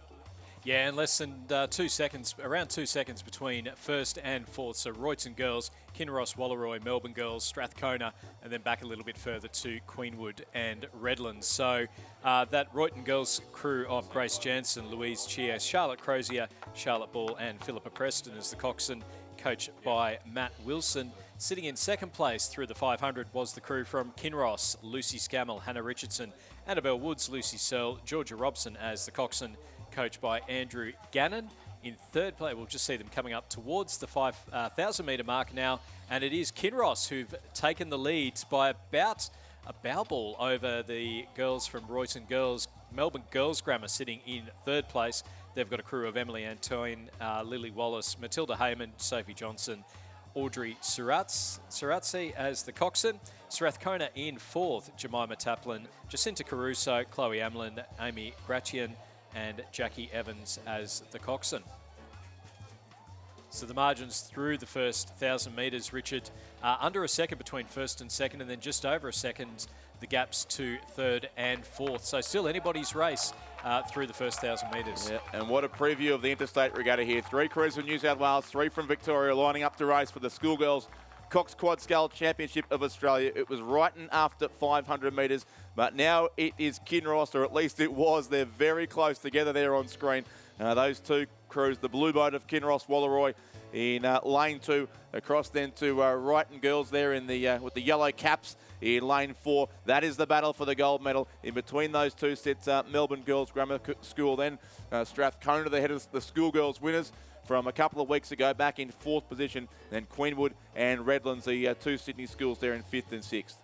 Yeah, and less than 2 seconds, around 2 seconds between first and fourth. So Royton Girls, Kinross Walleroy, Melbourne Girls, Strathcona, and then back a little bit further to Queenwood and Redlands. So that Royton Girls crew of Grace Jansen, Louise Chia, Charlotte Crozier, Charlotte Ball, and Philippa Preston as the coxswain, coached by Matt Wilson. Sitting in second place through the 500 was the crew from Kinross, Lucy Scammell, Hannah Richardson, Annabelle Woods, Lucy Searle, Georgia Robson as the coxswain, coached by Andrew Gannon. In third place, we'll just see them coming up towards the 5,000 metre mark now, and it is Kinross who've taken the lead by about a bow ball over the girls from Royton Girls. Melbourne Girls Grammar sitting in third place. They've got a crew of Emily Antoine, Lily Wallace, Matilda Heyman, Sophie Johnson, Audrey Suratzi as the coxswain. Strathcona in fourth, Jemima Taplin, Jacinta Caruso, Chloe Amlin, Amy Gratian, and Jackie Evans as the coxswain. So the margins through the first 1,000 metres, Richard, under a second between first and second, and then just over a second the gaps to third and fourth. So still anybody's race through the first 1,000 metres. Yeah, and what a preview of the Interstate Regatta here. 3 crews from New South Wales, 3 from Victoria, lining up to race for the Schoolgirls Cox Quad Scull Championship of Australia. It was Wrighton after 500 metres, but now it is Kinross, or at least it was. They're very close together there on screen. Those 2 crews, the blue boat of Kinross Walleroy in lane 2, across then to Wrighton Girls there in the with the yellow caps in lane 4. That is the battle for the gold medal. In between those 2 sits Melbourne Girls Grammar School, then Strathcona, the head of the Schoolgirls winners from a couple of weeks ago, back in 4th position. Then Queenwood and Redlands, the 2 Sydney schools there in 5th and 6th.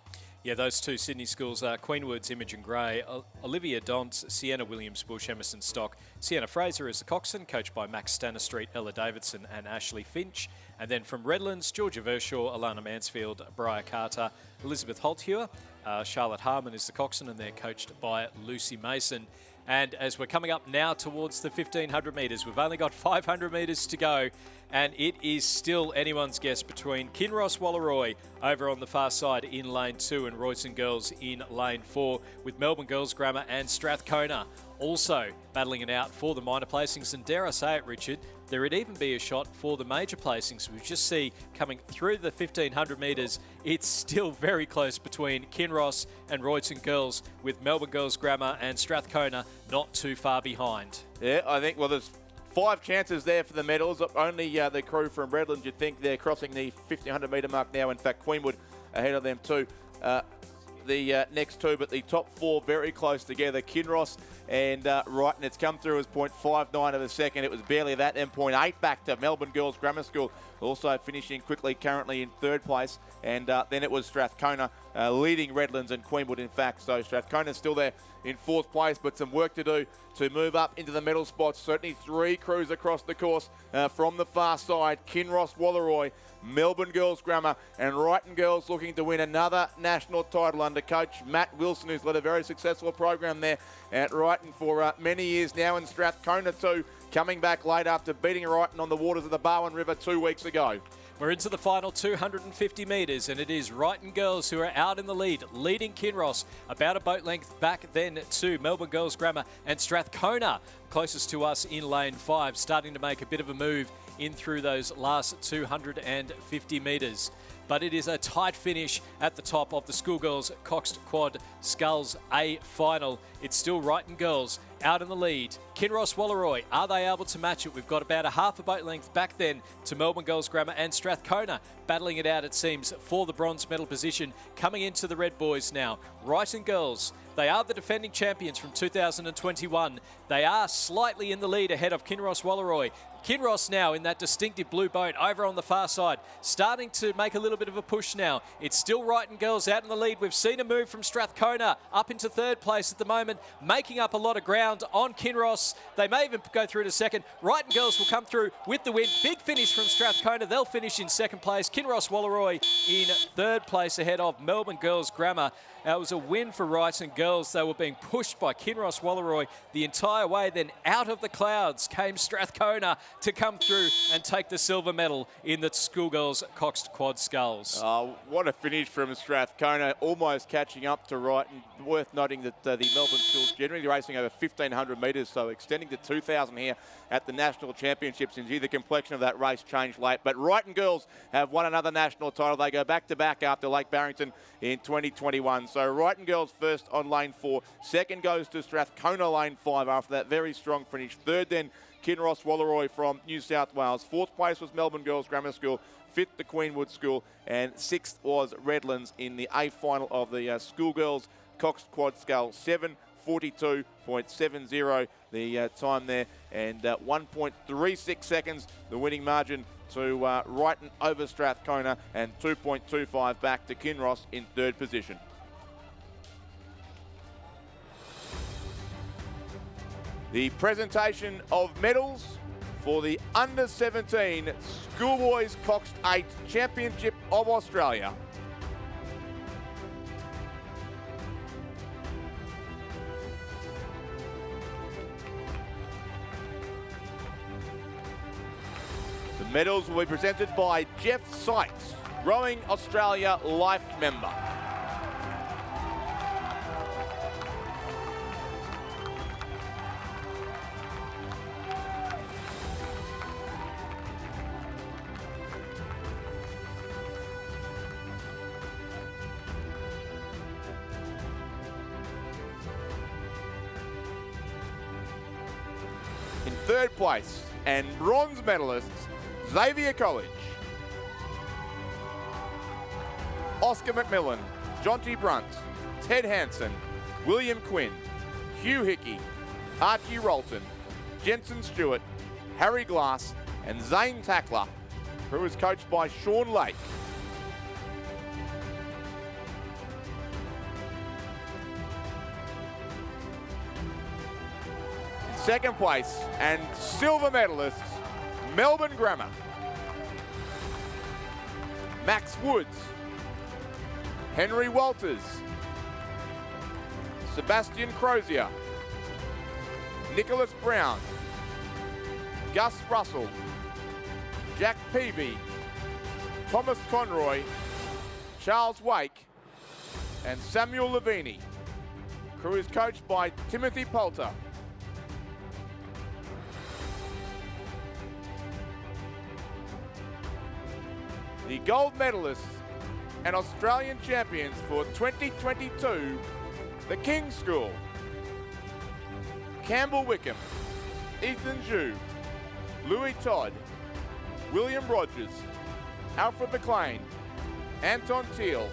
Yeah, those 2 Sydney schools are Queenwood's Imogen Gray, Olivia Dont, Sienna Williams-Bush, Emerson Stock, Sienna Fraser is the coxswain, coached by Max Stanistreet, Ella Davidson, and Ashley Finch. And then from Redlands, Georgia Verschaw, Alana Mansfield, Briar Carter, Elizabeth Holthewer, Charlotte Harmon is the coxswain, and they're coached by Lucy Mason. And as we're coming up now towards the 1,500 metres, we've only got 500 metres to go. And it is still anyone's guess between Kinross Walleroy over on the far side in lane 2 and Royston Girls in lane 4, with Melbourne Girls Grammar and Strathcona also battling it out for the minor placings. And dare I say it, Richard, there would even be a shot for the major placings. We just see coming through the 1,500 metres, it's still very close between Kinross and Royston Girls, with Melbourne Girls Grammar and Strathcona not too far behind. Yeah, I think, well, there's 5 chances there for the medals. Only the crew from Redlands, you'd think they're crossing the 1,500 metre mark now. In fact, Queenwood ahead of them too. The next 2, but the top 4 very close together. Kinross and Wrighton, it's come through as 0.59 of a second. It was barely that, then 0.8 back to Melbourne Girls Grammar School, also finishing quickly, currently in 3rd place. And then it was Strathcona leading Redlands and Queenwood, in fact. So Strathcona's still there in 4th place, but some work to do to move up into the medal spots. Certainly 3 crews across the course from the far side. Kinross Walleroy, Melbourne Girls Grammar and Wrighton Girls looking to win another national title under coach Matt Wilson, who's led a very successful program there at Wrighton for many years now, and Strathcona too, coming back late after beating Wrighton on the waters of the Barwon River 2 weeks ago. We're into the final 250 metres, and it is Wrighton Girls who are out in the lead, leading Kinross about a boat length back then to Melbourne Girls Grammar and Strathcona, closest to us in lane 5, starting to make a bit of a move in through those last 250 metres. But it is a tight finish at the top of the Schoolgirls Coxed Quad Sculls A final. It's still Wrighton Girls out in the lead. Kinross Walleroy, are they able to match it? We've got about a half a boat length back then to Melbourne Girls Grammar and Strathcona, battling it out, it seems, for the bronze medal position. Coming into the red boys now, Wrighton Girls. They are the defending champions from 2021. They are slightly in the lead ahead of Kinross Walleroy. Kinross now in that distinctive blue boat over on the far side, starting to make a little bit of a push now. It's still Wrighton Girls out in the lead. We've seen a move from Strathcona up into 3rd place at the moment, making up a lot of ground on Kinross. They may even go through to 2nd. Wrighton Girls will come through with the win. Big finish from Strathcona. They'll finish in 2nd place. Kinross Walleroy in 3rd place ahead of Melbourne Girls Grammar. It was a win for Wrighton Girls. They were being pushed by Kinross Walleroy the entire way. Then out of the clouds came Strathcona to come through and take the silver medal in the Schoolgirls Coxed Quad Sculls. What a finish from Strathcona, almost catching up to Wrighton. Worth noting that the Melbourne schools generally racing over 1,500 metres, so extending to 2,000 here at the National Championships. Indeed, the complexion of that race changed late. But Wrighton Girls have won another national title. They go back-to-back after Lake Barrington in 2021. So Wrighton Girls first on lane 4. 2nd goes to Strathcona lane 5 after that very strong finish. 3rd then Kinross Walleroy from New South Wales. 4th place was Melbourne Girls Grammar School. 5th the Queenwood School. And 6th was Redlands in the A final of the Schoolgirls Coxed Quad Scull. 7:42.70 the time there, and 1.36 seconds the winning margin to Wrighton over Strathcona, and 2.25 back to Kinross in 3rd position. The presentation of medals for the Under-17 Schoolboys Coxed 8 Championship of Australia. The medals will be presented by Jeff Sykes, Rowing Australia Life member. In 3rd place and bronze medalists, Xavier College, Oscar McMillan, Jonty Brunt, Ted Hansen, William Quinn, Hugh Hickey, Archie Rolton, Jensen Stewart, Harry Glass and Zane Tackler, who was coached by Sean Lake. In 2nd place and silver medalists, Melbourne Grammar, Max Woods, Henry Walters, Sebastian Crozier, Nicholas Brown, Gus Russell, Jack Peavy, Thomas Conroy, Charles Wake, and Samuel Lavini. Crew is coached by Timothy Poulter. The gold medalists and Australian champions for 2022, the King School. Campbell Wickham, Ethan Zhu, Louis Todd, William Rogers, Alfred McLean, Anton Teal,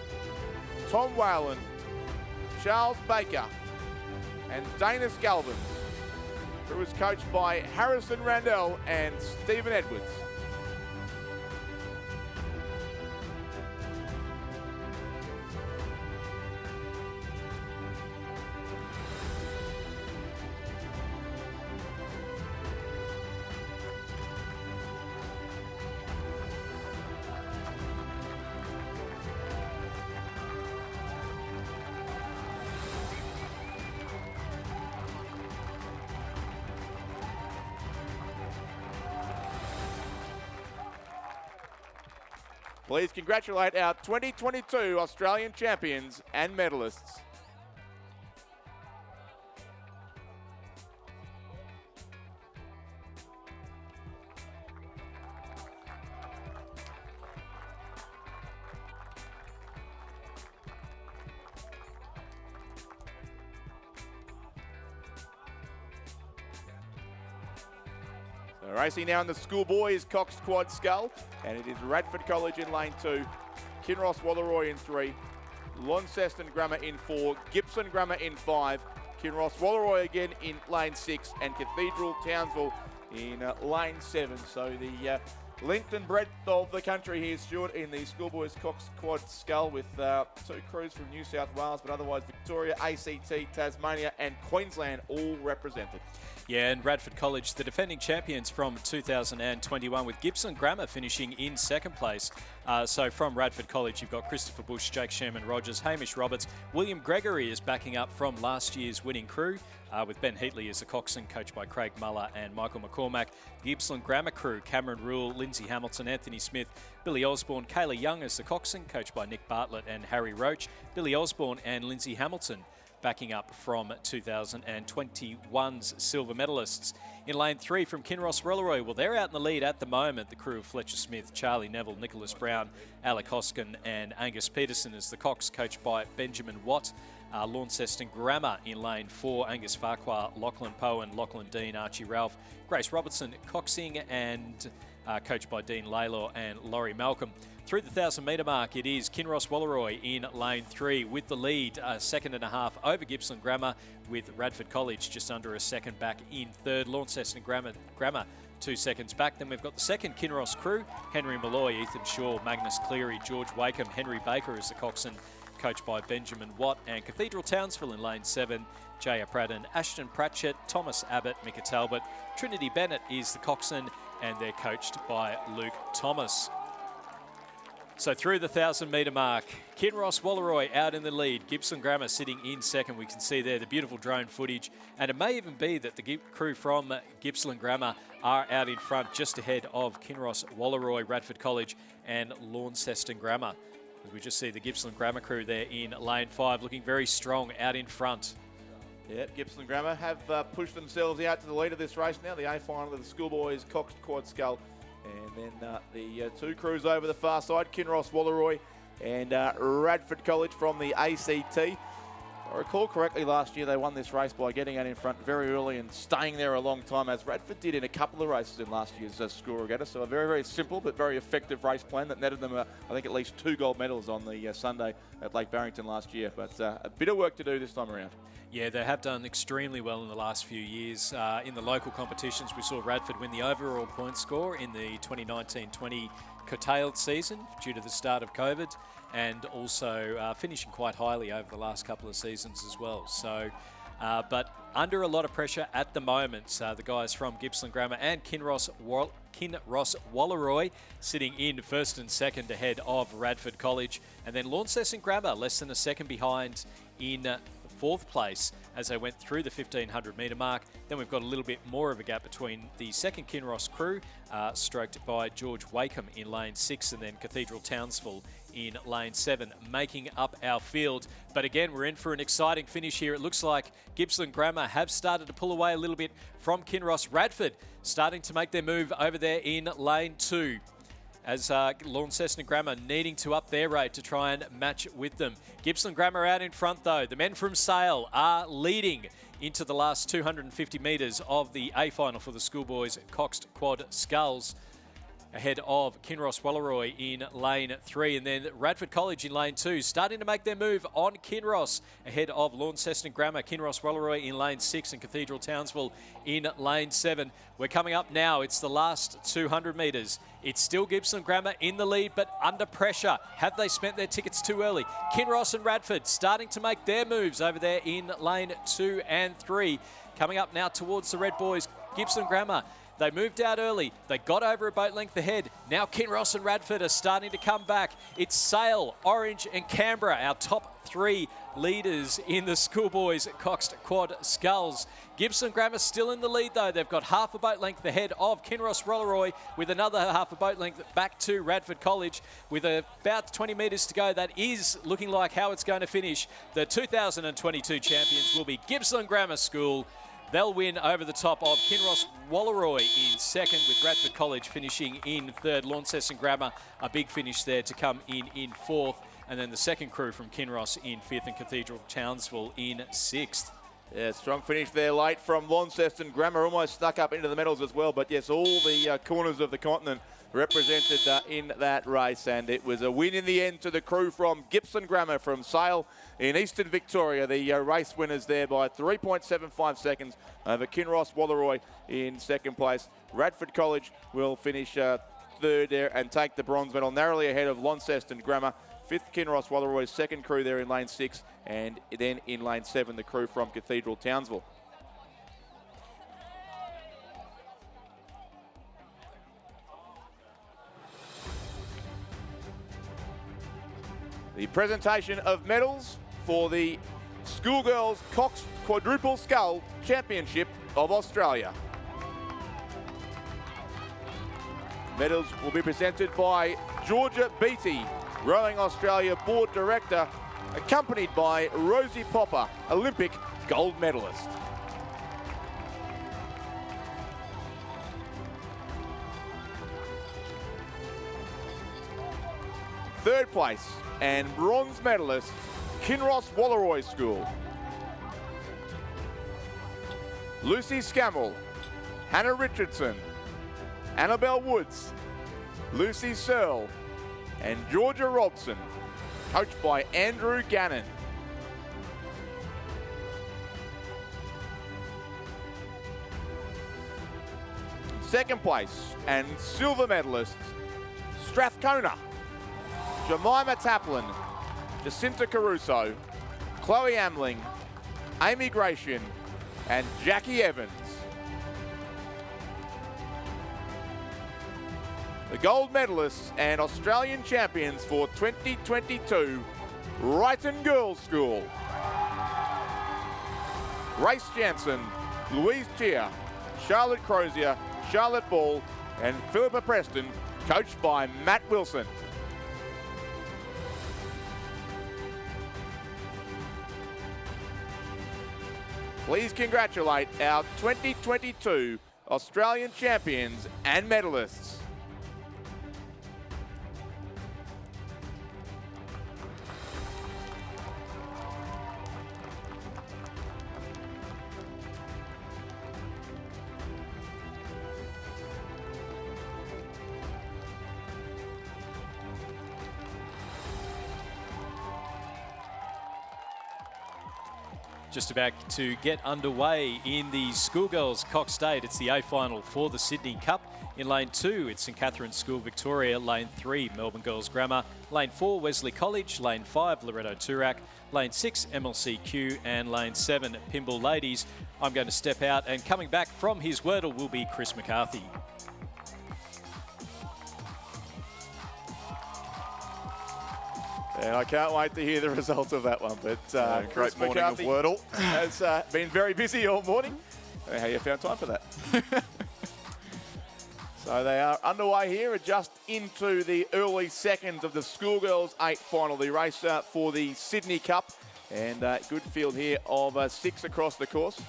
Tom Whalen, Charles Baker, and Dana Galvin, who was coached by Harrison Randell and Stephen Edwards. Please congratulate our 2022 Australian champions and medalists. So racing now in the schoolboys coxed quad scull, and it is Radford College in lane 2, Kinross Walleroy in 3, Launceston Grammar in 4, Gibson Grammar in 5, Kinross Walleroy again in lane 6, and Cathedral Townsville in lane 7. So the length and breadth of the country here, Stuart, in the schoolboys coxed quad scull, with 2 crews from New South Wales, but otherwise Victoria, ACT, Tasmania and Queensland all represented. Yeah, and Radford College, the defending champions from 2021, with Gibson Grammar finishing in second place. So from Radford College, you've got Christopher Bush, Jake Sherman-Rogers, Hamish Roberts. William Gregory is backing up from last year's winning crew, with Ben Heatley as the coxswain, coached by Craig Muller and Michael McCormack. The Gippsland Grammar crew, Cameron Rule, Lindsay Hamilton, Anthony Smith, Billy Osborne, Kayla Young as the coxswain, coached by Nick Bartlett and Harry Roach. Billy Osborne and Lindsay Hamilton backing up from 2021's silver medalists. In lane 3 from Kinross Walleroy, well, they're out in the lead at the moment. The crew of Fletcher Smith, Charlie Neville, Nicholas Brown, Alec Hoskin and Angus Peterson as the cox, coached by Benjamin Watt. Launceston Grammar in lane 4, Angus Farquhar, Lachlan Poe, Lachlan Dean, Archie Ralph, Grace Robertson coxing, and coached by Dean Laylor and Laurie Malcolm. Through the 1,000-metre mark, it is Kinross Walleroy in lane 3 with the lead, a second and a half over Gippsland Grammar, with Radford College just under a second back in third. Launceston Grammar 2 seconds back. Then we've got the second Kinross crew, Henry Malloy, Ethan Shaw, Magnus Cleary, George Wakeham, Henry Baker as the coxswain, coached by Benjamin Watt, and Cathedral Townsville in lane 7, Jaya Pradden, Ashton Pratchett, Thomas Abbott, Micah Talbot. Trinity Bennett is the coxswain, and they're coached by Luke Thomas. So through the 1,000-metre mark, Kinross Walleroy out in the lead, Gippsland Grammar sitting in second. We can see there the beautiful drone footage, and it may even be that the crew from Gippsland Grammar are out in front, just ahead of Kinross Walleroy, Radford College and Launceston Grammar. We just see the Gippsland Grammar crew there in lane 5, looking very strong out in front. Yeah, Gippsland Grammar have pushed themselves out to the lead of this race now. The A final of the schoolboys coxed quad scull. And then the 2 crews over the far side, Kinross Walleroy and Radford College from the ACT. If I recall correctly, last year they won this race by getting out in front very early and staying there a long time, as Radford did in a couple of races in last year's school regatta. So a very, very simple but very effective race plan that netted them, I think, at least 2 gold medals on the Sunday at Lake Barrington last year. But a bit of work to do this time around. Yeah, they have done extremely well in the last few years. In the local competitions, we saw Radford win the overall point score in the 2019-20 curtailed season due to the start of COVID, and also finishing quite highly over the last couple of seasons as well. So, but under a lot of pressure at the moment, the guys from Gippsland Grammar and Kinross Walleroy sitting in first and second ahead of Radford College, and then Launceston Grammar less than a second behind in 4th place as they went through the 1500 metre mark. Then we've got a little bit more of a gap between the second Kinross crew, stroked by George Wakeham in lane 6, and then Cathedral Townsville in lane 7, making up our field. But again, we're in for an exciting finish here. It looks like Gippsland Grammar have started to pull away a little bit from Kinross. Radford starting to make their move over there in lane 2. As Launceston Grammar needing to up their rate to try and match with them. Gippsland Grammar out in front though. The men from Sale are leading into the last 250 metres of the A final for the schoolboys coxed quad sculls, ahead of Kinross Walleroy in lane 3, and then Radford College in lane 2, starting to make their move on Kinross, ahead of Launceston Grammar, Kinross Walleroy in lane 6, and Cathedral Townsville in lane 7. We're coming up now. It's the last 200 metres. It's still Gippsland Grammar in the lead, but under pressure. Have they spent their tickets too early? Kinross and Radford starting to make their moves over there in lane 2 and 3. Coming up now towards the Red Boys, Gippsland Grammar. They moved out early. They got over a boat length ahead. Now Kinross and Radford are starting to come back. It's Sale, Orange and Canberra, our top 3 leaders in the schoolboys coxed quad sculls. Gippsland Grammar still in the lead though. They've got half a boat length ahead of Kinross Walleroy, with another half a boat length back to Radford College. With about 20 metres to go, that is looking like how it's going to finish. The 2022 champions will be Gippsland Grammar School. They'll win over the top of Kinross Walleroy in second, with Radford College finishing in third. Launceston Grammar, a big finish there to come in fourth. And then the second crew from Kinross in fifth, and Cathedral Townsville in sixth. Yeah, strong finish there late from Launceston Grammar, almost snuck up into the medals as well. But yes, all the corners of the continent represented in that race, and it was a win in the end to the crew from Gippsland Grammar from Sale in Eastern Victoria. The race winners there by 3.75 seconds over Kinross Walleroy in second place. Radford College will finish third there and take the bronze medal, narrowly ahead of Launceston Grammar. Fifth, Kinross Walleroy's second crew there in lane 6, and then in lane 7, the crew from Cathedral Townsville. The presentation of medals for the Schoolgirls Cox Quadruple Scull Championship of Australia. Medals will be presented by Georgia Beattie, Rowing Australia Board Director, accompanied by Rosie Popper, Olympic gold medalist. Third place and bronze medalist, Kinross Walleroy School. Lucy Scammell, Hannah Richardson, Annabelle Woods, Lucy Searle, and Georgia Robson, coached by Andrew Gannon. Second place and silver medalist, Strathcona, Jemima Taplin, Jacinta Caruso, Chloe Amling, Amy Gratian, and Jackie Evans. The gold medalists and Australian champions for 2022, Wrighton Girls School. Grace Jansen, Louise Chia, Charlotte Crozier, Charlotte Ball, and Philippa Preston, coached by Matt Wilson. Please congratulate our 2022 Australian champions and medalists. Just about to get underway in the Schoolgirls Cox State. It's the A final for the Sydney Cup. In lane 2, it's St Catherine's School Victoria. Lane 3, Melbourne Girls Grammar. Lane 4, Wesley College. Lane 5, Loretto Toorak. Lane 6, MLCQ. And lane 7, Pymble Ladies. I'm going to step out, and coming back from his wordle will be Chris McCarthy. And I can't wait to hear the result of that one. But Great Chris morning of McCarthy Wordle. has been very busy all morning. How you found time for that? So they are underway here, just into the early seconds of the Schoolgirls 8 final, the race for the Sydney Cup. And good field here of 6 across the course.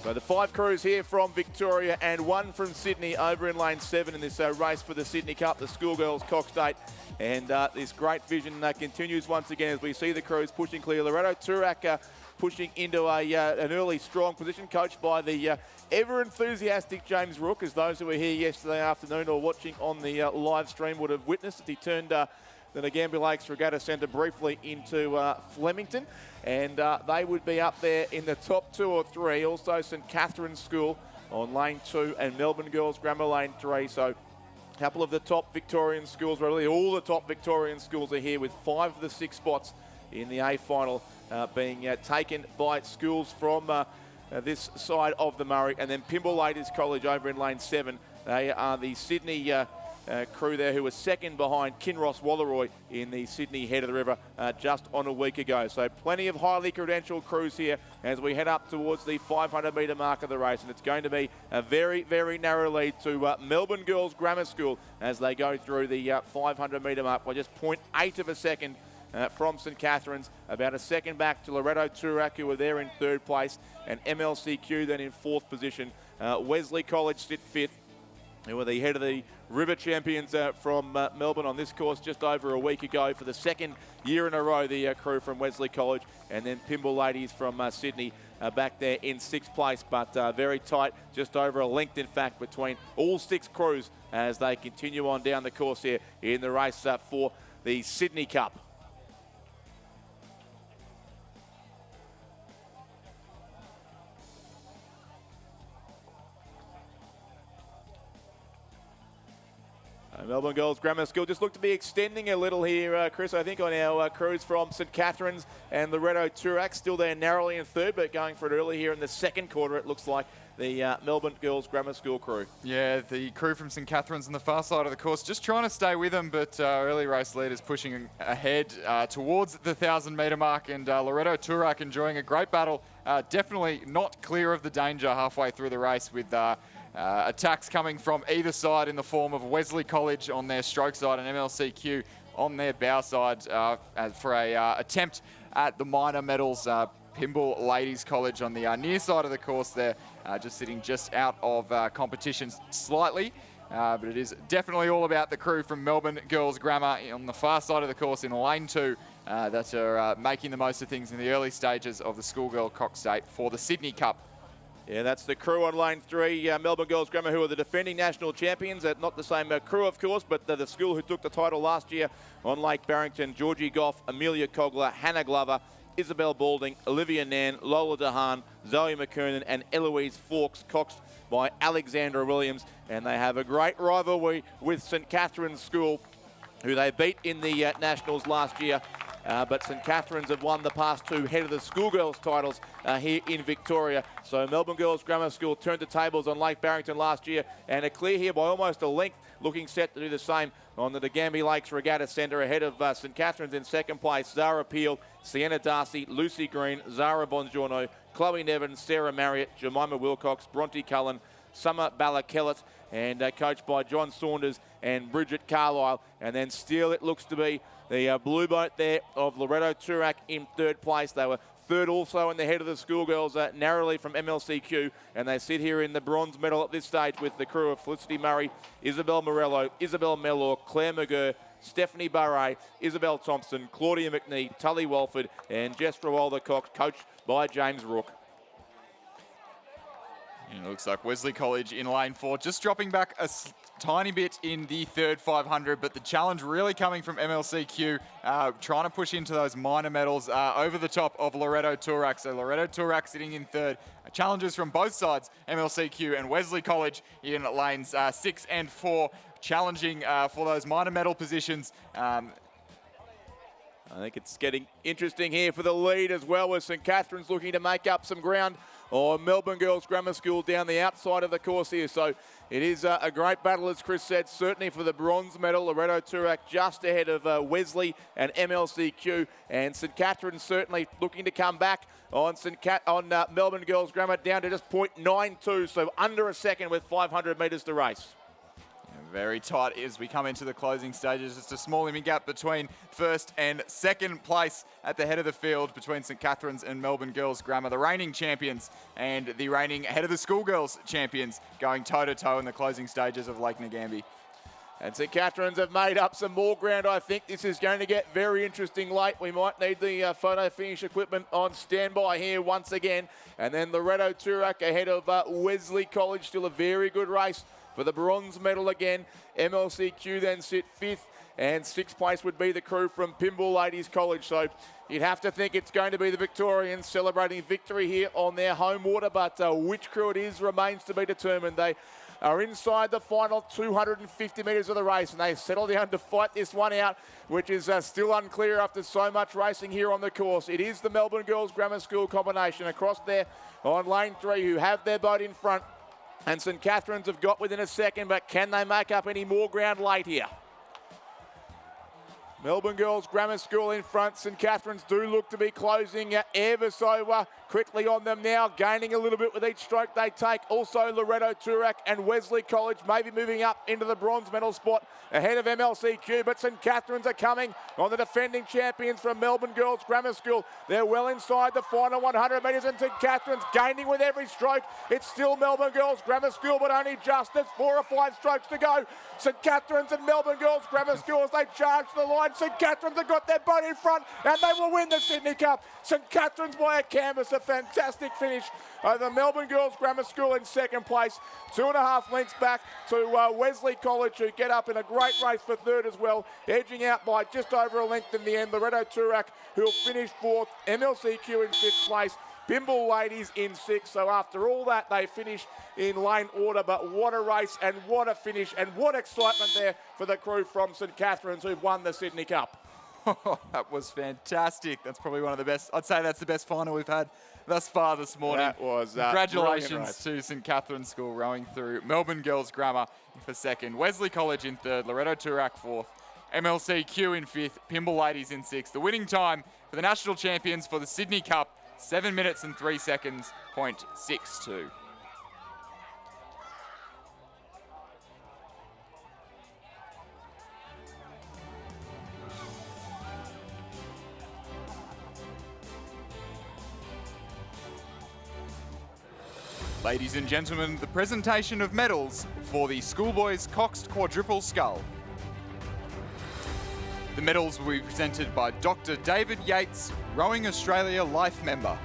So the 5 crews here from Victoria and 1 from Sydney over in lane 7 in this race for the Sydney Cup, the Schoolgirls coxed 8. And this great vision continues once again as we see the crews pushing clear. Loretto Turak pushing into an early strong position, coached by the ever enthusiastic James Rook, as those who were here yesterday afternoon or watching on the live stream would have witnessed as he turned the Nagambie Lakes Regatta Centre briefly into Flemington. And they would be up there in the top 2 or 3. Also St Catherine's School on lane 2 and Melbourne Girls Grammar lane 3. So a couple of the top Victorian schools, really all the top Victorian schools are here, with 5 of the 6 spots in the A final being taken by schools from this side of the Murray. And then Pymble Ladies College over in lane 7. They are the Sydney crew there who was second behind Kinross Walleroy in the Sydney Head of the River just on a week ago. So plenty of highly credentialed crews here as we head up towards the 500 metre mark of the race. And it's going to be a very, very narrow lead to Melbourne Girls Grammar School as they go through the 500 metre mark by just 0.8 of a second from St Catherine's. About a second back to Loretto Turak, who were there in 3rd place, and MLCQ then in 4th position. Wesley College sit 5th, who were the Head of the River champions from Melbourne on this course just over a week ago for the 2nd year in a row, the crew from Wesley College. And then Pymble Ladies from Sydney back there in 6th place, but very tight, just over a length in fact between all 6 crews as they continue on down the course here in the race for the Sydney Cup. Melbourne Girls Grammar School just look to be extending a little here, Chris, I think, on our crews from St Catherine's and Loretto Turak. Still there narrowly in 3rd, but going for it early here in the 2nd quarter, it looks like the Melbourne Girls Grammar School crew. Yeah, the crew from St Catherine's on the far side of the course just trying to stay with them, but early race leaders pushing ahead towards the 1,000 metre mark, and Loretto Turak enjoying a great battle. Definitely not clear of the danger halfway through the race, with attacks coming from either side in the form of Wesley College on their stroke side and MLCQ on their bow side for a attempt at the minor medals. Pymble Ladies College on the near side of the course there, just sitting just out of competition slightly. But it is definitely all about the crew from Melbourne Girls Grammar on the far side of the course in lane 2 that are making the most of things in the early stages of the Schoolgirl coxed 8 for the Sydney Cup. Yeah, that's the crew on lane 3, Melbourne Girls Grammar, who are the defending national champions. Not the same crew, of course, but the school who took the title last year on Lake Barrington. Georgie Goff, Amelia Cogler, Hannah Glover, Isabel Balding, Olivia Nan, Lola DeHaan, Zoe McKernan, and Eloise Fawkes, coxed by Alexandra Williams. And they have a great rivalry with St Catherine's School, who they beat in the Nationals last year. But St Catherine's have won the past 2 Head of the Schoolgirls titles here in Victoria. So Melbourne Girls Grammar School turned the tables on Lake Barrington last year and are clear here by almost a length, looking set to do the same on the Nagambie Lakes Regatta Centre ahead of St Catherine's in 2nd place. Zara Peel, Sienna Darcy, Lucy Green, Zara Bongiorno, Chloe Nevin, Sarah Marriott, Jemima Wilcox, Bronte Cullen, Summer Ballakellett, and coached by John Saunders and Bridget Carlisle. And then still it looks to be the blue boat there of Loretto Turak in 3rd place. They were 3rd also in the Head of the Schoolgirls, narrowly from MLCQ, and they sit here in the bronze medal at this stage with the crew of Felicity Murray, Isabel Morello, Isabel Mellor, Claire McGurr, Stephanie Barre, Isabel Thompson, Claudia McNee, Tully Walford, and Jess Rawalder Cox, coached by James Rook. And it looks like Wesley College in lane 4, just dropping back a tiny bit in the 3rd 500, but the challenge really coming from MLCQ, trying to push into those minor medals over the top of Loretto Turak. So Loretto Turak sitting in 3rd. Challenges from both sides, MLCQ and Wesley College in lanes 6 and 4, challenging for those minor medal positions. I think it's getting interesting here for the lead as well, with St Catherine's looking to make up some ground on Melbourne Girls Grammar School down the outside of the course here. So it is a great battle, as Chris said, certainly for the bronze medal. Loretto Turak just ahead of Wesley and MLCQ, and St Catherine's certainly looking to come back on Melbourne Girls Grammar down to just 0.92, so under a second with 500 metres to race. Very tight as we come into the closing stages. Just a small image gap between first and second place at the head of the field between St Catherine's and Melbourne Girls Grammar, the reigning champions and the reigning head of the Schoolgirls champions, going toe-to-toe in the closing stages of Lake Ngambie. And St Catherine's have made up some more ground. I think this is going to get very interesting late. We might need the photo finish equipment on standby here once again. And then Loretto Turak ahead of Wesley College, still a very good race for the bronze medal again. MLCQ then sit 5th, and 6th place would be the crew from Pymble Ladies College. So you'd have to think it's going to be the Victorians celebrating victory here on their home water, but which crew it is remains to be determined. They are inside the final 250 metres of the race, and they settle down to fight this one out, which is still unclear after so much racing here on the course. It is the Melbourne Girls Grammar School combination across there on lane 3 who have their boat in front. And St Catherine's have got within a second, but can they make up any more ground late here? Melbourne Girls Grammar School in front. St Catherine's do look to be closing ever so quickly on them now, gaining a little bit with each stroke they take. Also Loretto Turak and Wesley College maybe moving up into the bronze medal spot ahead of MLCQ, but St Catherine's are coming on the defending champions from Melbourne Girls Grammar School. They're well inside the final 100 metres, and St Catherine's gaining with every stroke. It's still Melbourne Girls Grammar School, but only just. There's 4 or 5 strokes to go. St Catherine's and Melbourne Girls Grammar School as they charge the line. St Catherine's have got their boat in front, and they will win the Sydney Cup. St Catherine's by a canvas, a fantastic finish over Melbourne Girls Grammar School in second place. 2.5 lengths back to Wesley College, who get up in a great race for third as well, edging out by just over a length in the end. Loretto Turak, who'll finish 4th, MLCQ in 5th place. Pymble Ladies in 6th. So after all that, they finish in lane order. But what a race and what a finish and what excitement there for the crew from St Catherine's who've won the Sydney Cup. That was fantastic. That's probably one of the best. I'd say that's the best final we've had thus far this morning. That was Congratulations to St Catherine's School rowing through. Melbourne Girls Grammar for 2nd. Wesley College in 3rd. Loretto Turak 4th. MLCQ in 5th. Pymble Ladies in 6th. The winning time for the national champions for the Sydney Cup, 7 minutes and 3 seconds, 0.62. Ladies and gentlemen, the presentation of medals for the schoolboys coxed quadruple scull. The medals will be presented by Dr. David Yates, Rowing Australia Life member.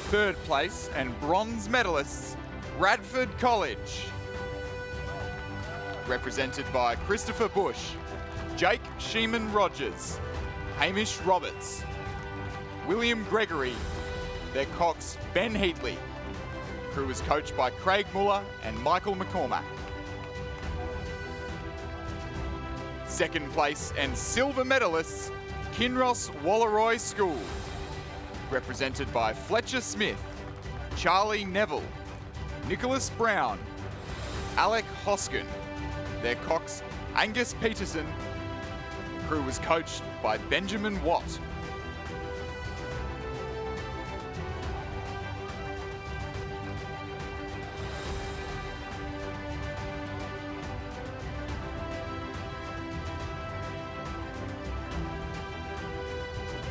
Third place and bronze medalists, Bradford College. Represented by Christopher Bush, Jake Sheeman Rogers, Hamish Roberts, William Gregory, their cox Ben Heatley. Crew was coached by Craig Muller and Michael McCormack. Second place and silver medalists, Kinross Walleroy School. Represented by Fletcher Smith, Charlie Neville, Nicholas Brown, Alec Hoskin, their cox Angus Peterson. The crew was coached by Benjamin Watt.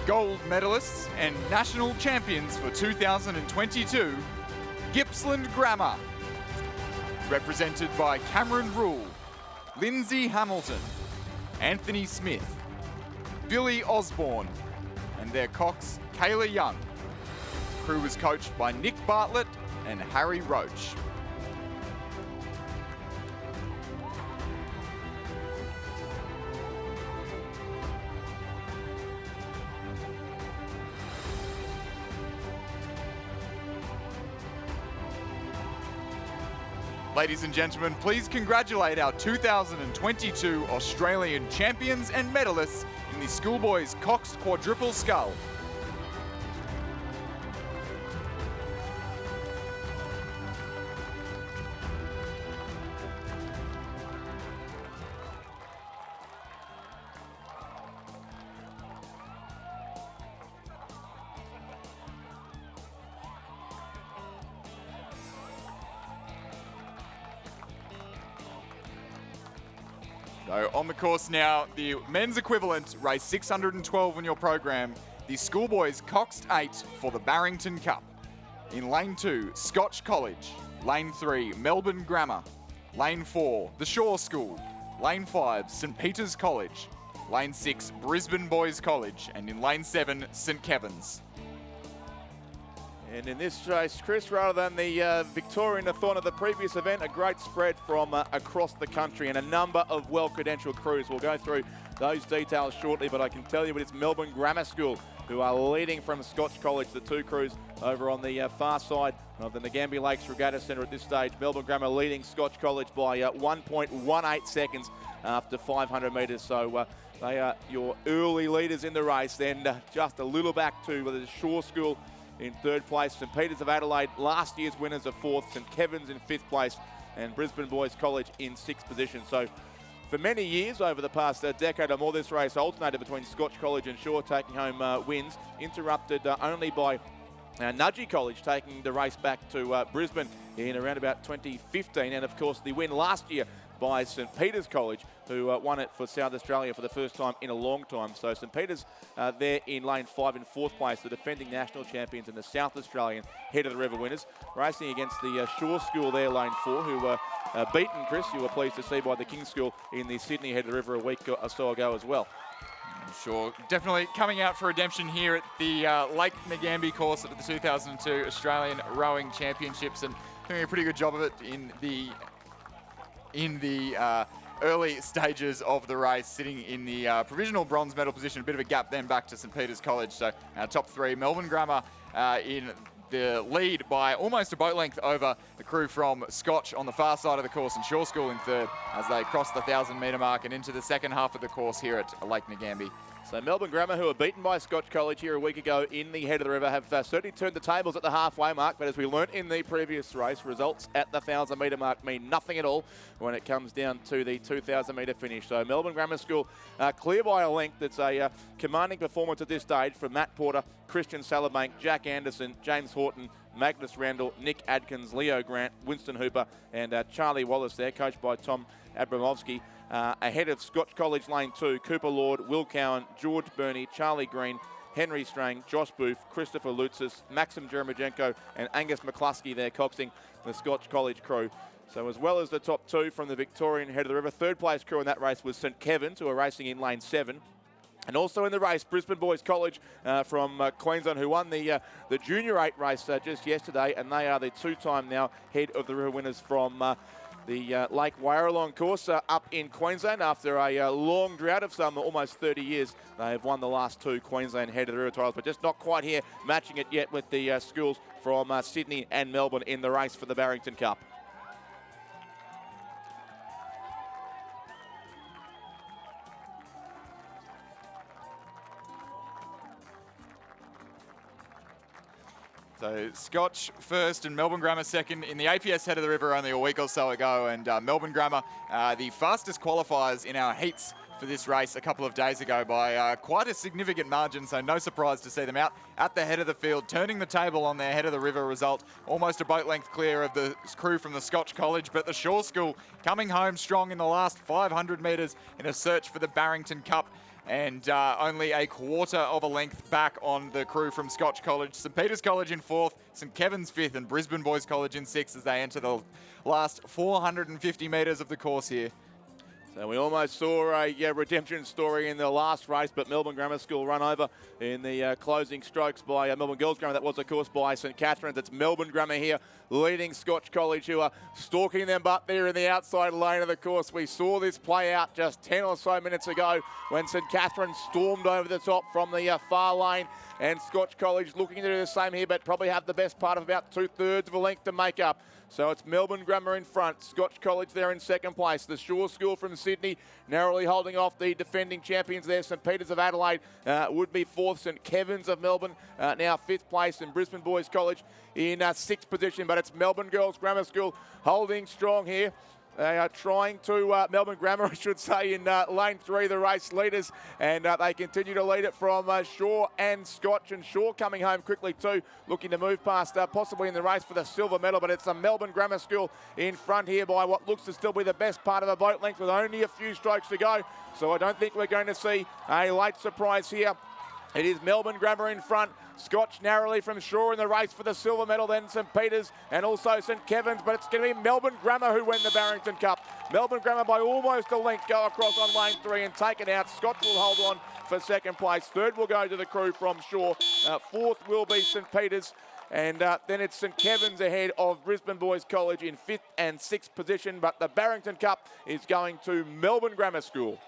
Gold medalists and national champions for 2022, Gippsland Grammar. Represented by Cameron Rule, Lindsay Hamilton, Anthony Smith, Billy Osborne, and their cox Kayla Young. Crew was coached by Nick Bartlett and Harry Roach. Ladies and gentlemen, please congratulate our 2022 Australian champions and medalists in the Schoolboys Coxed Quadruple Scull. So on the course now, the men's equivalent, race 612 on your program, the Schoolboys Coxed 8 for the Barrington Cup. In lane 2, Scotch College. Lane 3, Melbourne Grammar. Lane 4, the Shaw School. Lane 5, St Peter's College. Lane 6, Brisbane Boys College. And in lane 7, St Kevin's. And in this race, Chris, rather than the Victorian-a-thon of the previous event, a great spread from across the country and a number of well-credentialed crews. We'll go through those details shortly, but I can tell you it's Melbourne Grammar School who are leading from Scotch College, the two crews over on the far side of the Ngambia Lakes Regatta Centre at this stage. Melbourne Grammar leading Scotch College by 1.18 seconds after 500 metres. So they are your early leaders in the race. Then just a little back to the Shaw School in third place. St Peter's of Adelaide, last year's winners, of fourth. St Kevin's in fifth place, and Brisbane Boys College in sixth position. So for many years over the past decade or more, this race alternated between Scotch College and Shaw taking home wins, interrupted only by Nudgee College taking the race back to Brisbane in around about 2015. And of course the win last year by St Peter's College, who won it for South Australia for the first time in a long time. So St Peter's there in lane 5 in fourth place, the defending national champions and the South Australian head of the river winners, racing against the Shaw School there, lane 4, who were beaten, Chris, you were pleased to see, by the King's School in the Sydney head of the river a week or so ago as well. Sure, definitely coming out for redemption here at the Lake Ngambia course at the 2002 Australian Rowing Championships, and doing a pretty good job of it in the early stages of the race, sitting in the provisional bronze medal position. A bit of a gap then back to St Peter's College. So top 3, Melbourne Grammar in the lead by almost a boat length over the crew from Scotch on the far side of the course, and Shaw School in third as they cross the 1,000-metre mark and into the second half of the course here at Lake Ngambia. So Melbourne Grammar, who were beaten by Scotch College here a week ago in the head of the river, have certainly turned the tables at the halfway mark. But as we learnt in the previous race, results at the 1,000-metre mark mean nothing at all when it comes down to the 2,000-metre finish. So Melbourne Grammar School clear by a length. It's a commanding performance at this stage from Matt Porter, Christian Salabank, Jack Anderson, James Horton, Magnus Randall, Nick Adkins, Leo Grant, Winston Hooper, and Charlie Wallace there, coached by Tom Abramovsky. Ahead of Scotch College lane 2, Cooper Lord, Will Cowan, George Burney, Charlie Green, Henry Strang, Josh Booth, Christopher Lutzis, Maxim Jeremijenko, and Angus McCluskey there, coxing the Scotch College crew. So as well as the top 2 from the Victorian head of the river, third place crew in that race was St Kevin's, who are racing in lane 7. And also in the race, Brisbane Boys College from Queensland, who won the Junior 8 race just yesterday, and they are the 2-time now head of the river winners from the Lake Warralong course up in Queensland. After a long drought of some almost 30 years, they have won the last 2 Queensland head of the river trials, but just not quite here matching it yet with the schools from Sydney and Melbourne in the race for the Barrington Cup. So Scotch first and Melbourne Grammar second in the APS head of the river only a week or so ago, and Melbourne Grammar the fastest qualifiers in our heats for this race a couple of days ago by quite a significant margin, so no surprise to see them out at the head of the field, turning the table on their head of the river result, almost a boat length clear of the crew from the Scotch College, but the Shaw School coming home strong in the last 500 metres in a search for the Barrington Cup, and only a quarter of a length back on the crew from Scotch College. St Peter's College in 4th, St Kevin's 5th, and Brisbane Boys College in 6th as they enter the last 450 metres of the course here. So we almost saw a redemption story in the last race, but Melbourne Grammar School run over in the closing strokes by Melbourne Girls Grammar. That was, of course, by St Catherine's. It's Melbourne Grammar here leading Scotch College, who are stalking them but there in the outside lane of the course. We saw this play out just 10 or so minutes ago when St Catharines stormed over the top from the far lane, and Scotch College looking to do the same here, but probably have the best part of about 2/3 of a length to make up. So it's Melbourne Grammar in front, Scotch College there in second place. The Shaw School from Sydney narrowly holding off the defending champions there. St Peter's of Adelaide would be fourth. St Kevin's of Melbourne now fifth place, and Brisbane Boys College in sixth position. But it's Melbourne Girls Grammar School holding strong here. They are trying to, Melbourne Grammar, I should say, in lane 3, the race leaders, and they continue to lead it from Shaw and Scotch, and Shaw coming home quickly too, looking to move past possibly in the race for the silver medal, but it's a Melbourne Grammar School in front here by what looks to still be the best part of a boat length with only a few strokes to go, so I don't think we're going to see a late surprise here. It is Melbourne Grammar in front. Scotch narrowly from Shaw in the race for the silver medal, then St Peter's and also St Kevin's, but it's going to be Melbourne Grammar who win the Barrington Cup. Melbourne Grammar by almost a length go across on lane 3 and take it out. Scotch will hold on for second place. Third will go to the crew from Shaw. Fourth will be St Peter's. And then it's St Kevin's ahead of Brisbane Boys College in 5th and 6th position, but the Barrington Cup is going to Melbourne Grammar School.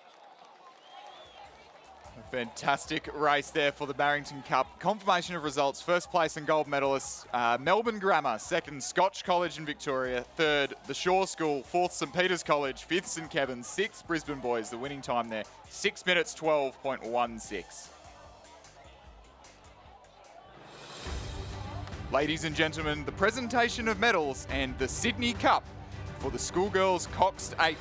A fantastic race there for the Barrington Cup. Confirmation of results, first place and gold medalists, Melbourne Grammar, second Scotch College in Victoria, third the Shaw School, fourth St Peter's College, fifth St Kevin's, sixth Brisbane Boys, the winning time there, 6 minutes 12.16. Ladies and gentlemen, the presentation of medals and the Sydney Cup for the Schoolgirls Coxed 8.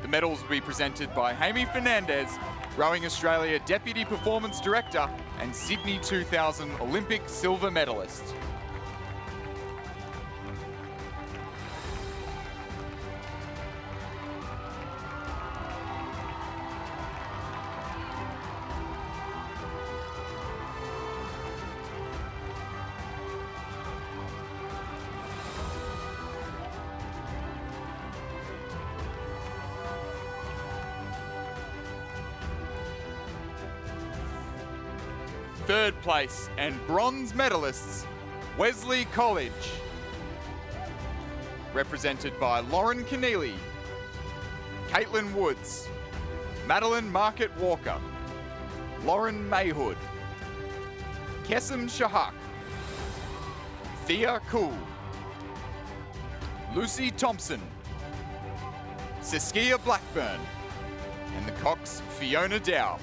The medals will be presented by Jamie Fernandez, Rowing Australia Deputy Performance Director and Sydney 2000 Olympic silver medalist. Third place and bronze medalists, Wesley College. Represented by Lauren Keneally, Caitlin Woods, Madeline Market Walker, Lauren Mayhood, Kesem Shahak, Thea Cool, Lucy Thompson, Saskia Blackburn, and the Cox Fiona Dow.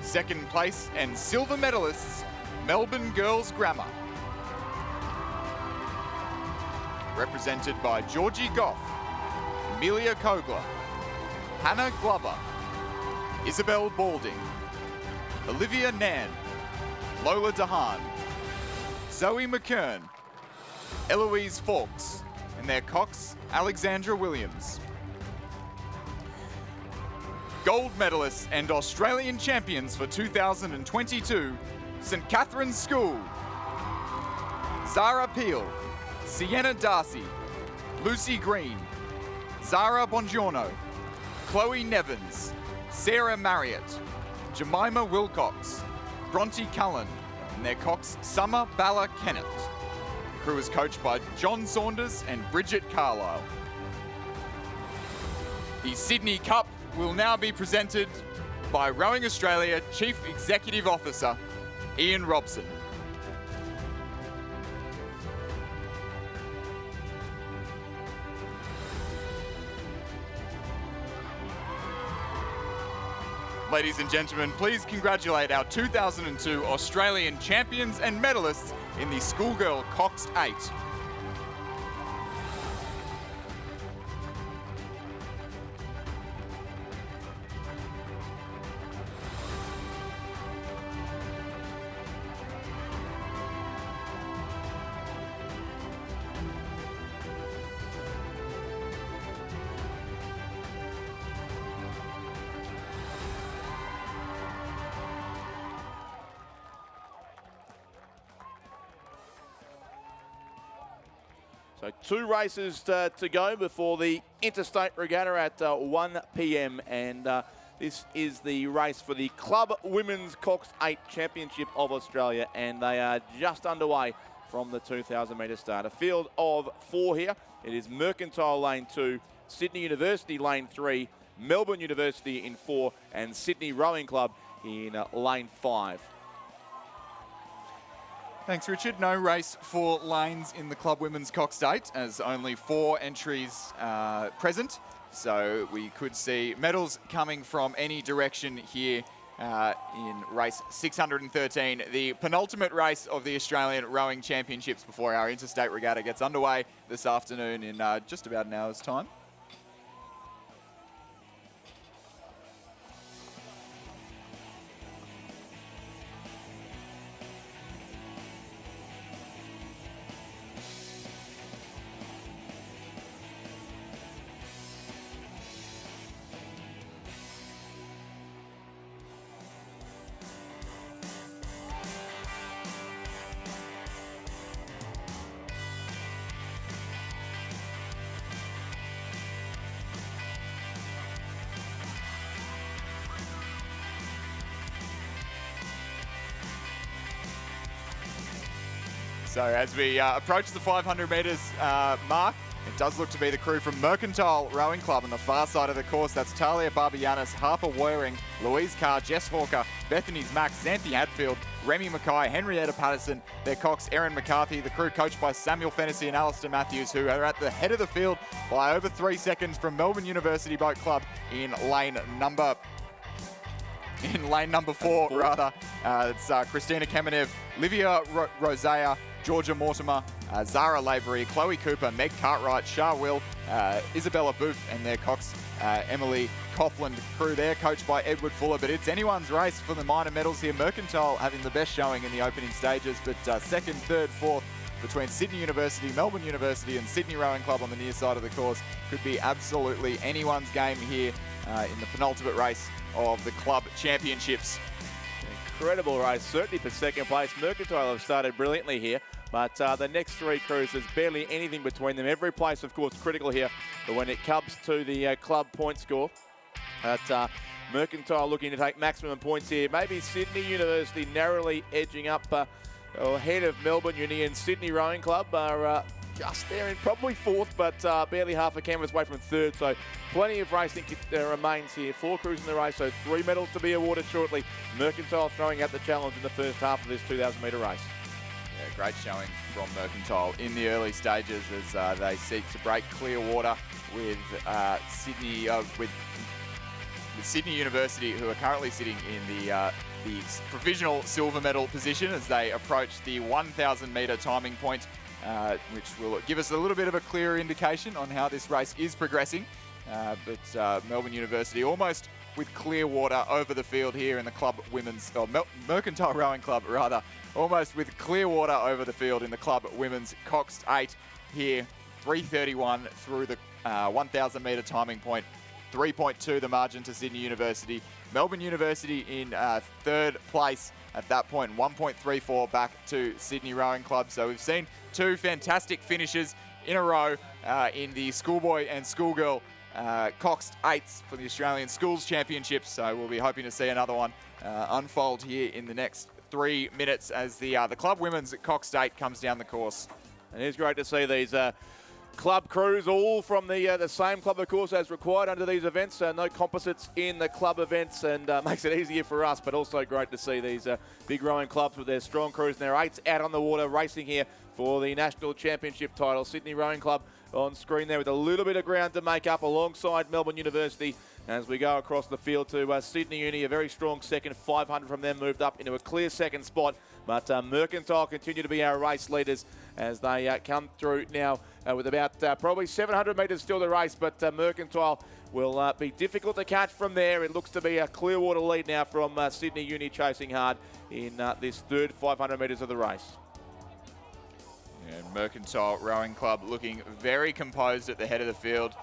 Second place and silver medalists, Melbourne Girls Grammar. Represented by Georgie Goff, Amelia Kogler, Hannah Glover, Isabel Balding, Olivia Nan, Lola DeHaan, Zoe McKern, Eloise Fawkes, and their Cox, Alexandra Williams. Gold medalists and Australian champions for 2022, St Catharines School, Zara Peel, Sienna Darcy, Lucy Green, Zara Bongiorno, Chloe Nevins, Sarah Marriott, Jemima Wilcox, Bronte Cullen, and their Cox Summer Balla Kennett. The crew is coached by John Saunders and Bridget Carlisle. The Sydney Cup will now be presented by Rowing Australia Chief Executive Officer, Ian Robson. Ladies and gentlemen, please congratulate our 2002 Australian champions and medalists in the Schoolgirl Coxed 8. So 2 races to go before the Interstate Regatta at 1 p.m. and this is the race for the Club Women's Coxed 8 Championship of Australia, and they are just underway from the 2,000 metre start. A field of 4 here. It is Mercantile lane 2, Sydney University lane 3, Melbourne University in 4, and Sydney Rowing Club in lane 5. Thanks, Richard. No race for lanes in the Club Women's Coxed 8, as only 4 entries present. So we could see medals coming from any direction here in race 613, the penultimate race of the Australian Rowing Championships before our Interstate Regatta gets underway this afternoon in just about an hour's time. So as we approach the 500 metres mark, it does look to be the crew from Mercantile Rowing Club on the far side of the course. That's Talia Barbianis, Harper Waring, Louise Carr, Jess Hawker, Bethany's Max, Xanthi Hadfield, Remy Mackay, Henrietta Patterson, their cox Erin McCarthy, the crew coached by Samuel Fennessy and Alistair Matthews, who are at the head of the field by over 3 seconds from Melbourne University Boat Club in lane number 4, rather. It's Christina Kamenev, Livia Rosea, Georgia Mortimer, Zara Lavery, Chloe Cooper, Meg Cartwright, Shah Will, Isabella Booth, and their cox Emily Coughlin crew there, coached by Edward Fuller. But it's anyone's race for the minor medals here. Mercantile having the best showing in the opening stages, but second, third, fourth between Sydney University, Melbourne University, and Sydney Rowing Club on the near side of the course could be absolutely anyone's game here in the penultimate race of the club championships. Incredible race, certainly for second place. Mercantile have started brilliantly here, but the next 3 crews, there's barely anything between them. Every place, of course, critical here, but when it comes to the club point score, Mercantile looking to take maximum points here. Maybe Sydney University narrowly edging up ahead of Melbourne Uni, and Sydney Rowing Club are just there in probably 4th, but barely half a canvas away from 3rd. So plenty of racing remains here. 4 crews in the race, so 3 medals to be awarded shortly. Mercantile throwing out the challenge in the first half of this 2,000 metre race. Yeah, great showing from Mercantile in the early stages as they seek to break clear water with Sydney University, who are currently sitting in the provisional silver medal position as they approach the 1,000 metre timing point, which will give us a little bit of a clearer indication on how this race is progressing. But Melbourne University almost with clear water over the field here in the club women's, Mercantile Rowing Club rather, almost with clear water over the field in the club women's Coxed 8 here, 3:31 through the 1,000 metre timing point. 3.2 the margin to Sydney University. Melbourne University in 3rd place at that point, 1.34 back to Sydney Rowing Club. So we've seen 2 fantastic finishes in a row in the schoolboy and schoolgirl Coxed 8s for the Australian Schools Championships. So we'll be hoping to see another one unfold here in the next 3 minutes as the club women's Coxed 8 comes down the course. And it's great to see these club crews all from the same club, of course, as required under these events. No composites in the club events, and makes it easier for us, but also great to see these big rowing clubs with their strong crews and their 8s out on the water racing here for the national championship title. Sydney Rowing Club on screen there with a little bit of ground to make up alongside Melbourne University as we go across the field to Sydney Uni. A very strong second, 500 from them, moved up into a clear second spot. But Mercantile continue to be our race leaders as they come through now with about probably 700 metres still to race. But Mercantile will be difficult to catch from there. It looks to be a clear water lead now from Sydney Uni chasing hard in this 3rd 500 metres of the race. And Mercantile Rowing Club looking very composed at the head of the field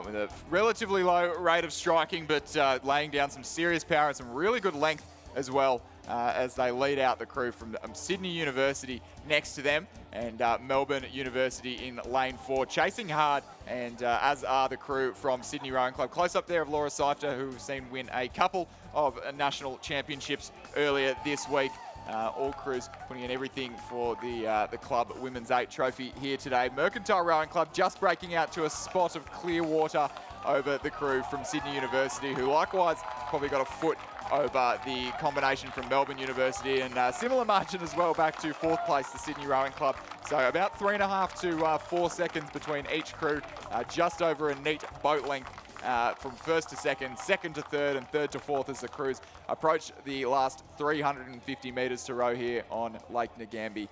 with a relatively low rate of striking, but laying down some serious power and some really good length as well as they lead out the crew from Sydney University next to them, and Melbourne University in lane 4, chasing hard, and as are the crew from Sydney Rowing Club. Close up there of Laura Seifter, who we've seen win a couple of national championships earlier this week. All crews putting in everything for the club Women's 8 trophy here today. Mercantile Rowing Club just breaking out to a spot of clear water over the crew from Sydney University, who likewise probably got a foot over the combination from Melbourne University, and similar margin as well back to 4th place, the Sydney Rowing Club. So about 3.5 to 4 seconds between each crew, just over a neat boat length from 1st to 2nd, 2nd to 3rd, and 3rd to 4th as the crews approach the last 350 metres to row here on Lake Ngambie.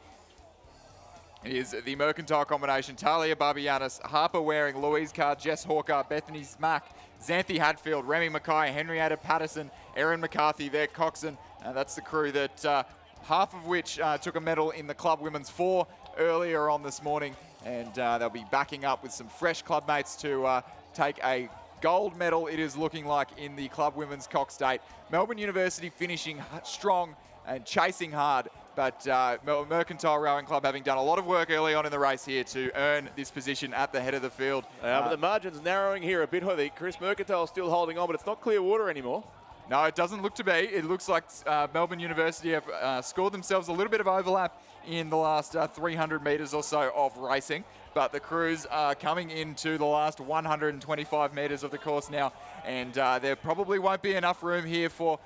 It is the Mercantile combination: Talia Barbianis, Harper Waring, Louise Carr, Jess Hawker, Bethany Smack, Xanthi Hadfield, Remy Mackay, Henrietta Patterson, Erin McCarthy, their coxswain. That's the crew that half of which took a medal in the Club Women's 4 earlier on this morning, and they'll be backing up with some fresh club mates to take a gold medal, it is looking like, in the Club Women's coxed 8. Melbourne University finishing strong and chasing hard, but Mercantile Rowing Club having done a lot of work early on in the race here to earn this position at the head of the field. But the margin's narrowing here a bit, I think. Chris, Mercantile still holding on, but it's not clear water anymore. No, it doesn't look to be. It looks like Melbourne University have scored themselves a little bit of overlap in the last 300 metres or so of racing, but the crews are coming into the last 125 metres of the course now, and there probably won't be enough room here for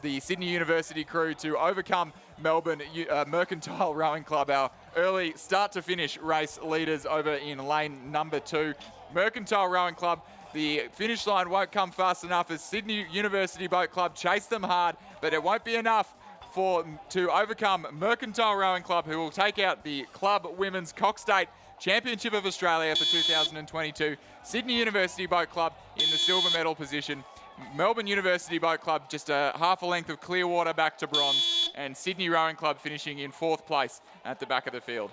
the Sydney University crew to overcome Melbourne Mercantile Rowing Club, our early start to finish race leaders over in lane number 2. Mercantile Rowing Club, the finish line won't come fast enough as Sydney University Boat Club chase them hard, but it won't be enough to overcome Mercantile Rowing Club, who will take out the Club Women's Coxed 8 Championship of Australia for 2022. Sydney University Boat Club in the silver medal position. Melbourne University Boat Club just a half a length of clear water back to bronze, and Sydney Rowing Club finishing in 4th place at the back of the field.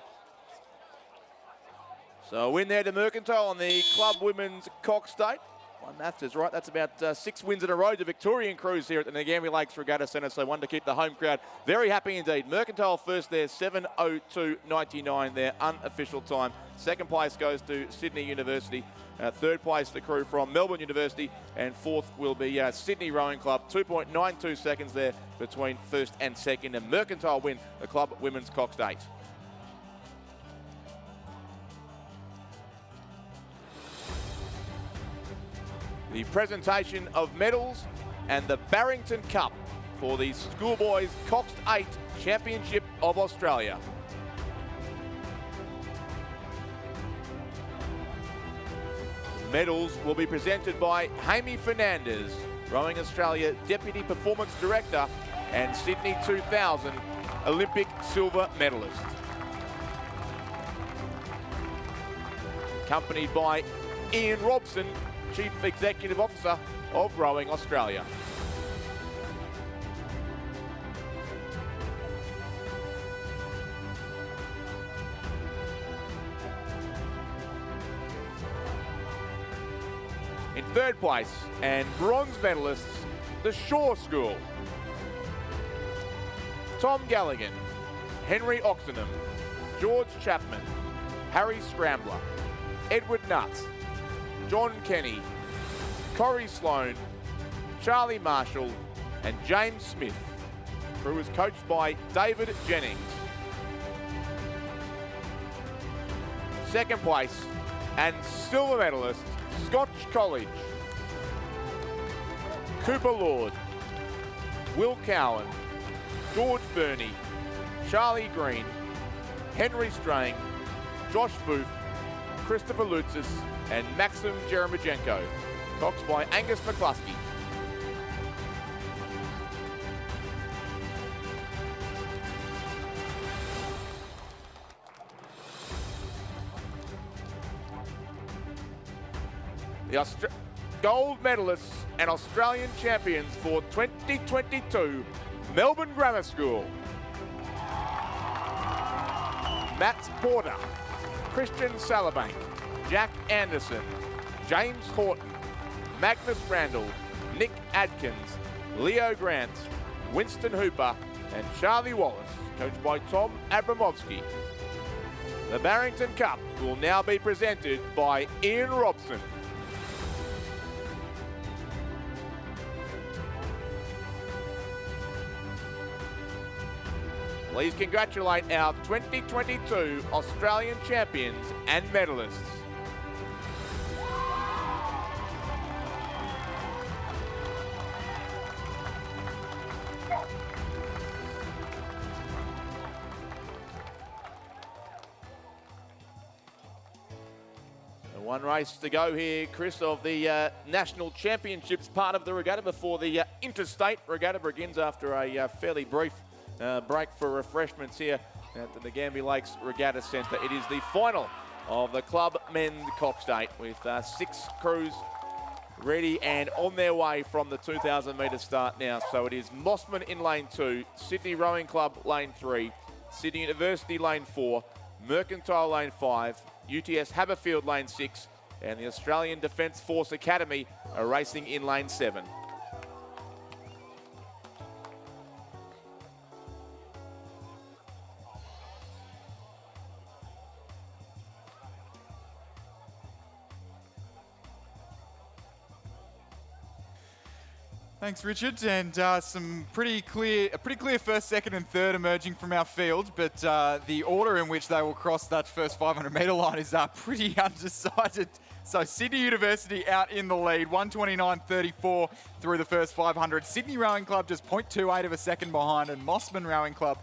So a win there to Mercantile on the Club Women's coxed 8. My maths is right. That's about 6 wins in a row to Victorian crews here at the Ngambie Lakes Regatta Centre. So one to keep the home crowd very happy indeed. Mercantile first there, 7:02.99 their unofficial time. Second place goes to Sydney University. Third place the crew from Melbourne University, and 4th will be Sydney Rowing Club. 2.92 seconds there between 1st and 2nd. And Mercantile win the Club Women's coxed 8. The presentation of medals and the Barrington Cup for the Schoolboys Coxed 8 Championship of Australia. Medals will be presented by Hamie Fernandez, Rowing Australia Deputy Performance Director and Sydney 2000 Olympic silver medalist. Accompanied by Ian Robson, Chief Executive Officer of Rowing Australia. In 3rd place and bronze medalists, the Shaw School. Tom Galligan, Henry Oxenham, George Chapman, Harry Scrambler, Edward Nutt, John Kenny, Corey Sloan, Charlie Marshall, and James Smith. Crew is coached by David Jennings. 2nd place and silver medalist, Scotch College. Cooper Lord, Will Cowan, George Burney, Charlie Green, Henry Strang, Josh Booth, Christopher Lutzis, and Maxim Jeremijenko. Coxed by Angus McCluskey. The gold medalists and Australian champions for 2022, Melbourne Grammar School. Matt Porter, Christian Salabank, Jack Anderson, James Horton, Magnus Randall, Nick Adkins, Leo Grant, Winston Hooper and Charlie Wallace, coached by Tom Abramovsky. The Barrington Cup will now be presented by Ian Robson. Please congratulate our 2022 Australian champions and medalists. One race to go here, Chris, of the National Championships part of the regatta before the Interstate regatta begins after a fairly brief break for refreshments here at the Nagambie Lakes Regatta Centre. It is the final of the Club Men's Coxed with 6 crews ready and on their way from the 2,000 metre start now. So it is Mossman in lane 2, Sydney Rowing Club lane 3, Sydney University lane 4, Mercantile lane 5, UTS Haberfield lane 6, and the Australian Defence Force Academy are racing in lane 7. Thanks, Richard, and a pretty clear first, second, and third emerging from our field. But the order in which they will cross that first 500-metre line is pretty undecided. So Sydney University out in the lead, 1:29.34 through the first 500. Sydney Rowing Club just 0.28 of a second behind, and Mossman Rowing Club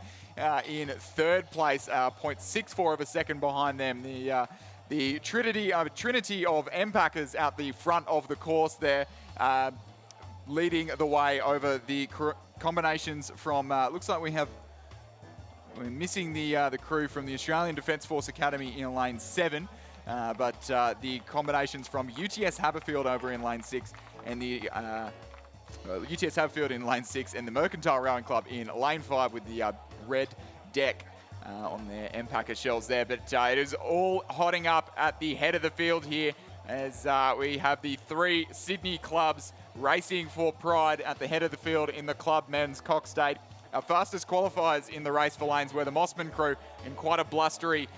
in third place, 0.64 of a second behind them. The trinity of M-Packers out the front of the course there. Leading the way over the combinations from, looks like we're missing the crew from the Australian Defence Force Academy in lane 7, but the combinations from UTS Haberfield over in lane 6 and the UTS Haberfield in lane 6 and the Mercantile Rowing Club in lane 5 with the red deck on their M-Packer shells there. But it is all hotting up at the head of the field here as we have the 3 Sydney clubs racing for pride at the head of the field in the Club Men's Coxed. Our fastest qualifiers in the race for lanes were the Mossman crew in quite a blustery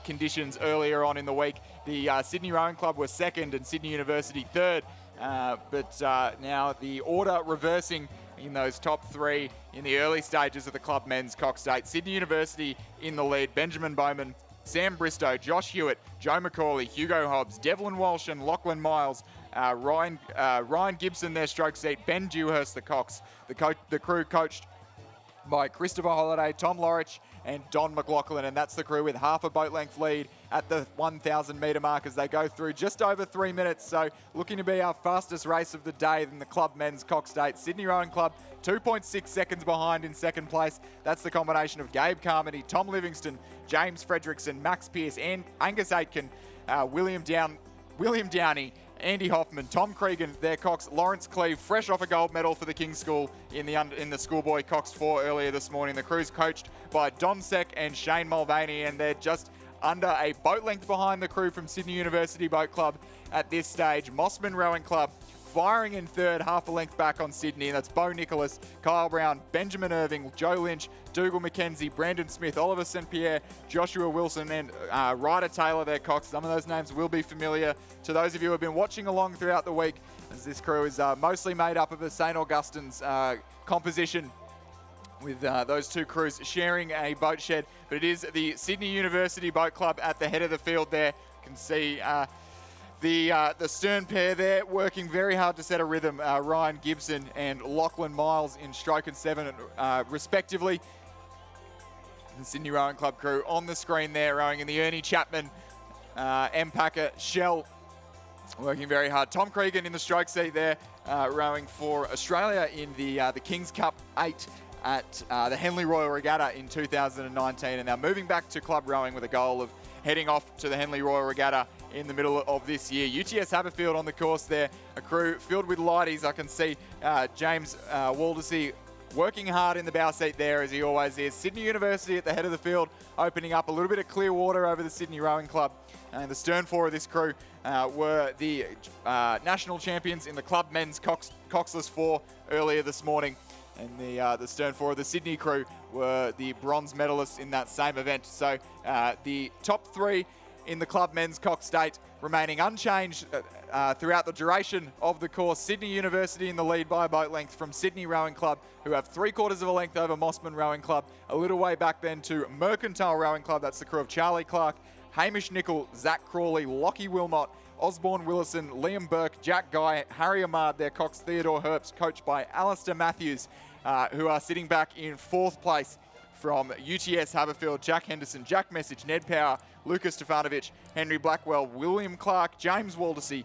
conditions earlier on in the week. The Sydney Rowing Club was second and Sydney University third. But now the order reversing in those top 3 in the early stages of the Club Men's Coxed. Sydney University in the lead, Benjamin Bowman, Sam Bristow, Josh Hewitt, Joe McCauley, Hugo Hobbs, Devlin Walsh and Lachlan Miles, Ryan Gibson, their stroke seat, Ben Dewhurst, the Cox. The crew coached by Christopher Holiday, Tom Lorich and Don McLaughlin, and that's the crew with half a boat length lead at the 1,000 metre mark as they go through just over 3 minutes. So looking to be our fastest race of the day in the Club Men's Coxed. Sydney Rowing Club 2.6 seconds behind in second place. That's the combination of Gabe Carmody, Tom Livingston, James Fredrickson, Max Pearce, and Angus Aitken, William Downey, Andy Hoffman, Tom Cregan, their Cox, Lawrence Cleve, fresh off a gold medal for the King's School in the Schoolboy Cox 4 earlier this morning. The crew's coached by Don Seck and Shane Mulvaney, and they're just under a boat length behind the crew from Sydney University Boat Club at this stage. Mossman Rowing Club firing in third, half a length back on Sydney. And that's Bo Nicholas, Kyle Brown, Benjamin Irving, Joe Lynch, Dougal McKenzie, Brandon Smith, Oliver St. Pierre, Joshua Wilson, and Ryder Taylor, their Cox. Some of those names will be familiar to those of you who have been watching along throughout the week, as this crew is mostly made up of a St. Augustine's composition, with those 2 crews sharing a boat shed. But it is the Sydney University Boat Club at the head of the field there. You can see the stern pair there working very hard to set a rhythm. Ryan Gibson and Lachlan Miles in stroke and 7 respectively. The Sydney Rowing Club crew on the screen there, rowing in the Ernie Chapman M-Packer shell, working very hard. Tom Cregan in the stroke seat there, rowing for Australia in the King's Cup 8 at the Henley Royal Regatta in 2019. And now moving back to club rowing with a goal of heading off to the Henley Royal Regatta in the middle of this year. UTS Haberfield on the course there, a crew filled with lighties. I can see James Waldersey working hard in the bow seat there, as he always is. Sydney University at the head of the field, opening up a little bit of clear water over the Sydney Rowing Club. And the stern 4 of this crew were the national champions in the Club Men's Coxless 4 earlier this morning. and the stern four of the Sydney crew were the bronze medalists in that same event. So the top three in the club men's Cox State remaining unchanged throughout the duration of the course. Sydney University in the lead by a boat length from Sydney Rowing Club, who have 3/4 of a length over Mossman Rowing Club. A little way back then to Mercantile Rowing Club, that's the crew of Charlie Clark, Hamish Nicol, Zach Crawley, Lockie Wilmot, Osborne Willison, Liam Burke, Jack Guy, Harry Ahmad, their Cox Theodore Herbst, coached by Alistair Matthews, who are sitting back in 4th place from UTS Haberfield, Jack Henderson, Jack Message, Ned Power, Lucas Stefanovic, Henry Blackwell, William Clark, James Waldersey,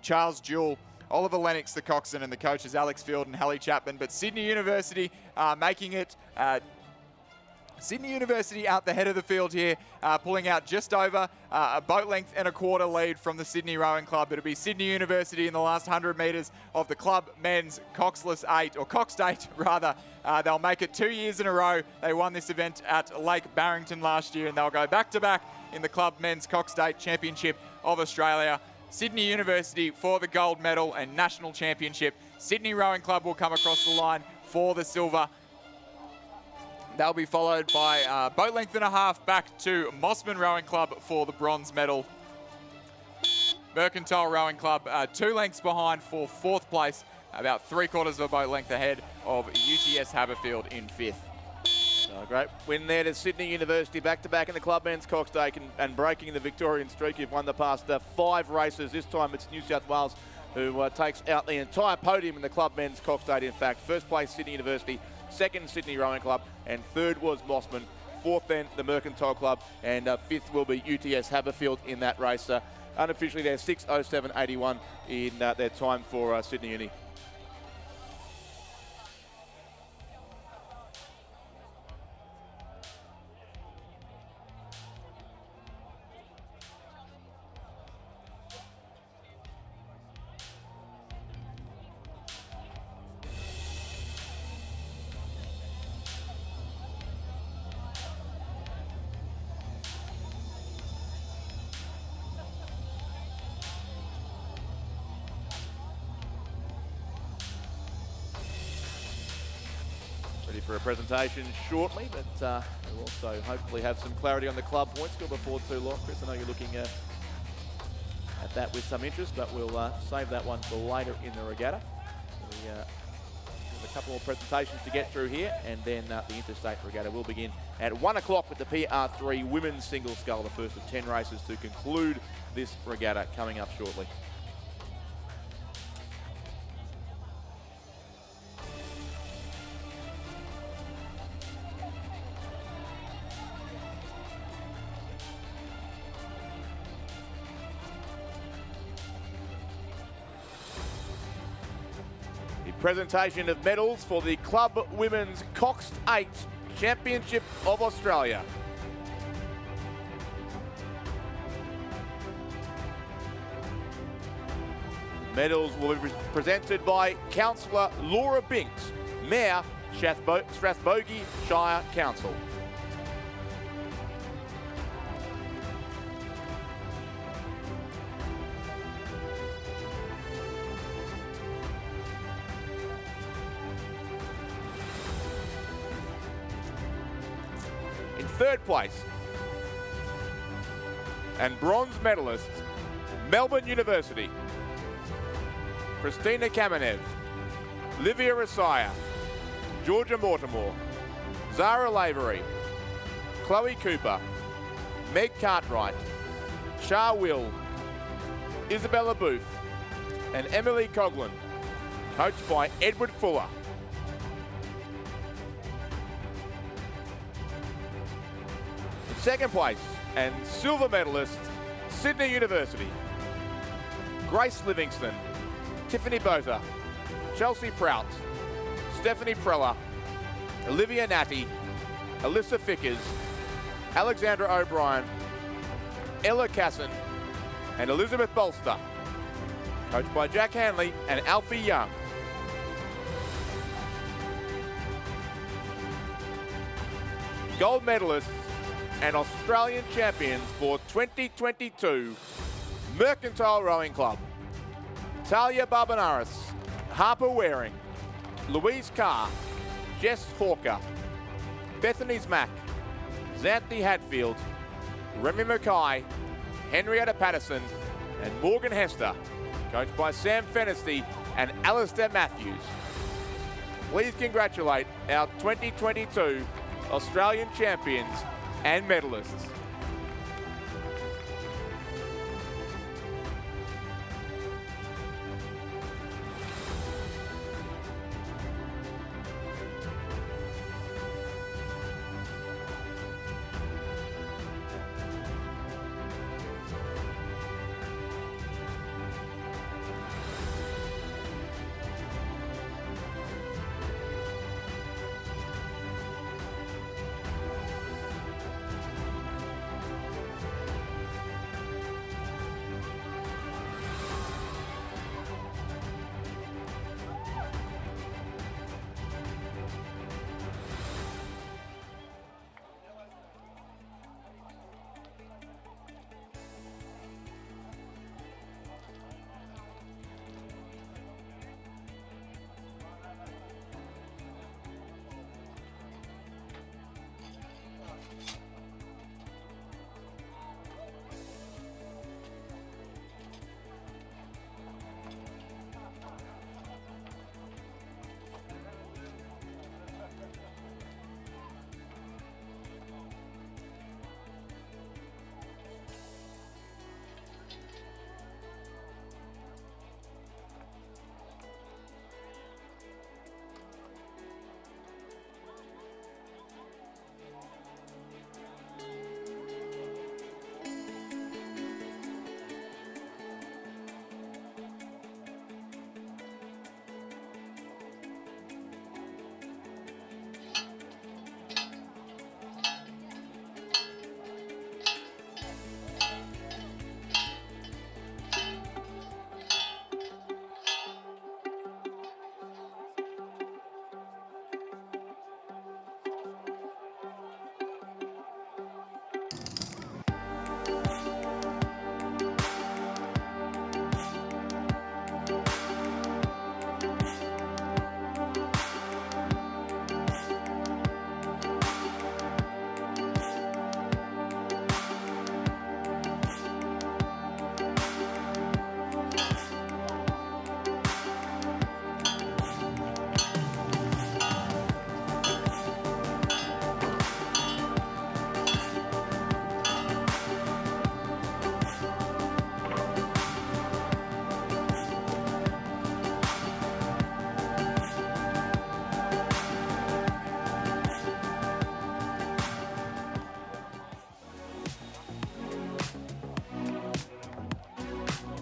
Charles Jewell, Oliver Lennox, the coxswain, and the coaches Alex Field and Hallie Chapman. But Sydney University making it... Sydney University out the head of the field here, pulling out just over a boat length and a quarter lead from the Sydney Rowing Club. It'll be Sydney University in the last 100 metres of the club men's coxless 8, or coxed 8 rather. They'll make it 2 years in a row. They won this event at Lake Barrington last year, and they'll go back-to-back in the club men's coxed 8 Championship of Australia. Sydney University for the gold medal and national championship. Sydney Rowing Club will come across the line for the silver. They'll be followed by boat length and a half back to Mossman Rowing Club for the bronze medal. Mercantile Rowing Club 2 lengths behind for 4th place, about 3/4 of a boat length ahead of UTS Haberfield in 5th. A great win there to Sydney University, back-to-back in the club men's Cox State and breaking the Victorian streak. You've won the past 5 races. This time it's New South Wales who takes out the entire podium in the club men's Cox State. In fact, 1st place Sydney University, 2nd Sydney Rowing Club, and 3rd was Mossman. 4th then the Mercantile Club, and 5th will be UTS Haberfield in that race. Unofficially they're 6:07.81 in their time for Sydney Uni. For a presentation shortly, but we'll also hopefully have some clarity on the club point score before too long. Chris, I know you're looking at that with some interest, but we'll save that one for later in the regatta. We have a couple more presentations to get through here, and then the Interstate Regatta will begin at 1 o'clock with the PR3 Women's Single Scull, the first of 10 races to conclude this regatta coming up shortly. Presentation of medals for the Club Women's Coxed 8 Championship of Australia. Medals will be presented by Councillor Laura Binks, Mayor, Strathbogie Shire Council. In 3rd place, and bronze medalists, Melbourne University, Christina Kamenev, Livia Rasaya, Georgia Mortimer, Zara Lavery, Chloe Cooper, Meg Cartwright, Shah Will, Isabella Booth, and Emily Coughlin, coached by Edward Fuller. In 2nd place, and silver medalist, Sydney University, Grace Livingston, Tiffany Bota, Chelsea Prout, Stephanie Preller, Olivia Natty, Alyssa Fickers, Alexandra O'Brien, Ella Casson, and Elizabeth Bolster, coached by Jack Hanley and Alfie Young. Gold medalists and Australian champions for 2022, Mercantile Rowing Club, Talia Barbanaris, Harper Waring, Louise Carr, Jess Hawker, Bethany Mack, Xanthi Hatfield, Remy Mackay, Henrietta Patterson, and Morgan Hester, coached by Sam Fennessy and Alistair Matthews. Please congratulate our 2022 Australian champions and medalists.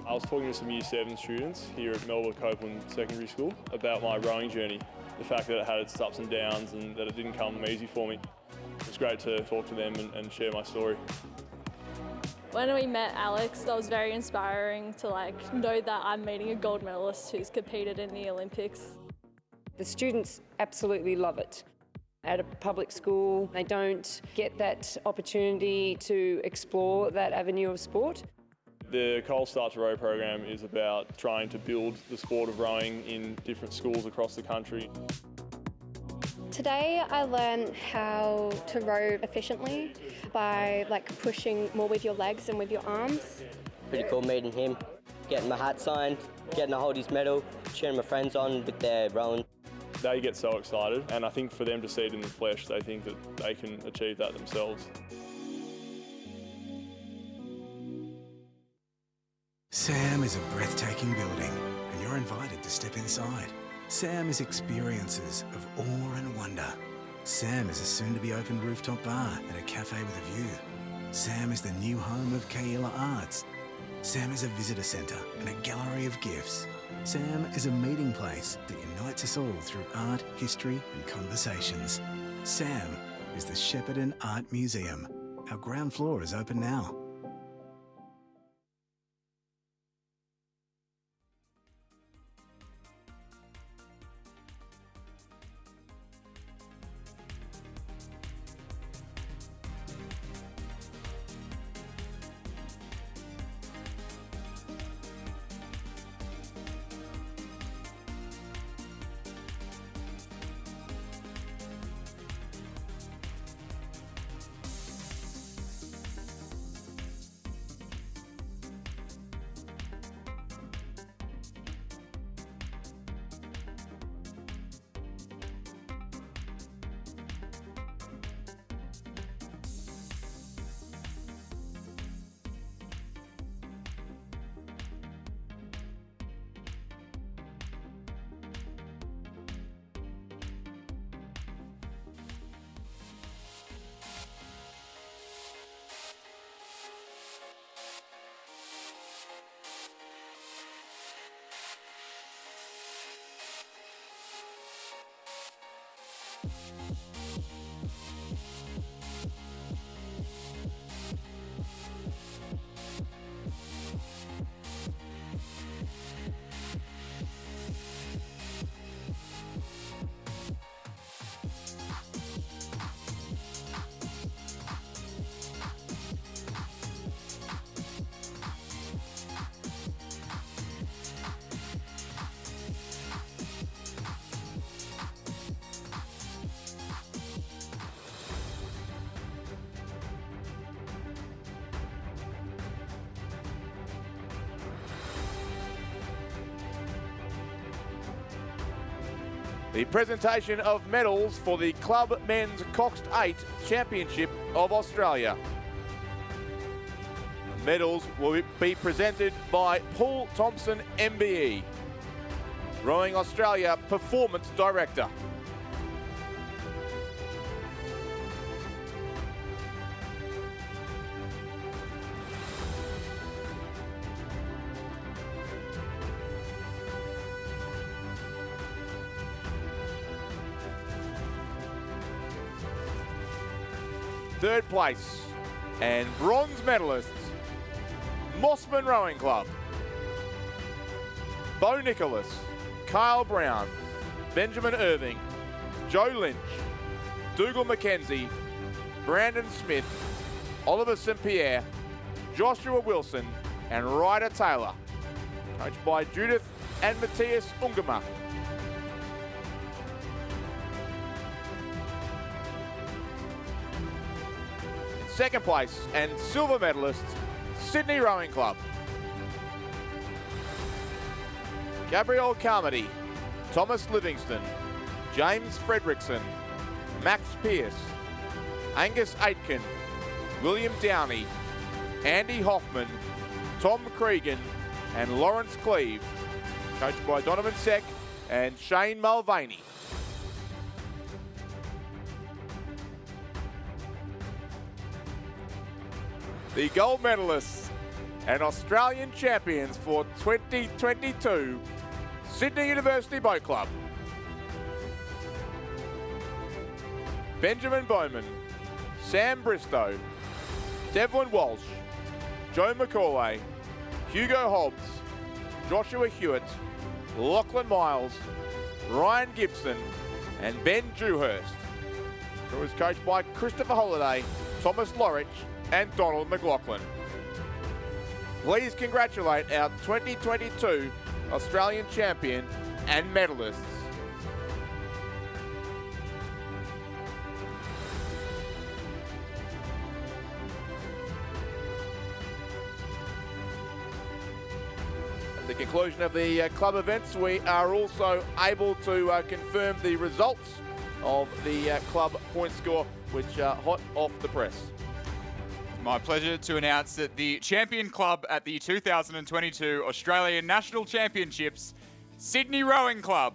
I was talking to some Year 7 students here at Melbourne Copeland Secondary School about my rowing journey, the fact that it had its ups and downs and that it didn't come easy for me. It was great to talk to them and share my story. When we met Alex, that was very inspiring to know that I'm meeting a gold medalist who's competed in the Olympics. The students absolutely love it. At a public school, they don't get that opportunity to explore that avenue of sport. The Coal Start to Row program is about trying to build the sport of rowing in different schools across the country. Today I learned how to row efficiently by pushing more with your legs and with your arms. Pretty cool meeting him, getting my hat signed, getting to hold his medal, cheering my friends on with their rowing. They get so excited, and I think for them to see it in the flesh, they think that they can achieve that themselves. Sam is a breathtaking building, and you're invited to step inside. Sam is experiences of awe and wonder. Sam is a soon-to-be-open rooftop bar and a cafe with a view. Sam is the new home of Kaila Arts. Sam is a visitor centre and a gallery of gifts. Sam is a meeting place that unites us all through art, history and conversations. Sam is the Shepparton Art Museum. Our ground floor is open now. the presentation of medals for the Club Men's Coxed 8 Championship of Australia. The medals will be presented by Paul Thompson, MBE, Rowing Australia Performance Director. Third place and bronze medalists, Mossman Rowing Club, Bo Nicholas, Kyle Brown, Benjamin Irving, Joe Lynch, Dougal McKenzie, Brandon Smith, Oliver St. Pierre, Joshua Wilson, and Ryder Taylor, coached by Judith and Matthias Ungama. Second place and silver medalist, Sydney Rowing Club. Gabrielle Carmody, Thomas Livingston, James Fredrickson, Max Pearce, Angus Aitken, William Downey, Andy Hoffman, Tom Cregan, and Lawrence Cleve, coached by Donovan Seck and Shane Mulvaney. The gold medalists and Australian champions for 2022, Sydney University Boat Club. Benjamin Bowman, Sam Bristow, Devlin Walsh, Joe McCauley, Hugo Hobbs, Joshua Hewitt, Lachlan Miles, Ryan Gibson, and Ben Dewhurst, who was coached by Christopher Holliday, Thomas Lorich, and Donald McLaughlin. Please congratulate our 2022 Australian champion and medalists. At the conclusion of the club events, we are also able to confirm the results of the club point score, which are hot off the press. My pleasure to announce that the champion club at the 2022 Australian National Championships, Sydney Rowing Club.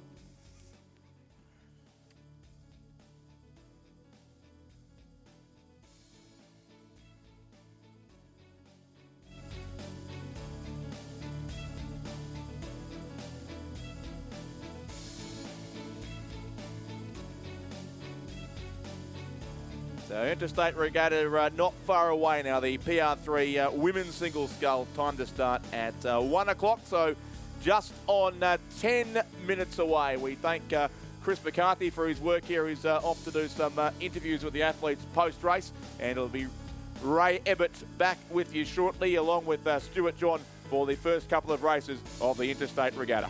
So Interstate Regatta not far away now. The PR3 women's single scull, time to start at 1 o'clock. So just on 10 minutes away. We thank Chris McCarthy for his work here. He's off to do some interviews with the athletes post-race. And it'll be Ray Ebbett back with you shortly, along with Stuart John for the first couple of races of the Interstate Regatta.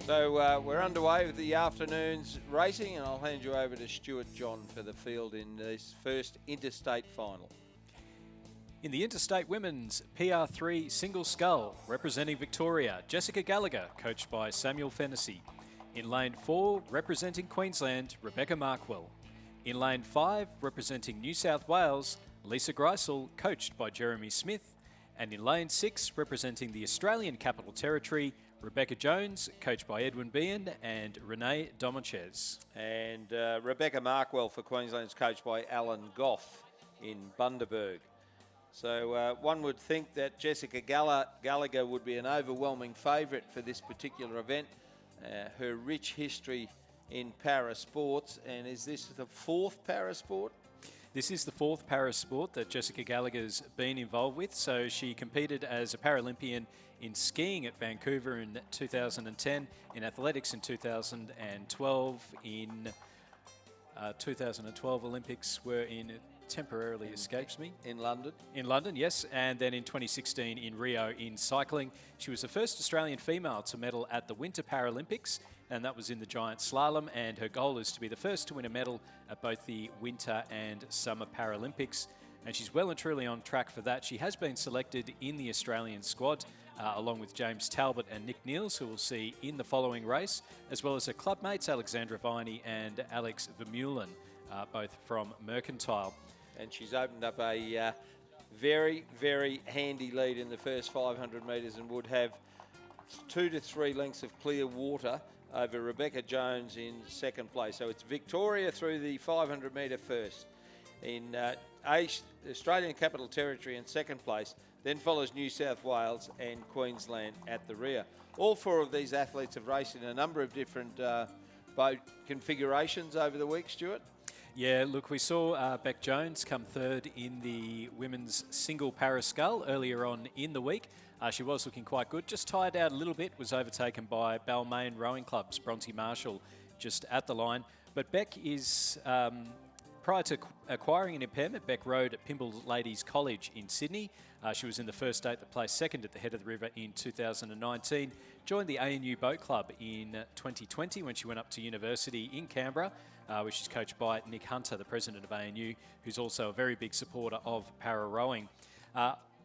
So we're underway with the afternoon's racing, and I'll hand you over to Stuart John for the field in this first Interstate final. In the Interstate Women's PR3 Single Scull, representing Victoria, Jessica Gallagher, coached by Samuel Fennessy. In Lane 4, representing Queensland, Rebecca Markwell. In Lane 5, representing New South Wales, Lisa Greisel, coached by Jeremy Smith. And in Lane 6, representing the Australian Capital Territory, Rebecca Jones, coached by Edwin Behan and Renee Domanchez. And Rebecca Markwell for Queensland's coached by Alan Goff in Bundaberg. So one would think that Jessica Gallagher would be an overwhelming favourite for this particular event. Her rich history in para sports, and is this the fourth para sport? This is the fourth para sport that Jessica Gallagher's been involved with. So she competed as a Paralympian in skiing at Vancouver in 2010, in athletics in 2012, in 2012 Olympics were in, temporarily escapes me. In London? In London, yes. And then in 2016 in Rio in cycling. She was the first Australian female to medal at the Winter Paralympics, and that was in the giant slalom, and her goal is to be the first to win a medal at both the Winter and Summer Paralympics. And she's well and truly on track for that. She has been selected in the Australian squad, along with James Talbot and Nick Niels, who we'll see in the following race, as well as her club mates Alexandra Viney and Alex Vermeulen, both from Mercantile. And she's opened up a very, very handy lead in the first 500 metres and would have 2 to 3 lengths of clear water over Rebecca Jones in second place. So it's Victoria through the 500 metre first. In Australian Capital Territory in second place, then follows New South Wales and Queensland at the rear. All four of these athletes have raced in a number of different boat configurations over the week, Stuart. Yeah, look, we saw Beck Jones come third in the women's single para scull earlier on in the week. She was looking quite good, just tired out a little bit, was overtaken by Balmain Rowing Club's Bronte Marshall just at the line. But Beck is, prior to acquiring an impairment, Beck rode at Pymble Ladies College in Sydney. She was in the first 8 that placed second at the head of the river in 2019. Joined the ANU Boat Club in 2020 when she went up to university in Canberra, which is coached by Nick Hunter, the president of ANU, who's also a very big supporter of para rowing.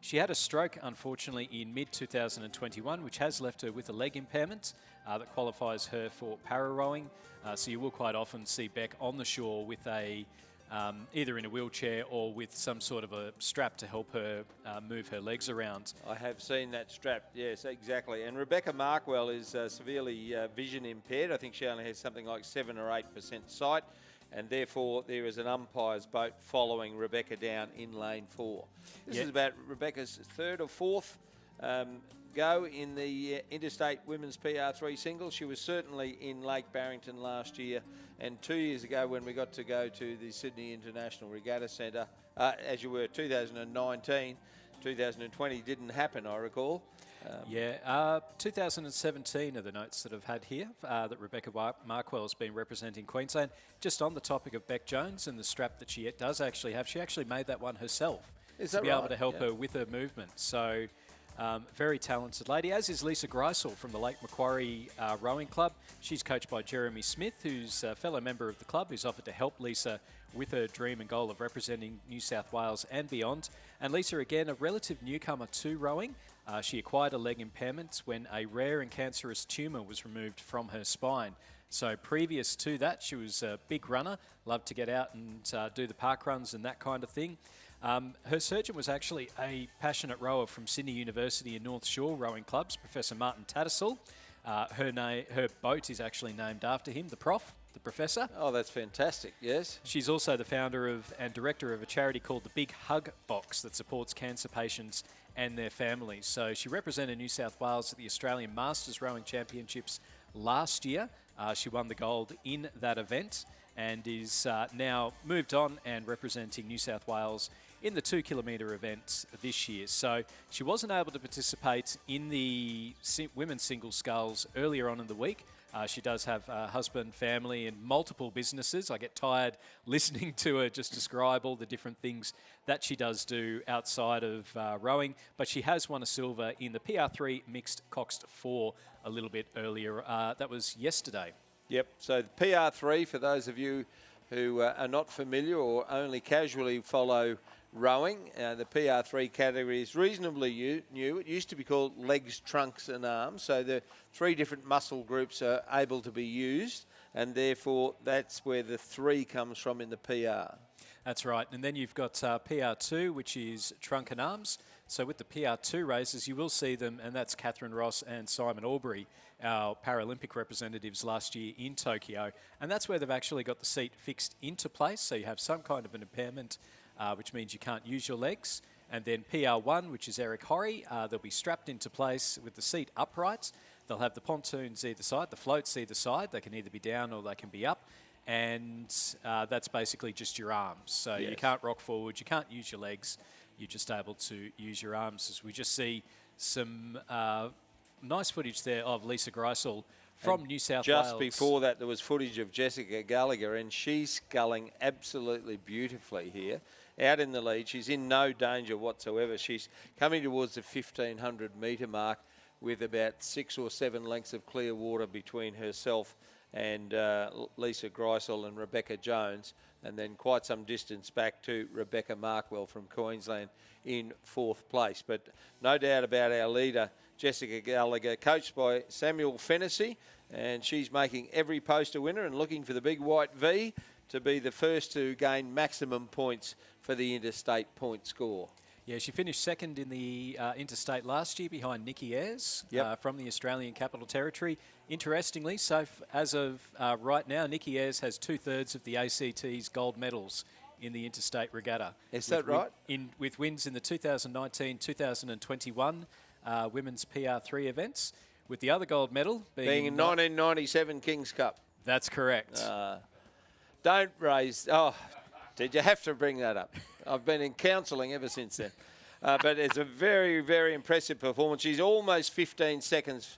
She had a stroke, unfortunately, in mid-2021, which has left her with a leg impairment that qualifies her for para rowing. So you will quite often see Beck on the shore with a either in a wheelchair or with some sort of a strap to help her move her legs around. I have seen that strap, yes, exactly. And Rebecca Markwell is severely vision impaired. I think she only has something like 7 or 8% sight, and therefore there is an umpire's boat following Rebecca down in lane 4. This is about Rebecca's third or fourth go in the Interstate Women's PR3 Singles. She was certainly in Lake Barrington last year, and 2 years ago when we got to go to the Sydney International Regatta Centre, as you were, 2019, 2020 didn't happen, I recall. 2017 are the notes that I've had here, that Rebecca Markwell has been representing Queensland. Just on the topic of Beck Jones and the strap that she does actually have, she actually made that one herself to be able to help her with her movement. So very talented lady, as is Lisa Greisel from the Lake Macquarie Rowing Club. She's coached by Jeremy Smith, who's a fellow member of the club, who's offered to help Lisa with her dream and goal of representing New South Wales and beyond. And Lisa, again, a relative newcomer to rowing. She acquired a leg impairment when a rare and cancerous tumour was removed from her spine. So previous to that, she was a big runner, loved to get out and do the park runs and that kind of thing. Her surgeon was actually a passionate rower from Sydney University and North Shore Rowing Clubs, Professor Martin Tattersall. Her boat is actually named after him, the Prof. the professor. Oh, that's fantastic, yes. She's also the founder of and director of a charity called the Big Hug Box that supports cancer patients and their families. So she represented New South Wales at the Australian Masters Rowing Championships last year. She won the gold in that event and is now moved on and representing New South Wales in the 2 kilometre event this year. So she wasn't able to participate in the women's single sculls earlier on in the week. She does have a husband, family, and multiple businesses. I get tired listening to her just describe all the different things that she does do outside of rowing. But she has won a silver in the PR3 Mixed Coxed 4 a little bit earlier. That was yesterday. Yep, so the PR3, for those of you who are not familiar or only casually follow rowing, the PR3 category is reasonably new. It used to be called legs, trunks and arms, so the 3 different muscle groups are able to be used, and therefore that's where the 3 comes from in the PR. That's right, and then you've got PR2, which is trunk and arms. So with the PR2 races, you will see them, and that's Catherine Ross and Simon Aubrey, our Paralympic representatives last year in Tokyo. And that's where they've actually got the seat fixed into place, so you have some kind of an impairment, which means you can't use your legs. And then PR1, which is Eric Horry, they'll be strapped into place with the seat upright. They'll have the pontoons either side, the floats either side. They can either be down or they can be up. And that's basically just your arms. So Yes. You can't rock forward, you can't use your legs. You're just able to use your arms. As we just see some nice footage there of Lisa Greisel from New South Wales. Just before that, there was footage of Jessica Gallagher, and she's sculling absolutely beautifully here. Out in the lead, she's in no danger whatsoever. She's coming towards the 1,500 metre mark with about 6 or 7 lengths of clear water between herself and Lisa Greisel and Rebecca Jones, and then quite some distance back to Rebecca Markwell from Queensland in 4th place. But no doubt about our leader, Jessica Gallagher, coached by Samuel Fennessy, and she's making every post a winner and looking for the big white V to be the first to gain maximum points for the interstate point score. Yeah, she finished second in the interstate last year behind Nikki Ayres from the Australian Capital Territory. Interestingly, as of right now, Nikki Ayres has 2/3 of the ACT's gold medals in the interstate regatta. Is that right? With wins in the 2019-2021 women's PR3 events, with the other gold medal being in 1997 King's Cup. That's correct. Don't raise... Oh, did you have to bring that up? I've been in counselling ever since then. But it's a very, very impressive performance. She's almost 15 seconds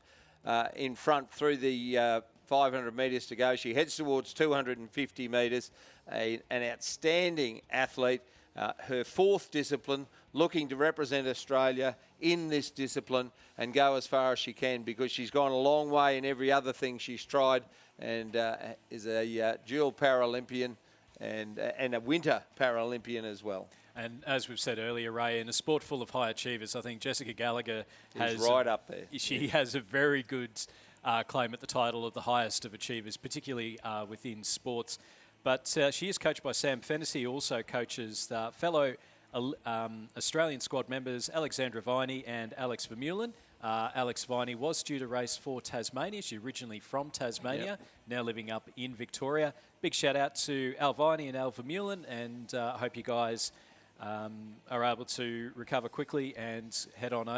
in front through the 500 metres to go. She heads towards 250 metres. An outstanding athlete. Her 4th discipline, looking to represent Australia in this discipline and go as far as she can, because she's gone a long way in every other thing she's tried, and is a dual Paralympian and a winter Paralympian as well. And as we've said earlier, Ray, in a sport full of high achievers, I think Jessica Gallagher has right up there. She has a very good claim at the title of the highest of achievers, particularly within sports. But she is coached by Sam Fennessy, who also coaches the fellow Australian squad members Alexandra Viney and Alex Vermeulen. Alex Viney was due to race for Tasmania. She's originally from Tasmania, now living up in Victoria. Big shout out to Al Viney and Al Vermeulen, and I hope you guys are able to recover quickly and head on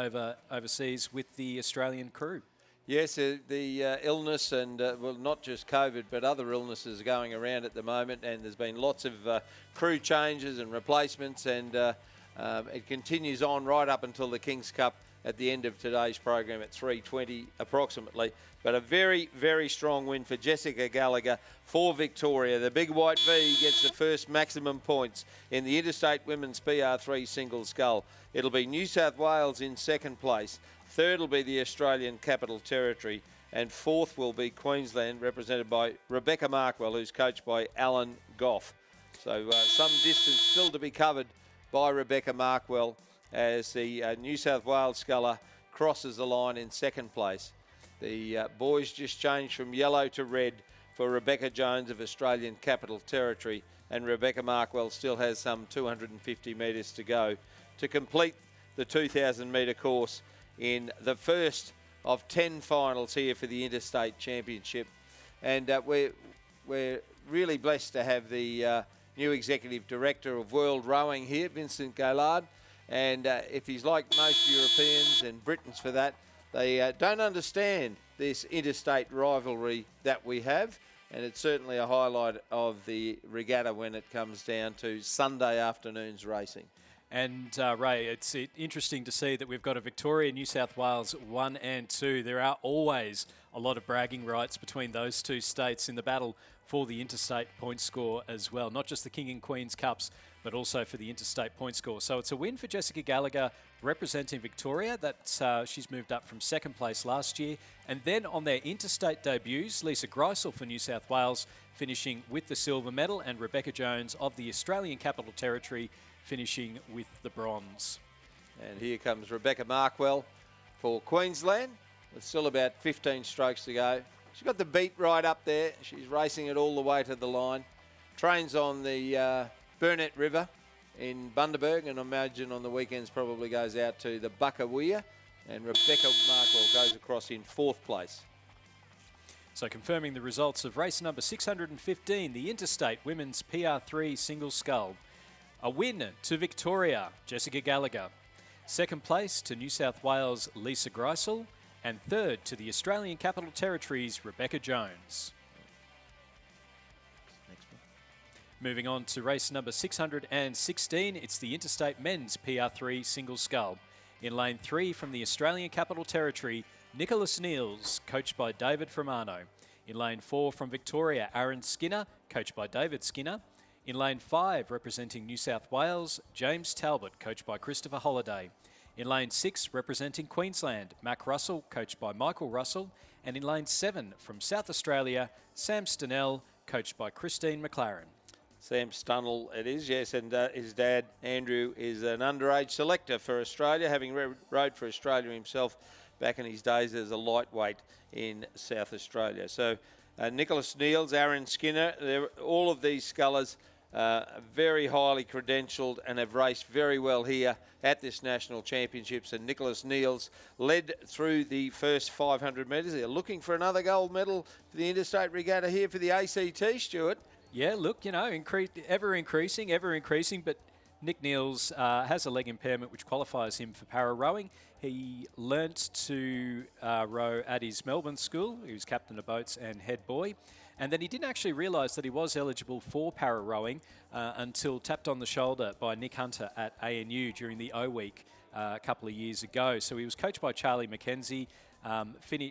overseas with the Australian crew. Yes, the illness and, well, not just COVID, but other illnesses are going around at the moment, and there's been lots of crew changes and replacements, and it continues on right up until the King's Cup at the end of today's program at 3:20 approximately. But a very, very strong win for Jessica Gallagher for Victoria. The big white V gets the first maximum points in the Interstate Women's PR3 single scull. It'll be New South Wales in 2nd place. 3rd will be the Australian Capital Territory. And 4th will be Queensland, represented by Rebecca Markwell, who's coached by Alan Goff. So some distance still to be covered by Rebecca Markwell as the New South Wales sculler crosses the line in 2nd place. The boys just changed from yellow to red for Rebecca Jones of Australian Capital Territory, and Rebecca Markwell still has some 250 metres to go to complete the 2,000 metre course in the first of 10 finals here for the Interstate Championship. And we're we're really blessed to have the new Executive Director of World Rowing here, Vincent Gaillard. And if he's like most Europeans and Britons for that, they don't understand this interstate rivalry that we have. And it's certainly a highlight of the regatta when it comes down to Sunday afternoon's racing. And Ray, it's interesting to see that we've got a Victoria, New South Wales 1 and 2. There are always a lot of bragging rights between those two states in the battle for the interstate point score as well. Not just the King and Queen's Cups, but also for the interstate point score. So it's a win for Jessica Gallagher representing Victoria. That she's moved up from second place last year. And then on their interstate debuts, Lisa Greisel for New South Wales finishing with the silver medal, and Rebecca Jones of the Australian Capital Territory finishing with the bronze. And here comes Rebecca Markwell for Queensland, with still about 15 strokes to go. She's got the beat right up there. She's racing it all the way to the line. Trains on the Burnett River in Bundaberg, and I imagine on the weekends probably goes out to the Buckawea. And Rebecca Markwell goes across in 4th place. So confirming the results of race number 615, the Interstate Women's PR3 Single Scull. A win to Victoria, Jessica Gallagher. Second place to New South Wales, Lisa Greisel. And third to the Australian Capital Territories, Rebecca Jones. Moving on to race number 616, it's the Interstate Men's PR3 Single Scull. In lane 3 from the Australian Capital Territory, Nicholas Neals, coached by David Fermano. In lane 4 from Victoria, Aaron Skinner, coached by David Skinner. In lane 5, representing New South Wales, James Talbot, coached by Christopher Holliday. In lane 6, representing Queensland, Mac Russell, coached by Michael Russell. And in lane 7, from South Australia, Sam Stenell, coached by Christine McLaren. Sam Stunnell it is, yes, and his dad, Andrew, is an underage selector for Australia, having rode for Australia himself back in his days as a lightweight in South Australia. So Nicholas Neals, Aaron Skinner, all of these scullers very highly credentialed and have raced very well here at this National Championships. And Nicholas Neals led through the first 500 metres. They're looking for another gold medal for the Interstate Regatta here for the ACT, Stuart. Yeah, look, you know, ever increasing, but Nick Neals has a leg impairment which qualifies him for para rowing. He learnt to row at his Melbourne school. He was captain of boats and head boy. And then he didn't actually realise that he was eligible for para rowing until tapped on the shoulder by Nick Hunter at ANU during the O Week a couple of years ago. So he was coached by Charlie McKenzie.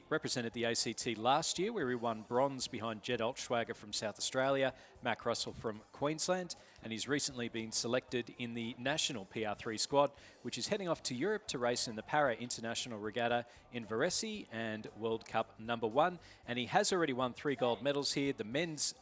Represented the ACT last year, where he won bronze behind Jed Altschwager from South Australia, Mac Russell from Queensland, and he's recently been selected in the national PR3 squad, which is heading off to Europe to race in the Para International Regatta in Varese and World Cup #1. And he has already won 3 gold medals here: the men's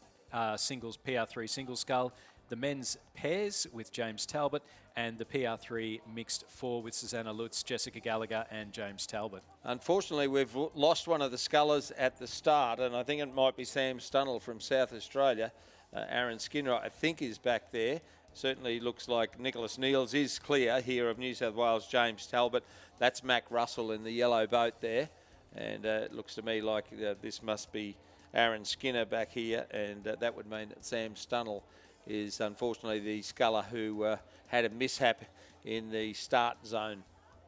singles PR3 single scull, the men's pairs with James Talbot, and the PR3 mixed 4 with Susanna Lutz, Jessica Gallagher and James Talbot. Unfortunately, we've lost one of the scullers at the start, and I think it might be Sam Stunnell from South Australia. Aaron Skinner, I think, is back there. Certainly looks like Nicholas Neals is clear here of New South Wales, James Talbot. That's Mac Russell in the yellow boat there. And it looks to me like this must be Aaron Skinner back here, and that would mean that Sam Stunnell is unfortunately the sculler who had a mishap in the start zone,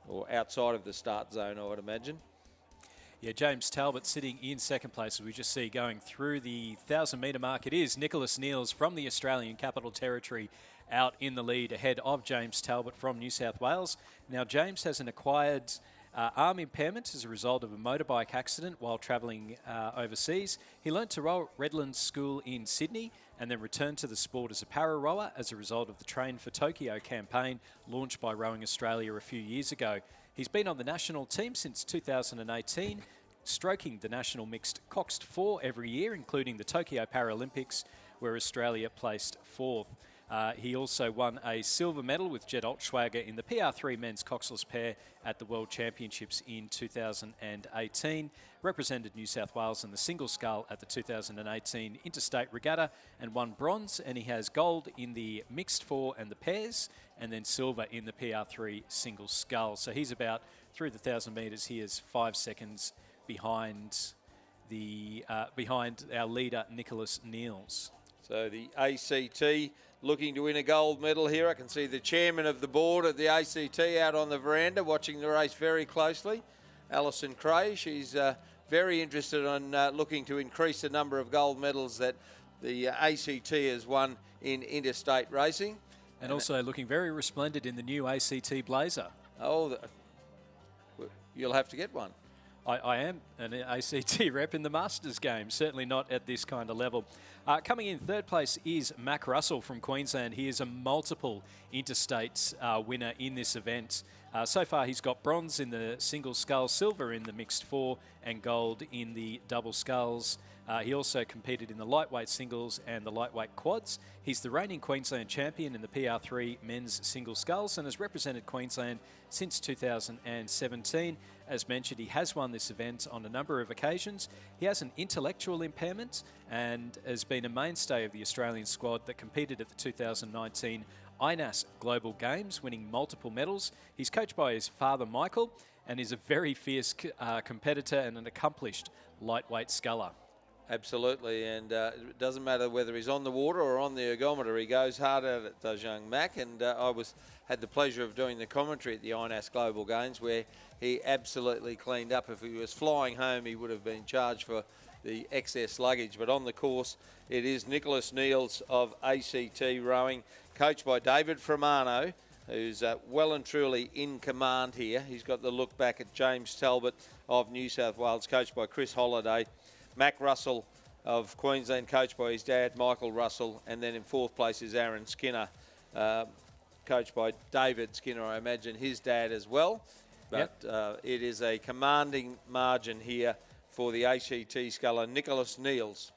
or outside of the start zone, I would imagine. Yeah, James Talbot sitting in second place, as we just see going through the 1,000-metre mark. It is Nicholas Neals from the Australian Capital Territory out in the lead ahead of James Talbot from New South Wales. Now, James has an acquired arm impairment as a result of a motorbike accident while travelling overseas. He learnt to row at Redlands School in Sydney and then returned to the sport as a para rower as a result of the Train for Tokyo campaign launched by Rowing Australia a few years ago. He's been on the national team since 2018, stroking the national mixed coxed 4 every year, including the Tokyo Paralympics, where Australia placed 4th. He also won a silver medal with Jed Altschwager in the PR3 men's coxless pair at the World Championships in 2018, represented New South Wales in the single scull at the 2018 Interstate Regatta and won bronze, and he has gold in the mixed 4 and the pairs, and then silver in the PR3 single scull. So he's about, through the 1,000 metres, he is 5 seconds behind the behind our leader, Nicholas Niels. So the ACT looking to win a gold medal here. I can see the chairman of the board at the ACT out on the veranda watching the race very closely. Alison Cray, she's very interested in looking to increase the number of gold medals that the ACT has won in interstate racing. And also looking very resplendent in the new ACT Blazer. Oh, you'll have to get one. I am an ACT rep in the Masters game, certainly not at this kind of level. Coming in third place is Mac Russell from Queensland. He is a multiple interstate winner in this event. So far he's got bronze in the single scull, silver in the mixed four, and gold in the double sculls. He also competed in the lightweight singles and the lightweight quads. He's the reigning Queensland champion in the PR3 men's single sculls and has represented Queensland since 2017. As mentioned, he has won this event on a number of occasions. He has an intellectual impairment and has been a mainstay of the Australian squad that competed at the 2019 INAS Global Games, winning multiple medals. He's coached by his father, Michael, and is a very fierce competitor and an accomplished lightweight sculler. Absolutely, and it doesn't matter whether he's on the water or on the ergometer. He goes hard at it, does young Mac, and I had the pleasure of doing the commentary at the INAS Global Games where he absolutely cleaned up. If he was flying home, he would have been charged for the excess luggage. But on the course, it is Nicholas Niels of ACT Rowing, coached by David Framano, who's well and truly in command here. He's got the look back at James Talbot of New South Wales, coached by Chris Holliday. Mac Russell of Queensland, coached by his dad, Michael Russell. And then in fourth place is Aaron Skinner, coached by David Skinner, I imagine his dad as well. But it is a commanding margin here for the ACT sculler, Nicholas Niels,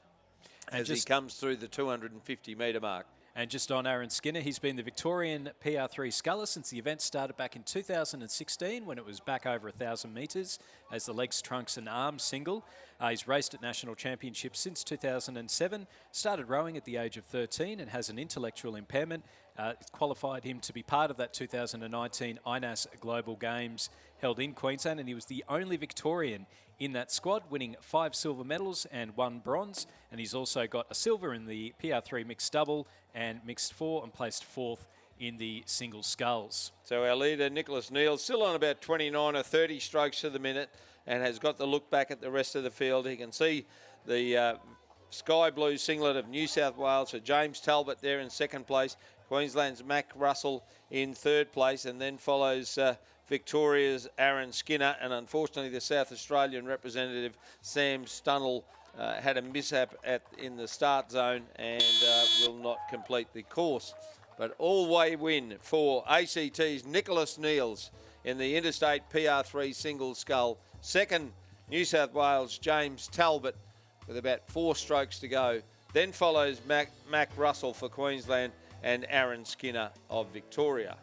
as he comes through the 250 metre mark. And just on Aaron Skinner, he's been the Victorian PR3 sculler since the event started back in 2016 when it was back over 1,000 metres as the legs, trunks and arms single. He's raced at national championships since 2007, started rowing at the age of 13 and has an intellectual impairment. It qualified him to be part of that 2019 INAS Global Games held in Queensland, and he was the only Victorian in that squad, winning 5 silver medals and 1 bronze. And he's also got a silver in the PR3 mixed double and mixed four, and placed 4th in the single sculls. So our leader, Nicholas Niels, still on about 29 or 30 strokes to the minute and has got the look back at the rest of the field. He can see the sky blue singlet of New South Wales, so James Talbot there in second place, Queensland's Mac Russell in third place, and then follows Victoria's Aaron Skinner, and unfortunately the South Australian representative Sam Stunnell had a mishap in the start zone and will not complete the course. But all-way win for ACT's Nicholas Niels in the Interstate PR3 single scull. Second, New South Wales James Talbot with about 4 strokes to go. Then follows Mac Russell for Queensland and Aaron Skinner of Victoria.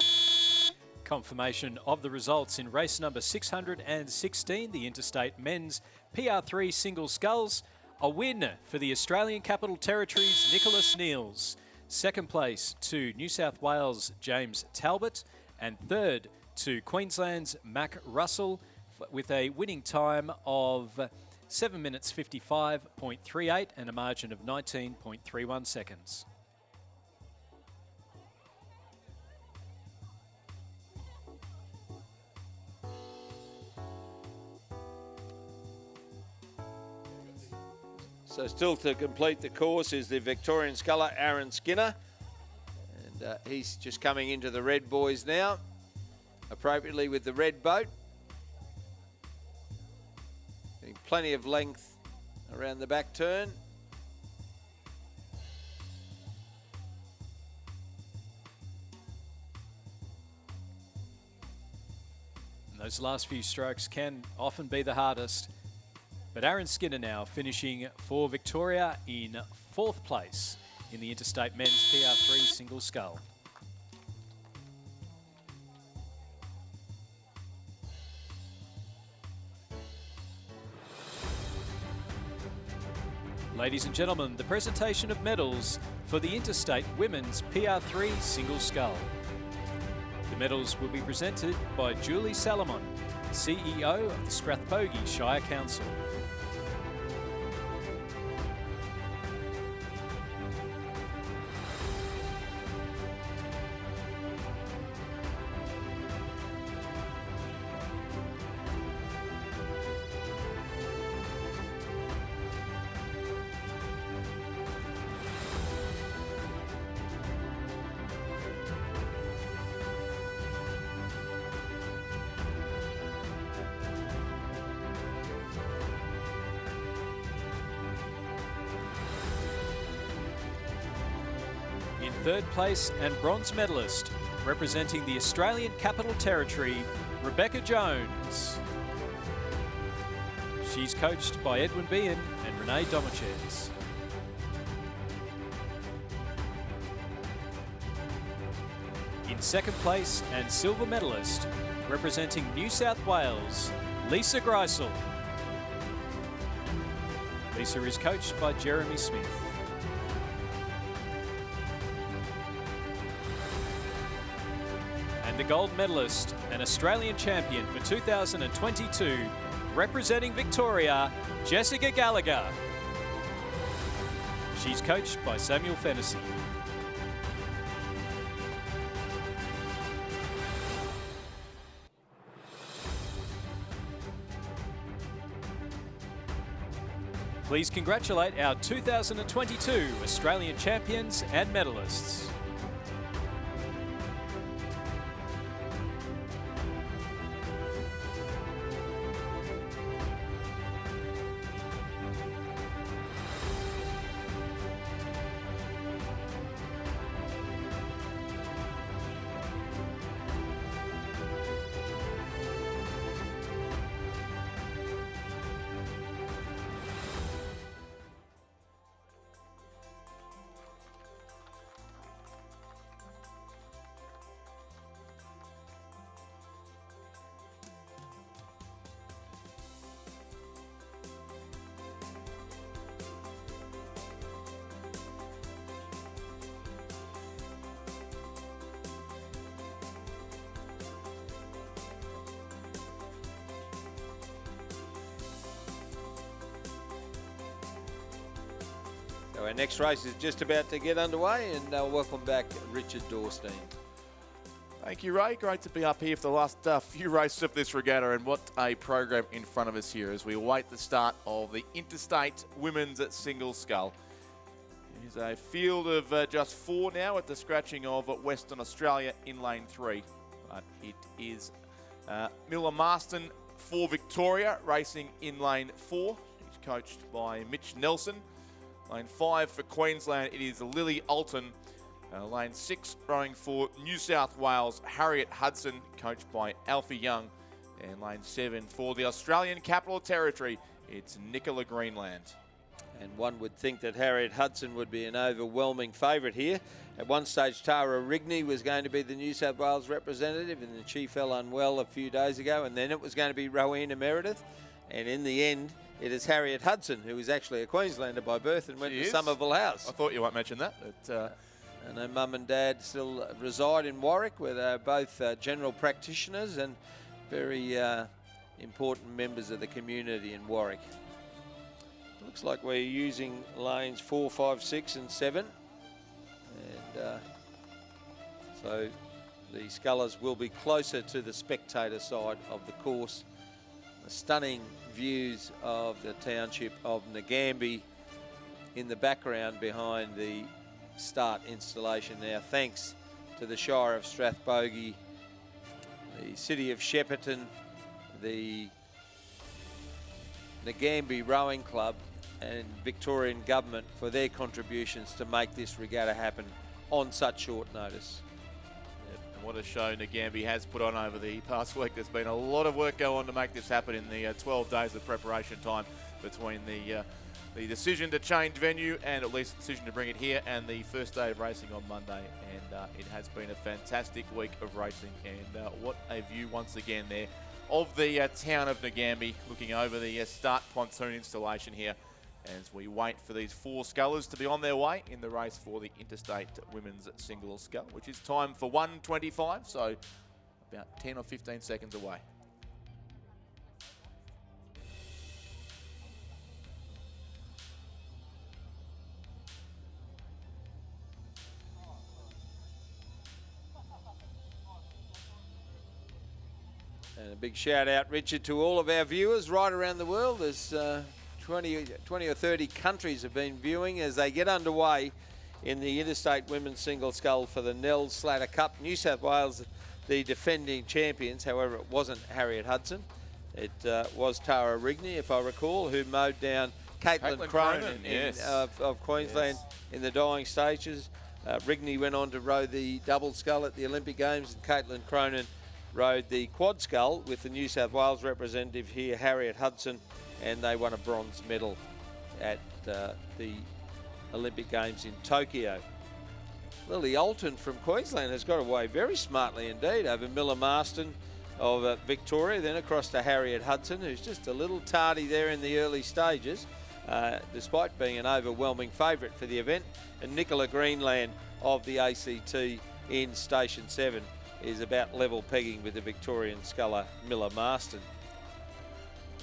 Confirmation of the results in race number 616, the Interstate Men's PR3 single sculls. A win for the Australian Capital Territory's Nicholas Niels. Second place to New South Wales' James Talbot. And third to Queensland's Mac Russell with a winning time of 7 minutes 55.38 and a margin of 19.31 seconds. So still to complete the course is the Victorian sculler, Aaron Skinner. And he's just coming into the red boys now, appropriately with the red boat. Getting plenty of length around the back turn. And those last few strokes can often be the hardest. But Aaron Skinner now finishing for Victoria in 4th place in the Interstate Men's PR3 single scull. Ladies and gentlemen, the presentation of medals for the Interstate Women's PR3 single scull. The medals will be presented by Julie Salomon, CEO of the Strathbogie Shire Council. third place and bronze medalist, representing the Australian Capital Territory, Rebecca Jones. She's coached by Edwin Behan and Renee Domaches. In second place and silver medalist, representing New South Wales, Lisa Greisel. Lisa is coached by Jeremy Smith. And the gold medalist and Australian champion for 2022, representing Victoria, Jessica Gallagher. She's coached by Samuel Fennessy. Please congratulate our 2022 Australian champions and medalists. So our next race is just about to get underway, and welcome back Richard Dorstein. Thank you, Ray. Great to be up here for the last few races of this regatta, and what a program in front of us here as we await the start of the Interstate Women's Single Scull. There's a field of just 4 now at the scratching of Western Australia in lane 3. But it is Miller Marston for Victoria racing in lane 4. He's coached by Mitch Nelson. Lane 5 for Queensland, it is Lily Alton. Lane 6 rowing for New South Wales, Harriet Hudson, coached by Alfie Young. And lane 7 for the Australian Capital Territory, it's Nicola Greenland. And one would think that Harriet Hudson would be an overwhelming favourite here. At one stage, Tara Rigney was going to be the New South Wales representative, and then she fell unwell a few days ago, and then it was going to be Rowena Meredith. And in the end, it is Harriet Hudson, who is actually a Queenslander by birth and went to Somerville House. I thought you might mention that. But, and her mum and dad still reside in Warwick, where they're both general practitioners and very important members of the community in Warwick. Looks like we're using lanes 4, 5, 6 and 7. And so the scullers will be closer to the spectator side of the course. The stunning views of the township of Ngambie in the background behind the start installation now, thanks to the Shire of Strathbogie, the City of Shepparton, the Ngambie Rowing Club and Victorian Government for their contributions to make this regatta happen on such short notice. And what a show Ngambie has put on over the past week. There's been a lot of work go on to make this happen in the 12 days of preparation time between the decision to change venue and at least the decision to bring it here and the first day of racing on Monday. And it has been a fantastic week of racing, and what a view once again there of the town of Ngambie, looking over the start pontoon installation here as we wait for these 4 scullers to be on their way in the race for the Interstate Women's Single Scull, which is timed for 1:25, so about 10 or 15 seconds away. And a big shout out, Richard, to all of our viewers right around the world. There's 20 or 30 countries have been viewing as they get underway in the Interstate Women's Single Scull for the Nell Slater Cup. New South Wales, the defending champions. However, it wasn't Harriet Hudson. It was Tara Rigney, if I recall, who mowed down Caitlin Cronin yes. of Queensland in the dying stages. Rigney went on to row the double scull at the Olympic Games, and Caitlin Cronin rowed the quad scull with the New South Wales representative here, Harriet Hudson, and they won a bronze medal at the Olympic Games in Tokyo. Lily Alton from Queensland has got away very smartly indeed over Miller Marston of Victoria, then across to Harriet Hudson, who's just a little tardy there in the early stages, despite being an overwhelming favourite for the event. And Nicola Greenland of the ACT in Station 7 is about level pegging with the Victorian sculler Miller Marston.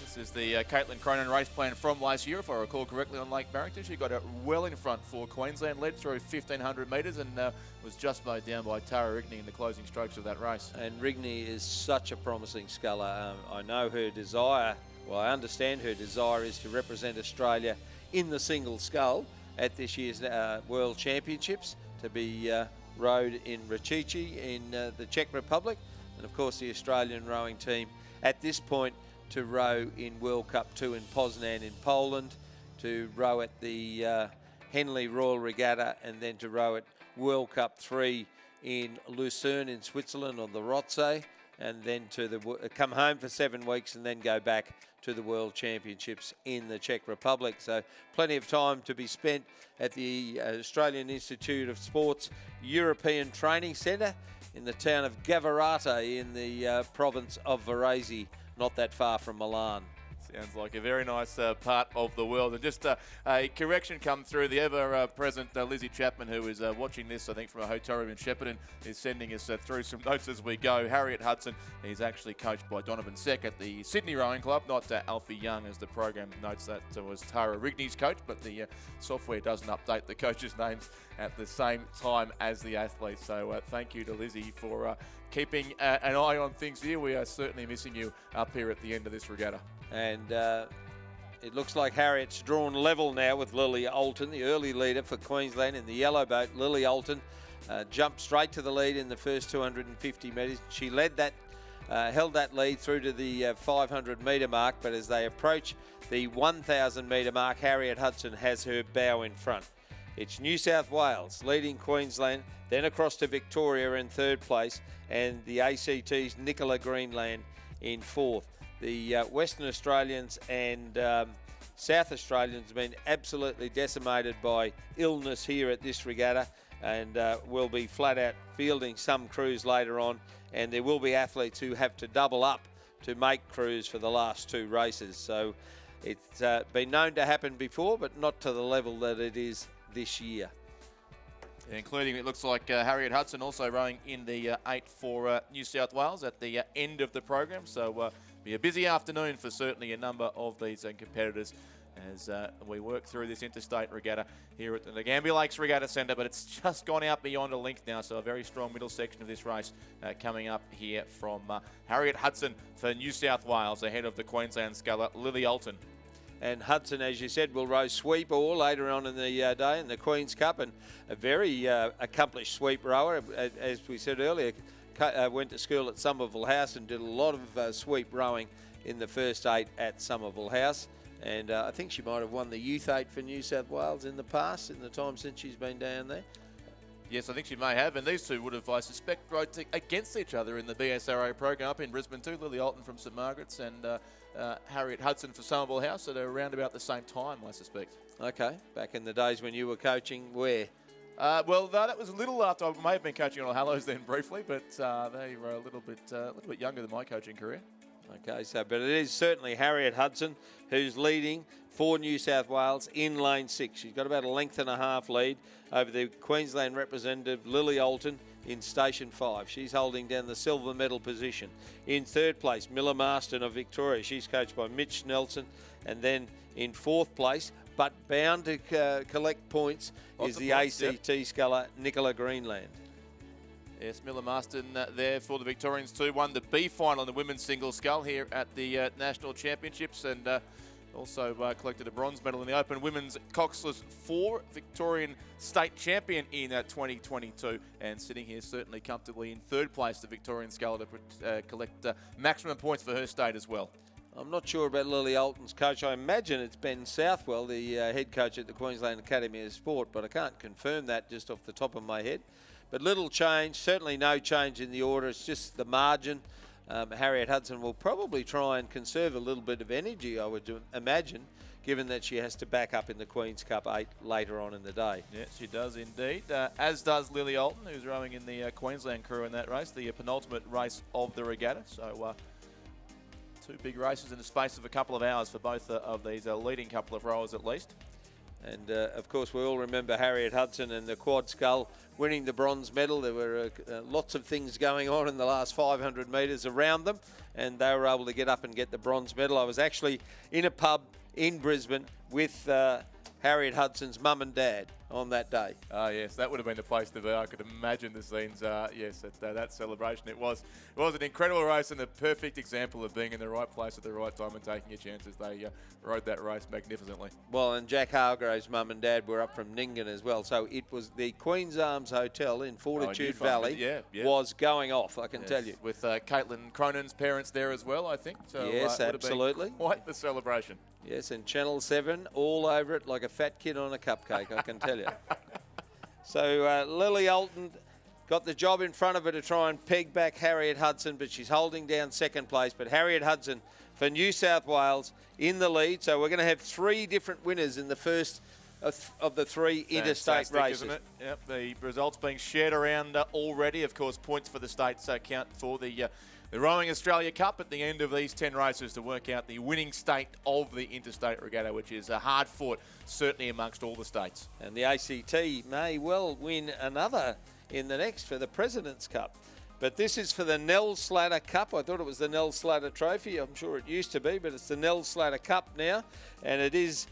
This is the Caitlin Cronin race plan from last year, if I recall correctly, on Lake Barrington. She got it well in front for Queensland, led through 1,500 metres and was just mowed down by Tara Rigney in the closing strokes of that race. And Rigney is such a promising sculler. I know her desire, well, I understand her desire is to represent Australia in the single scull at this year's World Championships, to be rowed in Rachichi in the Czech Republic, and of course the Australian rowing team at this point to row in World Cup 2 in Poznan in Poland, to row at the Henley Royal Regatta, and then to row at World Cup 3 in Lucerne in Switzerland on the Rothsee, and then to come home for 7 weeks and then go back to the World Championships in the Czech Republic. So plenty of time to be spent at the Australian Institute of Sport's European Training Centre in the town of Gavarate in the province of Varese, not that far from Milan. Sounds like a very nice part of the world. And just a correction come through. The ever-present Lizzie Chapman, who is watching this, I think, from a hotel room in Shepparton, is sending us through some notes as we go. Harriet Hudson is actually coached by Donovan Seck at the Sydney Rowing Club, not Alfie Young, as the program notes. That was Tara Rigney's coach, but the software doesn't update the coaches' names at the same time as the athletes. So thank you to Lizzie for keeping an eye on things here. We are certainly missing you up here at the end of this regatta. And it looks like Harriet's drawn level now with Lily Alton, the early leader for Queensland in the yellow boat. Lily Alton jumped straight to the lead in the first 250 metres. She led that, held that lead through to the 500 metre mark, but as they approach the 1,000 metre mark, Harriet Hudson has her bow in front. It's New South Wales leading Queensland, then across to Victoria in third place, and the ACT's Nicola Greenland in fourth. The Western Australians and South Australians have been absolutely decimated by illness here at this regatta, and will be flat out fielding some crews later on, and there will be athletes who have to double up to make crews for the last two races. So it's been known to happen before, but not to the level that it is this year. Including, it looks like Harriet Hudson also rowing in the 8 for New South Wales at the end of the program. So be a busy afternoon for certainly a number of these competitors as we work through this interstate regatta here at the Gambia Lakes Regatta Centre. But it's just gone out beyond a length now, so a very strong middle section of this race coming up here from Harriet Hudson for New South Wales ahead of the Queensland sculler Lily Alton. And Hudson, as you said, will row sweep oar later on in the day in the Queen's Cup, and a very accomplished sweep rower. As we said earlier, went to school at Somerville House and did a lot of sweep rowing in the first 8 at Somerville House. And I think she might have won the Youth 8 for New South Wales in the past, in the time since she's been down there. Yes, I think she may have, and these two would have, I suspect, rowed against each other in the BSRO program up in Brisbane too. Lily Alton from St Margaret's and Harriet Hudson for Somerville House at around about the same time, I suspect. Okay, back in the days when you were coaching, where? Well, that was a little after. I may have been coaching on All Hallows then briefly, but they were a little bit younger than my coaching career. Okay, so but it is certainly Harriet Hudson who's leading for New South Wales in lane 6. She's got about a length and a half lead over the Queensland representative Lily Alton in station 5. She's holding down the silver medal position. In third place, Miller Marston of Victoria. She's coached by Mitch Nelson. And then in fourth place, but bound to collect points, is the ACT sculler Nicola Greenland. Yes, Miller Marston there for the Victorians too. Won the B final in the women's single scull here at the National Championships, and also collected a bronze medal in the Open Women's Coxless 4, Victorian state champion in 2022, and sitting here certainly comfortably in third place, the Victorian sculler, to collect maximum points for her state as well. I'm not sure about Lily Alton's coach. I imagine it's Ben Southwell, the head coach at the Queensland Academy of Sport, but I can't confirm that just off the top of my head. But little change, certainly no change in the order. It's just the margin. Harriet Hudson will probably try and conserve a little bit of energy, I would imagine, given that she has to back up in the Queen's Cup 8 later on in the day. Yes, she does indeed. As does Lily Alton, who's rowing in the Queensland crew in that race, the penultimate race of the regatta. So two big races in the space of a couple of hours for both of these leading couple of rowers at least. And, of course, we all remember Harriet Hudson and the quad scull winning the bronze medal. There were lots of things going on in the last 500 metres around them, and they were able to get up and get the bronze medal. I was actually in a pub in Brisbane with Harriet Hudson's mum and dad on that day. Ah, yes, that would have been the place to be. I could imagine the scenes, yes, at that celebration. It was an incredible race and a perfect example of being in the right place at the right time and taking your chances. They rode that race magnificently. Well, and Jack Hargrave's mum and dad were up from Nyngan as well. So it was the Queen's Arms Hotel in Fortitude Valley was going off, I can tell you. With Caitlin Cronin's parents there as well, I think. So, yes, absolutely. Quite the celebration. Yes, and Channel 7 all over it like a fat kid on a cupcake, I can tell you. So Lily Alton got the job in front of her to try and peg back Harriet Hudson, but she's holding down second place. But Harriet Hudson for New South Wales in the lead. So we're going to have three different winners in the first of the three interstate races. Isn't it? Yep, the results being shared around already. Of course, points for the states count for the Rowing Australia Cup at the end of these 10 races to work out the winning state of the Interstate Regatta, which is hard fought, certainly amongst all the states. And the ACT may well win another in the next for the President's Cup. But this is for the Nell Slatter Cup. I thought it was the Nell Slatter Trophy. I'm sure it used to be, but it's the Nell Slatter Cup now. And it is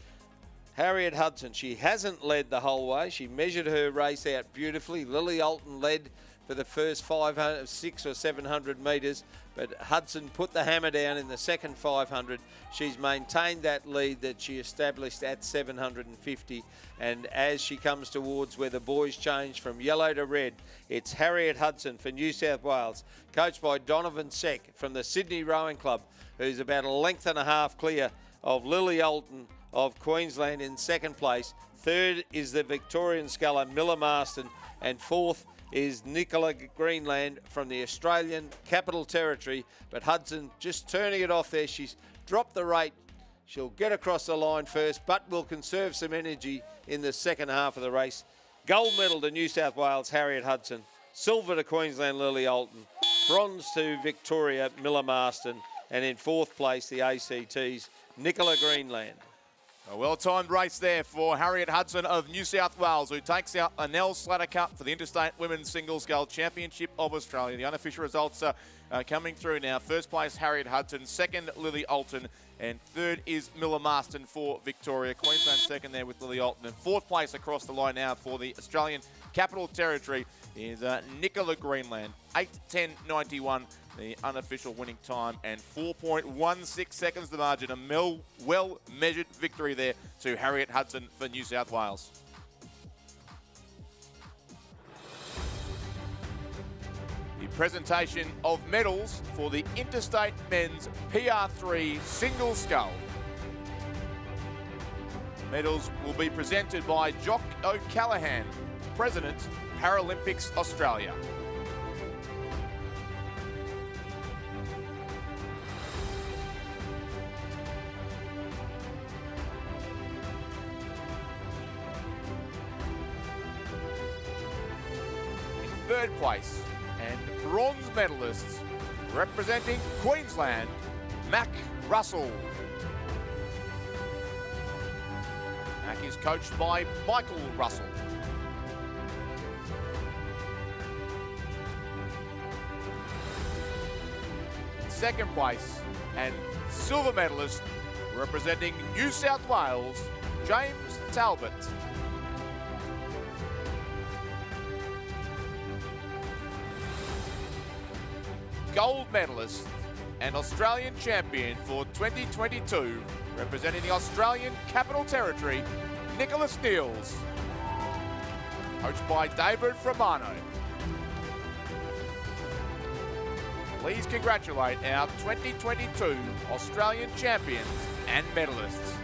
Harriet Hudson. She hasn't led the whole way. She measured her race out beautifully. Lily Alton led for the first 500, 600 or 700 metres, but Hudson put the hammer down in the second 500. She's maintained that lead that she established at 750, and as she comes towards where the boys change from yellow to red, it's Harriet Hudson for New South Wales, coached by Donovan Seck from the Sydney Rowing Club, who's about a length and a half clear of Lily Alton of Queensland in second place. Third is the Victorian sculler Miller Marston, and fourth is Nicola Greenland from the Australian Capital Territory. But Hudson just turning it off there. She's dropped the rate. She'll get across the line first, but will conserve some energy in the second half of the race. Gold medal to New South Wales, Harriet Hudson. Silver to Queensland, Lily Alton. Bronze to Victoria, Miller Marston. And in fourth place, the ACT's Nicola Greenland. A well-timed race there for Harriet Hudson of New South Wales, who takes out a Nell Slatter Cup for the Interstate Women's Single Scull Championship of Australia. The unofficial results are coming through now. First place, Harriet Hudson. Second, Lily Alton. And third is Miller Marston for Victoria. Queensland second there with Lily Alton. And fourth place across the line now for the Australian Capital Territory is Nicola Greenland. 8:10.91. The unofficial winning time, and 4.16 seconds the margin. A well-measured victory there to Harriet Hudson for New South Wales. The presentation of medals for the Interstate Men's PR3 Single Scull. Medals will be presented by Jock O'Callaghan, President, Paralympics Australia. Third place and bronze medalists representing Queensland, Mac Russell. Mac is coached by Michael Russell. Second place and silver medalist representing New South Wales, James Talbot. Gold medalist and Australian champion for 2022, representing the Australian Capital Territory, Nicholas Niels, coached by David Framano. please congratulate our 2022 Australian champions and medalists.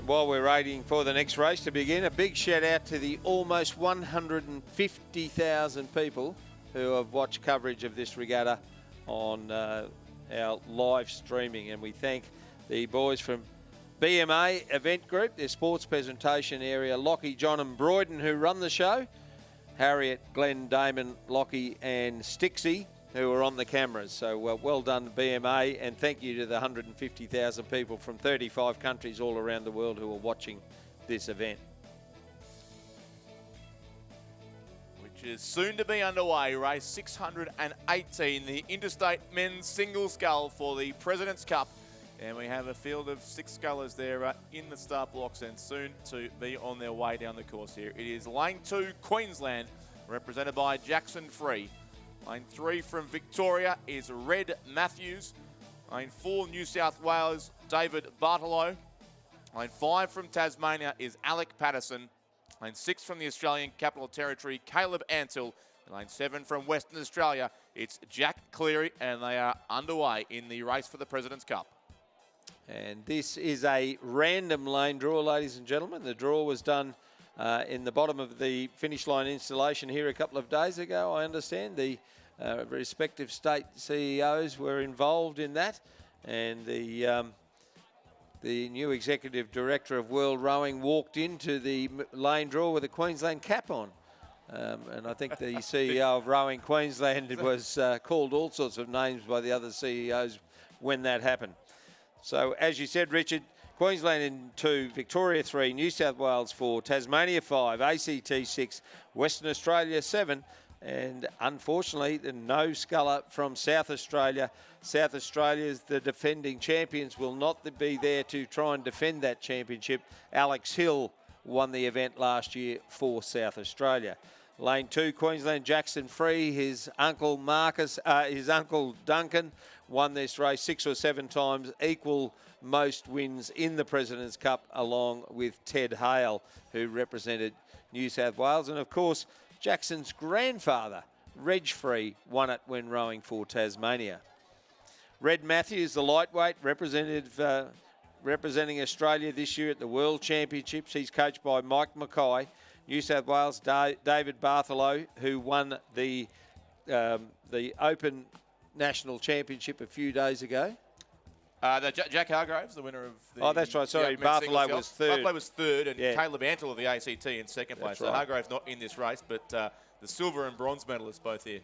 While we're waiting for the next race to begin, a big shout out to the almost 150,000 people who have watched coverage of this regatta on our live streaming. And we thank the boys from BMA Event Group, their sports presentation area, Lockie, John and Broyden, who run the show, Harriet, Glenn, Damon, Lockie and Stixie, who are on the cameras. So well done, BMA, and thank you to the 150,000 people from 35 countries all around the world who are watching this event. Which is soon to be underway. Race 618, the Interstate Men's Single Scull for the President's Cup. And we have a field of 6 scullers there in the start blocks and soon to be on their way down the course here. It is Lane 2, Queensland, represented by Jackson Free. Lane 3 from Victoria is Red Matthews. Lane 4, New South Wales, David Bartolo. Lane 5 from Tasmania is Alec Patterson. Lane 6 from the Australian Capital Territory, Caleb Ansell. Lane 7 from Western Australia, it's Jack Cleary, and they are underway in the race for the President's Cup. And this is a random lane draw, ladies and gentlemen. The draw was done in the bottom of the finish line installation here a couple of days ago, I understand. The respective state CEOs were involved in that, and the new executive director of World Rowing walked into the lane draw with a Queensland cap on. And I think the CEO of Rowing Queensland was called all sorts of names by the other CEOs when that happened. So, as you said, Richard, Queensland in 2, Victoria 3, New South Wales 4, Tasmania 5, ACT 6, Western Australia 7, and unfortunately, no sculler from South Australia. South Australia's the defending champions will not be there to try and defend that championship. Alex Hill won the event last year for South Australia. Lane 2, Queensland, Jackson Free, his uncle Duncan won this race 6 or 7 times, equal most wins in the President's Cup, along with Ted Hale, who represented New South Wales. And of course, Jackson's grandfather, Reg Free, won it when rowing for Tasmania. Red Matthews, the lightweight, representing Australia this year at the World Championships. He's coached by Mike Mackay. New South Wales, David Bartholow, who won the Open National Championship a few days ago. Jack Hargraves, the winner of the... Oh, that's right. Sorry, Bartholow was third. Bartholow was third, and Caleb Antle of the ACT in second place. That's So right. Hargraves not in this race, but the silver and bronze medalists both here.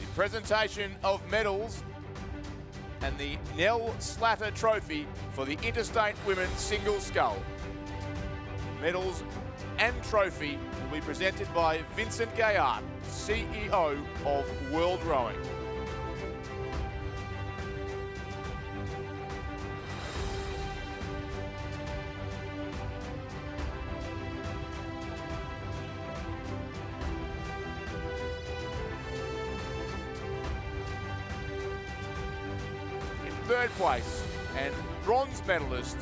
The presentation of medals and the Nell Slatter Trophy for the Interstate Women's Single Scull. Medals and trophy will be presented by Vincent Gaillard, CEO of World Rowing. Third place and bronze medalist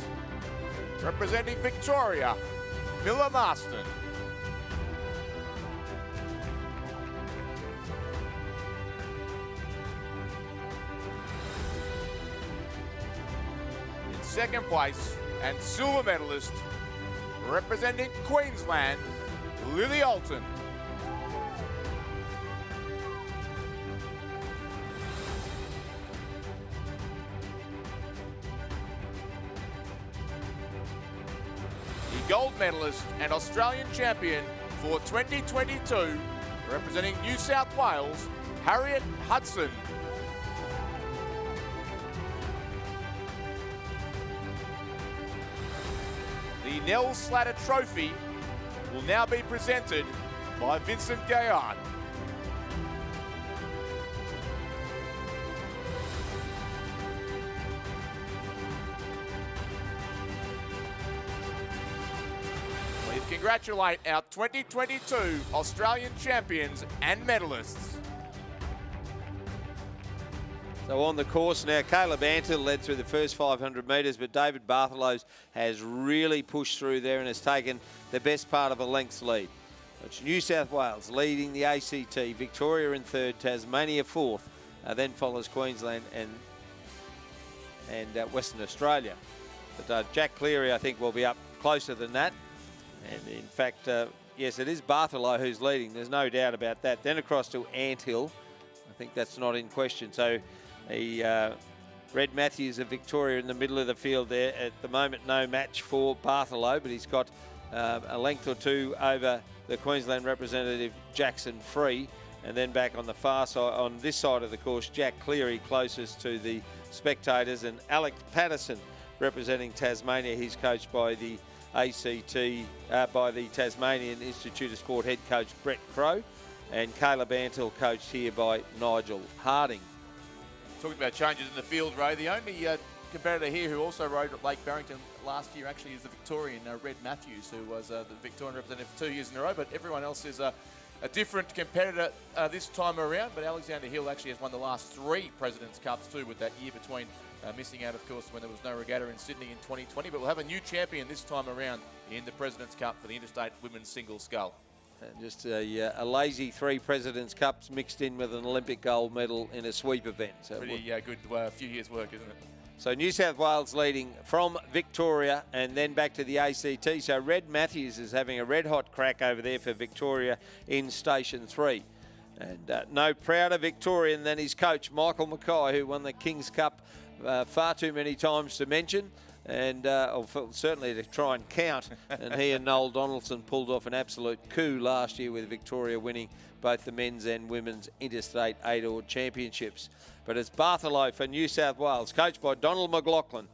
representing Victoria, Miller Marston. In second place and silver medalist representing Queensland, Lily Alton. Gold medalist and Australian champion for 2022, representing New South Wales, Harriet Hudson. The Nell Slatter Trophy will now be presented by Vincent Gaillard. Congratulate our 2022 Australian champions and medalists. So on the course now, Caleb Antle led through the first 500 metres, but David Bartholow has really pushed through there and has taken the best part of a length's lead. It's New South Wales leading the ACT, Victoria in third, Tasmania fourth, then follows Queensland and Western Australia. But Jack Cleary, I think, will be up closer than that. And in fact, yes, it is Bartholow who's leading. There's no doubt about that. Then across to Anthill. I think that's not in question. So Red Matthews of Victoria in the middle of the field there. At the moment, no match for Bartholow, but he's got a length or two over the Queensland representative Jackson Free. And then back on the far side, on this side of the course, Jack Cleary closest to the spectators. And Alex Patterson representing Tasmania. He's coached by the ACT, by the Tasmanian Institute of Sport head coach Brett Crow, and Caleb Antle coached here by Nigel Harding. Talking about changes in the field, Ray, the only competitor here who also rode at Lake Barrington last year actually is the Victorian Red Matthews, who was the Victorian representative for 2 years in a row, but everyone else is a different competitor this time around, but Alexander Hill actually has won the last 3 President's Cups too, with that year between missing out, of course, when there was no regatta in Sydney in 2020. But we'll have a new champion this time around in the President's Cup for the Interstate Women's Single Scull. And just a lazy 3 President's Cups mixed in with an Olympic gold medal in a sweep event. So Pretty good few years' work, isn't it? So New South Wales leading from Victoria and then back to the ACT. So Red Matthews is having a red-hot crack over there for Victoria in Station 3. And no prouder Victorian than his coach, Michael Mackay, who won the King's Cup far too many times to mention. And certainly to try and count. And he and Noel Donaldson pulled off an absolute coup last year with Victoria winning both the men's and women's Interstate 8-oar championships. But it's Bartholow for New South Wales, coached by Donald McLaughlin,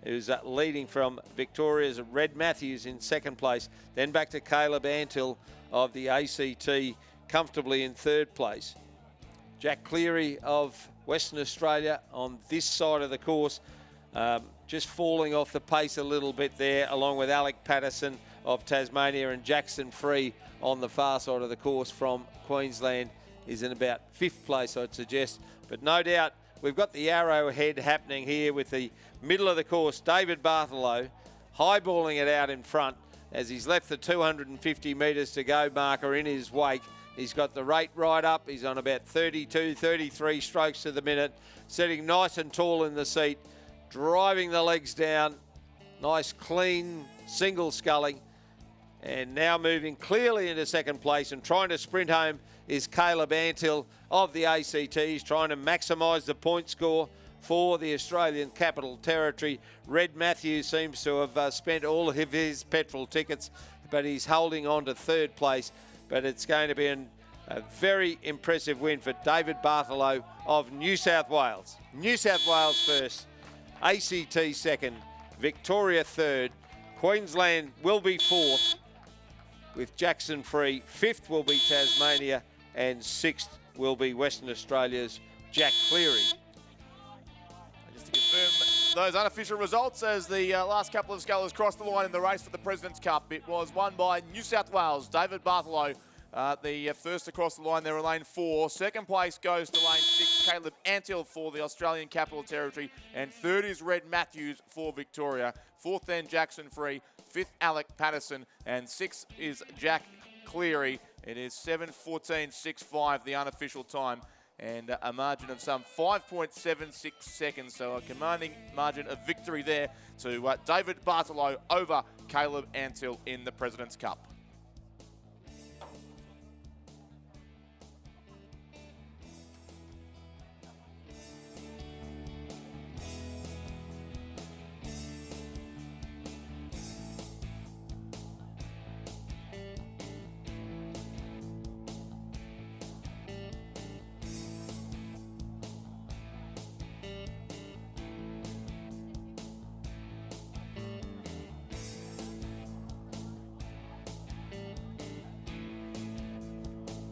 who's leading from Victoria's Red Matthews in second place. Then back to Caleb Antill of the ACT, comfortably in third place. Jack Cleary of Western Australia on this side of the course, just falling off the pace a little bit there, along with Alec Patterson of Tasmania, and Jackson Free on the far side of the course from Queensland is in about 5th place, I'd suggest. But no doubt we've got the arrowhead happening here with the middle of the course. David Bartholow highballing it out in front as he's left the 250 metres to go marker in his wake. He's got the rate right up. He's on about 32, 33 strokes to the minute, sitting nice and tall in the seat, driving the legs down. Nice, clean, single sculling. And now moving clearly into second place and trying to sprint home is Caleb Antill of the ACT. He's trying to maximise the point score for the Australian Capital Territory. Red Matthews seems to have spent all of his petrol tickets, but he's holding on to third place. But it's going to be a very impressive win for David Bartholow of New South Wales. New South Wales first, ACT second, Victoria third, Queensland will be fourth with Jackson Free. 5th will be Tasmania, and 6th will be Western Australia's Jack Cleary. Just to confirm those unofficial results, as the last couple of scullers crossed the line in the race for the President's Cup, it was won by New South Wales, David Bartholow. The first across the line there in lane 4. Second place goes to lane 6, Caleb Antill for the Australian Capital Territory. And 3rd is Red Matthews for Victoria. 4th then Jackson Free. 5th Alec Patterson. And 6th is Jack Cleary. It is 7:14.65, the unofficial time. And a margin of some 5.76 seconds. So a commanding margin of victory there to David Bartholow over Caleb Antill in the President's Cup.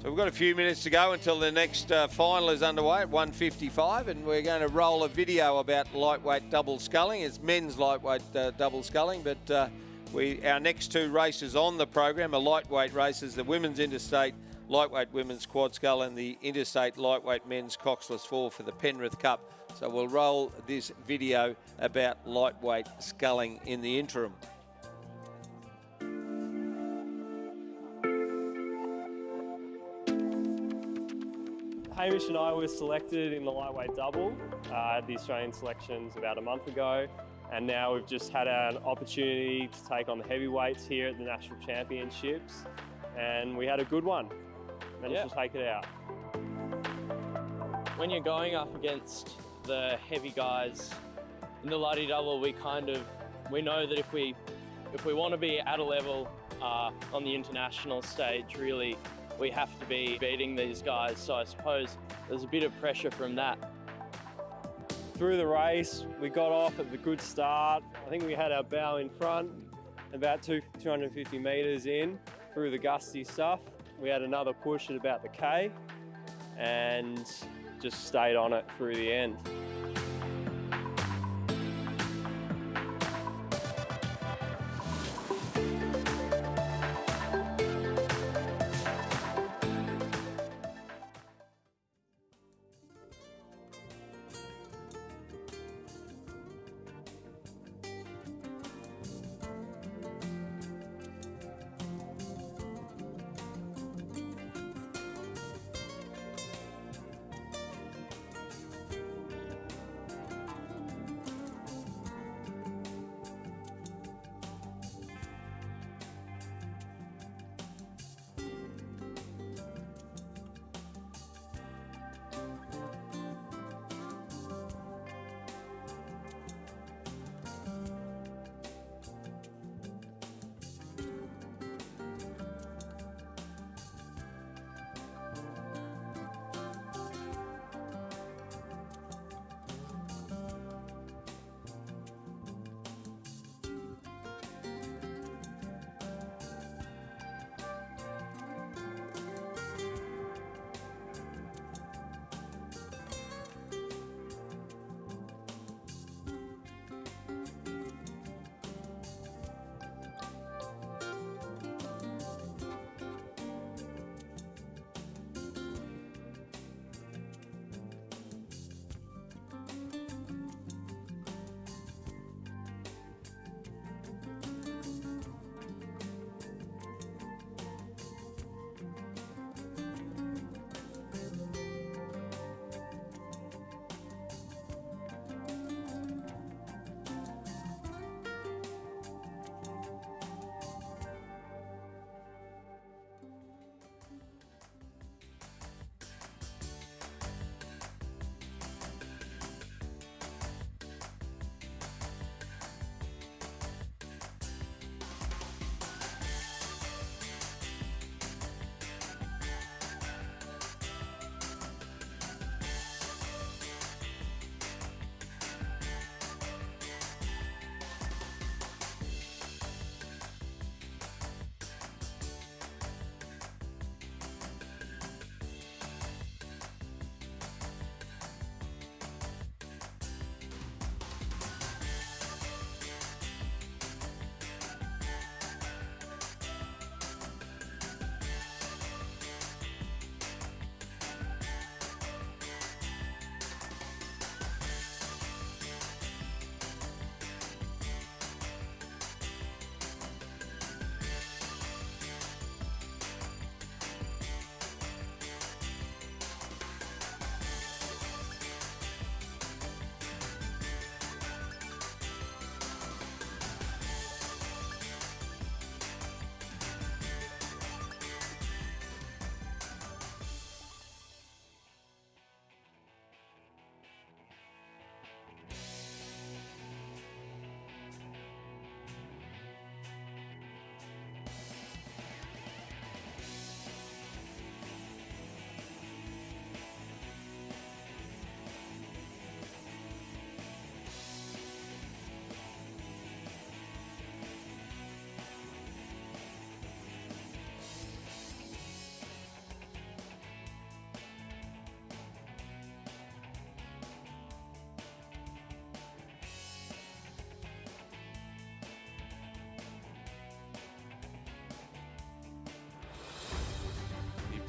So we've got a few minutes to go until the next final is underway at 1:55, and we're going to roll a video about lightweight double sculling. It's men's lightweight double sculling, but our next 2 races on the program are lightweight races: the women's interstate lightweight women's quad scull and the interstate lightweight men's coxless 4 for the Penrith Cup. So we'll roll this video about lightweight sculling in the interim. Hamish and I were selected in the lightweight double at the Australian selections about a month ago, and now we've just had an opportunity to take on the heavyweights here at the National Championships, and we had a good one. Managed to take it out. When you're going up against the heavy guys in the lighty double, we know that if we want to be at a level on the international stage, really, we have to be beating these guys. So I suppose there's a bit of pressure from that. Through the race, we got off at the good start. I think we had our bow in front, about 250 metres in through the gusty stuff. We had another push at about the K and just stayed on it through the end.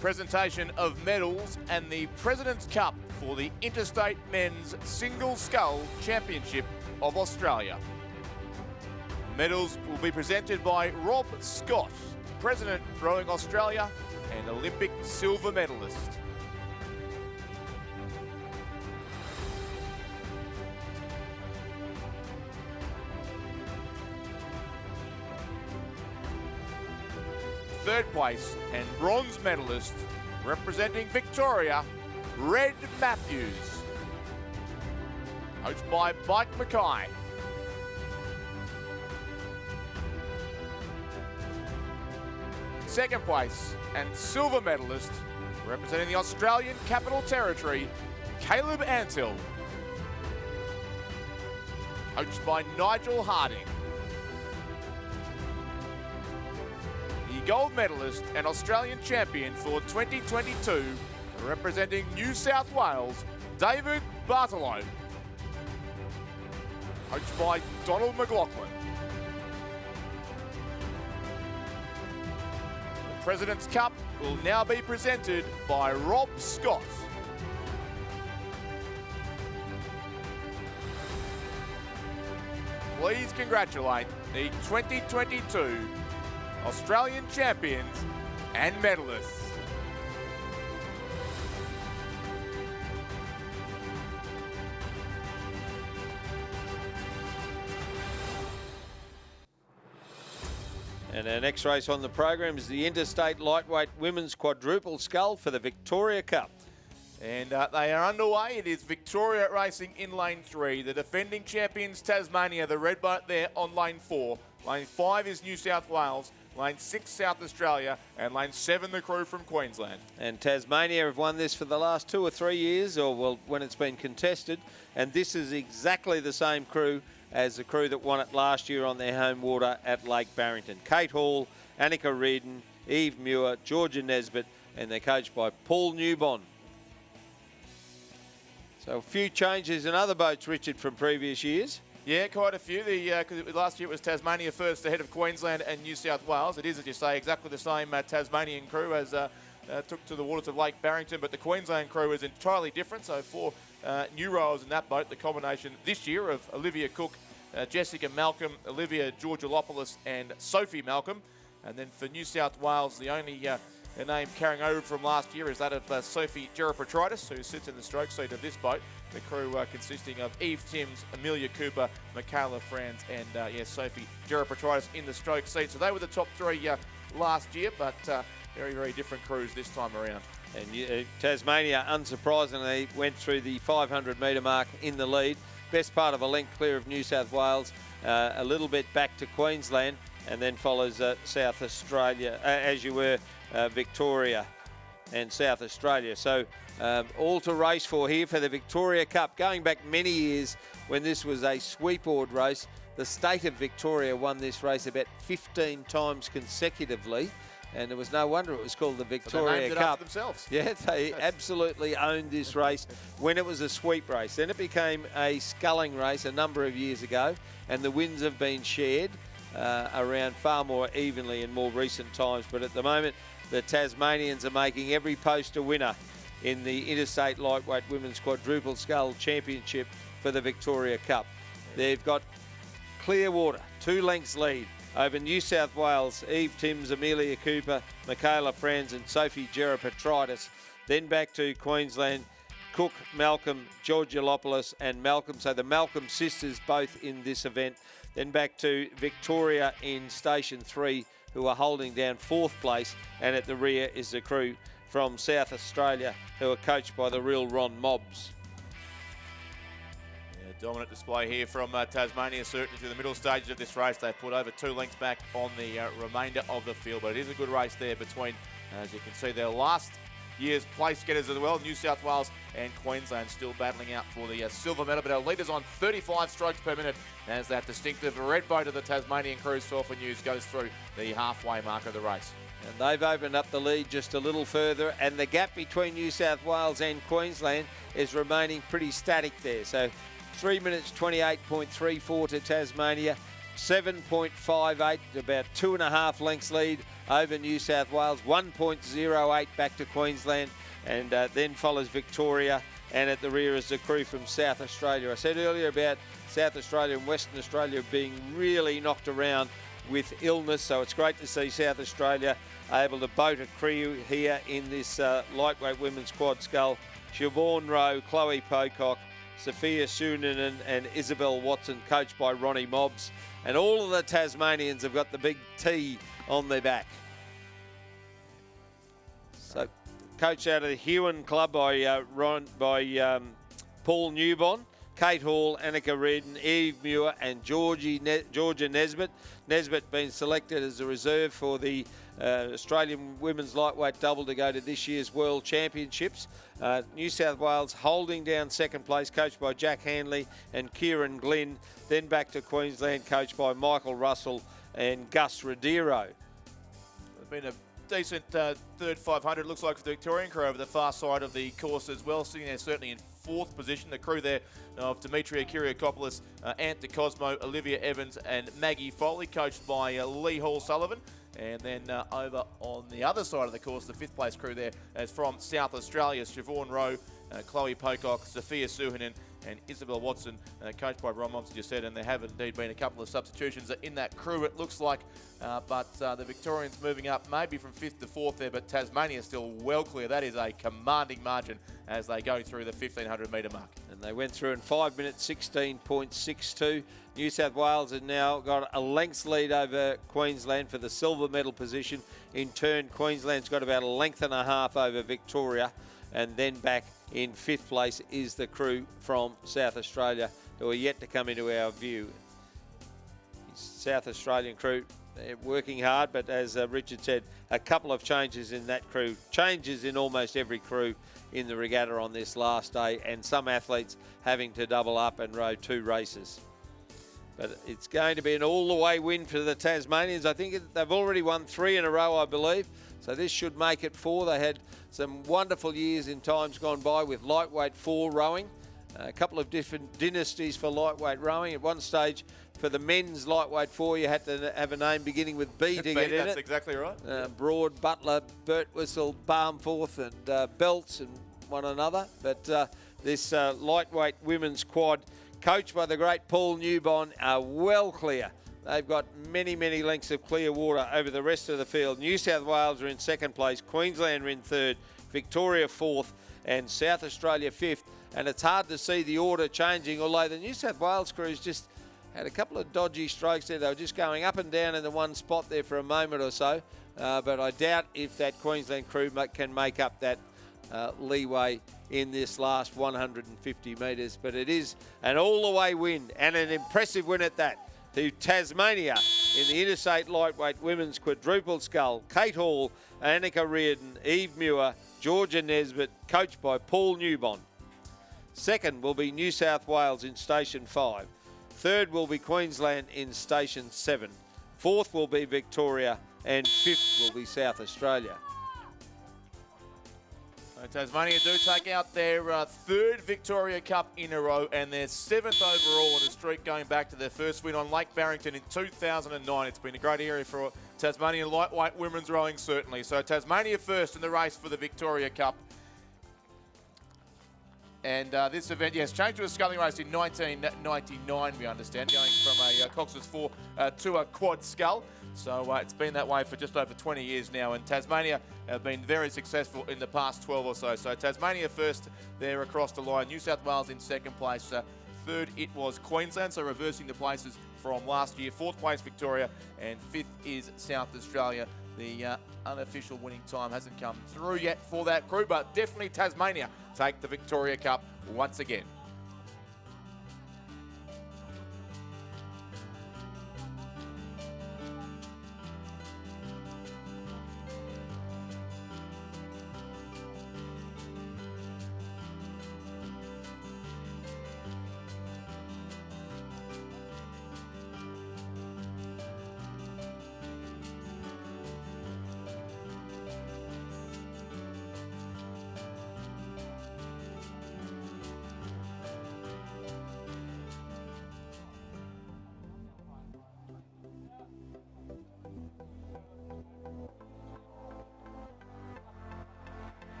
presentation of medals and the President's Cup for the Interstate Men's Single Scull Championship of Australia. Medals will be presented by Rob Scott, President Rowing Australia and Olympic silver medalist. Third place and bronze medalist representing Victoria, Red Matthews. Coached by Mike Mackay. Second place and silver medalist representing the Australian Capital Territory, Caleb Antill. Coached by Nigel Harding. The gold medalist and Australian champion for 2022, representing New South Wales, David Bartolo. Coached by Donald McLaughlin. The President's Cup will now be presented by Rob Scott. Please congratulate the 2022 Australian champions and medalists. And our next race on the program is the Interstate Lightweight Women's Quadruple Scull for the Victoria Cup. And they are underway. It is Victoria racing in lane 3. The defending champions Tasmania, the red boat there on lane 4. Lane 5 is New South Wales. Lane 6, South Australia, and Lane 7, the crew from Queensland. And Tasmania have won this for the last 2 or 3 years, or well, when it's been contested. And this is exactly the same crew as the crew that won it last year on their home water at Lake Barrington. Kate Hall, Annika Reardon, Eve Muir, Georgia Nesbitt, and they're coached by Paul Newbon. So a few changes in other boats, Richard, from previous years. Yeah, quite a few. Because last year it was Tasmania first ahead of Queensland and New South Wales. It is, as you say, exactly the same Tasmanian crew as took to the waters of Lake Barrington, but the Queensland crew is entirely different. So 4 new rowers in that boat. The combination this year of Olivia Cook, Jessica Malcolm, Olivia Georgilopoulos and Sophie Malcolm. And then for New South Wales, the only name carrying over from last year is that of Sophie Gerapatritis, who sits in the stroke seat of this boat. The crew consisting of Eve Timms, Amelia Cooper, Michaela Franz, and Sophie Gerapatritis in the stroke seat. So they were the top 3 last year, but very, very different crews this time around. And Tasmania, unsurprisingly, went through the 500 metre mark in the lead. Best part of a length clear of New South Wales, a little bit back to Queensland, and then follows South Australia, as you were, Victoria and South Australia. So all to race for here for the Victoria Cup. Going back many years when this was a sweepboard race, the state of Victoria won this race about 15 times consecutively. And it was no wonder it was called the Victoria so they named Cup. It after themselves. Yeah, they absolutely owned this race when it was a sweep race. Then it became a sculling race a number of years ago, and the wins have been shared around far more evenly in more recent times. But at the moment, the Tasmanians are making every post a winner in the Interstate Lightweight Women's Quadruple Scull Championship for the Victoria Cup. They've got clear water, 2 lengths lead over New South Wales, Eve Timms, Amelia Cooper, Michaela Franz and Sophie Gerapatritis. Then back to Queensland, Cook, Malcolm, Georgilopoulos and Malcolm. So the Malcolm sisters both in this event. Then back to Victoria in Station 3, who are holding down 4th place. And at the rear is the crew from South Australia, who are coached by the real Ron Mobbs. Dominant display here from Tasmania, certainly through the middle stages of this race. They've put over 2 lengths back on the remainder of the field, but it is a good race there between, as you can see, their last year's place getters as well. New South Wales and Queensland still battling out for the silver medal, but our leaders on 35 strokes per minute as that distinctive red boat of the Tasmanian crew, Sulphur News, goes through the halfway mark of the race. And they've opened up the lead just a little further, and the gap between New South Wales and Queensland is remaining pretty static there. So 3 minutes 28.34 to Tasmania, 7.58, about 2.5 lengths lead over New South Wales, 1.08 back to Queensland, and then follows Victoria, and at the rear is the crew from South Australia. I said earlier about South Australia and Western Australia being really knocked around with illness, so it's great to see South Australia able to boat a crew here in this lightweight women's quad scull. Siobhan Rowe, Chloe Pocock, Sophia Sunanen and Isabel Watson, coached by Ronnie Mobbs. And all of the Tasmanians have got the big T on their back. So, coached out of the Hewan Club by Paul Newbon, Kate Hall, Annika Reardon, Eve Muir and Georgia Nesbitt. Nesbitt been selected as a reserve for the Australian women's lightweight double to go to this year's World Championships. New South Wales holding down second place, coached by Jack Hanley and Kieran Glynn. Then back to Queensland, coached by Michael Russell and Gus Rodero. It's been a decent third 500, looks like, for the Victorian crew over the far side of the course as well, sitting there certainly in fourth position. The crew there of Demetria Kyriakopoulos, Ant DeCosmo, Olivia Evans and Maggie Foley, coached by Lee Hall-Sullivan. And then over on the other side of the course, the fifth place crew there is from South Australia, Siobhan Rowe, Chloe Pocock, Sophia Suhanen and Isabel Watson, coached by Ron Mobbs, as you said, and there have indeed been a couple of substitutions in that crew, it looks like, but the Victorians moving up maybe from fifth to fourth there, but Tasmania still well clear. That is a commanding margin as they go through the 1,500 metre mark. And they went through in 5 minutes 16.62. New South Wales have now got a length's lead over Queensland for the silver medal position. In turn, Queensland's got about a length and a half over Victoria. And then back in fifth place is the crew from South Australia, who are yet to come into our view. South Australian crew, they're working hard, but as Richard said, a couple of changes in that crew. Changes in almost every crew in the regatta on this last day, and some athletes having to double up and row 2 races. But it's going to be an all-the-way win for the Tasmanians. I think they've already won 3 in a row, I believe. So this should make it 4. They had some wonderful years in times gone by with lightweight 4 rowing. A couple of different dynasties for lightweight rowing. At one stage, for the men's lightweight 4, you had to have a name beginning with B to get in it. That's exactly right. Broad, Butler, Burt Whistle, Barmforth and Belts and one another. But this lightweight women's quad, coached by the great Paul Newbon, are well clear. They've got many, many lengths of clear water over the rest of the field. New South Wales are in second place, Queensland are in third, Victoria fourth, and South Australia fifth. And it's hard to see the order changing, although the New South Wales crews just had a couple of dodgy strokes there. They were just going up and down in the one spot there for a moment or so. But I doubt if that Queensland crew can make up that leeway in this last 150 metres. But it is an all-the-way win, and an impressive win at that, to Tasmania in the Interstate Lightweight Women's Quadruple Scull. Kate Hall, Annika Reardon, Eve Muir, Georgia Nesbitt, coached by Paul Newbon. Second will be New South Wales in Station 5. Third will be Queensland in Station 7. Fourth will be Victoria, and fifth will be South Australia. Tasmania do take out their third Victoria Cup in a row and their 7th overall in the streak, going back to their first win on Lake Barrington in 2009. It's been a great area for Tasmanian lightweight women's rowing, certainly. So Tasmania first in the race for the Victoria Cup. And this event, yes, changed to a sculling race in 1999, we understand, going from a coxless 4 to a quad scull. So it's been that way for just over 20 years now, and Tasmania have been very successful in the past 12 or so. So Tasmania first there across the line, New South Wales in second place. Third, it was Queensland, so reversing the places from last year. Fourth place, Victoria, and fifth is South Australia. The unofficial winning time hasn't come through yet for that crew, but definitely Tasmania take the Victoria Cup once again.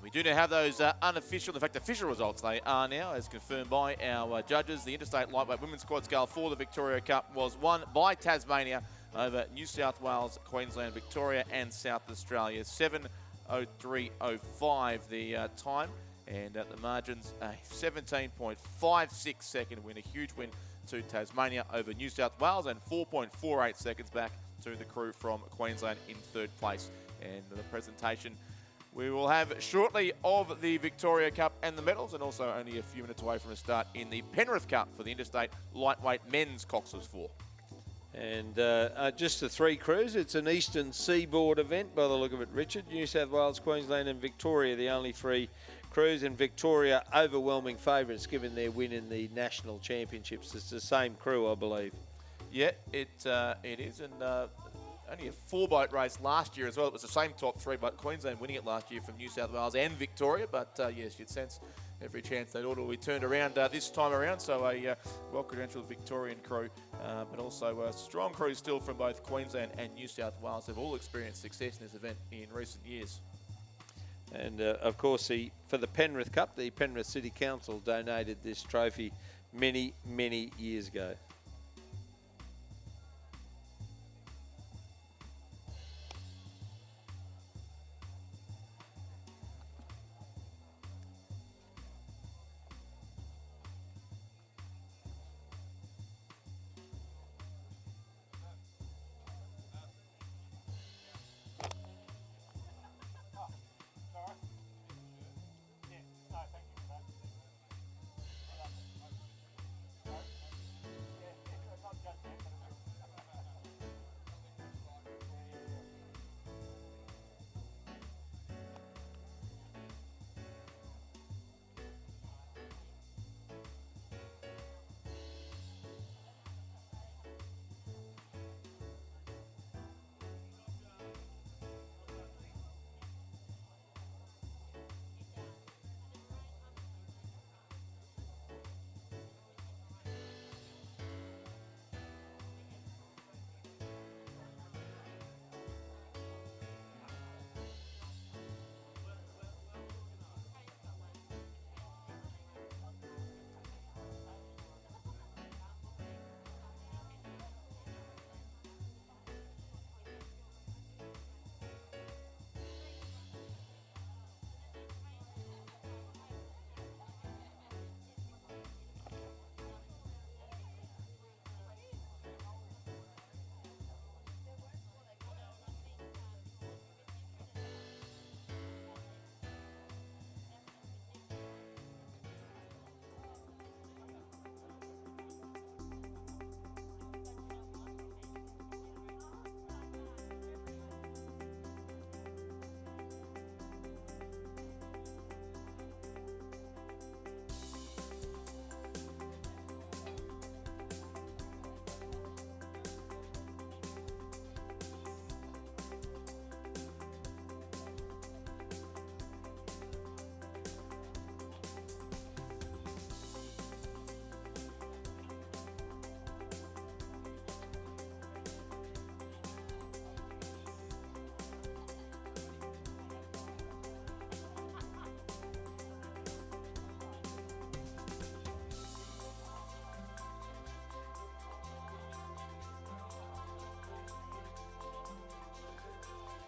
We do now have those unofficial, in fact official results. They are now, as confirmed by our judges. The Interstate Lightweight Women's Quad Scull for the Victoria Cup was won by Tasmania over New South Wales, Queensland, Victoria and South Australia. 7:03:05 the time, and at the margins, a 17.56 second win, a huge win to Tasmania over New South Wales, and 4.48 seconds back to the crew from Queensland in third place. And the presentation we will have shortly of the Victoria Cup and the medals, and also only a few minutes away from a start in the Penrith Cup for the Interstate Lightweight Men's Coxless 4. And just the three crews, it's an eastern seaboard event by the look of it, Richard. New South Wales, Queensland and Victoria, the only three crews, and Victoria overwhelming favourites given their win in the national championships. It's the same crew, I believe. Yeah, it is, and only a four-boat race last year as well. It was the same top three, but Queensland winning it last year from New South Wales and Victoria. But yes, you'd sense every chance that order will be turned around this time around. So a well-credentialed Victorian crew, but also a strong crew still from both Queensland and New South Wales. They've all experienced success in this event in recent years. And of course, for the Penrith Cup, the Penrith City Council donated this trophy many, many years ago.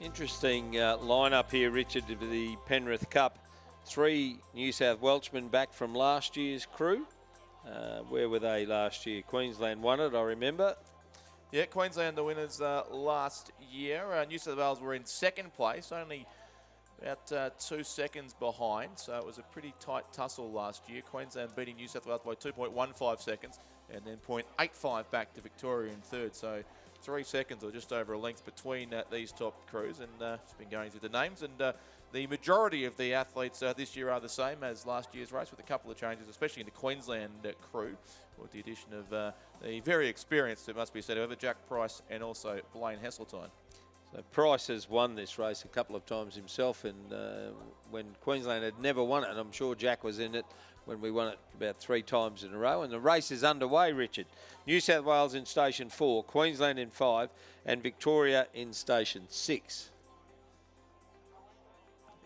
Interesting lineup here, Richard, for the Penrith Cup. 3 New South Welshmen back from last year's crew. Where were they last year? Queensland won it, I remember. Yeah, Queensland the winners last year. New South Wales were in second place, only about 2 seconds behind. So it was a pretty tight tussle last year. Queensland beating New South Wales by 2.15 seconds and then 0.85 back to Victoria in third. So 3 seconds or just over a length between these top crews. And it's been going through the names. And the majority of the athletes this year are the same as last year's race, with a couple of changes, especially in the Queensland crew, with the addition of the very experienced, it must be said, however, Jack Price and also Blaine Heseltine. So Price has won this race a couple of times himself, and when Queensland had never won it, and I'm sure Jack was in it when we won it about 3 times in a row. And the race is underway, Richard. New South Wales in Station 4, Queensland in 5, and Victoria in Station 6.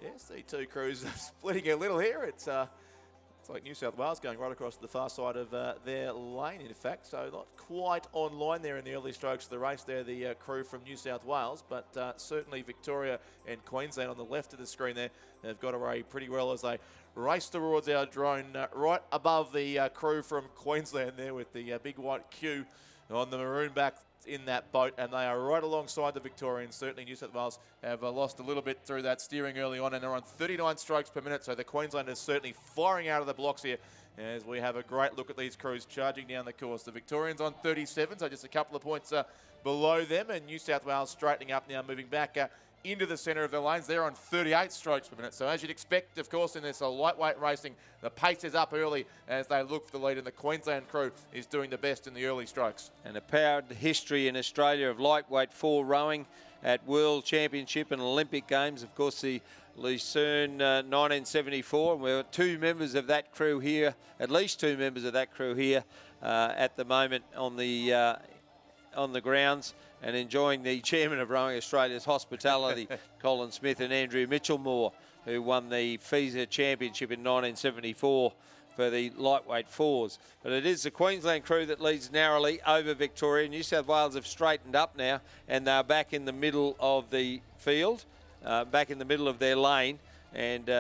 Yes, the two crews are splitting a little here. It's like New South Wales going right across to the far side of their lane, in fact. So not quite online there in the early strokes of the race there, the crew from New South Wales. But certainly Victoria and Queensland on the left of the screen there have got away pretty well as they race towards our drone right above the crew from Queensland there, with the big white Q on the maroon back in that boat, and they are right alongside the Victorians. Certainly New South Wales have lost a little bit through that steering early on, and they're on 39 strokes per minute, so the Queenslanders certainly firing out of the blocks here as we have a great look at these crews charging down the course. The Victorians on 37, so just a couple of points below them, and New South Wales straightening up now, moving back into the centre of the lanes. They're on 38 strokes per minute. So as you'd expect, of course, in this lightweight racing, the pace is up early as they look for the lead, and the Queensland crew is doing the best in the early strokes. And a proud history in Australia of lightweight 4 rowing at World Championship and Olympic Games. Of course, the Lucerne 1974. And we've got 2 members of that crew here, at least 2 members of that crew here at the moment on the grounds, and enjoying the chairman of Rowing Australia's hospitality, Colin Smith and Andrew Mitchellmore, who won the FISA Championship in 1974 for the lightweight 4s. But it is the Queensland crew that leads narrowly over Victoria. New South Wales have straightened up now, and they're back in the middle of the field, back in the middle of their lane, and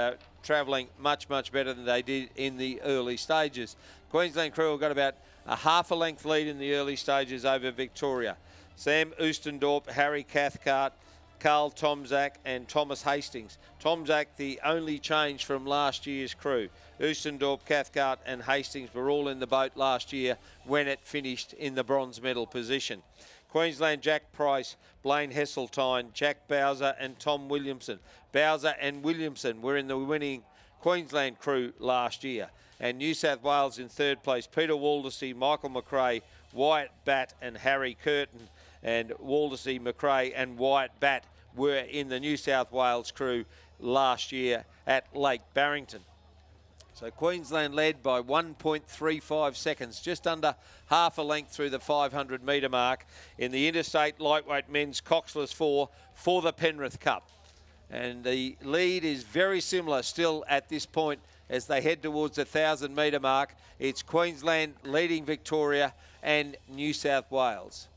travelling much, much better than they did in the early stages. Queensland crew have got about a half a length lead in the early stages over Victoria. Sam Oostendorp, Harry Cathcart, Carl Tomzak and Thomas Hastings. Tomzak, the only change from last year's crew. Oostendorp, Cathcart and Hastings were all in the boat last year when it finished in the bronze medal position. Queensland, Jack Price, Blaine Heseltine, Jack Bowser and Tom Williamson. Bowser and Williamson were in the winning Queensland crew last year. And New South Wales in third place, Peter Waldersee, Michael McRae, Wyatt Batt and Harry Curtin. And Waldersee, McRae and Wyatt Batt were in the New South Wales crew last year at Lake Barrington. So Queensland led by 1.35 seconds, just under half a length through the 500 metre mark in the Interstate Lightweight Men's Coxless 4 for the Penrith Cup. And the lead is very similar still at this point as they head towards the 1,000 metre mark. It's Queensland leading Victoria and New South Wales.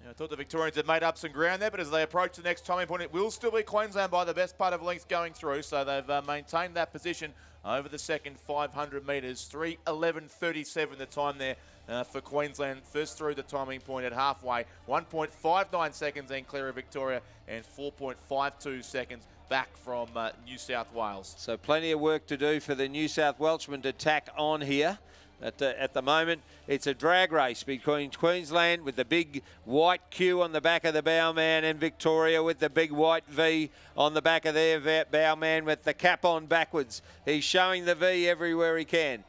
I thought the Victorians had made up some ground there, but as they approach the next timing point, it will still be Queensland by the best part of length going through. So they've maintained that position over the second 500 metres. 3:11.37 the time there for Queensland. First through the timing point at halfway. 1.59 seconds then clear of Victoria, and 4.52 seconds back from New South Wales. So plenty of work to do for the New South Welshmen to tack on here. At the moment, it's a drag race between Queensland with the big white Q on the back of the bowman and Victoria with the big white V on the back of their bowman with the cap on backwards. He's showing the V everywhere he can.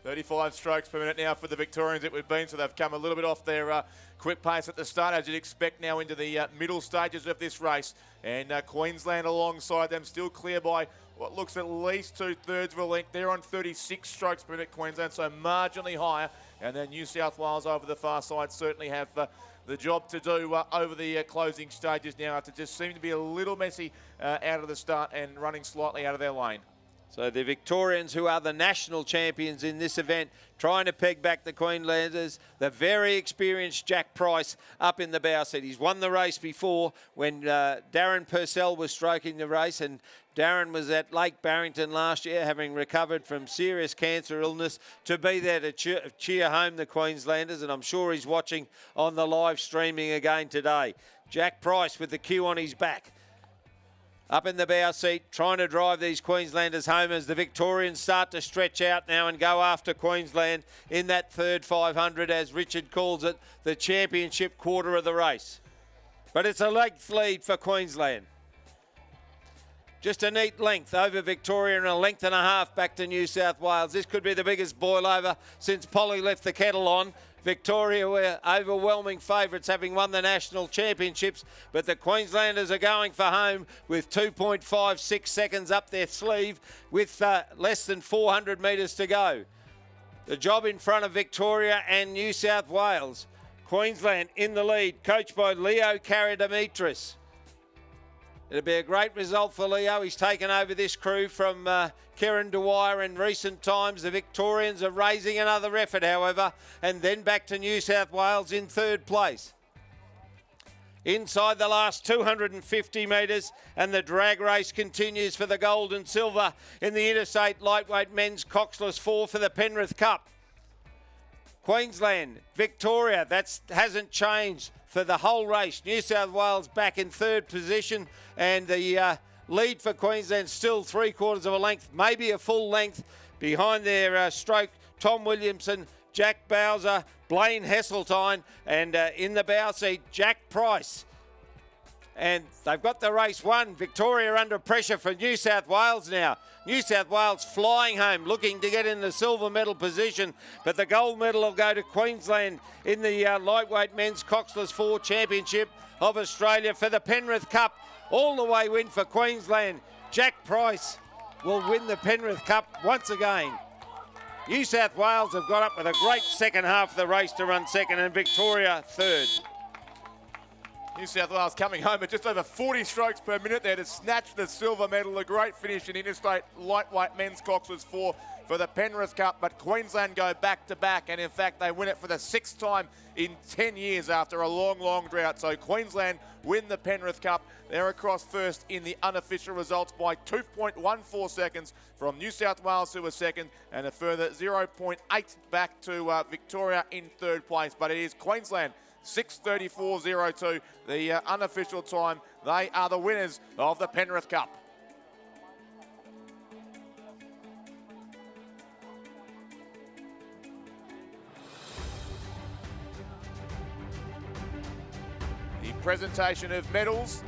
35 strokes per minute now for the Victorians it would be, so they've come a little bit off their quick pace at the start, as you'd expect now into the middle stages of this race. And Queensland alongside them, still clear by what looks at least 2/3 of a length. They're on 36 strokes per minute, Queensland, so marginally higher. And then New South Wales over the far side certainly have the job to do over the closing stages now, after just seeming to be a little messy out of the start and running slightly out of their lane. So the Victorians, who are the national champions in this event, trying to peg back the Queenslanders. The very experienced Jack Price up in the bow seat. He's won the race before when Darren Purcell was stroking the race, and Darren was at Lake Barrington last year, having recovered from serious cancer illness, to be there to cheer home the Queenslanders, and I'm sure he's watching on the live streaming again today. Jack Price with the cue on his back. Up in the bow seat, trying to drive these Queenslanders home as the Victorians start to stretch out now and go after Queensland in that third 500, as Richard calls it, the championship quarter of the race. But it's a length lead for Queensland. Just a neat length over Victoria and a length and a half back to New South Wales. This could be the biggest boil over since Polly left the kettle on. Victoria were overwhelming favourites, having won the national championships, but the Queenslanders are going for home with 2.56 seconds up their sleeve with less than 400 metres to go. The job in front of Victoria and New South Wales. Queensland in the lead, coached by Leo Karadimitris. It'll be a great result for Leo. He's taken over this crew from Kieran Dwyer in recent times. The Victorians are raising another effort, however, and then back to New South Wales in third place. Inside the last 250 metres, and the drag race continues for the gold and silver in the Interstate Lightweight Men's Coxless 4 for the Penrith Cup. Queensland, Victoria, that hasn't changed for the whole race. New South Wales back in third position, and the lead for Queensland still 3/4 of a length, maybe a full length behind their stroke. Tom Williamson, Jack Bowser, Blaine Heseltine, and in the bow seat, Jack Price. And they've got the race won. Victoria under pressure for New South Wales now. New South Wales flying home, looking to get in the silver medal position, but the gold medal will go to Queensland in the lightweight men's coxless 4 championship of Australia for the Penrith Cup. All the way win for Queensland. Jack Price will win the Penrith Cup once again. New South Wales have got up with a great second half of the race to run second, and Victoria third. New South Wales coming home at just over 40 strokes per minute there to snatch the silver medal. A great finish in Interstate Lightweight Men's Coxless 4 for the Penrith Cup, but Queensland go back to back, and in fact they win it for the 6th time in 10 years after a long, long drought. So Queensland win the Penrith Cup. They're across first in the unofficial results by 2.14 seconds from New South Wales, who were second, and a further 0.8 back to Victoria in third place. But it is Queensland 6:34.02, the unofficial time. They are the winners of the Penrith Cup. The presentation of medals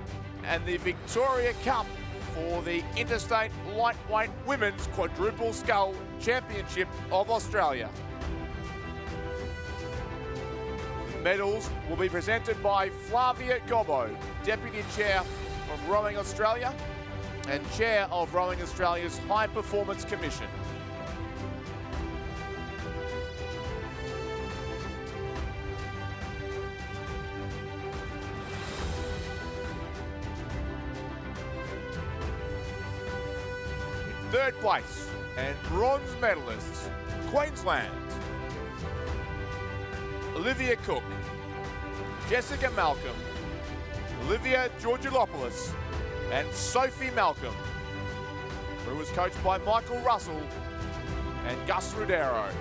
and the Victoria Cup for the Interstate Lightweight Women's Quadruple Scull Championship of Australia. Medals will be presented by Flavia Gobbo, Deputy Chair of Rowing Australia and Chair of Rowing Australia's High Performance Commission. In third place and bronze medalists, Queensland, Olivia Cook, Jessica Malcolm, Olivia Georgilopoulos, and Sophie Malcolm, who was coached by Michael Russell and Gus Rudero.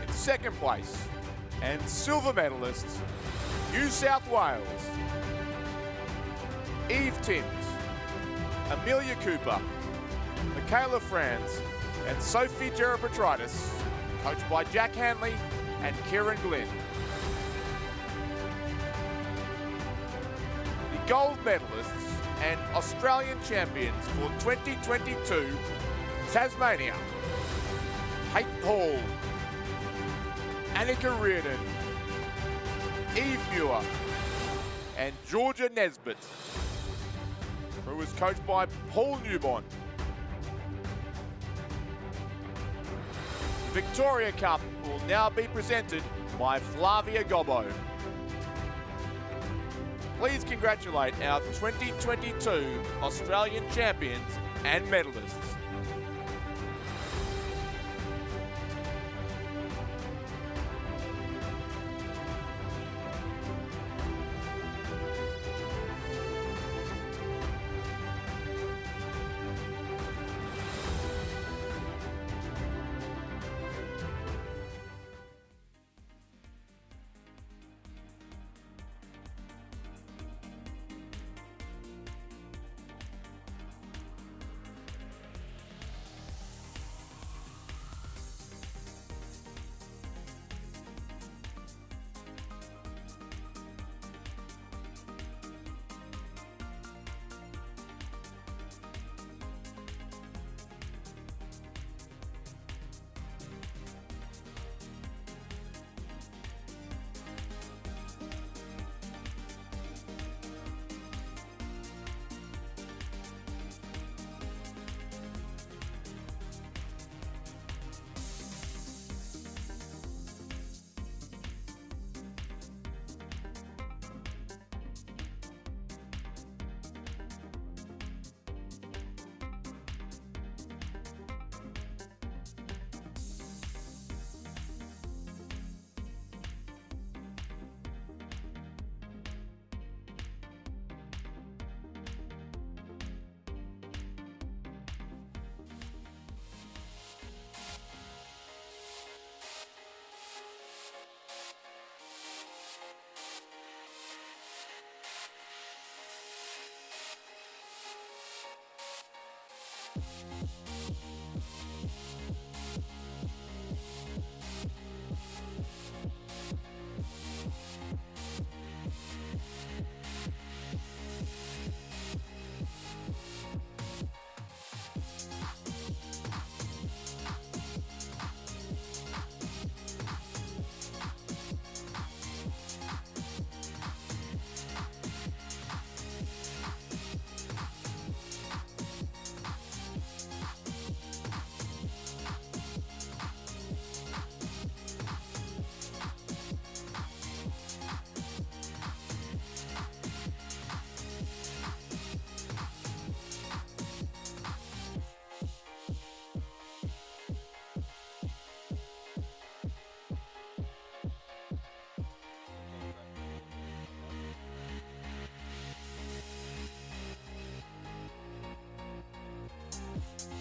In second place, and silver medalists, New South Wales, Eve Timms, Amelia Cooper, Michaela Franz, and Sophie Gerapetritis, coached by Jack Hanley and Kieran Glynn. The gold medalists and Australian champions for 2022, Tasmania, Hayden Hall, Annika Reardon, Eve Muir, and Georgia Nesbitt, who was coached by Paul Newbon. The Victoria Cup will now be presented by Flavia Gobbo. please congratulate our 2022 Australian champions and medalists.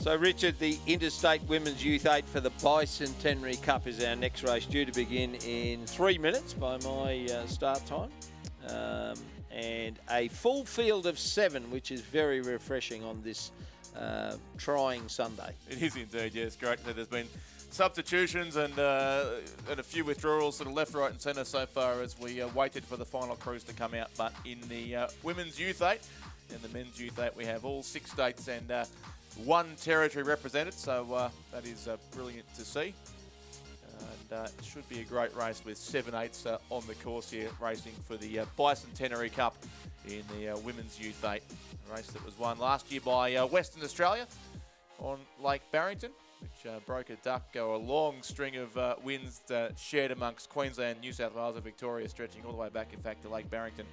So, Richard, the Interstate Women's Youth 8 for the Bicentenary Cup is our next race, due to begin in 3 minutes by my start time. And a full field of 7, which is very refreshing on this trying Sunday. It is indeed, yes, great. There's been substitutions and a few withdrawals sort of left, right and centre so far as we waited for the final crews to come out. But in the Women's Youth 8 and the Men's Youth 8, we have all 6 states and 1 territory represented, so that is brilliant to see. And it should be a great race with 7 8s on the course here, racing for the Bicentenary Cup in the Women's Youth 8. A race that was won last year by Western Australia on Lake Barrington, which broke a duck, a long string of wins shared amongst Queensland, New South Wales and Victoria, stretching all the way back, in fact, to Lake Barrington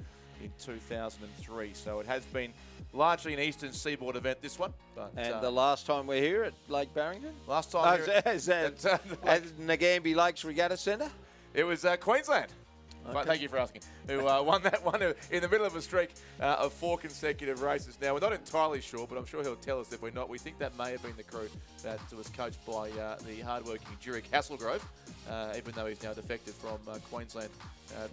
in 2003. So it has been largely an Eastern Seaboard event, this one. But, and the last time we're here at Lake Barrington? Last time at Nagambie Lakes Regatta Centre? It was Queensland. Okay. Thank you for asking. Who won that one in the middle of a streak of 4 consecutive races. Now, we're not entirely sure, but I'm sure he'll tell us if we're not. We think that may have been the crew that was coached by the hardworking Jurek Hasselgrove, even though he's now defected from Queensland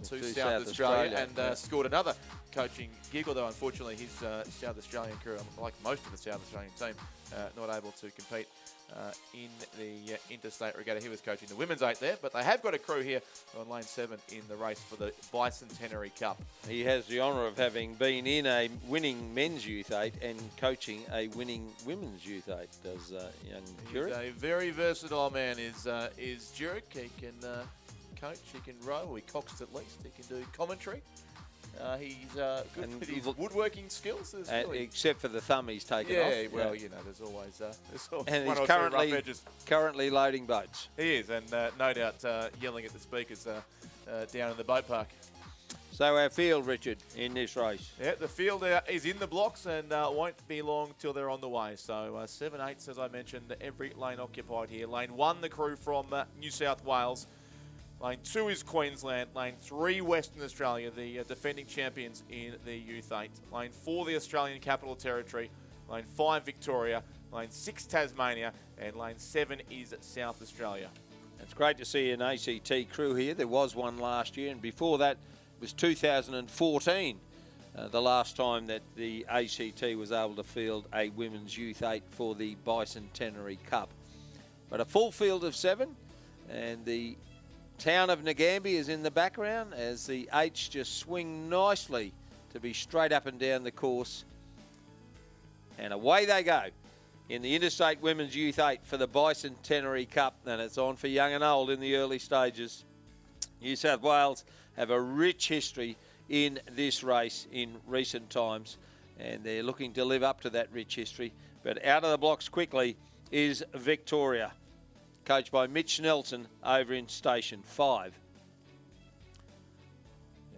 to South Australia and scored another coaching gig, although unfortunately his South Australian crew, like most of the South Australian team, not able to compete in the Interstate Regatta. He was coaching the Women's 8 there, but they have got a crew here on lane 7 in the race for the Bicentenary Cup. He has the honour of having been in a winning Men's Youth 8 and coaching a winning Women's Youth 8, does young Jurek. He's a very versatile man, is Jurek. He can coach, he can row, he coxed at least, he can do commentary. He's good with his woodworking skills. Except for the thumb he's taken off. Yeah, well, you know, there's always and one he's or two rough edges. currently loading boats. He is, and no doubt yelling at the speakers down in the boat park. So our field, Richard, in this race. Yeah, the field is in the blocks and won't be long till they're on the way. So 7/8, as I mentioned, every lane occupied here. Lane 1, the crew from New South Wales. Lane 2 is Queensland. Lane 3, Western Australia, the defending champions in the Youth 8. Lane 4, the Australian Capital Territory. Lane 5, Victoria. Lane 6, Tasmania. And Lane 7 is South Australia. It's great to see an ACT crew here. There was one last year, and before that was 2014, the last time that the ACT was able to field a Women's Youth 8 for the Bicentenary Cup. But a full field of 7, and the town of Ngambia is in the background as the 8s just swing nicely to be straight up and down the course. And away they go in the Interstate Women's Youth 8 for the Bicentenary Cup, and it's on for young and old in the early stages. New South Wales have a rich history in this race in recent times, and they're looking to live up to that rich history. But out of the blocks quickly is Victoria, coached by Mitch Nelson over in Station 5.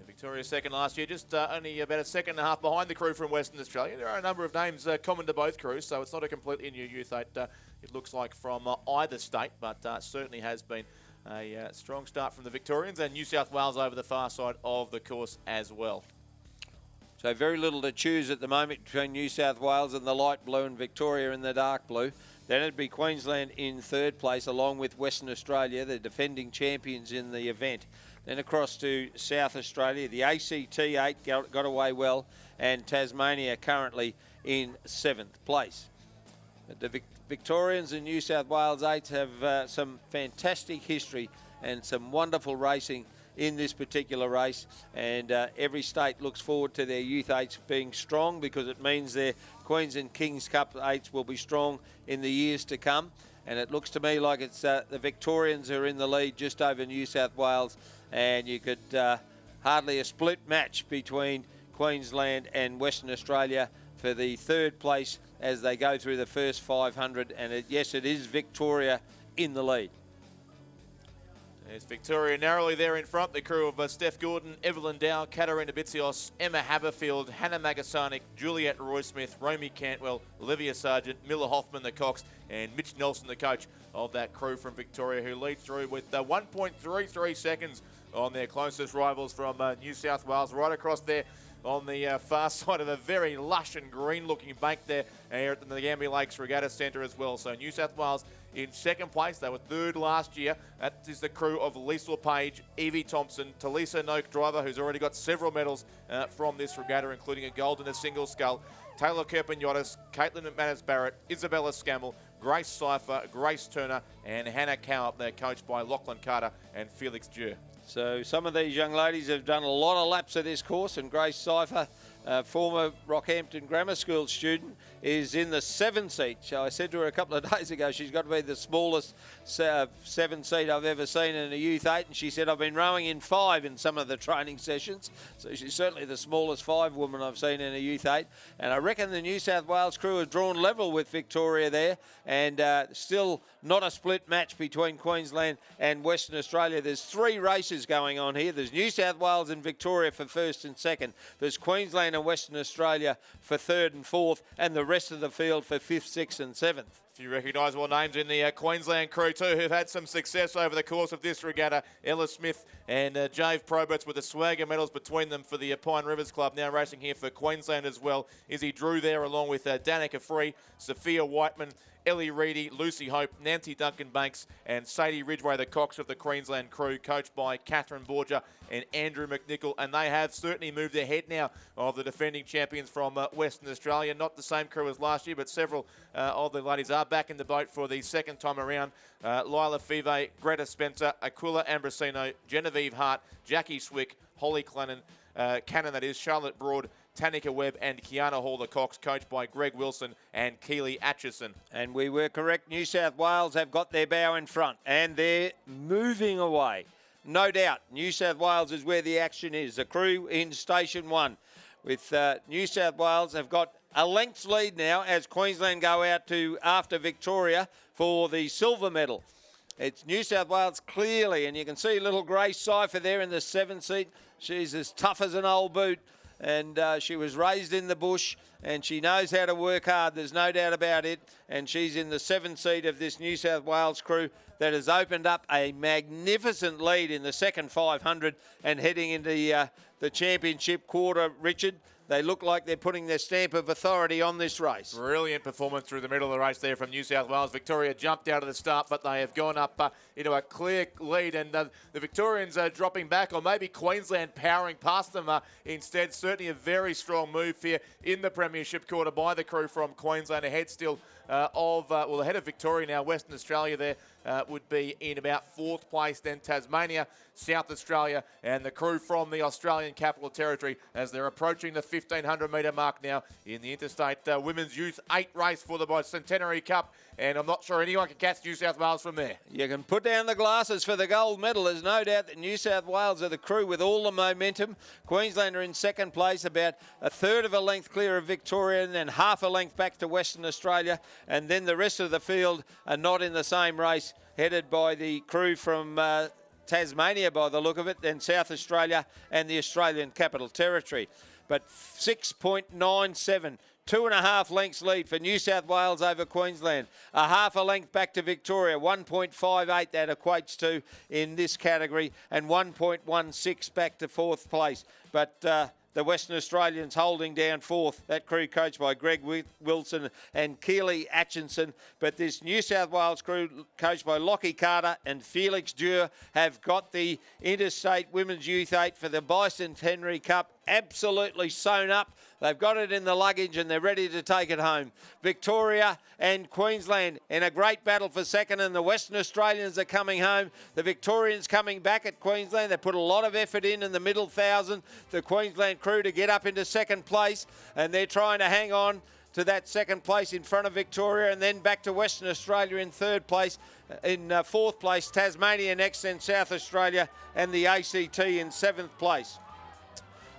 Victoria second last year, just only about a second and a half behind the crew from Western Australia. There are a number of names common to both crews, so it's not a completely new Youth 8, it looks like, from either state, but certainly has been a strong start from the Victorians, and New South Wales over the far side of the course as well. So very little to choose at the moment between New South Wales in the light blue and Victoria in the dark blue. Then it'd be Queensland in third place, along with Western Australia, the defending champions in the event. Then across to South Australia, the ACT 8 got away well, and Tasmania currently in 7th place. The Victorians and New South Wales 8s have some fantastic history and some wonderful racing in this particular race, and every state looks forward to their Youth 8s being strong, because it means their Queens and Kings Cup 8s will be strong in the years to come. And it looks to me like it's the Victorians who are in the lead just over New South Wales, and you could hardly a split match between Queensland and Western Australia for the third place as they go through the first 500, and yes, it is Victoria in the lead. There's Victoria narrowly there in front. The crew of Steph Gordon, Evelyn Dow, Katarina Bitsios, Emma Haberfield, Hannah Magasanic, Juliette Roy-Smith, Romy Cantwell, Olivia Sargent, Miller Hoffman, the cox, and Mitch Nelson, the coach of that crew from Victoria, who lead through with 1.33 seconds on their closest rivals from New South Wales, right across there on the far side of a very lush and green-looking bank there here at the Ngambia Lakes Regatta Centre as well. So New South Wales in second place. They were third last year. That is the crew of Lisa Page, Evie Thompson, Talisa Noak Driver, who's already got several medals from this regatta, including a gold and a single scull, Taylor Kerpeniotis, Caitlin McManus-Barrett, Isabella Scammell, Grace Cypher, Grace Turner, and Hannah Cow up there, coached by Lachlan Carter and Felix Dure. So some of these young ladies have done a lot of laps of this course, and Grace Cypher, former Rockhampton Grammar School student, is in the 7 seat. So I said to her a couple of days ago, she's got to be the smallest 7 seat I've ever seen in a Youth 8, and she said, I've been rowing in 5 in some of the training sessions. So she's certainly the smallest 5 woman I've seen in a Youth 8. And I reckon the New South Wales crew have drawn level with Victoria there, and still not a split match between Queensland and Western Australia. There's 3 races going on here. There's New South Wales and Victoria for first and second. There's Queensland and Western Australia for third and fourth, and the rest of the field for 5th, 6th and 7th. A few recognisable names in the Queensland crew too, who've had some success over the course of this regatta. Ella Smith and Jave Proberts with the swagger medals between them for the Pine Rivers Club, now racing here for Queensland as well. Izzy Drew there, along with Danica Free, Sophia Whiteman, Ellie Reedy, Lucy Hope, Nancy Duncan-Banks, and Sadie Ridgway, the cox of the Queensland crew, coached by Catherine Borgia and Andrew McNichol. And they have certainly moved ahead now of the defending champions from Western Australia. Not the same crew as last year, but several of the ladies are back in the boat for the second time around. Lila Five, Greta Spencer, Aquila Ambrosino, Genevieve Hart, Jackie Swick, Holly Cannon, that is, Charlotte Broad, Tanika Webb and Kiana Hall, the cox, coached by Greg Wilson and Keely Atchison. And we were correct. New South Wales have got their bow in front, and they're moving away. No doubt, New South Wales is where the action is. The crew in Station 1 with New South Wales have got a length's lead now as Queensland go out to after Victoria for the silver medal. It's New South Wales clearly, and you can see little Grace Cypher there in the 7 seat. She's as tough as an old boot, and she was raised in the bush, and she knows how to work hard. There's no doubt about it. And she's in the 7th seed of this New South Wales crew that has opened up a magnificent lead in the second 500 and heading into the championship quarter, Richard. They look like they're putting their stamp of authority on this race. Brilliant performance through the middle of the race there from New South Wales. Victoria jumped out of the start, but they have gone up into a clear lead, and the Victorians are dropping back, or maybe Queensland powering past them instead. Certainly a very strong move here in the Premiership quarter by the crew from Queensland. Ahead still ahead of Victoria now. Western Australia there would be in about 4th place. Then Tasmania, South Australia, and the crew from the Australian Capital Territory as they're approaching the 1,500 metre mark now in the Interstate Women's Youth 8 race for the Bicentenary Cup. And I'm not sure anyone can catch New South Wales from there. You can put down the glasses for the gold medal. There's no doubt that New South Wales are the crew with all the momentum. Queensland are in 2nd place, about a third of a length clear of Victoria, and then half a length back to Western Australia. And then the rest of the field are not in the same race, headed by the crew from Tasmania by the look of it, then South Australia and the Australian Capital Territory. But 6.97, 2.5 lengths lead for New South Wales over Queensland. A half a length back to Victoria, 1.58 that equates to in this category, and 1.16 back to 4th place. But the Western Australians holding down 4th. That crew coached by Greg Wilson and Keely Atchison. But this New South Wales crew coached by Lockie Carter and Felix Dure have got the Interstate Women's Youth 8 for the Bicentenary Cup absolutely sewn up. They've got it in the luggage and they're ready to take it home. Victoria and Queensland in a great battle for 2nd, and the Western Australians are coming home. The Victorians coming back at Queensland. They put a lot of effort in the middle 1,000. The Queensland crew to get up into 2nd place, and they're trying to hang on to that 2nd place in front of Victoria, and then back to Western Australia in 3rd place. In 4th place, Tasmania next, then South Australia and the ACT in 7th place.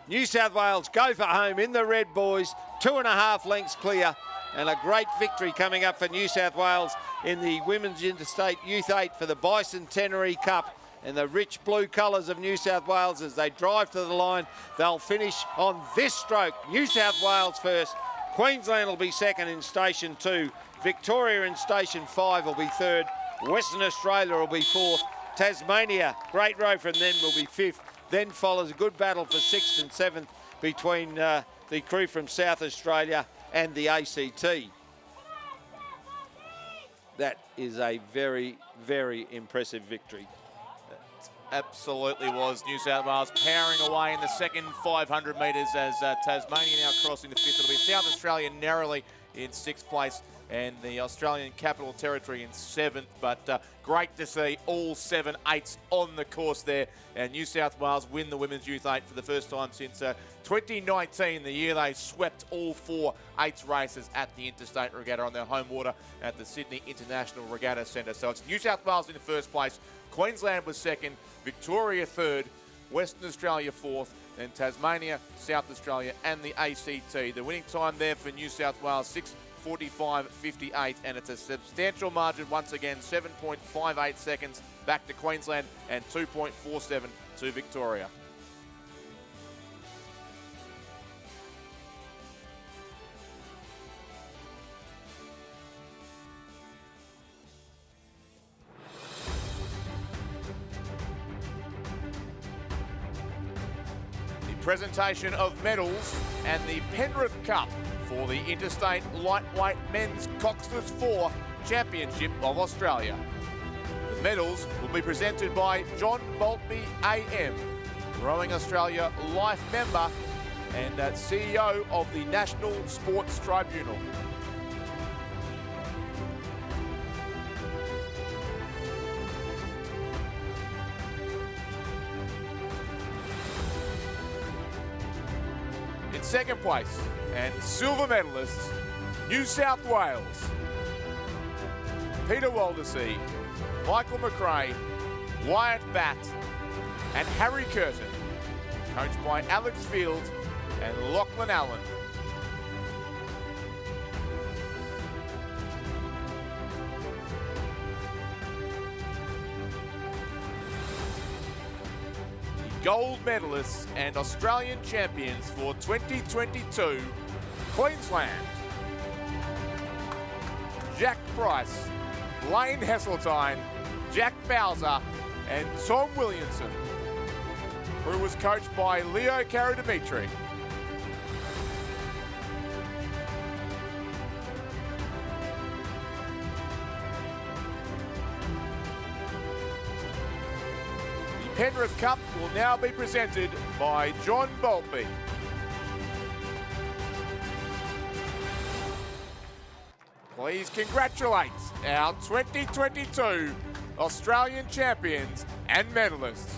New South Wales go for home in the red, boys, 2.5 lengths clear, and a great victory coming up for New South Wales in the Women's Interstate Youth 8 for the Bicentenary Cup. And the rich blue colours of New South Wales as they drive to the line. They'll finish on this stroke. New South Wales first. Queensland will be 2nd in Station 2. Victoria in Station 5 will be 3rd. Western Australia will be 4th. Tasmania, great row from them, will be 5th. Then follows a good battle for 6th and 7th between the crew from South Australia and the ACT. That is a very, very impressive victory. Absolutely was. New South Wales powering away in the second 500 metres as Tasmania now crossing the 5th. It'll be South Australia narrowly in 6th place and the Australian Capital Territory in 7th. But great to see all 7 8s on the course there. And New South Wales win the Women's Youth 8 for the first time since 2019, the year they swept all 4 8s races at the Interstate Regatta on their home water at the Sydney International Regatta Centre. So it's New South Wales in 1st place, Queensland was 2nd, Victoria 3rd, Western Australia 4th, then Tasmania, South Australia and the ACT. The winning time there for New South Wales, 6:45.58, and it's a substantial margin once again, 7.58 seconds back to Queensland and 2.47 to Victoria. Presentation of medals and the Penrith Cup for the Interstate Lightweight Men's Coxless 4 Championship of Australia. The medals will be presented by John Boltby AM, Rowing Australia Life member and CEO of the National Sports Tribunal. In 2nd place and silver medalists, New South Wales, Peter Waldersee, Michael McRae, Wyatt Batt and Harry Curtin, coached by Alex Field and Lachlan Allen. gold medalists and Australian champions for 2022, Queensland. Jack Price, Lane Hesseltine, Jack Bowser, and Tom Williamson, who was coached by Leo Karadimitri. The Penrith Cup will now be presented by John Boltby. Please congratulate our 2022 Australian champions and medalists.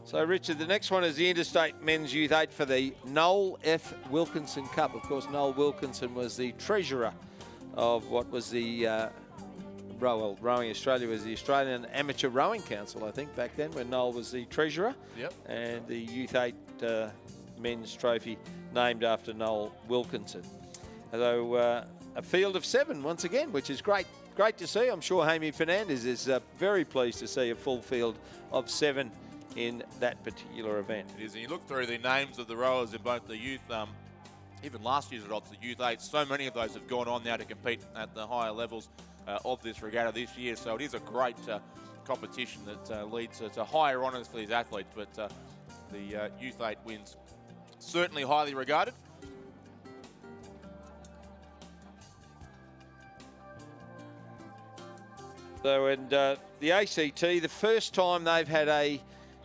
So, Richard, the next one is the Interstate Men's Youth 8 for the Noel F. Wilkinson Cup. Of course, Noel Wilkinson was the treasurer of what was the Rowing Australia was the Australian Amateur Rowing Council, I think, back then, when Noel was the treasurer. Yep. And the Youth 8 men's trophy named after Noel Wilkinson. Although a field of 7 once again, which is great to see. I'm sure Jamie Fernandez is very pleased to see a full field of 7 in that particular event. It is, and you look through the names of the rowers in both the youth, even last year's results, the Youth 8, so many of those have gone on now to compete at the higher levels of this regatta this year. So it is a great competition that leads to higher honours for these athletes. But the Youth 8 wins certainly highly regarded. So, and the ACT, the first time they've had a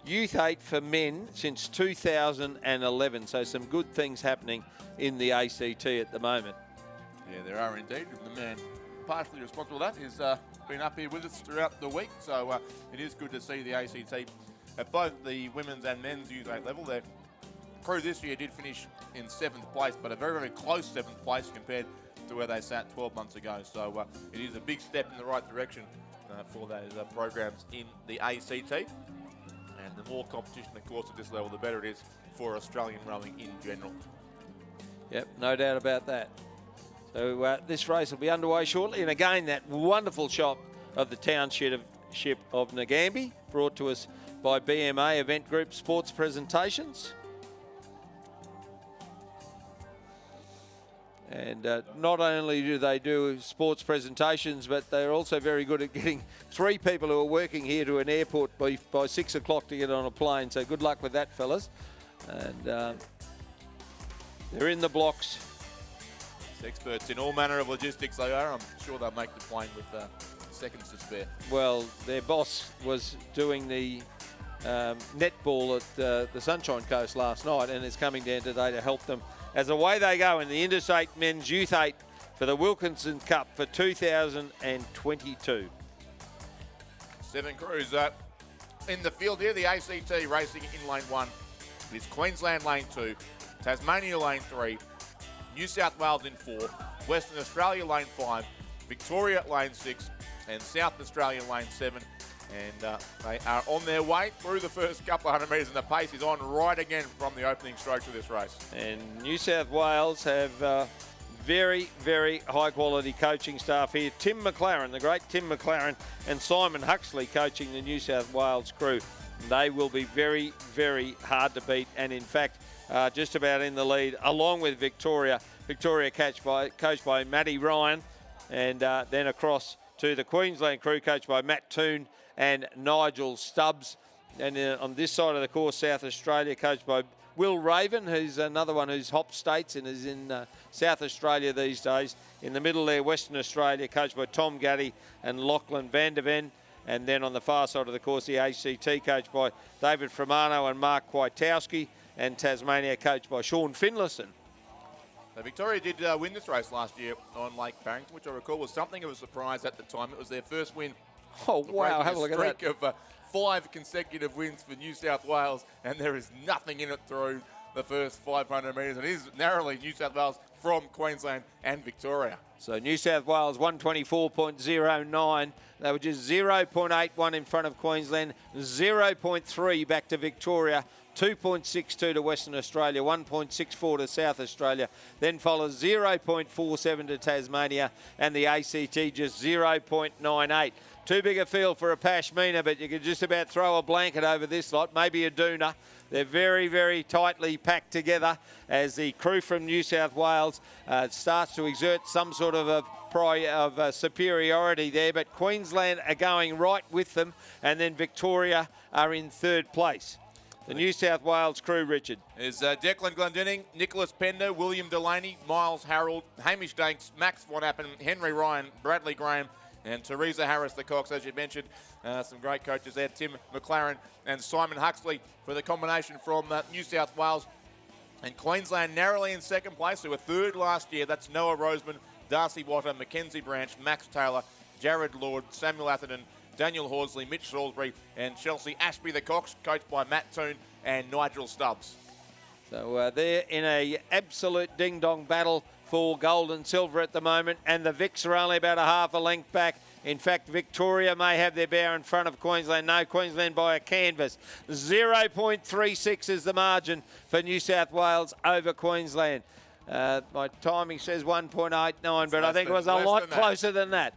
Youth 8 for men since 2011. So some good things happening in the ACT at the moment. Yeah, there are indeed. The man partially responsible for that has been up here with us throughout the week. So it is good to see the ACT at both the women's and men's Youth 8 level. Their crew this year did finish in 7th place, but a very, very close 7th place compared to where they sat 12 months ago. So it is a big step in the right direction for those programs in the ACT. And the more competition, of course, at this level, the better it is for Australian rowing in general. Yep, no doubt about that. So this race will be underway shortly. And again, that wonderful shot of the township of Nagambie, brought to us by BMA Event Group Sports Presentations. And not only do they do sports presentations, but they're also very good at getting 3 people who are working here to an airport by 6 o'clock to get on a plane. So good luck with that, fellas. And they're in the blocks. It's experts in all manner of logistics they are. I'm sure they'll make the plane with seconds to spare. Well, their boss was doing the netball at the Sunshine Coast last night and is coming down today to help them as away they go in the Interstate Men's Youth 8 for the Wilkinson Cup for 2022. 7 crews in the field here. The ACT racing in lane 1 with Queensland lane 2, Tasmania lane 3, New South Wales in 4, Western Australia lane 5, Victoria lane 6, and South Australia lane 7. And they are on their way through the first couple of 100 metres, and the pace is on right again from the opening strokes of this race. And New South Wales have very, very high-quality coaching staff here. Tim McLaren, the great Tim McLaren, and Simon Huxley coaching the New South Wales crew. They will be very, very hard to beat, and in fact, just about in the lead, along with Victoria. Victoria coached by Matty Ryan, and then across to the Queensland crew coached by Matt Toon and Nigel Stubbs. And on this side of the course, South Australia coached by Will Raven, who's another one who's hop states and is in South Australia these days. In the middle there, Western Australia coached by Tom Gaddy and Lachlan van der Ven. And then on the far side of the course, the ACT coached by David Framano and Mark Kwiatkowski, and Tasmania coached by Sean Finlayson. Now, Victoria did win this race last year on Lake Barrington, which I recall was something of a surprise at the time. It was their first win. Oh, wow, have a look at that. Streak of 5 consecutive wins for New South Wales, and there is nothing in it through the first 500 metres. It is narrowly New South Wales from Queensland and Victoria. So New South Wales 124.09. They were just 0.81 in front of Queensland, 0.3 back to Victoria, 2.62 to Western Australia, 1.64 to South Australia. Then follows 0.47 to Tasmania, and the ACT just 0.98. Too big a field for a Pashmina, but you can just about throw a blanket over this lot, maybe a doona. They're very, very tightly packed together as the crew from New South Wales starts to exert some sort of superiority there, but Queensland are going right with them, and then Victoria are in 3rd place. The New South Wales crew, Richard. Is Declan Glendinning, Nicholas Pender, William Delaney, Miles Harold, Hamish Danks, Max Von Appen, Henry Ryan, Bradley Graham, and Teresa Harris, the Cox, as you mentioned. Some great coaches there, Tim McLaren and Simon Huxley for the combination from New South Wales. And Queensland narrowly in 2nd place, who were 3rd last year. That's Noah Roseman, Darcy Watter, Mackenzie Branch, Max Taylor, Jared Lord, Samuel Atherton, Daniel Horsley, Mitch Salisbury, and Chelsea Ashby, the Cox, coached by Matt Toon and Nigel Stubbs. So they're in a absolute ding-dong battle for gold and silver at the moment, and the Vics are only about a half a length back. In fact, Victoria may have their bear in front of Queensland. No, Queensland by a canvas. 0.36 is the margin for New South Wales over Queensland. My timing says 1.89, but I think it was a lot closer than that.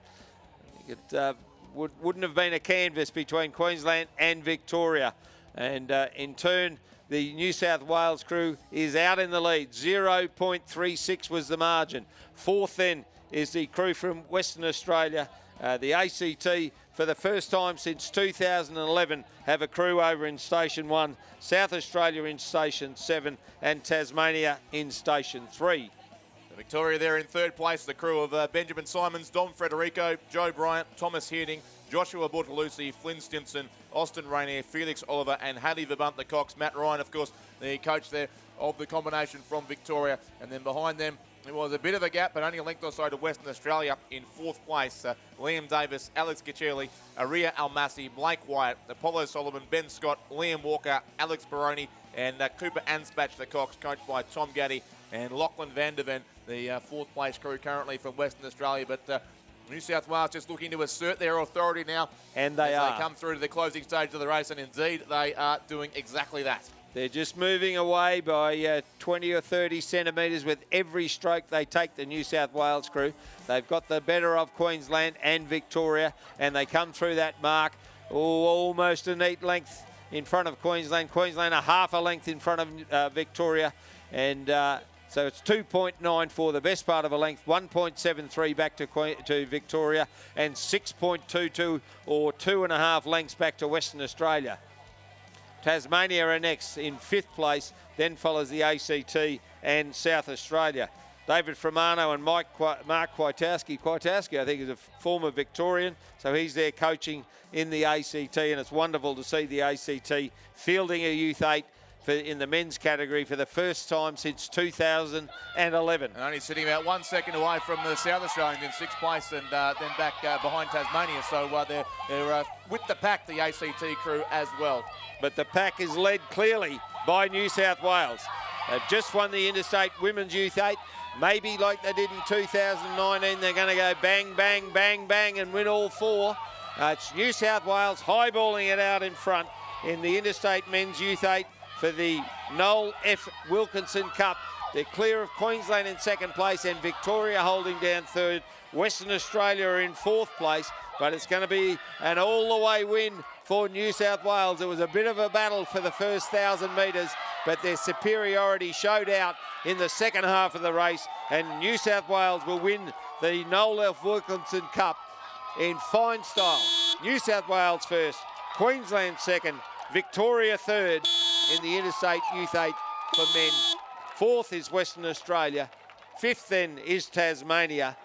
It wouldn't have been a canvas between Queensland and Victoria. And in turn, the New South Wales crew is out in the lead. 0.36 was the margin. 4th then is the crew from Western Australia. The ACT, for the first time since 2011, have a crew over in Station 1. South Australia in Station 7 and Tasmania in Station 3. Victoria there in 3rd place, the crew of Benjamin Simons, Dom Frederico, Joe Bryant, Thomas Harding, Joshua Bortolucci, Flynn Stimson, Austin Rainier, Felix Oliver, and Halley Verbunt, the Cox. Matt Ryan, of course, the coach there of the combination from Victoria. And then behind them, it was a bit of a gap, but only a length or so to Western Australia in 4th place. Liam Davis, Alex Gachelli, Aria Almasi, Blake Wyatt, Apollo Solomon, Ben Scott, Liam Walker, Alex Baroni, and Cooper Anspach, the Cox, coached by Tom Gaddy and Lachlan van der Ven, the 4th place crew currently from Western Australia. But New South Wales just looking to assert their authority now. And they as are. They come through to the closing stage of the race, and indeed they are doing exactly that. They're just moving away by 20 or 30 centimetres with every stroke they take, the New South Wales crew. They've got the better of Queensland and Victoria, and they come through that mark. Almost a neat length in front of Queensland. Queensland a half a length in front of Victoria, and so it's 2.9 for the best part of a length, 1.73 back to Victoria, and 6.22 or 2.5 lengths back to Western Australia. Tasmania are next in 5th place, then follows the ACT and South Australia. David Framano and Mark Kwiatkowski. Kwiatkowski, I think, is a former Victorian, so he's there coaching in the ACT, and it's wonderful to see the ACT fielding a Youth 8 in the men's category for the first time since 2011. And only sitting about 1 second away from the South Australians in 6th place, and then back behind Tasmania. So they're with the pack, the ACT crew as well. But the pack is led clearly by New South Wales. They've just won the Interstate Women's Youth 8. Maybe like they did in 2019, they're going to go bang, bang, bang, bang and win all 4. It's New South Wales highballing it out in front in the Interstate Men's Youth 8 for the Noel F. Wilkinson Cup. They're clear of Queensland in 2nd place and Victoria holding down 3rd. Western Australia are in 4th place, but it's going to be an all-the-way win for New South Wales. It was a bit of a battle for the first 1,000 metres, but their superiority showed out in the second half of the race, and New South Wales will win the Noel F. Wilkinson Cup in fine style. New South Wales first, Queensland second, Victoria third in the Interstate Youth 8 for men. 4th is Western Australia. 5th then is Tasmania.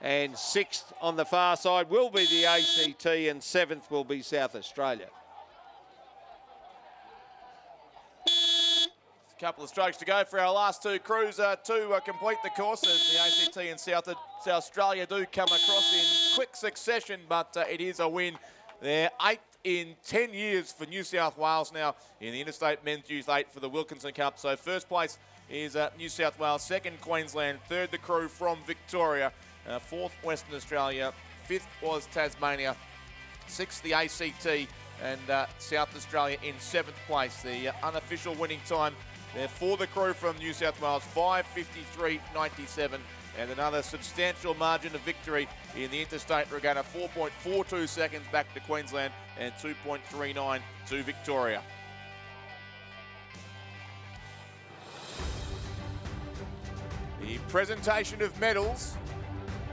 And 6th on the far side will be the ACT, and 7th will be South Australia. A couple of strokes to go for our last 2 crews to complete the course, as the ACT and South Australia do come across in quick succession, but it is a win. They're 8th in 10 years for New South Wales now in the Interstate Men's Youth 8 for the Wilkinson Cup. So 1st place is New South Wales, 2nd Queensland, 3rd the crew from Victoria, 4th Western Australia, 5th was Tasmania, 6th the ACT, and South Australia in 7th place. The unofficial winning time there for the crew from New South Wales, 5:53.97, and another substantial margin of victory in the Interstate Regatta, 4.42 seconds back to Queensland and 2.39 to Victoria. The presentation of medals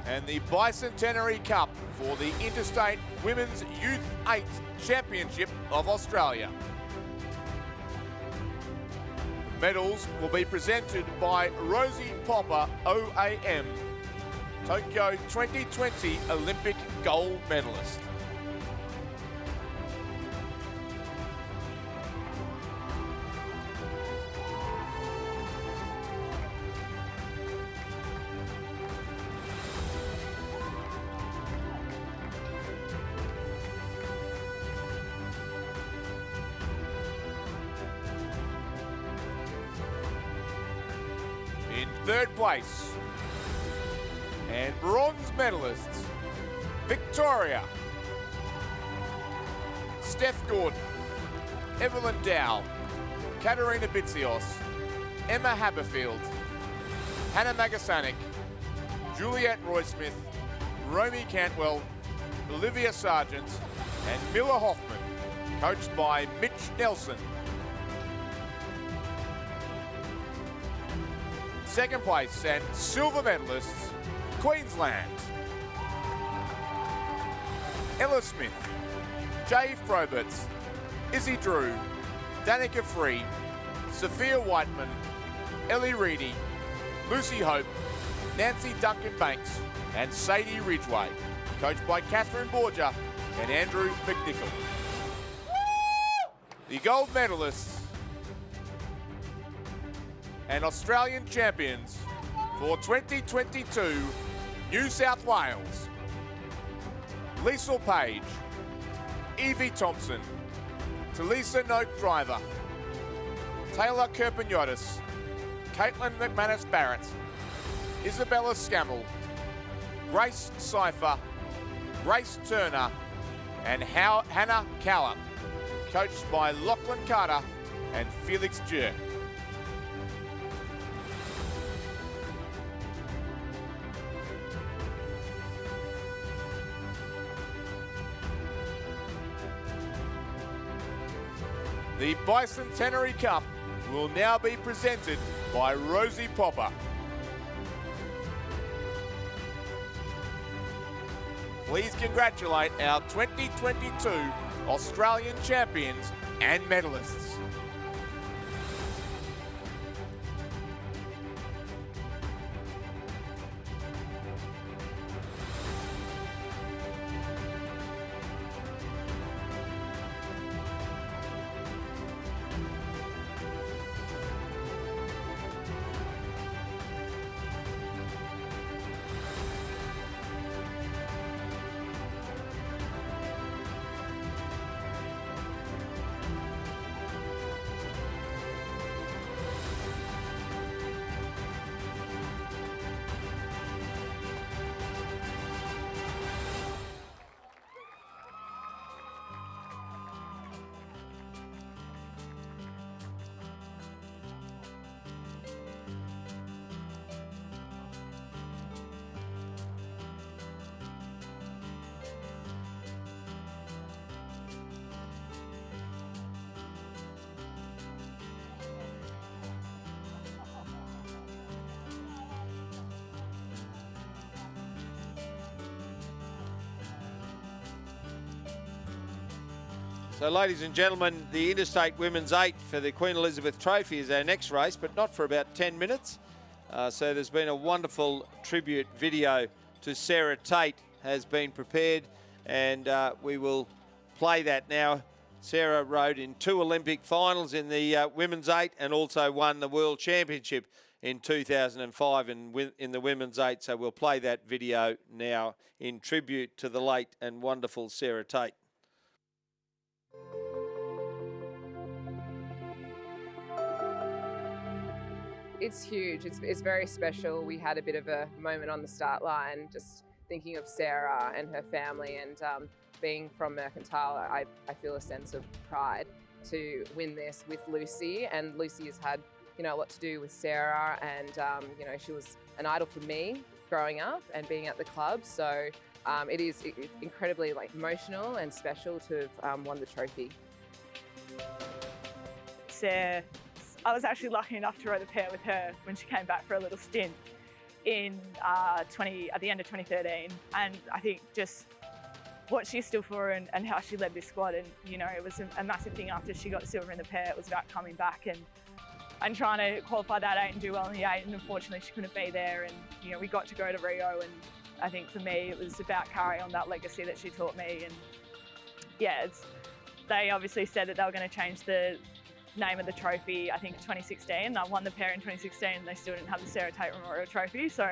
and the Bicentenary Cup for the Interstate Women's Youth 8 Championship of Australia. Medals will be presented by Rosie Popper, OAM, Tokyo 2020 Olympic gold medalist. In 3rd place, and bronze medalists, Victoria, Steph Gordon, Evelyn Dow, Katerina Bitsios, Emma Haberfield, Hannah Magasanik, Juliette Roysmith, Romy Cantwell, Olivia Sargent, and Miller Hoffman, coached by Mitch Nelson. 2nd place and silver medalists, Queensland, Ella Smith, Jave Proberts, Izzy Drew, Danica Free, Sophia Whiteman, Ellie Reedy, Lucy Hope, Nancy Duncan Banks, and Sadie Ridgway, coached by Catherine Borgia and Andrew McNichol. The gold medalists and Australian champions for 2022, New South Wales, Liesl Page, Evie Thompson, Talisa Noak Driver, Taylor Kerpeniotis, Caitlin McManus Barrett, Isabella Scammell, Grace Cypher, Grace Turner, and Hannah Callum, coached by Lachlan Carter and Felix Jur. The Bicentenary Cup will now be presented by Rosie Popper. Please congratulate our 2022 Australian champions and medalists. So, ladies and gentlemen, the Interstate Women's 8 for the Queen Elizabeth Trophy is our next race, but not for about 10 minutes. So there's been a wonderful tribute video to Sarah Tate has been prepared, and we will play that now. Sarah rode in 2 Olympic finals in the Women's 8 and also won the World Championship in 2005 in the Women's 8. So we'll play that video now in tribute to the late and wonderful Sarah Tate. It's huge. It's very special. We had a bit of a moment on the start line, just thinking of Sarah and her family, and being from Mercantile, I feel a sense of pride to win this with Lucy. And Lucy has had, a lot to do with Sarah, and she was an idol for me growing up and being at the club. So it's incredibly emotional and special to have won the trophy. Sarah, I was actually lucky enough to row the pair with her when she came back for a little stint in at the end of 2013, and I think just what she stood for and how she led this squad, and it was a massive thing after she got silver in the pair. It was about coming back and trying to qualify that 8 and do well in the 8, and unfortunately she couldn't be there, and we got to go to Rio, and I think for me it was about carrying on that legacy that she taught me. And yeah, they obviously said that they were going to change the name of the trophy, I think, in 2016. I won the pair in 2016 and they still didn't have the Sarah Tate Memorial Trophy. So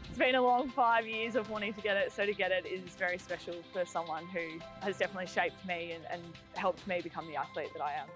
it's been a long 5 years of wanting to get it. So to get it is very special for someone who has definitely shaped me and helped me become the athlete that I am.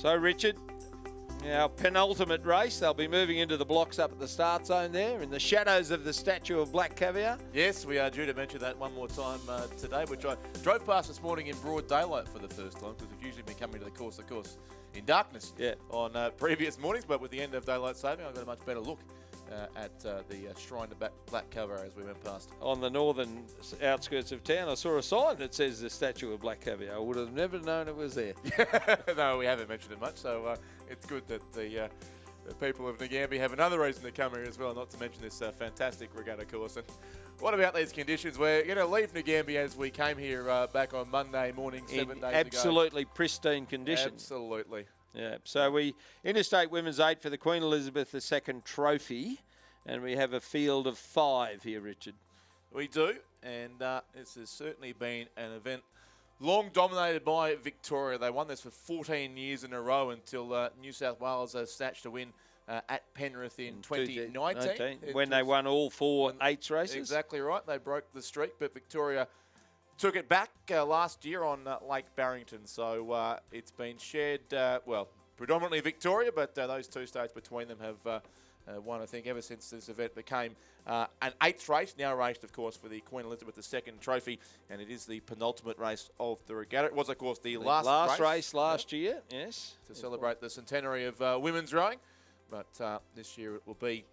So, Richard, our penultimate race, they'll be moving into the blocks up at the start zone there in the shadows of the statue of Black Caviar. Yes, we are due to mention that one more time today, which I drove past this morning in broad daylight for the first time, because we've usually been coming to the course, in darkness on previous mornings, but with the end of daylight saving, I got a much better look at the shrine to Black Caviar as we went past. On the northern outskirts of town, I saw a sign that says the statue of Black Caviar. I would have never known it was there. No, we haven't mentioned it much, so it's good that the people of Ngambia have another reason to come here as well, not to mention this fantastic regatta course. And what about these conditions? We're going to leave Ngambia as we came here back on Monday morning, 7 days ago. Absolutely pristine conditions. Absolutely. Yeah, so we Interstate Women's 8 for the Queen Elizabeth II Trophy, and we have a field of 5 here, Richard. We do, and this has certainly been an event long dominated by Victoria. They won this for 14 years in a row until New South Wales snatched a win at Penrith in 2019. When they won all 4 eights races. Exactly right. They broke the streak, but Victoria took it back last year on Lake Barrington. So it's been shared, predominantly Victoria, but those 2 states between them have won, I think, ever since this event became an 8th race, now raced, of course, for the Queen Elizabeth II Trophy, and it is the penultimate race of the regatta. It was, of course, the last race last year, yes. To celebrate the centenary of women's rowing, but this year it will be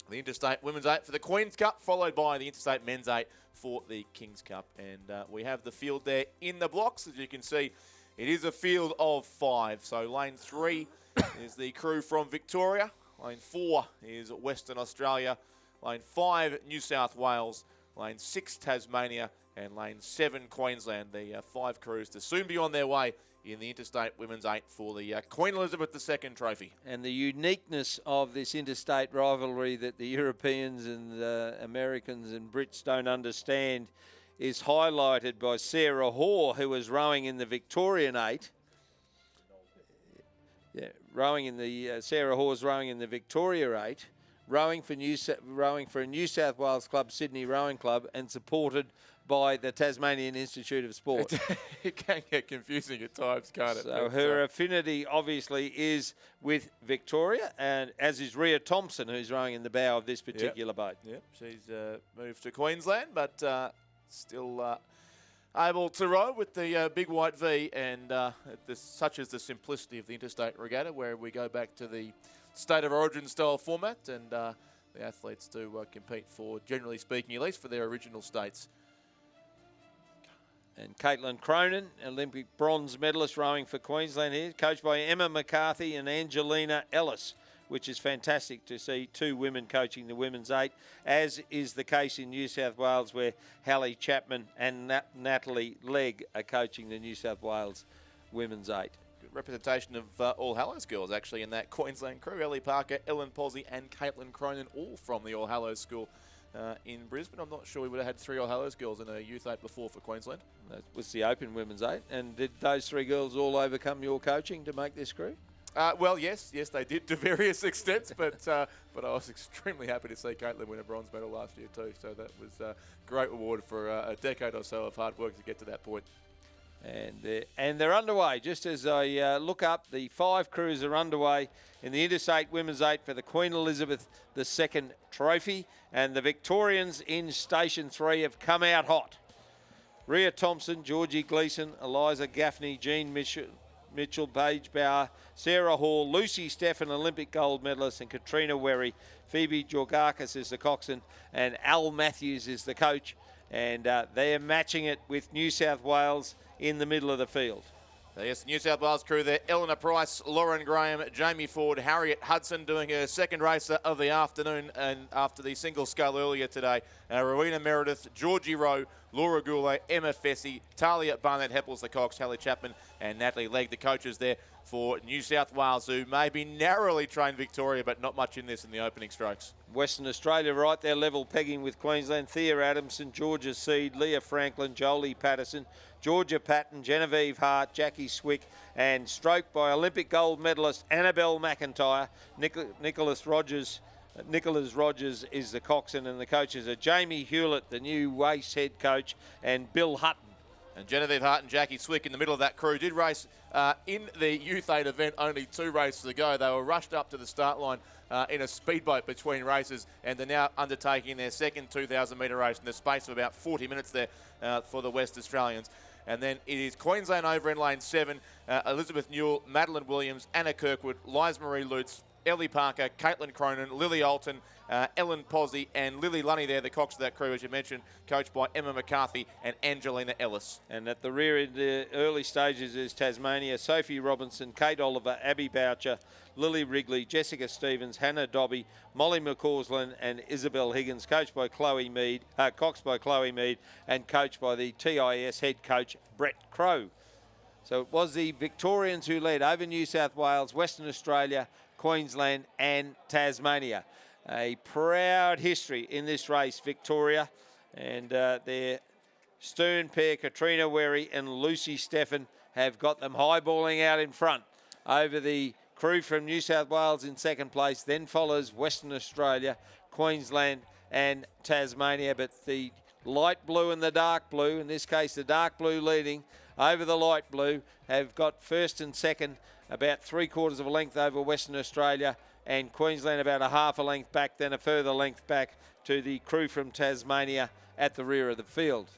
the Interstate Women's 8 for the Queen's Cup, followed by the Interstate Men's 8 for the King's Cup. And we have the field there in the blocks. As you can see, it is a field of 5. So lane 3 is the crew from Victoria. Lane 4 is Western Australia. Lane 5, New South Wales. Lane 6, Tasmania. And lane 7, Queensland. The 5 crews to soon be on their way in the Interstate Women's 8 for the Queen Elizabeth II Trophy. And the uniqueness of this interstate rivalry that the Europeans and Americans and Brits don't understand is highlighted by Sarah Hoare, who was rowing in the Victorian 8. Yeah, Sarah Hoare's rowing in the Victoria 8, rowing for a New South Wales club, Sydney Rowing Club, and supported by the Tasmanian Institute of Sport. It can get confusing at times, can't it? So her affinity obviously is with Victoria, and as is Rhea Thompson, who's rowing in the bow of this particular boat. Yep, she's moved to Queensland, but still able to row with the big white V, and such is the simplicity of the Interstate Regatta, where we go back to the state of origin style format, and the athletes do compete for, generally speaking, at least for their original states. And Caitlin Cronin, Olympic bronze medalist rowing for Queensland here, coached by Emma McCarthy and Angelina Ellis, which is fantastic to see 2 women coaching the women's 8, as is the case in New South Wales, where Hallie Chapman and Natalie Legg are coaching the New South Wales women's 8. Good representation of All Hallows girls, actually, in that Queensland crew. Ellie Parker, Ellen Posey and Caitlin Cronin, all from the All Hallows school in Brisbane. I'm not sure we would have had 3 All Hallows girls in a Youth 8 before for Queensland. That was the Open Women's 8. And did those 3 girls all overcome your coaching to make this crew? Well, yes, they did to various extents, but I was extremely happy to see Caitlin win a bronze medal last year too. So that was a great reward for a decade or so of hard work to get to that point. And they're underway. Just as I look up, the 5 crews are underway in the Interstate Women's 8 for the Queen Elizabeth II Trophy. And the Victorians in Station 3 have come out hot. Rhea Thompson, Georgie Gleeson, Eliza Gaffney, Jean Mitchell, Paige Bauer, Sarah Hall, Lucy Stephan, Olympic gold medalist, and Katrina Werry. Phoebe Georgakis is the coxswain, and Al Matthews is the coach. And they're matching it with New South Wales in the middle of the field. Yes, the New South Wales crew there. Eleanor Price, Lauren Graham, Jamie Ford, Harriet Hudson doing her second race of the afternoon, and after the single scull earlier today. Rowena Meredith, Georgie Rowe, Laura Goulet, Emma Fessy, Talia Barnett-Heppels, the Cox, Hallie Chapman and Natalie Legg, the coaches there for New South Wales, who maybe narrowly trained Victoria, but not much in this in the opening strokes. Western Australia right there level pegging with Queensland. Thea Adamson, Georgia Seed, Leah Franklin, Jolie Patterson, Georgia Patton, Genevieve Hart, Jackie Swick, and stroked by Olympic gold medalist Annabelle McIntyre. Nicholas Rogers is the coxswain, and the coaches are Jamie Hewlett, the new Wace head coach, and Bill Hutton, And Genevieve Hart and Jackie Swick in the middle of that crew did race in the Youth 8 event only 2 races ago. They were rushed up to the start line in a speedboat between races, and they're now undertaking their second 2,000 metre race in the space of about 40 minutes there for the West Australians. And then it is Queensland over in lane 7, Elizabeth Newell, Madeline Williams, Anna Kirkwood, Liza Marie Lutz, Ellie Parker, Caitlin Cronin, Lily Alton, Ellen Posey and Lily Lunny there, the cox of that crew, as you mentioned, coached by Emma McCarthy and Angelina Ellis. And at the rear in the early stages is Tasmania, Sophie Robinson, Kate Oliver, Abby Boucher, Lily Wrigley, Jessica Stevens, Hannah Dobby, Molly McCausland and Isabel Higgins, coached by Chloe Mead, coxed by Chloe Mead and coached by the TIS head coach Brett Crow. So it was the Victorians who led over New South Wales, Western Australia, Queensland and Tasmania. A proud history in this race, Victoria, and their stern pair, Katrina Werry and Lucy Steffen, have got them highballing out in front over the crew from New South Wales in second place. Then follows Western Australia, Queensland and Tasmania, but the light blue and the dark blue, in this case the dark blue leading over the light blue, have got first and second about 3/4 of a length over Western Australia, and Queensland about a half a length back, then a further length back to the crew from Tasmania at the rear of the field.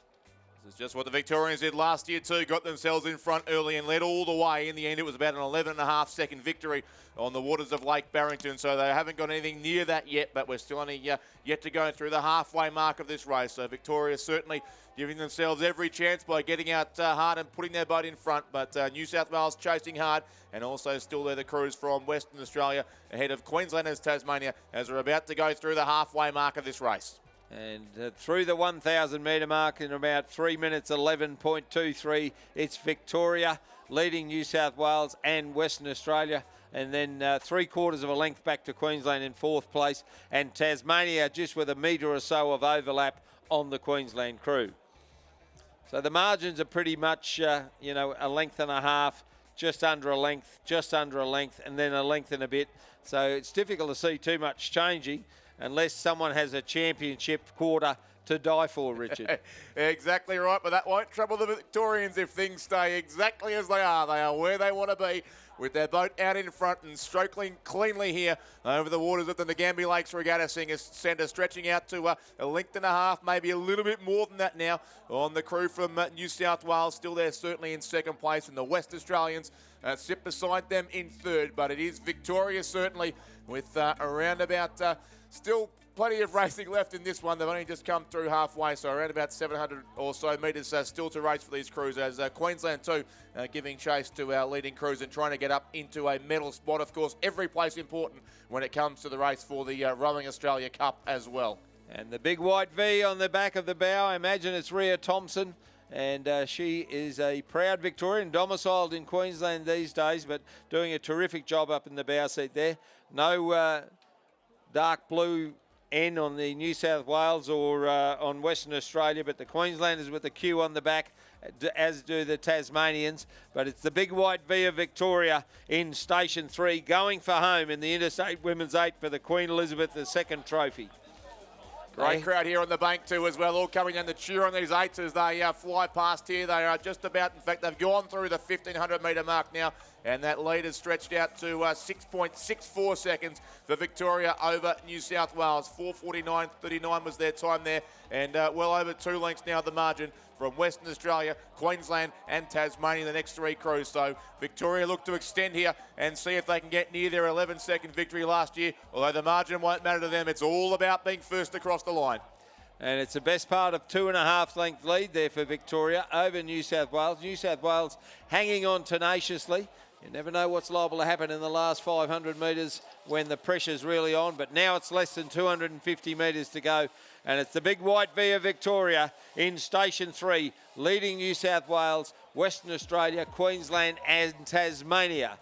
This is just what the Victorians did last year too, got themselves in front early and led all the way. In the end, it was about an 11.5 second victory on the waters of Lake Barrington, so they haven't got anything near that yet, but we're still only yet to go through the halfway mark of this race. So Victoria certainly giving themselves every chance by getting out hard and putting their boat in front, but New South Wales chasing hard, and also still there the crews from Western Australia ahead of Queensland and Tasmania as we're about to go through the halfway mark of this race. And through the 1,000 metre mark in about 3 minutes 11.23, it's Victoria leading New South Wales and Western Australia, and then 3/4 of a length back to Queensland in fourth place, and Tasmania just with a metre or so of overlap on the Queensland crew. So the margins are pretty much, a length and a half, just under a length, and then a length and a bit. So it's difficult to see too much changing unless someone has a championship quarter to die for, Richard. Exactly right, but that won't trouble the Victorians if things stay exactly as they are. They are where they want to be, with their boat out in front and stroking cleanly here over the waters of the Ngambie Lakes Regatta Centre, stretching out to a length and a half, maybe a little bit more than that now on the crew from New South Wales. Still there certainly in second place, and the West Australians sit beside them in third, but it is Victoria certainly with around about still plenty of racing left in this one. They've only just come through halfway, so around about 700 or so metres still to race for these crews, as Queensland too giving chase to our leading crews and trying to get up into a medal spot. Of course, every place important when it comes to the race for the Rowing Australia Cup as well. And the big white V on the back of the bow, I imagine it's Rhea Thompson, and she is a proud Victorian, domiciled in Queensland these days, but doing a terrific job up in the bow seat there. No dark blue N on the New South Wales or on Western Australia, but the Queenslanders with the Q on the back, as do the Tasmanians. But it's the big white V of Victoria in Station 3, going for home in the Interstate Women's 8 for the Queen Elizabeth II trophy. Great crowd here on the bank too as well, all coming down to cheer on these 8s as they fly past here. They are just about, in fact, they've gone through the 1,500 metre mark now, and that lead has stretched out to 6.64 seconds for Victoria over New South Wales. 4:49.39 was their time there, and well over 2 lengths now the margin from Western Australia, Queensland and Tasmania, the next 3 crews. So Victoria look to extend here and see if they can get near their 11-second victory last year. Although the margin won't matter to them, it's all about being first across the line. And it's the best part of 2.5 length lead there for Victoria over New South Wales. New South Wales hanging on tenaciously. You never know what's liable to happen in the last 500 metres when the pressure's really on, but now it's less than 250 metres to go, and it's the big white V of Victoria in Station 3, leading New South Wales, Western Australia, Queensland and Tasmania.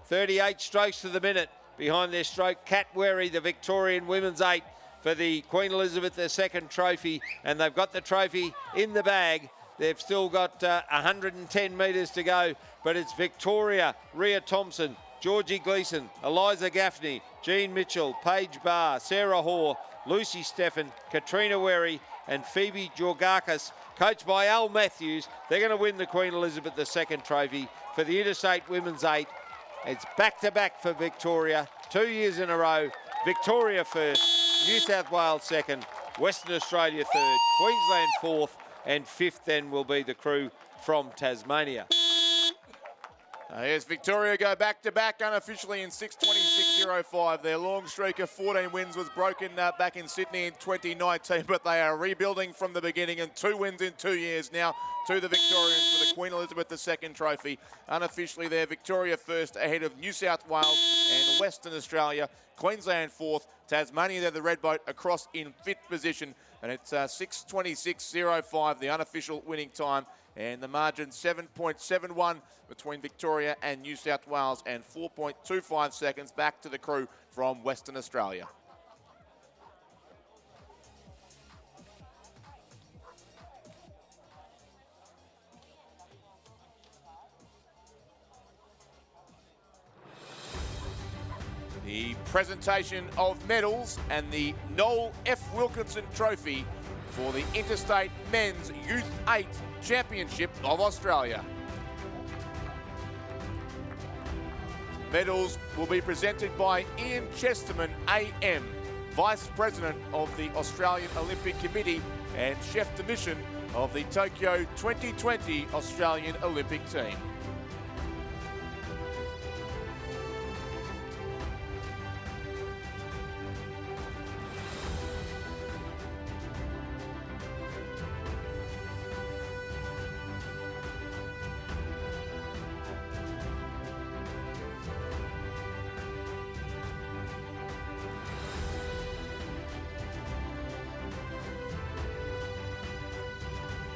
38 strokes to the minute behind their stroke. Kat Werry, the Victorian Women's 8 for the Queen Elizabeth II trophy, and they've got the trophy in the bag. They've still got 110 metres to go, but it's Victoria, Rhea Thompson, Georgie Gleeson, Eliza Gaffney, Jean Mitchell, Paige Barr, Sarah Hoare, Lucy Steffen, Katrina Werry, and Phoebe Georgakis, coached by Al Matthews. They're going to win the Queen Elizabeth II trophy for the Interstate Women's 8. It's back-to-back for Victoria, 2 years in a row. Victoria first, New South Wales second, Western Australia third, Queensland fourth, and fifth then will be the crew from Tasmania. Here's Victoria go back-to-back unofficially in 6:26.05. Their long streak of 14 wins was broken back in Sydney in 2019, but they are rebuilding from the beginning, and 2 wins in 2 years now to the Victorians for the Queen Elizabeth II trophy. Unofficially there, Victoria first ahead of New South Wales and Western Australia. Queensland fourth, Tasmania, they're the red boat across in fifth position, and it's 6:26.05, the unofficial winning time. And the margin 7.71 between Victoria and New South Wales, and 4.25 seconds back to the crew from Western Australia. The presentation of medals and the Noel F. Wilkinson Trophy for the Interstate Men's Youth 8 Championship of Australia. Medals will be presented by Ian Chesterman AM, Vice President of the Australian Olympic Committee and Chef de Mission of the Tokyo 2020 Australian Olympic team.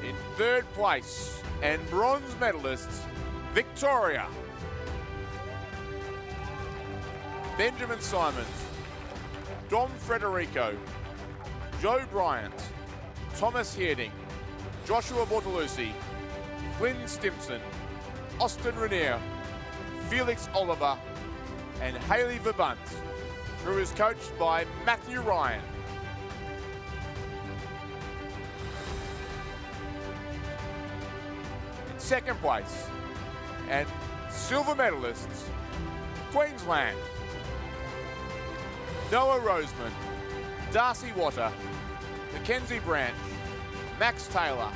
In third place and bronze medalists, Victoria. Benjamin Simons, Dom Frederico, Joe Bryant, Thomas Herding, Joshua Bortolucci, Flynn Stimson, Austin Renier, Felix Oliver, and Hayley Verbunt, who is coached by Matthew Ryan. Second place and silver medalists, Queensland, Noah Roseman, Darcy Watter, Mackenzie Branch, Max Taylor,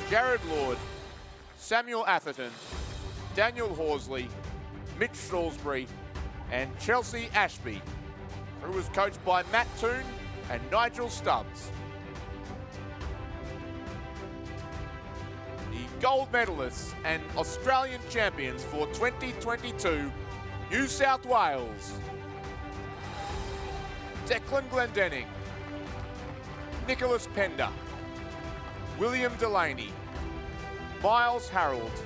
Jared Lord, Samuel Atherton, Daniel Horsley, Mitch Salisbury, and Chelsea Ashby, who was coached by Matt Toon and Nigel Stubbs. Gold medalists and Australian champions for 2022, New South Wales. Declan Glendenning, Nicholas Pender, William Delaney, Miles Harold,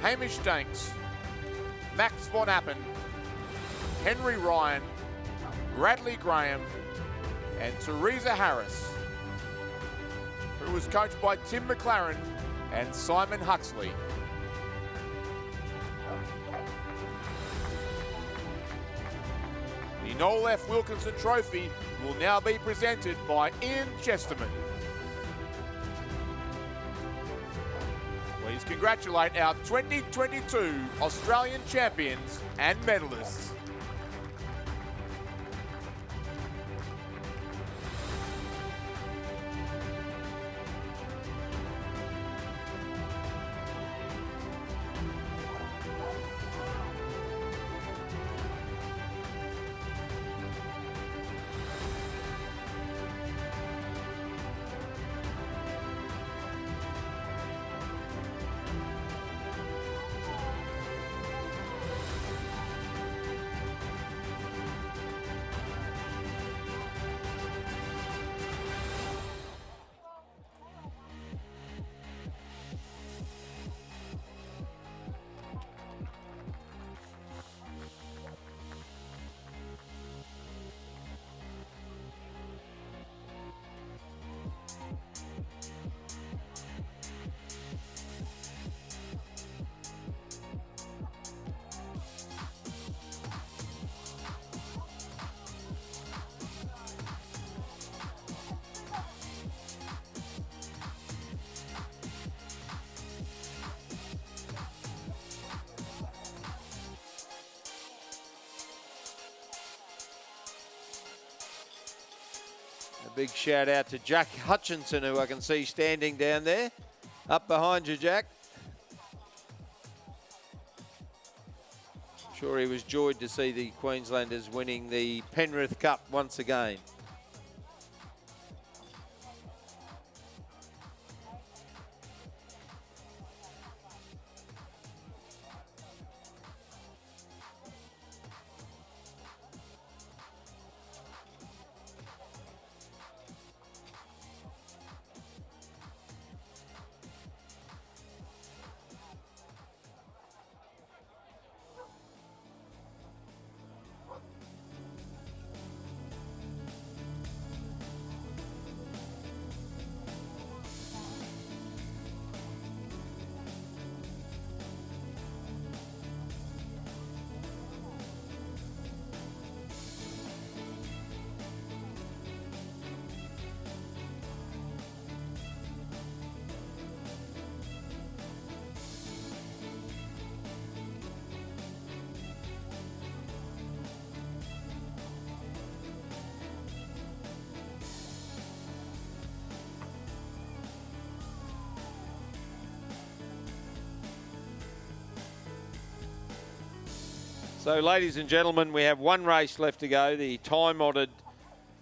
Hamish Danks, Max Von Appen, Henry Ryan, Bradley Graham, and Teresa Harris, who was coached by Tim McLaren and Simon Huxley. The Noel F. Wilkinson Trophy will now be presented by Ian Chesterman. Please congratulate our 2022 Australian champions and medalists. big shout out to Jack Hutchinson, who I can see standing down there. Up behind you, Jack. Sure, he was joyed to see the Queenslanders winning the Penrith Cup once again. So, ladies and gentlemen, we have one race left to go, the time-honoured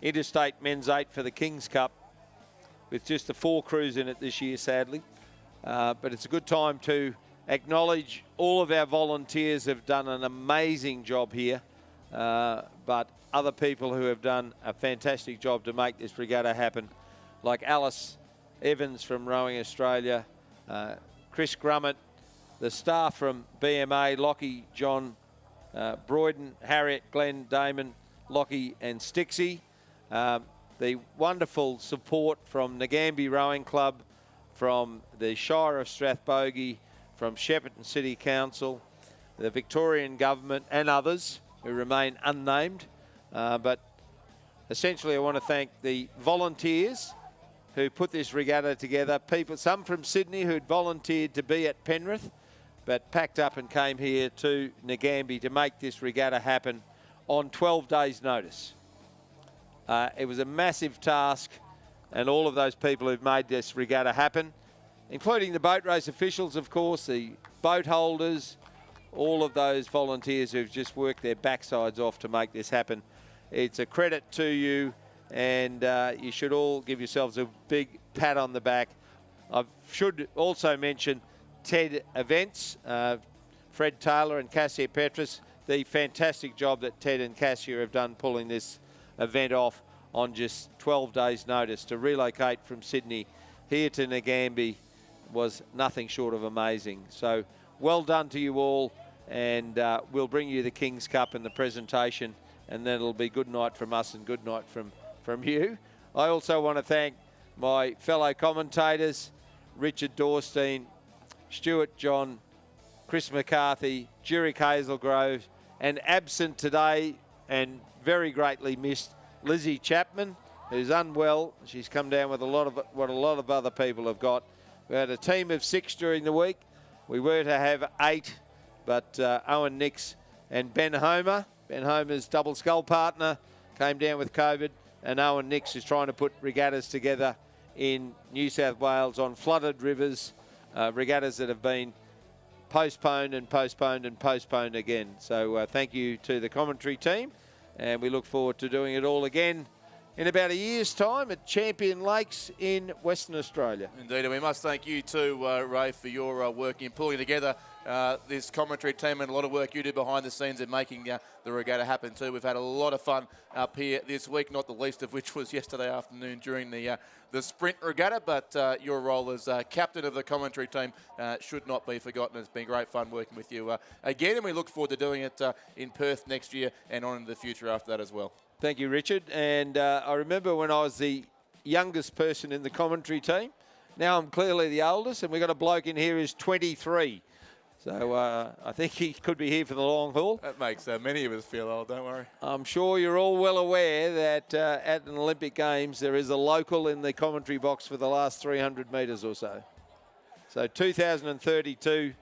Interstate Men's 8 for the King's Cup, with just the 4 crews in it this year, sadly. But it's a good time to acknowledge all of our volunteers have done an amazing job here, but other people who have done a fantastic job to make this regatta happen, like Alice Evans from Rowing Australia, Chris Grummett, the staff from BMA, Lockie, John, Broyden, Harriet, Glenn, Damon, Lockie and Stixie. The wonderful support from Nagambie Rowing Club, from the Shire of Strathbogie, from Shepparton City Council, the Victorian Government and others who remain unnamed. But essentially I want to thank the volunteers who put this regatta together. People, some from Sydney who'd volunteered to be at Penrith, but packed up and came here to Nagambie to make this regatta happen on 12 days' notice. It was a massive task, and all of those people who've made this regatta happen, including the boat race officials, of course, the boat holders, all of those volunteers who've just worked their backsides off to make this happen. It's a credit to you, and you should all give yourselves a big pat on the back. I should also mention Ted Events, Fred Taylor and Cassia Petrus, the fantastic job that Ted and Cassia have done pulling this event off on just 12 days' notice. To relocate from Sydney here to Nagambie was nothing short of amazing. So well done to you all, and we'll bring you the King's Cup and the presentation, and then it'll be good night from us and good night from you. I also want to thank my fellow commentators, Richard Dorstein, Stuart John, Chris McCarthy, Jurek Hazelgrove, and absent today and very greatly missed Lizzie Chapman, who's unwell. She's come down with a lot of what a lot of other people have got. We had a team of 6 during the week. We were to have 8, but Owen Nix and Ben Homer, Ben Homer's double scull partner, came down with COVID, and Owen Nix is trying to put regattas together in New South Wales on flooded rivers, regattas that have been postponed and postponed and postponed again. So thank you to the commentary team, and we look forward to doing it all again in about a year's time at Champion Lakes in Western Australia. Indeed, and we must thank you too, Ray, for your work in pulling together this commentary team, and a lot of work you do behind the scenes in making the regatta happen too. We've had a lot of fun up here this week, not the least of which was yesterday afternoon during the sprint regatta, but your role as captain of the commentary team should not be forgotten. It's been great fun working with you again, and we look forward to doing it in Perth next year and on into the future after that as well. Thank you, Richard. And I remember when I was the youngest person in the commentary team. Now I'm clearly the oldest, and we've got a bloke in here who's 23. So I think he could be here for the long haul. That makes many of us feel old, don't worry. I'm sure you're all well aware that at an Olympic Games there is a local in the commentary box for the last 300 metres or so. So 2032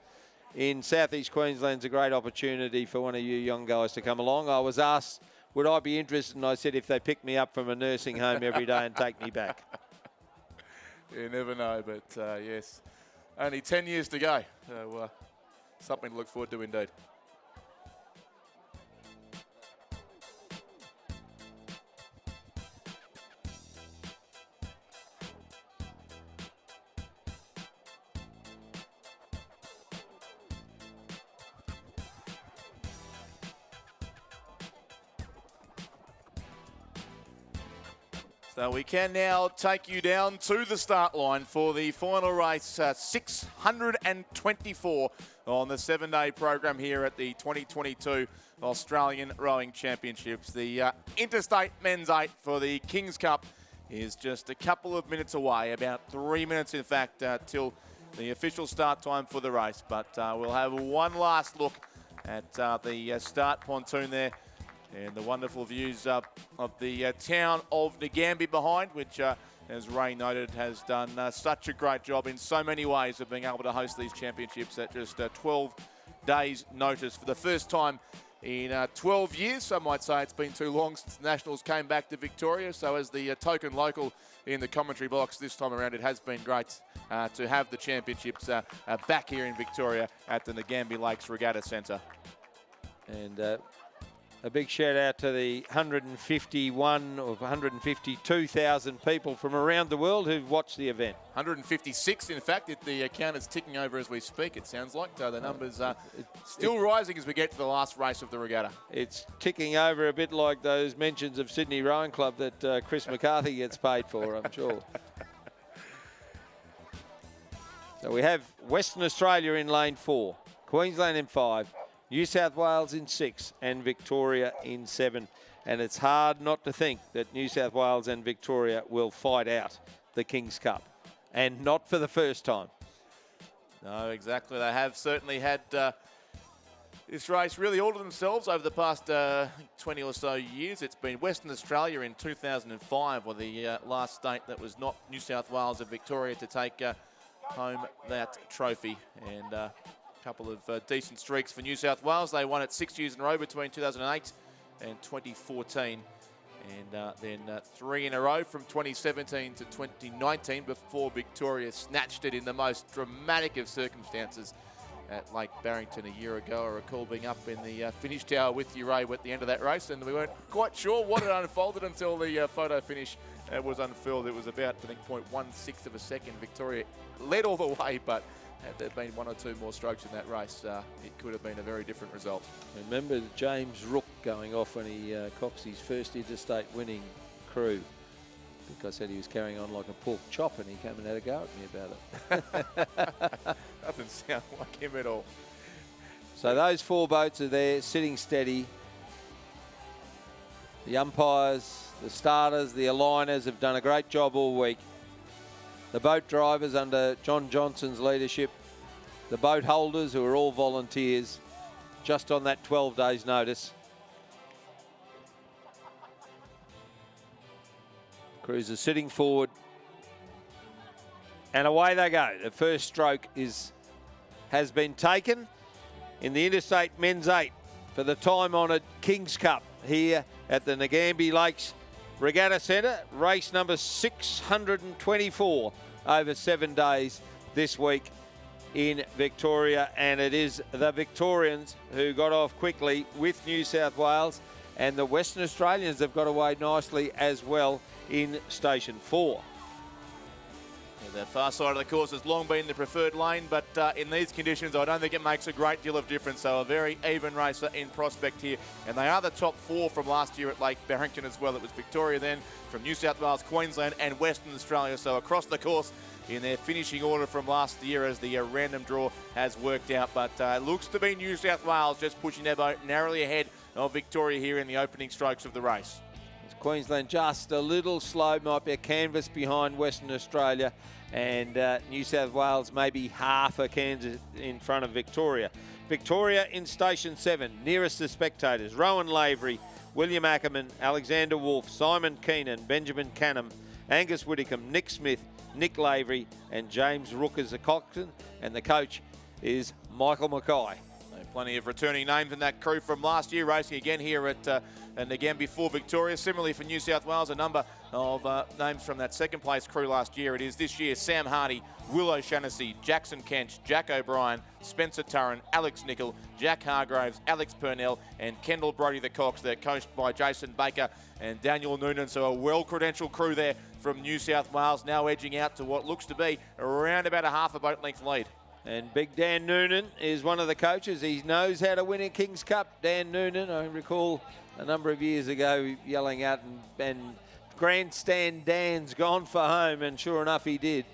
in Southeast Queensland's a great opportunity for one of you young guys to come along. I was asked would I be interested? And I said, if they pick me up from a nursing home every day and take me back. You never know, but yes, only 10 years to go. So something to look forward to indeed. So we can now take you down to the start line for the final race, 624 on the 7-day program here at the 2022 Australian Rowing Championships. The Interstate Men's 8 for the King's Cup is just a couple of minutes away, about 3 minutes in fact, till the official start time for the race. But we'll have one last look at the start pontoon there. And the wonderful views of the town of Ngambie behind, which, as Ray noted, has done such a great job in so many ways of being able to host these championships at just 12 days' notice for the first time in 12 years. Some might say it's been too long since the Nationals came back to Victoria. So as the token local in the commentary box this time around, it has been great to have the championships back here in Victoria at the Ngambie Lakes Regatta Centre. And a big shout out to the 151 or 152,000 people from around the world who've watched the event. 156, in fact. The count is ticking over as we speak, it sounds like. The numbers are still rising as we get to the last race of the regatta. It's ticking over a bit like those mentions of Sydney Rowing Club that Chris McCarthy gets paid for, I'm sure. So we have Western Australia in lane 4, Queensland in 5, New South Wales in 6 and Victoria in 7. And it's hard not to think that New South Wales and Victoria will fight out the King's Cup. And not for the first time. No, exactly. They have certainly had this race really all to themselves over the past 20 or so years. It's been Western Australia in 2005, or the last state that was not New South Wales and Victoria to take home that trophy. And couple of decent streaks for New South Wales. They won it 6 years in a row between 2008 and 2014. And then 3 in a row from 2017 to 2019 before Victoria snatched it in the most dramatic of circumstances at Lake Barrington a year ago. I recall being up in the finish tower with you, Ray, at the end of that race, and we weren't quite sure what had unfolded until the photo finish was unfurled. It was about, I think, 0.16 of a second. Victoria led all the way, but had there been 1 or 2 more strokes in that race, it could have been a very different result. Remember James Rook going off when he coxed his first interstate winning crew, because I said he was carrying on like a pork chop, and he came and had a go at me about it. Doesn't sound like him at all. So those 4 boats are there, sitting steady. The umpires, the starters, the aligners have done a great job all week. The boat drivers under John Johnson's leadership, the boat holders who are all volunteers, just on that 12 days notice. Crews are sitting forward, and away they go. The first stroke has been taken in the Interstate Men's 8 for the time-honoured King's Cup here at the Ngambie Lakes Regatta Centre, race number 624 over 7 days this week in Victoria. And it is the Victorians who got off quickly with New South Wales, and the Western Australians have got away nicely as well in Station 4. The far side of the course has long been the preferred lane, but in these conditions, I don't think it makes a great deal of difference. So a very even race in prospect here. And they are the top 4 from last year at Lake Barrington as well. It was Victoria then, from New South Wales, Queensland and Western Australia. So across the course in their finishing order from last year as the random draw has worked out. But it looks to be New South Wales just pushing their boat narrowly ahead of Victoria here in the opening strokes of the race. Queensland just a little slow, might be a canvas behind Western Australia, and New South Wales maybe half a canvas in front of Victoria. Victoria in Station 7, nearest the spectators, Rowan Lavery, William Ackerman, Alexander Wolfe, Simon Keenan, Benjamin Canham, Angus Whitticombe, Nick Smith, Nick Lavery and James Rook as the coxswain, and the coach is Michael Mackay. Plenty of returning names in that crew from last year, racing again here at and again before Victoria. Similarly for New South Wales, a number of names from that second place crew last year. It is this year Sam Hardy, Will O'Shannessy, Jackson Kent, Jack O'Brien, Spencer Turren, Alex Nicol, Jack Hargraves, Alex Purnell and Kendall Brody the Cox. They're coached by Jason Baker and Daniel Noonan. So a well-credentialed crew there from New South Wales, now edging out to what looks to be around about a half a boat length lead. And Big Dan Noonan is one of the coaches. He knows how to win a King's Cup. Dan Noonan, I recall a number of years ago yelling out and Grandstand Dan's gone for home, and sure enough he did.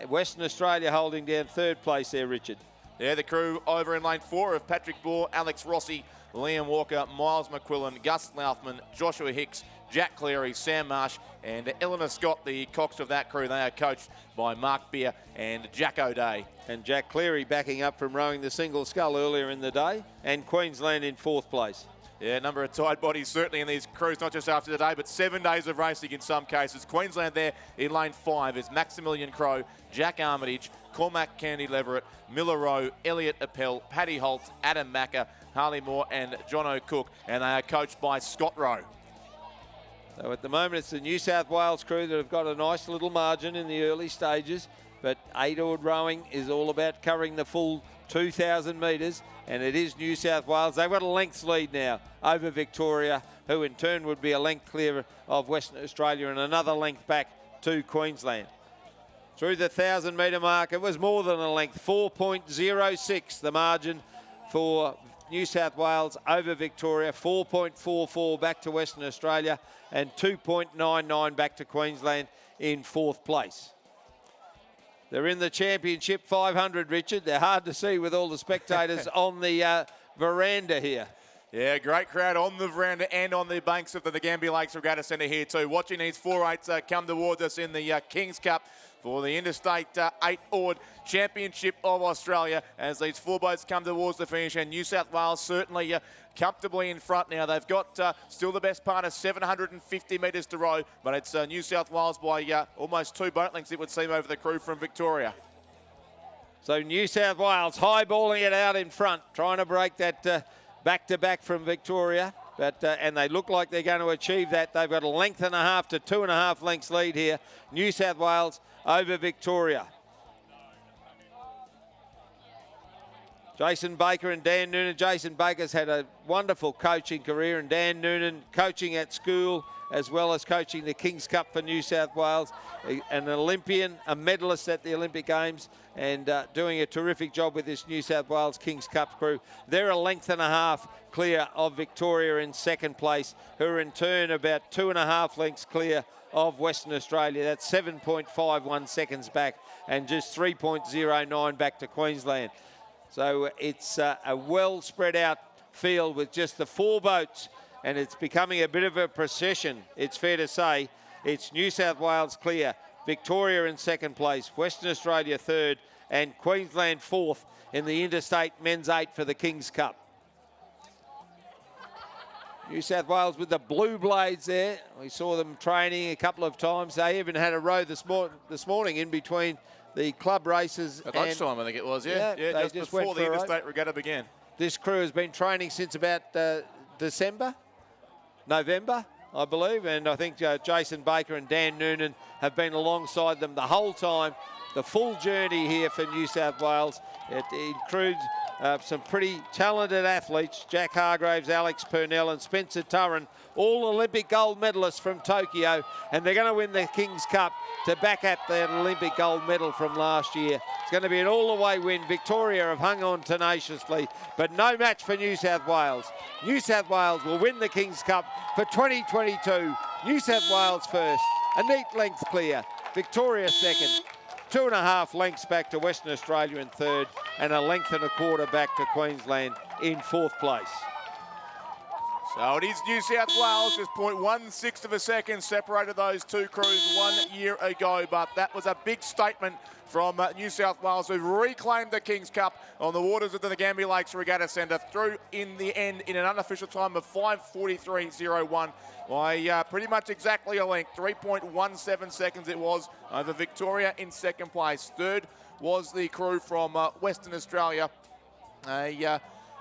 Western Australia holding down third place there, Richard. Yeah, the crew over in lane 4 of Patrick Bohr, Alex Rossi, Liam Walker, Miles McQuillan, Gus Laufman, Joshua Hicks, Jack Cleary, Sam Marsh and Eleanor Scott, the cox of that crew. They are coached by Mark Beer and Jack O'Day. And Jack Cleary backing up from rowing the single scull earlier in the day, and Queensland in 4th place. Yeah, a number of tight bodies certainly in these crews, not just after today, but 7 days of racing in some cases. Queensland there in lane 5 is Maximilian Crowe, Jack Armitage, Cormac Kennedy Leverett, Miller Rowe, Elliot Appel, Paddy Holtz, Adam Macker, Harley Moore and John O'Cook, and they are coached by Scott Rowe. So at the moment it's the New South Wales crew that have got a nice little margin in the early stages, but 8-oared rowing is all about covering the full 2,000 metres, and it is New South Wales. They've got a length lead now over Victoria, who in turn would be a length clear of Western Australia and another length back to Queensland. Through the 1,000 metre mark, it was more than a length, 4.06 the margin for New South Wales over Victoria, 4.44 back to Western Australia and 2.99 back to Queensland in 4th place. They're in the championship 500, Richard. They're hard to see with all the spectators on the veranda here. Yeah, great crowd on the veranda and on the banks of the Gambia Lakes Regatta Centre here too. Watching these 4-8s come towards us in the King's Cup for the Interstate 8-oared Championship of Australia as these 4 boats come towards the finish, and New South Wales certainly comfortably in front now. They've got still the best part of 750 metres to row, but it's New South Wales by almost 2 boat lengths, it would seem, over the crew from Victoria. So New South Wales highballing it out in front, trying to break that back-to-back from Victoria, but and they look like they're going to achieve that. They've got a length and a half to 2.5 lengths lead here. New South Wales over Victoria. Jason Baker and Dan Noonan. Jason Baker's had a wonderful coaching career, and Dan Noonan coaching at school as well as coaching the King's Cup for New South Wales. An Olympian, a medalist at the Olympic Games, and doing a terrific job with this New South Wales King's Cup crew. They're a length and a half clear of Victoria in 2nd place, who are in turn about 2.5 lengths clear of Western Australia. That's 7.51 seconds back and just 3.09 back to Queensland. So it's a well spread out field with just the 4 boats, and it's becoming a bit of a procession, it's fair to say. It's New South Wales clear, Victoria in 2nd place, Western Australia 3rd, and Queensland 4th in the Interstate Men's 8 for the King's Cup. New South Wales with the Blue Blades there. We saw them training a couple of times. They even had a row this morning in between the club races. At lunchtime, I think it was, yeah. Yeah, just before the Interstate Regatta began. This crew has been training since about November, I believe, and I think Jason Baker and Dan Noonan have been alongside them the whole time. The full journey here for New South Wales. It includes some pretty talented athletes, Jack Hargraves, Alex Purnell and Spencer Turren, all Olympic gold medalists from Tokyo, and they're going to win the King's Cup to back up that Olympic gold medal from last year. It's going to be an all-the-way win. Victoria have hung on tenaciously, but no match for New South Wales. New South Wales will win the King's Cup for 2022. New South Wales first, a neat length clear. Victoria 2nd. 2.5 lengths back to Western Australia in 3rd, and a length and a quarter back to Queensland in 4th place. So it is New South Wales, just 0.16 of a second separated those 2 crews 1 year ago, but that was a big statement from New South Wales, who've reclaimed the King's Cup on the waters of the Gambia Lakes Regatta Centre through in the end in an unofficial time of 5:43.01 by pretty much exactly a length, 3.17 seconds it was over Victoria in 2nd place. 3rd was the crew from Western Australia.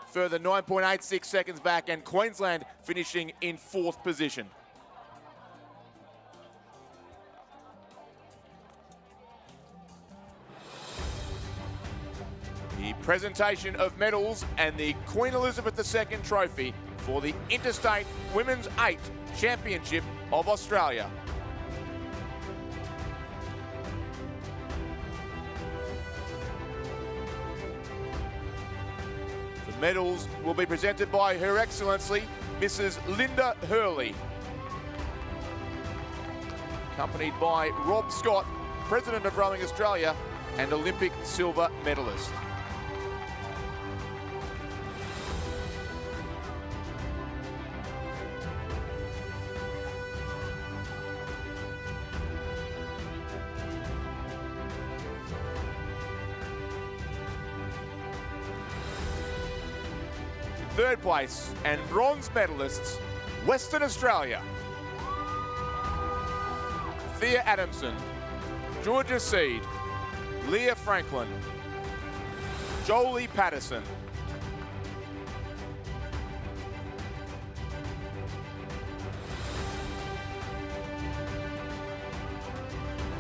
further 9.86 seconds back, and Queensland finishing in 4th position. The presentation of medals and the Queen Elizabeth II Trophy for the Interstate Women's 8 Championship of Australia. The medals will be presented by Her Excellency Mrs. Linda Hurley, accompanied by Rob Scott, President of Rowing Australia and Olympic silver medalist. Third place and bronze medalists, Western Australia. Thea Adamson, Georgia Seed, Leah Franklin, Jolie Patterson.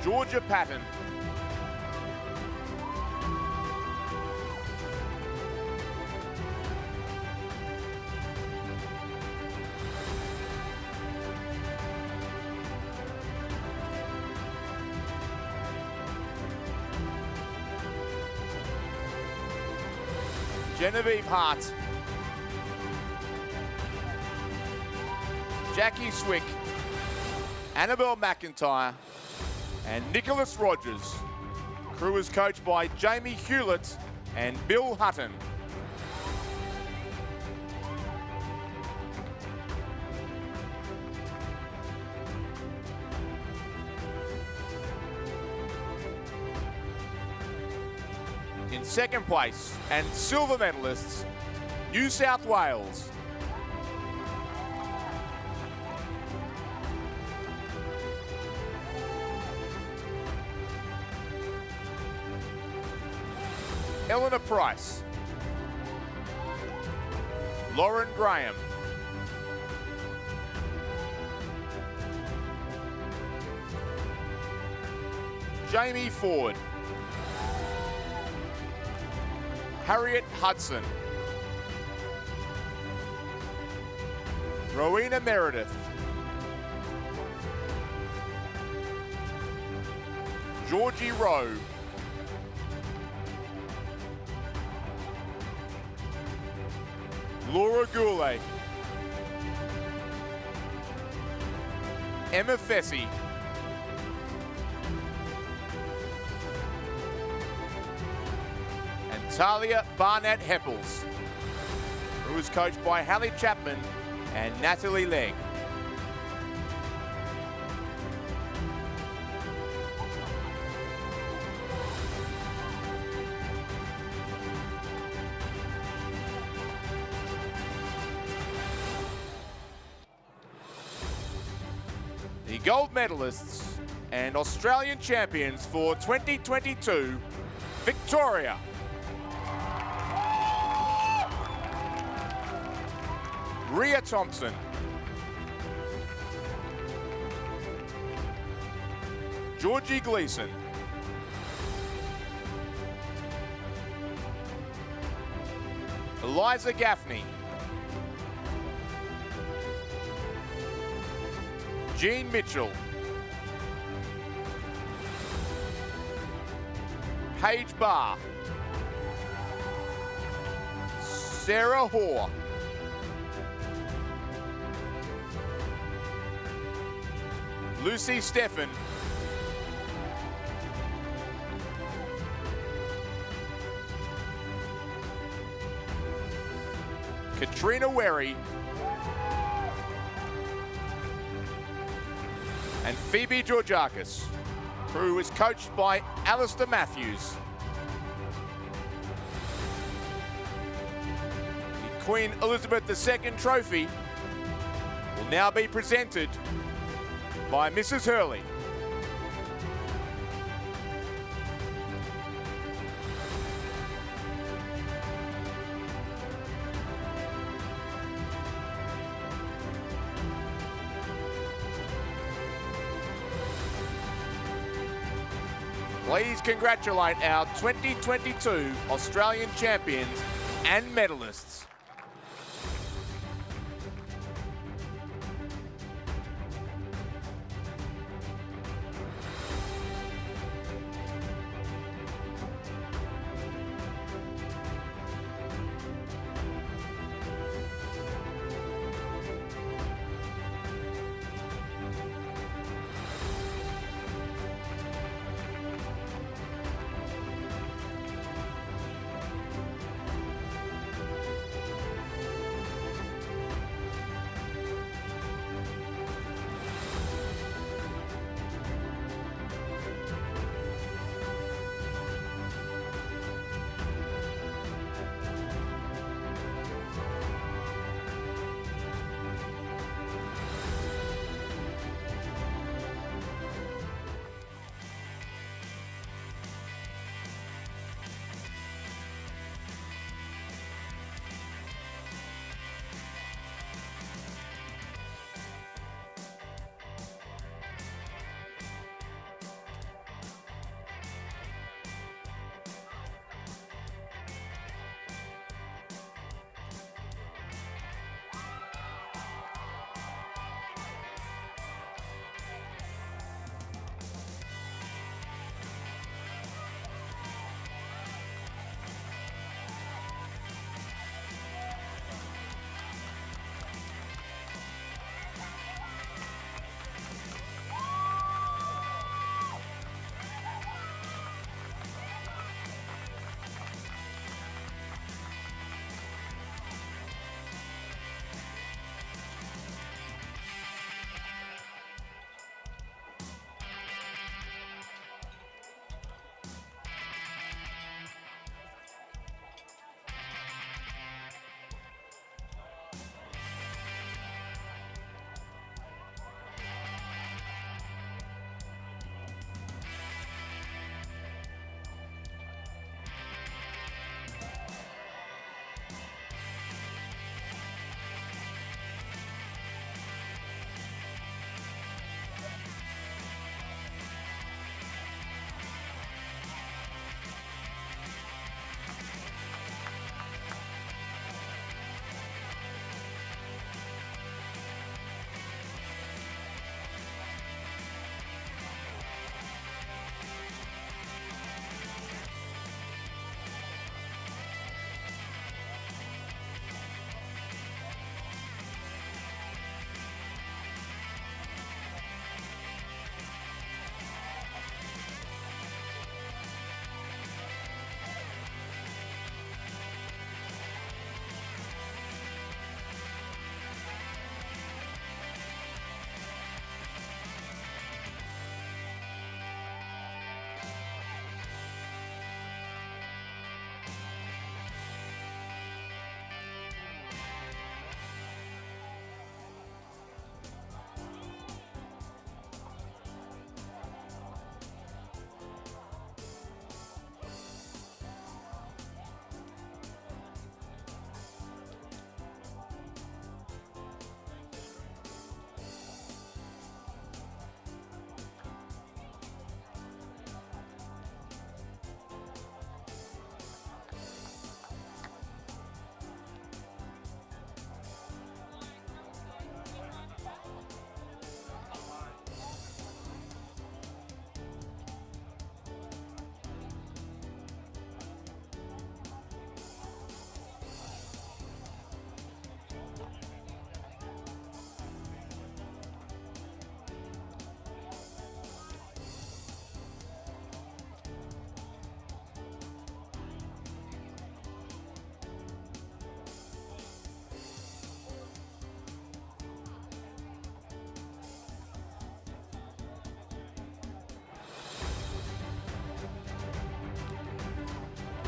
Georgia Patton. Genevieve Hart, Jackie Swick, Annabelle McIntyre, and Nicholas Rogers. Crew is coached by Jamie Hewlett and Bill Hutton. In second place and silver medalists, New South Wales. Eleanor Price, Lauren Graham, Jamie Ford, Harriet Hudson, Rowena Meredith, Georgie Rowe, Laura Goulet, Emma Fessy, and Talia Barnett Heppels, who is coached by Hallie Chapman and Natalie Legg. The gold medalists and Australian champions for 2022, Victoria. Rhea Thompson. Georgie Gleason. Eliza Gaffney. Jean Mitchell. Paige Barr. Sarah Hoare. Lucy Steffen. Katrina Werry. And Phoebe Georgiakis, who is coached by Alistair Matthews. The Queen Elizabeth II Trophy will now be presented by Mrs. Hurley. please congratulate our 2022 Australian champions and medalists.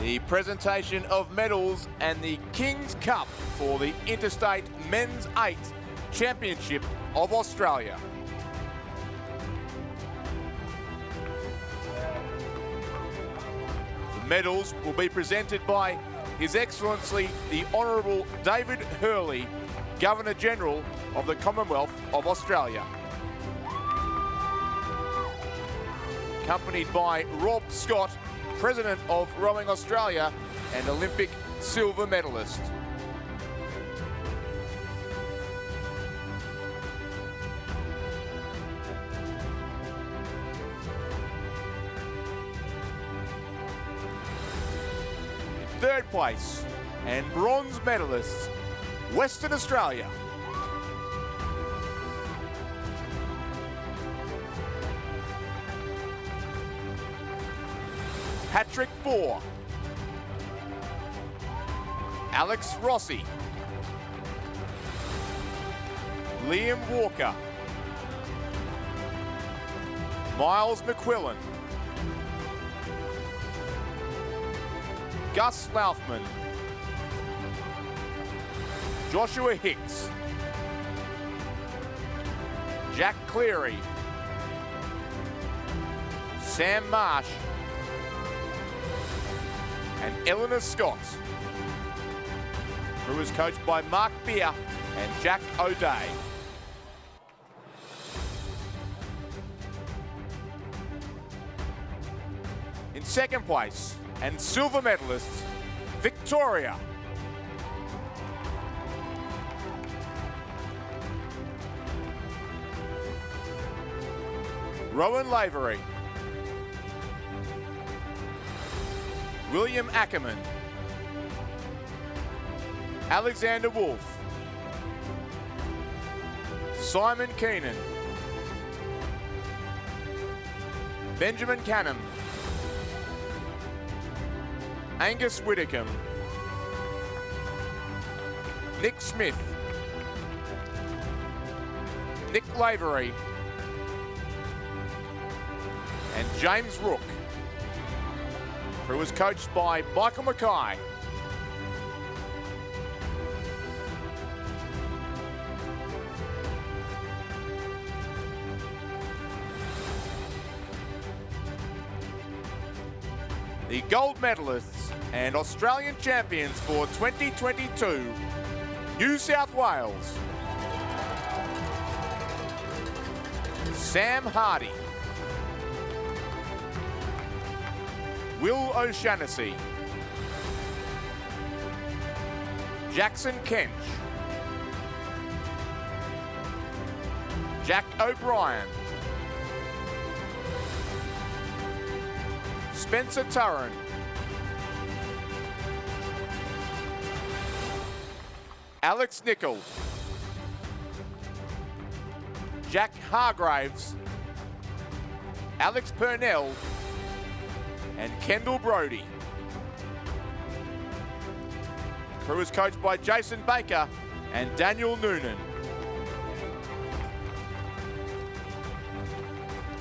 The presentation of medals and the King's Cup for the Interstate Men's 8 Championship of Australia. The medals will be presented by His Excellency the Honourable David Hurley, Governor-General of the Commonwealth of Australia. accompanied by Rob Scott, President of Rowing Australia and Olympic silver medalist. In third place, and bronze medalists, Western Australia. Patrick Bohr, Alex Rossi, Liam Walker, Miles McQuillan, Gus Laufman, Joshua Hicks, Jack Cleary, Sam Marsh, and Eleanor Scott, who was coached by Mark Beer and Jack O'Day. In second place, and silver medalists, Victoria. Rowan Lavery, William Ackerman, Alexander Wolf, Simon Keenan, Benjamin Canham, Angus Whitcomb, Nick Smith, Nick Lavery, and James Rook, who was coached by Michael Mackay. The gold medalists and Australian champions for 2022, New South Wales, Sam Hardy, Will O'Shannessy, Jackson Kench, Jack O'Brien, Spencer Turren, Alex Nicholl, Jack Hargraves, Alex Purnell, and Kendall Brody, who was coached by Jason Baker and Daniel Noonan.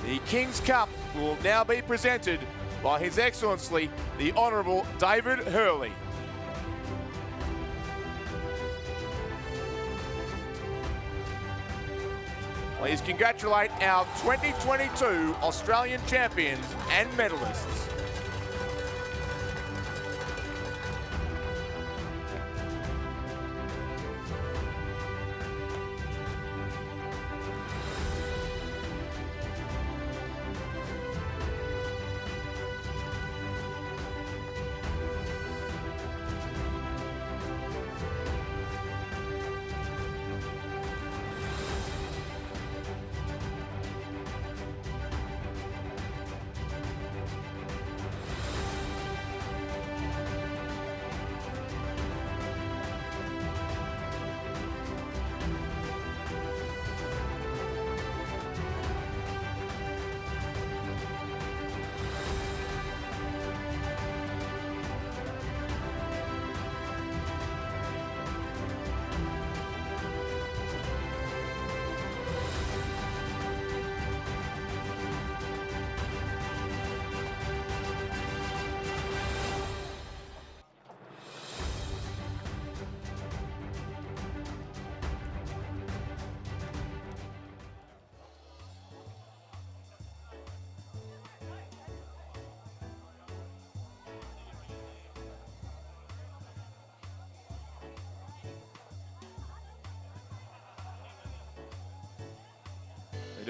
The King's Cup will now be presented by His Excellency, the Honourable David Hurley. Please congratulate our 2022 Australian champions and medalists.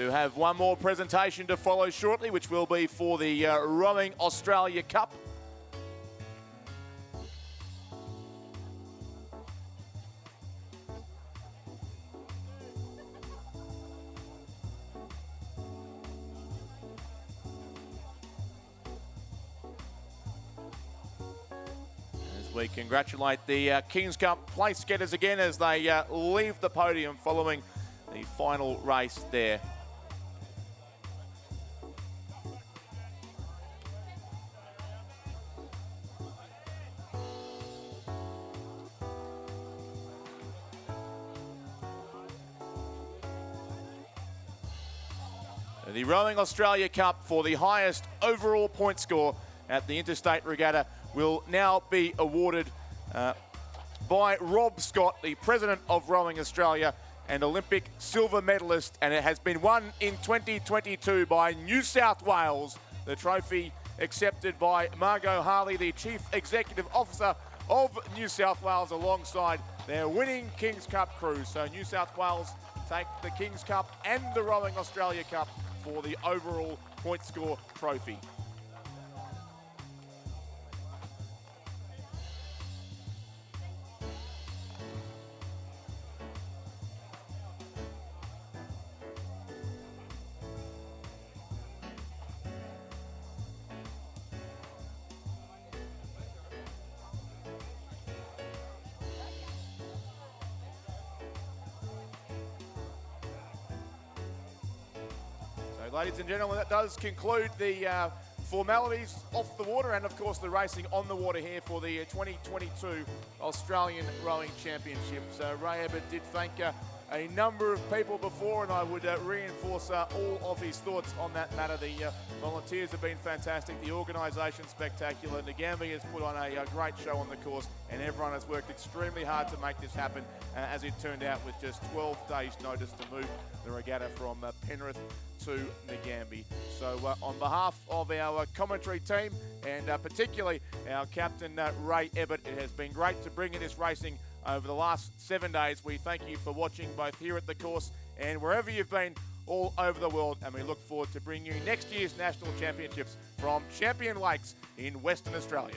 do have one more presentation to follow shortly, which will be for the Rowing Australia Cup. We congratulate the Kings Cup place getters again as they leave the podium following the final race there. The Rowing Australia Cup for the highest overall point score at the Interstate Regatta will now be awarded by Rob Scott, the president of Rowing Australia and Olympic silver medalist, and it has been won in 2022 by New South Wales. The trophy accepted by Margot Harley, the Chief Executive Officer of New South Wales, alongside their winning Kings Cup crew. So New South Wales take the Kings Cup and the Rowing Australia Cup for the overall point score trophy. Ladies and gentlemen, that does conclude the formalities off the water and, of course, the racing on the water here for the 2022 Australian Rowing Championships. Ray Abbott did thank a number of people before, and I would reinforce all of his thoughts on that matter. The volunteers have been fantastic, the organisation spectacular. Nagambie has put on a great show on the course, and everyone has worked extremely hard to make this happen, as it turned out, with just 12 days' notice to move the regatta from Penrith to Nagambie. So on behalf of our commentary team and particularly our captain Ray Abbott, it has been great to bring in this racing over the last 7 days. We thank you for watching both here at the course and wherever you've been all over the world, and we look forward to bringing you next year's National Championships from Champion Lakes in Western Australia.